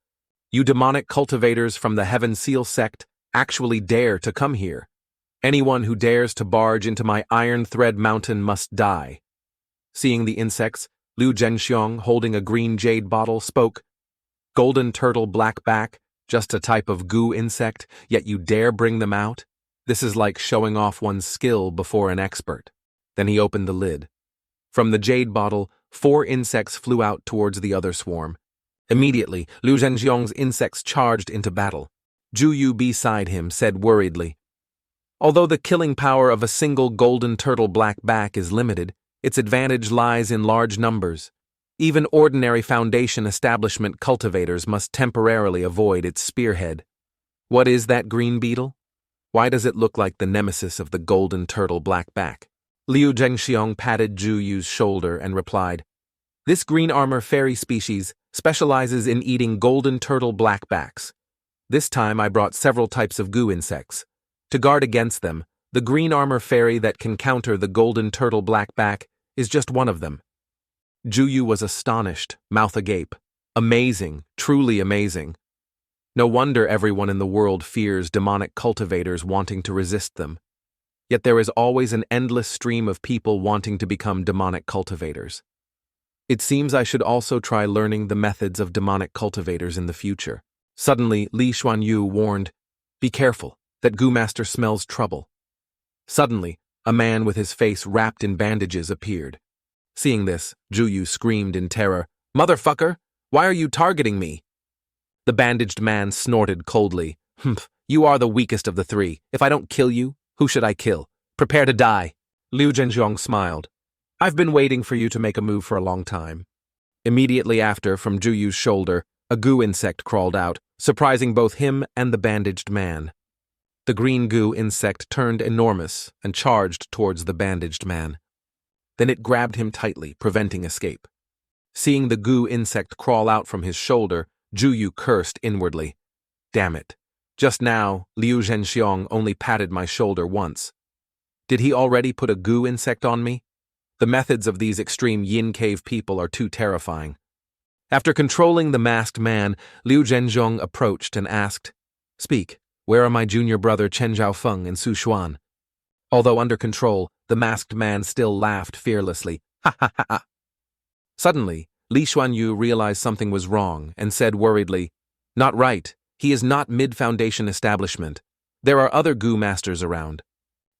You demonic cultivators from the Heaven Seal sect actually dare to come here. Anyone who dares to barge into my Iron Thread Mountain must die." Seeing the insects, Liu Zhenxiong, holding a green jade bottle, spoke, "Golden turtle blackback, just a type of goo insect, yet you dare bring them out? This is like showing off one's skill before an expert." Then he opened the lid. From the jade bottle, 4 insects flew out towards the other swarm. Immediately, Liu Zhenxiong's insects charged into battle. Juyu beside him said worriedly, "Although the killing power of a single golden turtle blackback is limited, its advantage lies in large numbers. Even ordinary foundation establishment cultivators must temporarily avoid its spearhead. What is that green beetle? Why does it look like the nemesis of the golden turtle blackback?" Liu Zhenxiong patted Juyu's shoulder and replied, "This green armor fairy species specializes in eating golden turtle blackbacks. This time I brought several types of goo insects. To guard against them, the green armor fairy that can counter the golden turtle blackback is just one of them." Juyu was astonished, mouth agape. Amazing, truly amazing. No wonder everyone in the world fears demonic cultivators wanting to resist them. Yet there is always an endless stream of people wanting to become demonic cultivators. It seems I should also try learning the methods of demonic cultivators in the future. Suddenly, Li Xuanyu warned, "Be careful, that goo master smells trouble." Suddenly, a man with his face wrapped in bandages appeared. Seeing this, Juyu screamed in terror, "Motherfucker, why are you targeting me?" The bandaged man snorted coldly, "Humph, you are the weakest of the three. If I don't kill you, who should I kill? Prepare to die." Liu Zhenxiong smiled. "I've been waiting for you to make a move for a long time." Immediately after, from Juyu's shoulder, a goo insect crawled out, surprising both him and the bandaged man. The green goo insect turned enormous and charged towards the bandaged man. Then it grabbed him tightly, preventing escape. Seeing the goo insect crawl out from his shoulder, Juyu cursed inwardly. "Damn it. Just now, Liu Zhenxiong only patted my shoulder once. Did he already put a goo insect on me? The methods of these extreme Yin Cave people are too terrifying." After controlling the masked man, Liu Zhenxiong approached and asked, "Speak, where are my junior brother Chen Zhaofeng and Su Xuan?" Although under control, the masked man still laughed fearlessly. "Ha ha ha ha." Suddenly, Li Xuanyu realized something was wrong and said worriedly, "Not right. He is not mid-foundation establishment. There are other goo masters around."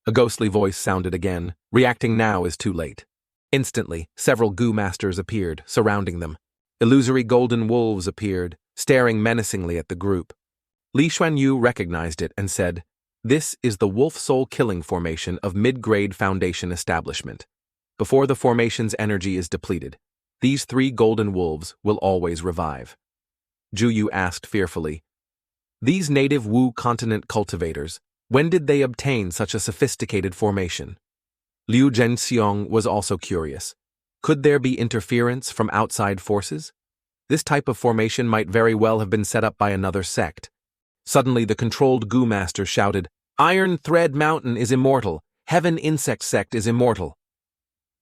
A ghostly voice sounded again. "Reacting now is too late." Instantly, several goo masters appeared, surrounding them. Illusory golden wolves appeared, staring menacingly at the group. Li Xuanyu recognized it and said, "This is the wolf soul killing formation of mid-grade foundation establishment. Before the formation's energy is depleted, these 3 golden wolves will always revive." Juyu asked fearfully, "These native Wu continent cultivators, when did they obtain such a sophisticated formation?" Liu Zhenxiong was also curious. Could there be interference from outside forces? This type of formation might very well have been set up by another sect. Suddenly, the controlled goo master shouted, "Iron Thread Mountain is immortal. Heaven Insect Sect is immortal."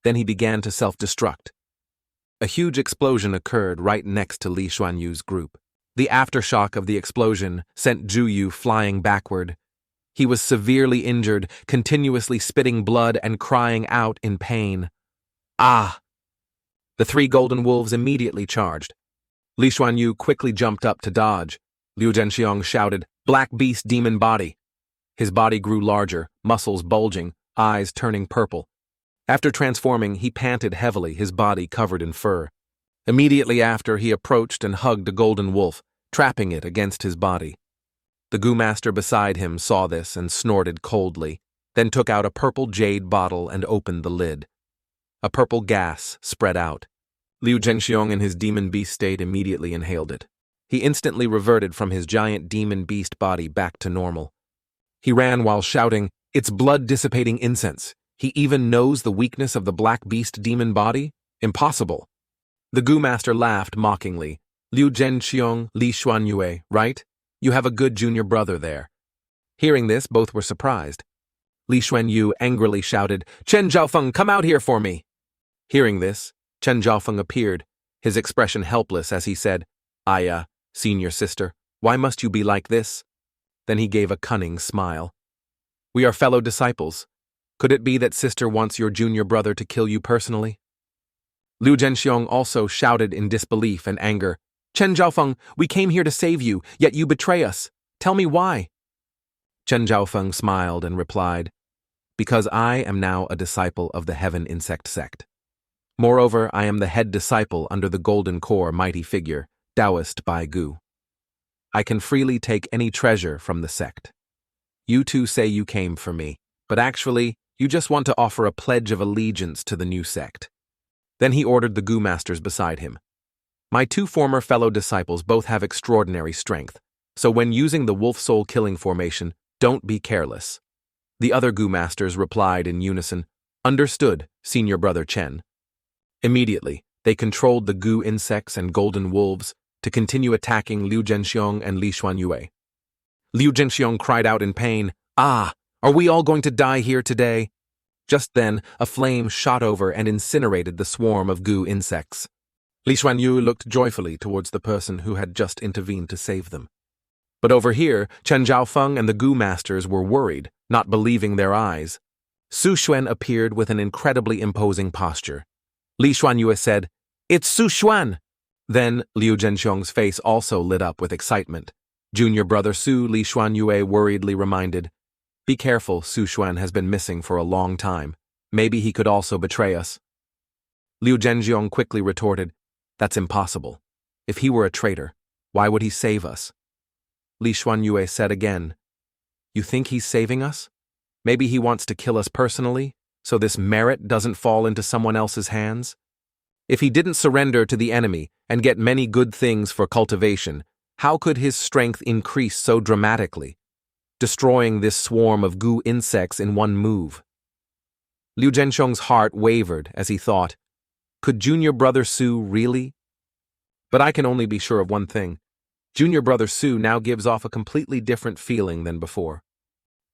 Then he began to self-destruct. A huge explosion occurred right next to Li Xuanyu's group. The aftershock of the explosion sent Juyu flying backward. He was severely injured, continuously spitting blood and crying out in pain. "Ah!" The 3 golden wolves immediately charged. Li Xuanyu quickly jumped up to dodge. Liu Zhenxiong shouted, "Black beast demon body!" His body grew larger, muscles bulging, eyes turning purple. After transforming, he panted heavily, his body covered in fur. Immediately after, he approached and hugged a golden wolf, trapping it against his body. The Goo Master beside him saw this and snorted coldly, then took out a purple jade bottle and opened the lid. A purple gas spread out. Liu Zhenxiong in his demon beast state immediately inhaled it. He instantly reverted from his giant demon beast body back to normal. He ran while shouting, "It's blood-dissipating incense. He even knows the weakness of the black beast demon body? Impossible." The Goo Master laughed mockingly. "Liu Zhenxiong, Li Xuanyue, right? You have a good junior brother there." Hearing this, both were surprised. Li Xuanyu angrily shouted, "Chen Zhaofeng, come out here for me!" Hearing this, Chen Zhaofeng appeared, his expression helpless as he said, "Aya, senior sister, why must you be like this?" Then he gave a cunning smile. "We are fellow disciples. Could it be that sister wants your junior brother to kill you personally?" Liu Zhenxiong also shouted in disbelief and anger, "Chen Zhaofeng, we came here to save you, yet you betray us. Tell me why." Chen Zhaofeng smiled and replied, "Because I am now a disciple of the Heaven Insect sect. Moreover, I am the head disciple under the Golden Core mighty figure, Taoist Bai Gu. I can freely take any treasure from the sect. You two say you came for me, but actually, you just want to offer a pledge of allegiance to the new sect." Then he ordered the Goo Masters beside him. "My two former fellow disciples both have extraordinary strength, so when using the wolf soul killing formation, don't be careless." The other Goo Masters replied in unison, "Understood, senior brother Chen." Immediately, they controlled the Goo insects and golden wolves to continue attacking Liu Zhenxiong and Li Xuanyue. Liu Zhenxiong cried out in pain, "Ah, are we all going to die here today?" Just then, a flame shot over and incinerated the swarm of Goo insects. Li Xuanyu looked joyfully towards the person who had just intervened to save them. But over here, Chen Zhaofeng and the Goo Masters were worried, not believing their eyes. Su Xuan appeared with an incredibly imposing posture. Li Xuanyue said, "It's Su Xuan!" Then Liu Zhenxiong's face also lit up with excitement. Junior brother Su, Li Xuanyue worriedly reminded, "Be careful, Su Xuan has been missing for a long time. Maybe he could also betray us." Liu Zhenxiong quickly retorted, "That's impossible. If he were a traitor, why would he save us?" Li Xuanyue said again, "You think he's saving us? Maybe he wants to kill us personally, so this merit doesn't fall into someone else's hands? If he didn't surrender to the enemy and get many good things for cultivation, how could his strength increase so dramatically, destroying this swarm of Goo insects in one move?" Liu Zhenxiong's heart wavered as he thought, could junior brother Su really? But I can only be sure of one thing. Junior brother Su now gives off a completely different feeling than before.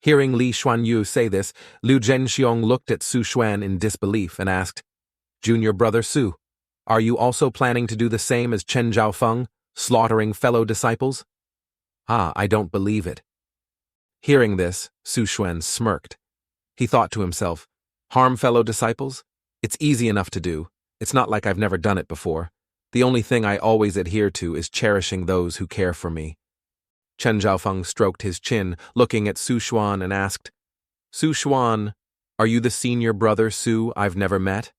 Hearing Li Xuanyu say this, Liu Zhenxiong looked at Su Xuan in disbelief and asked, "Junior brother Su, are you also planning to do the same as Chen Zhaofeng, slaughtering fellow disciples?" "Ah, I don't believe it." Hearing this, Su Xuan smirked. He thought to himself, harm fellow disciples? It's easy enough to do. It's not like I've never done it before. The only thing I always adhere to is cherishing those who care for me. Chen Zhaofeng stroked his chin, looking at Su Xuan and asked, "Su Xuan, are you the senior brother Su I've never met?"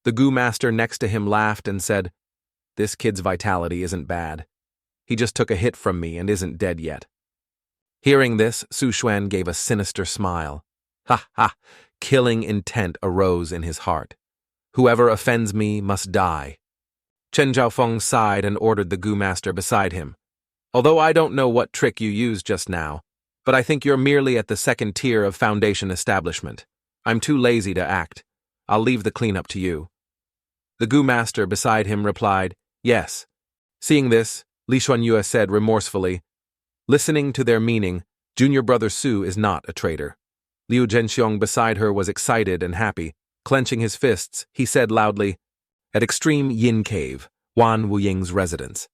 The Goo Master next to him laughed and said, "This kid's vitality isn't bad. He just took a hit from me and isn't dead yet." Hearing this, Su Xuan gave a sinister smile. "Ha ha!" Killing intent arose in his heart. "Whoever offends me must die." Chen Zhaofeng sighed and ordered the Goo Master beside him. "Although I don't know what trick you used just now, but I think you're merely at the second tier of Foundation establishment. I'm too lazy to act. I'll leave the cleanup to you." The Goo Master beside him replied, "Yes." Seeing this, Li Xuanyue said remorsefully, "Listening to their meaning, junior brother Su is not a traitor." Liu Zhenxiong beside her was excited and happy. Clenching his fists, he said loudly, "At Extreme Yin Cave, Wan Wuying's residence."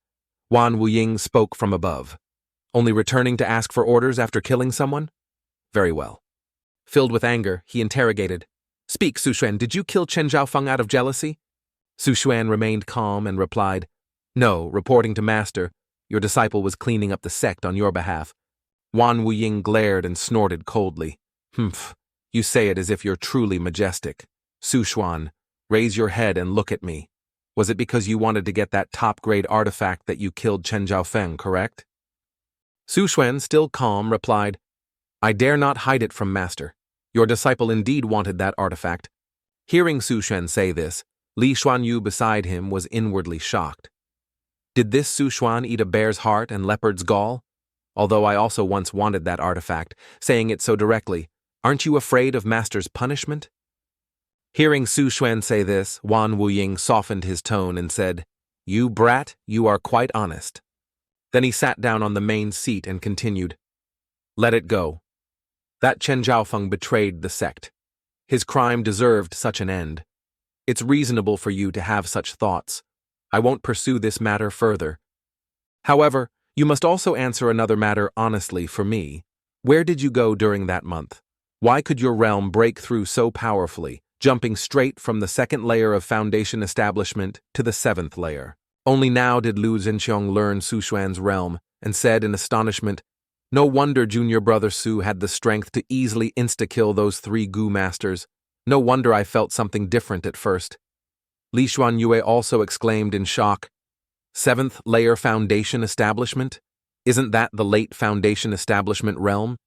Wan Wuying spoke from above. "Only returning to ask for orders after killing someone? Very well." Filled with anger, he interrogated, "Speak, Su Xuan, did you kill Chen Zhaofeng out of jealousy?" Su Xuan remained calm and replied, No, reporting to Master, your disciple was cleaning up the sect on your behalf. Wan Wuying glared and snorted coldly. Humph, you say it as if you're truly majestic. Su Xuan, raise your head and look at me. Was it because you wanted to get that top-grade artifact that you killed Chen Zhaofeng, correct? Su Xuan, still calm, replied, I dare not hide it from Master. Your disciple indeed wanted that artifact. Hearing Su Xuan say this, Li Xuanyu beside him was inwardly shocked. Did this Su Xuan eat a bear's heart and leopard's gall? Although I also once wanted that artifact, saying it so directly, aren't you afraid of Master's punishment? Hearing Su Xuan say this, Wan Wuying softened his tone and said, You brat, you are quite honest. Then he sat down on the main seat and continued, Let it go. That Chen Zhaofeng betrayed the sect. His crime deserved such an end. It's reasonable for you to have such thoughts. I won't pursue this matter further. However, you must also answer another matter honestly for me. Where did you go during that month? Why could your realm break through so powerfully, jumping straight from the second layer of foundation establishment to the seventh layer? Only now did Lu Zhenxiong learn Su Xuan's realm and said in astonishment, No wonder junior brother Su had the strength to easily insta-kill those 3 Gu masters. No wonder I felt something different at first. Li Xuanyue also exclaimed in shock, 7th layer foundation establishment? Isn't that the late foundation establishment realm?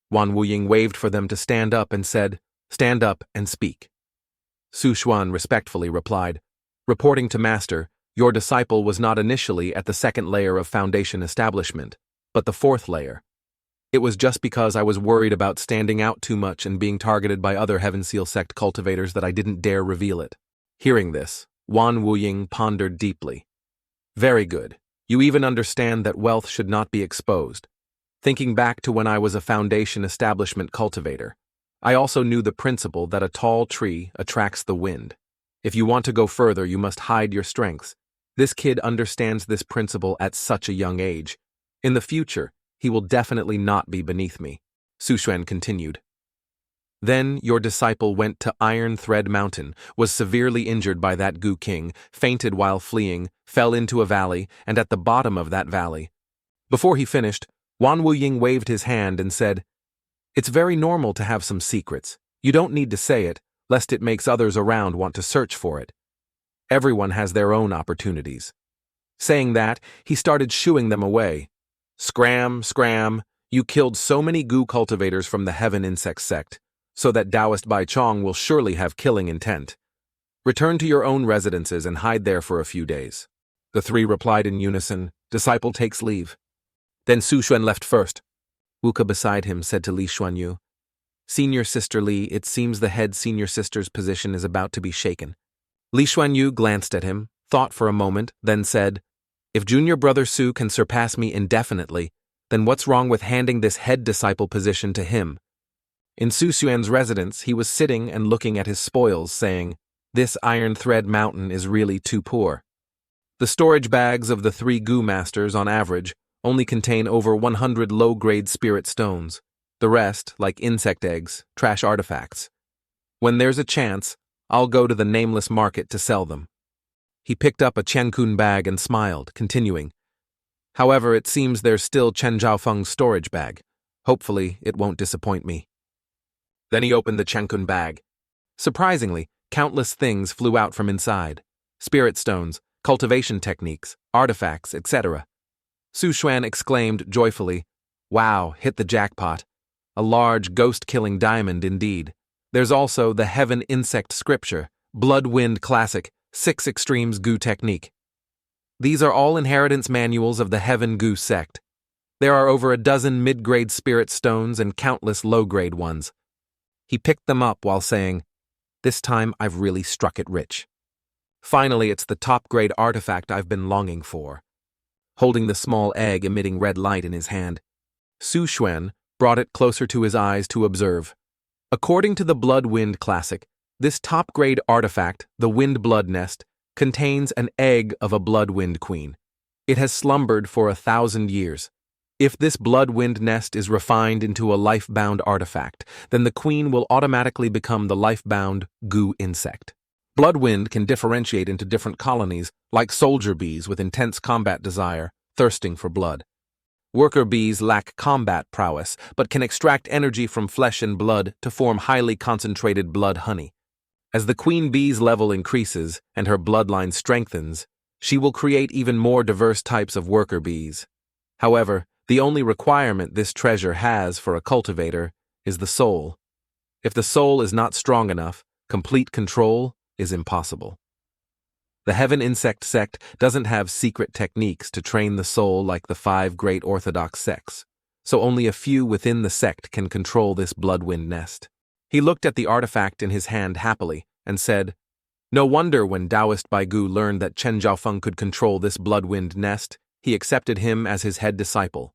Wan Wuying waved for them to stand up and said, Stand up and speak. Su Xuan respectfully replied, Reporting to Master, your disciple was not initially at the 2nd layer of foundation establishment, but the 4th layer. It was just because I was worried about standing out too much and being targeted by other Heaven Seal sect cultivators that I didn't dare reveal it. Hearing this, Wan Wuying pondered deeply. Very good. You even understand that wealth should not be exposed. Thinking back to when I was a foundation establishment cultivator, I also knew the principle that a tall tree attracts the wind. If you want to go further, you must hide your strengths. This kid understands this principle at such a young age. In the future, he will definitely not be beneath me. Su Xuan continued. Then your disciple went to Iron Thread Mountain, was severely injured by that Gu King, fainted while fleeing, fell into a valley, and at the bottom of that valley. Before he finished, Wan Wuying waved his hand and said, It's very normal to have some secrets. You don't need to say it, lest it makes others around want to search for it. Everyone has their own opportunities. Saying that, he started shooing them away. Scram, scram, you killed so many Gu cultivators from the Heaven Insect sect, so that Taoist Bai Chong will surely have killing intent. Return to your own residences and hide there for a few days. The 3 replied in unison, Disciple takes leave. Then Su Xuan left first. Wuka beside him said to Li Xuanyu, Senior Sister Li, it seems the head senior sister's position is about to be shaken. Li Xuanyu glanced at him, thought for a moment, then said, If junior brother Su can surpass me indefinitely, then what's wrong with handing this head disciple position to him? In Su Xuan's residence, he was sitting and looking at his spoils, saying, This Iron Thread Mountain is really too poor. The storage bags of the 3 Gu masters, on average, only contain over 100 low-grade spirit stones. The rest, like insect eggs, trash artifacts. When there's a chance, I'll go to the nameless market to sell them. He picked up a Qiankun bag and smiled, continuing, However, it seems there's still Chen Zhaofeng's storage bag. Hopefully, it won't disappoint me. Then he opened the Qiankun bag. Surprisingly, countless things flew out from inside. Spirit stones, cultivation techniques, artifacts, etc. Su Xuan exclaimed joyfully, Wow, hit the jackpot. A large ghost-killing diamond indeed. There's also the Heaven Insect Scripture, Blood Wind Classic, 6 Extremes Gu Technique. These are all inheritance manuals of the Heaven Gu sect. There are over a dozen mid-grade spirit stones and countless low-grade ones. He picked them up while saying, This time I've really struck it rich. Finally, it's the top-grade artifact I've been longing for. Holding the small egg emitting red light in his hand, Su Xuan brought it closer to his eyes to observe. According to the Blood Wind Classic, this top-grade artifact, the Wind Blood Nest, contains an egg of a Blood Wind Queen. It has slumbered for 1,000 years. If this Blood Wind Nest is refined into a life-bound artifact, then the queen will automatically become the life-bound Gu insect. Bloodwind can differentiate into different colonies, like soldier bees with intense combat desire, thirsting for blood. Worker bees lack combat prowess, but can extract energy from flesh and blood to form highly concentrated blood honey. As the queen bee's level increases and her bloodline strengthens, she will create even more diverse types of worker bees. However, the only requirement this treasure has for a cultivator is the soul. If the soul is not strong enough, complete control is impossible. The Heaven Insect sect doesn't have secret techniques to train the soul like the 5 great orthodox sects, so only a few within the sect can control this bloodwind nest. He looked at the artifact in his hand happily and said, "No wonder when Taoist Baigu learned that Chen Zhaofeng could control this bloodwind nest, he accepted him as his head disciple.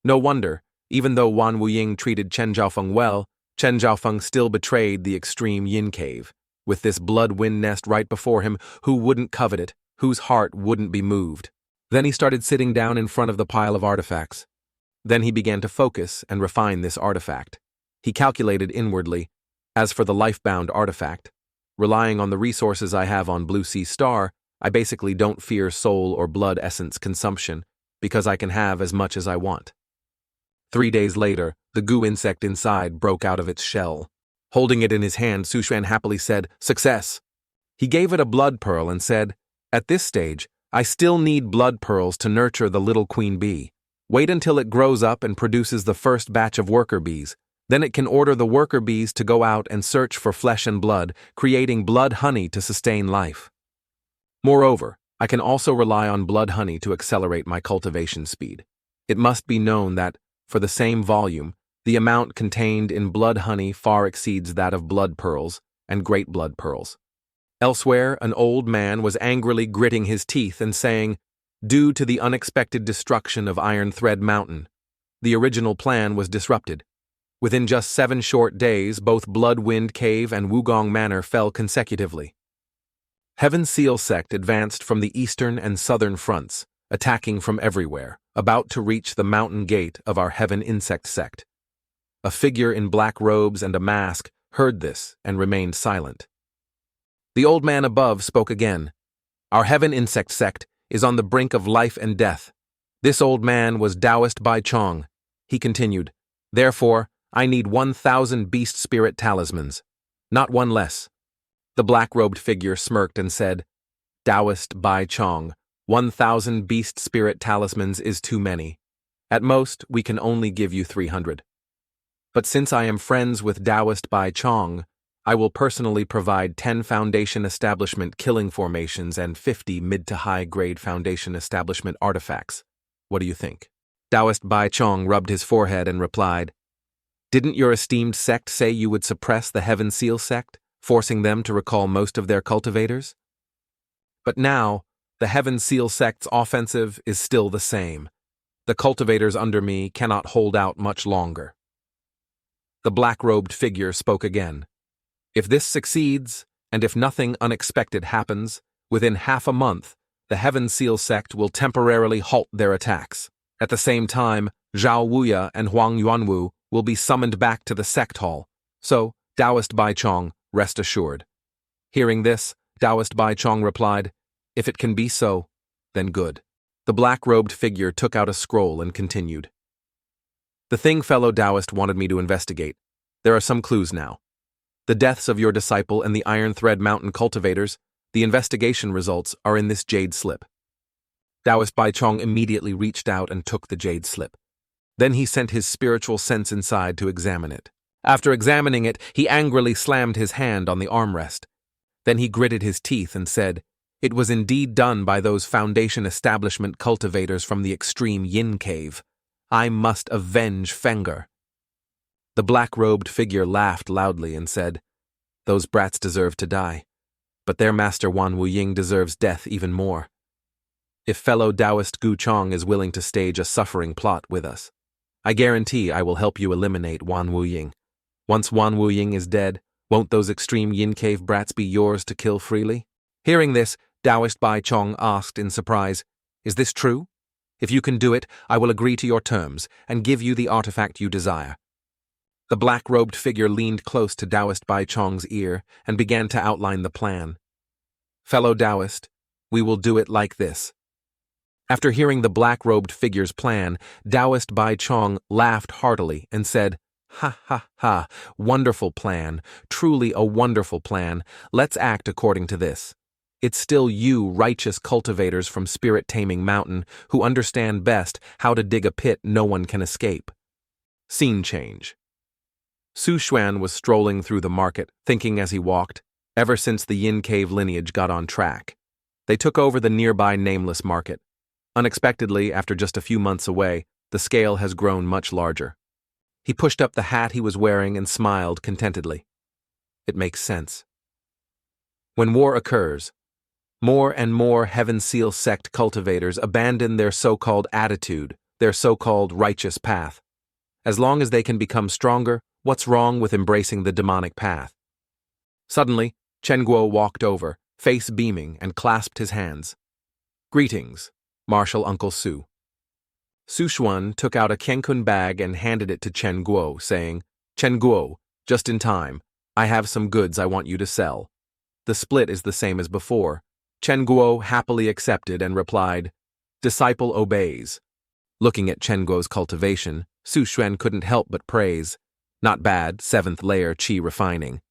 No wonder, even though Wan Wuying treated Chen Zhaofeng well, Chen Zhaofeng still betrayed the extreme yin cave. With this bloodwind nest right before him, who wouldn't covet it, whose heart wouldn't be moved?" Then he started sitting down in front of the pile of artifacts. Then he began to focus and refine this artifact. He calculated inwardly, as for the life-bound artifact, relying on the resources I have on Blue Sea Star, I basically don't fear soul or blood essence consumption, because I can have as much as I want. 3 days later, the goo insect inside broke out of its shell. Holding it in his hand, Sushuan happily said, "Success!" He gave it a blood pearl and said, "At this stage, I still need blood pearls to nurture the little queen bee. Wait until it grows up and produces the first batch of worker bees. Then it can order the worker bees to go out and search for flesh and blood, creating blood honey to sustain life. Moreover, I can also rely on blood honey to accelerate my cultivation speed. It must be known that, for the same volume, the amount contained in blood honey far exceeds that of blood pearls and great blood pearls." Elsewhere, an old man was angrily gritting his teeth and saying, "Due to the unexpected destruction of Iron Thread Mountain, the original plan was disrupted. Within just 7 short days, both Bloodwind Cave and Wugong Manor fell consecutively. Heaven Seal sect advanced from the eastern and southern fronts, attacking from everywhere, about to reach the mountain gate of our Heaven Insect sect. A figure in black robes and a mask heard this and remained silent. The old man above spoke again. "Our Heaven Insect sect is on the brink of life and death. This old man was Taoist Bai Chong." He continued, "Therefore, I need 1,000 beast spirit talismans, not one less." The black-robed figure smirked and said, "Taoist Bai Chong, 1,000 beast spirit talismans is too many. At most, we can only give you 300. But since I am friends with Taoist Bai Chong, I will personally provide 10 Foundation Establishment killing formations and 50 mid to high grade Foundation Establishment artifacts. What do you think?" Taoist Bai Chong rubbed his forehead and replied, "Didn't your esteemed sect say you would suppress the Heaven Seal sect, forcing them to recall most of their cultivators? But now, the Heaven Seal sect's offensive is still the same. The cultivators under me cannot hold out much longer." The black-robed figure spoke again. "If this succeeds, and if nothing unexpected happens, within half a month, the Heaven Seal sect will temporarily halt their attacks. At the same time, Zhao Wuya and Huang Yuanwu will be summoned back to the sect hall. So, Taoist Bai Chong, rest assured." Hearing this, Taoist Bai Chong replied, "If it can be so, then good." The black-robed figure took out a scroll and continued. "The thing fellow Taoist wanted me to investigate. There are some clues now. The deaths of your disciple and the Iron Thread Mountain cultivators, the investigation results are in this jade slip." Taoist Bai Chong immediately reached out and took the jade slip. Then he sent his spiritual sense inside to examine it. After examining it, he angrily slammed his hand on the armrest. Then he gritted his teeth and said, "It was indeed done by those Foundation Establishment cultivators from the extreme Yin Cave. I must avenge Fenger." The black-robed figure laughed loudly and said, "Those brats deserve to die, but their master Wan Wuying deserves death even more. If fellow Taoist Gu Chong is willing to stage a suffering plot with us, I guarantee I will help you eliminate Wan Wuying. Once Wan Wuying is dead, won't those extreme Yin Cave brats be yours to kill freely?" Hearing this, Taoist Bai Chong asked in surprise, "Is this true? If you can do it, I will agree to your terms and give you the artifact you desire." The black-robed figure leaned close to Taoist Bai Chong's ear and began to outline the plan. Fellow Taoist, we will do it like this. After hearing the black-robed figure's plan, Taoist Bai Chong laughed heartily and said, "Ha ha ha, wonderful plan, truly a wonderful plan. Let's act according to this. It's still you, righteous cultivators from Spirit-Taming Mountain, who understand best how to dig a pit no one can escape." Scene change. Su Xuan was strolling through the market, thinking as he walked, ever since the Yin Cave lineage got on track. They took over the nearby nameless market. Unexpectedly, after just a few months away, the scale has grown much larger. He pushed up the hat he was wearing and smiled contentedly. It makes sense. When war occurs, more and more Heaven Seal sect cultivators abandon their so-called attitude, their so-called righteous path. As long as they can become stronger, what's wrong with embracing the demonic path? Suddenly, Chen Guo walked over, face beaming, and clasped his hands. "Greetings, Martial Uncle Su." Su Xuan took out a Kanguan bag and handed it to Chen Guo, saying, "Chen Guo, just in time, I have some goods I want you to sell." The split is the same as before. Chen Guo happily accepted and replied, "Disciple obeys." Looking at Chen Guo's cultivation, Su Xuan couldn't help but praise. "Not bad, 7th layer chi refining.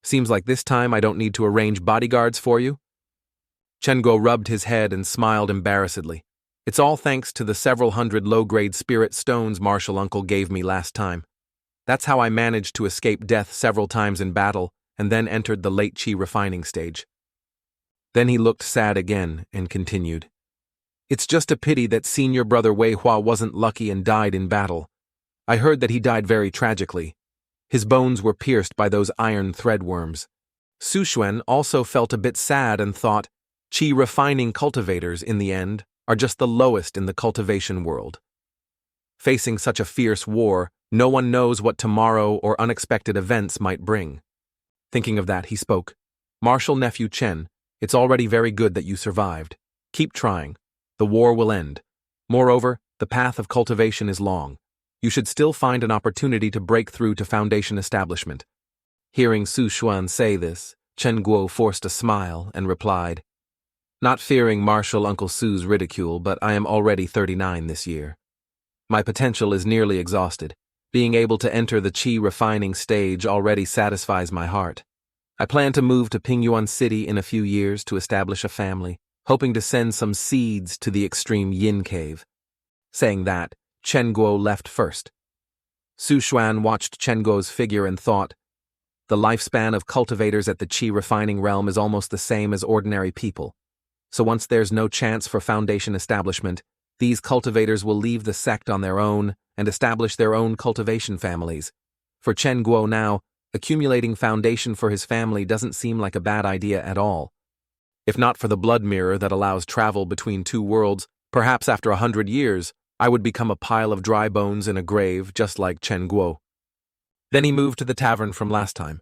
Seems like this time I don't need to arrange bodyguards for you." Chen Guo rubbed his head and smiled embarrassedly. "It's all thanks to the several hundred low-grade spirit stones Martial Uncle gave me last time. That's how I managed to escape death several times in battle and then entered the late chi refining stage." Then he looked sad again and continued, "It's just a pity that senior brother Wei Hua wasn't lucky and died in battle. I heard that he died very tragically. His bones were pierced by those iron threadworms." Su Xuan also felt a bit sad and thought, chi refining cultivators, in the end, are just the lowest in the cultivation world. Facing such a fierce war, no one knows what tomorrow or unexpected events might bring. Thinking of that, he spoke, "Martial Nephew Chen, it's already very good that you survived. Keep trying. The war will end. Moreover, the path of cultivation is long. You should still find an opportunity to break through to foundation establishment." Hearing Su Xuan say this, Chen Guo forced a smile and replied, "Not fearing Martial Uncle Su's ridicule, but I am already 39 this year. My potential is nearly exhausted. Being able to enter the chi refining stage already satisfies my heart. I plan to move to Pingyuan City in a few years to establish a family, hoping to send some seeds to the extreme Yin Cave." Saying that, Chen Guo left first. Su Xuan watched Chen Guo's figure and thought, the lifespan of cultivators at the chi refining realm is almost the same as ordinary people. So once there's no chance for foundation establishment, these cultivators will leave the sect on their own and establish their own cultivation families. For Chen Guo now, accumulating foundation for his family doesn't seem like a bad idea at all. If not for the blood mirror that allows travel between two worlds, perhaps after 100 years, I would become a pile of dry bones in a grave just like Chen Guo. Then he moved to the tavern from last time.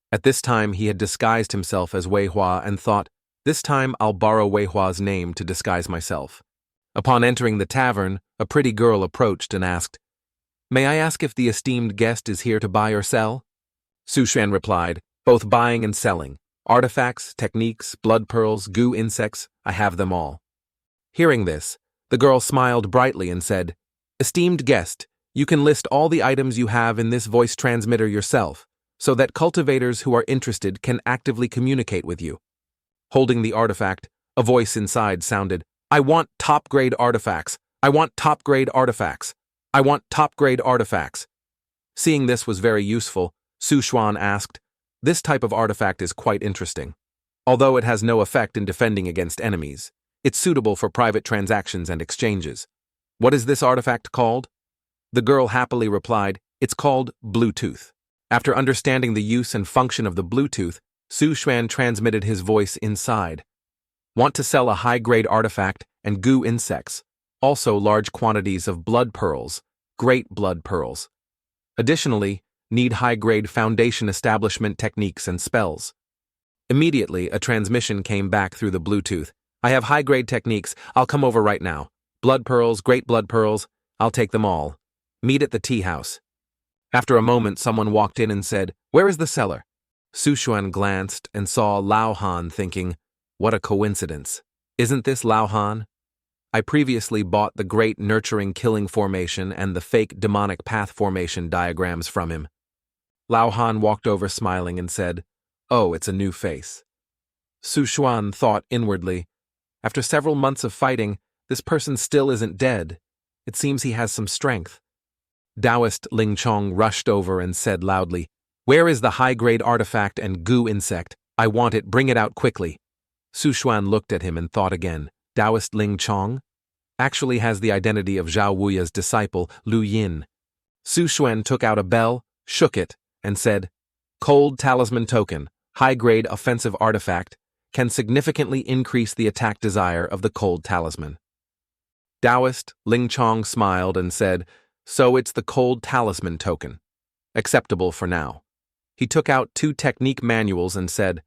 At this time he had disguised himself as Wei Hua and thought, this time I'll borrow Wei Hua's name to disguise myself. Upon entering the tavern, a pretty girl approached and asked, "May I ask if the esteemed guest is here to buy or sell?" Su Xuan replied, "Both buying and selling. Artifacts, techniques, blood pearls, goo insects, I have them all." Hearing this, the girl smiled brightly and said, "Esteemed guest, you can list all the items you have in this voice transmitter yourself, so that cultivators who are interested can actively communicate with you." Holding the artifact, a voice inside sounded, "I want top-grade artifacts. I want top-grade artifacts. I want top-grade artifacts." Seeing this was very useful, Su Xuan asked, "This type of artifact is quite interesting. Although it has no effect in defending against enemies, it's suitable for private transactions and exchanges. What is this artifact called?" The girl happily replied, "It's called Bluetooth." After understanding the use and function of the Bluetooth, Su Xuan transmitted his voice inside. "Want to sell a high-grade artifact and goo insects, also large quantities of blood pearls, great blood pearls. Additionally, need high-grade foundation establishment techniques and spells." Immediately, a transmission came back through the Bluetooth. "I have high-grade techniques, I'll come over right now. Blood pearls, great blood pearls, I'll take them all. Meet at the tea house." After a moment, someone walked in and said, "Where is the seller?" Su Xuan glanced and saw Lao Han thinking, What a coincidence. Isn't this Lao Han? I previously bought the great nurturing killing formation and the fake demonic path formation diagrams from him. Lao Han walked over smiling and said, "Oh, it's a new face." Su Xuan thought inwardly, after several months of fighting, this person still isn't dead. It seems he has some strength. Taoist Ling Chong rushed over and said loudly, "Where is the high-grade artifact and goo insect? I want it, bring it out quickly." Su Xuan looked at him and thought again. Taoist Ling Chong actually has the identity of Zhao Wuya's disciple, Lu Yin. Su Xuan took out a bell, shook it, and said, "Cold talisman token, high-grade offensive artifact, can significantly increase the attack desire of the cold talisman." Taoist Ling Chong smiled and said, "So it's the cold talisman token. Acceptable for now." He took out 2 technique manuals and said,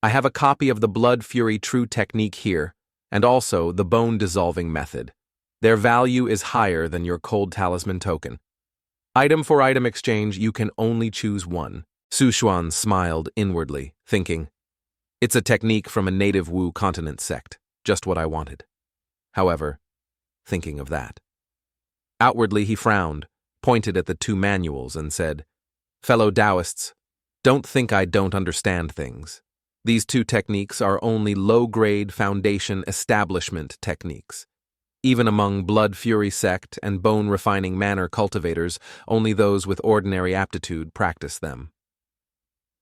"I have a copy of the Blood Fury True Technique here, and also the Bone Dissolving Method. Their value is higher than your cold talisman token. Item for item exchange, you can only choose one." Su Xuan smiled inwardly, thinking, "It's a technique from a native Wu continent sect, just what I wanted." However, thinking of that. Outwardly he frowned, pointed at the 2 manuals and said, "Fellow Taoists, don't think I don't understand things. These 2 techniques are only low-grade foundation establishment techniques. Even among Blood Fury sect and bone-refining manor cultivators, only those with ordinary aptitude practice them."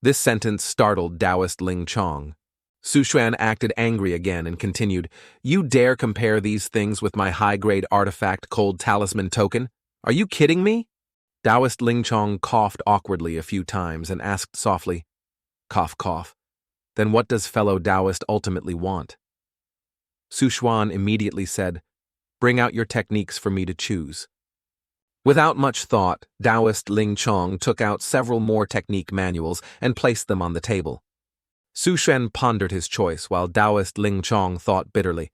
This sentence startled Taoist Ling Chong. Su Xuan acted angry again and continued, "You dare compare these things with my high-grade artifact cold talisman token? Are you kidding me?" Taoist Ling Chong coughed awkwardly a few times and asked softly, "Cough, cough. Then what does fellow Taoist ultimately want?" Su Xuan immediately said, "Bring out your techniques for me to choose." Without much thought, Taoist Ling Chong took out several more technique manuals and placed them on the table. Su Xuan pondered his choice while Taoist Ling Chong thought bitterly,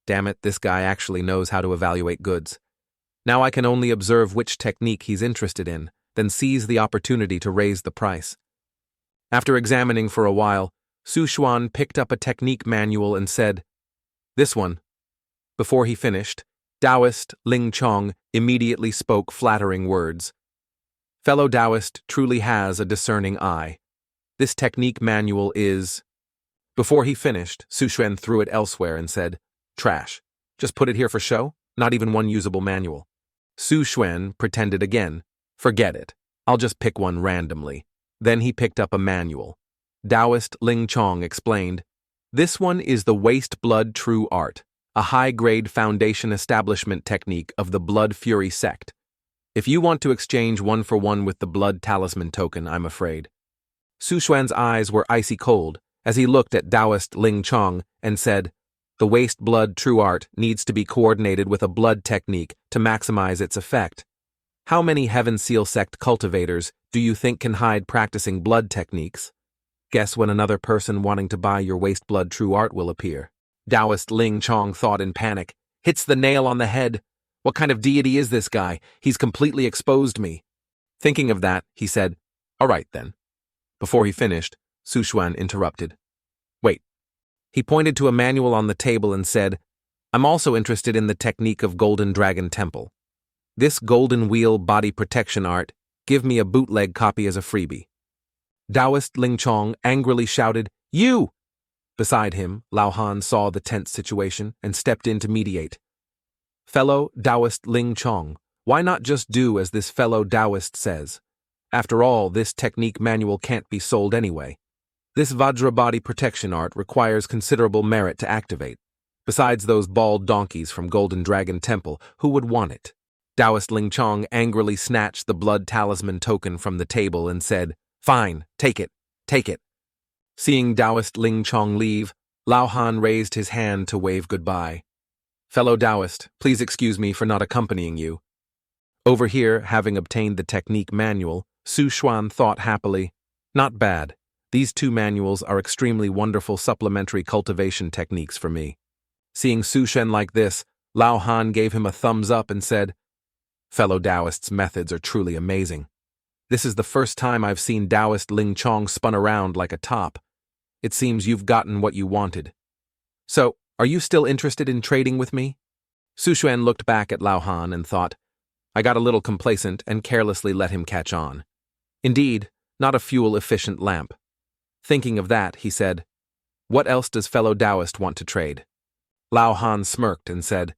"Damn it, this guy actually knows how to evaluate goods. Now I can only observe which technique he's interested in, then seize the opportunity to raise the price." After examining for a while, Su Xuan picked up a technique manual and said, "This one." Before he finished, Taoist Ling Chong immediately spoke flattering words. "Fellow Taoist truly has a discerning eye. This technique manual is—" Before he finished, Su Xuan threw it elsewhere and said, "Trash. Just put it here for show? Not even one usable manual." Su Xuan pretended again, "Forget it. I'll just pick one randomly." Then he picked up a manual. Taoist Ling Chong explained, "This one is the Waste Blood True Art, a high-grade foundation establishment technique of the Blood Fury sect. If you want to exchange one for one with the Blood Talisman token, I'm afraid." Su Xuan's eyes were icy cold as he looked at Taoist Ling Chong and said, "The Waste Blood True Art needs to be coordinated with a blood technique to maximize its effect. How many Heaven Seal sect cultivators do you think can hide practicing blood techniques? Guess when another person wanting to buy your Waste Blood True Art will appear." Taoist Ling Chong thought in panic, "Hits the nail on the head. What kind of deity is this guy? He's completely exposed me." Thinking of that, he said, "All right then." Before he finished, Su Xuan interrupted. "Wait." He pointed to a manual on the table and said, "I'm also interested in the technique of Golden Dragon Temple. This Golden Wheel body protection art, give me a bootleg copy as a freebie." Taoist Ling Chong angrily shouted, "You!" Beside him, Lao Han saw the tense situation and stepped in to mediate. "Fellow Taoist Ling Chong, why not just do as this fellow Taoist says? After all, this technique manual can't be sold anyway. This Vajra body protection art requires considerable merit to activate. Besides those bald donkeys from Golden Dragon Temple, who would want it?" Taoist Ling Chong angrily snatched the blood talisman token from the table and said, "Fine, take it, take it." Seeing Taoist Ling Chong leave, Lao Han raised his hand to wave goodbye. "Fellow Taoist, please excuse me for not accompanying you." Over here, having obtained the technique manual, Su Xuan thought happily, "Not bad. These 2 manuals are extremely wonderful supplementary cultivation techniques for me." Seeing Su Xuan like this, Lao Han gave him a thumbs up and said, "Fellow Taoist's methods are truly amazing. This is the first time I've seen Taoist Ling Chong spun around like a top. It seems you've gotten what you wanted." So, are you still interested in trading with me? Su Xuan looked back at Lao Han and thought, I got a little complacent and carelessly let him catch on. Indeed, not a fuel-efficient lamp. Thinking of that, he said, What else does fellow Taoist want to trade? Lao Han smirked and said,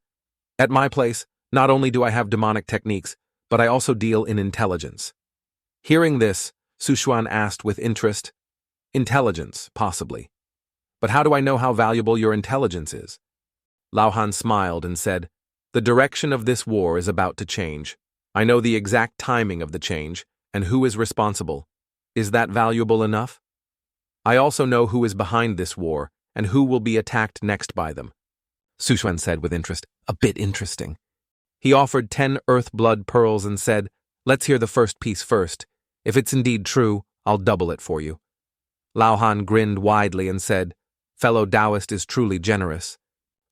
At my place, not only do I have demonic techniques, but I also deal in intelligence. Hearing this, Su Xuan asked with interest, Intelligence, possibly. But how do I know how valuable your intelligence is? Lao Han smiled and said, The direction of this war is about to change. I know the exact timing of the change, and who is responsible. Is that valuable enough? I also know who is behind this war, and who will be attacked next by them. Su Xuan said with interest, A bit interesting. He offered 10 earth blood pearls and said, Let's hear the first piece first. If it's indeed true, I'll double it for you. Lao Han grinned widely and said, Fellow Taoist is truly generous.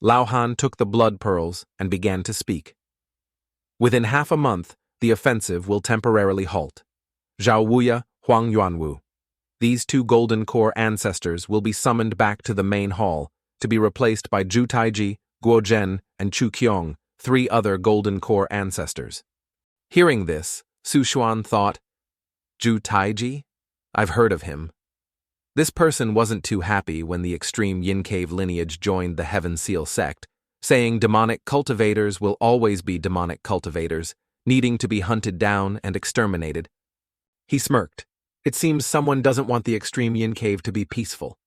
Lao Han took the blood pearls and began to speak. Within half a month, the offensive will temporarily halt. Zhao Wuya, Huang Yuanwu. These 2 golden core ancestors will be summoned back to the main hall, to be replaced by Zhu Taiji, Guo Zhen, and Chu Qiong, 3 other golden core ancestors. Hearing this, Su Xuan thought, Zhu Taiji? I've heard of him. This person wasn't too happy when the extreme Yin Cave lineage joined the Heaven Seal sect, saying demonic cultivators will always be demonic cultivators, needing to be hunted down and exterminated. He smirked. It seems someone doesn't want the extreme Yin Cave to be peaceful.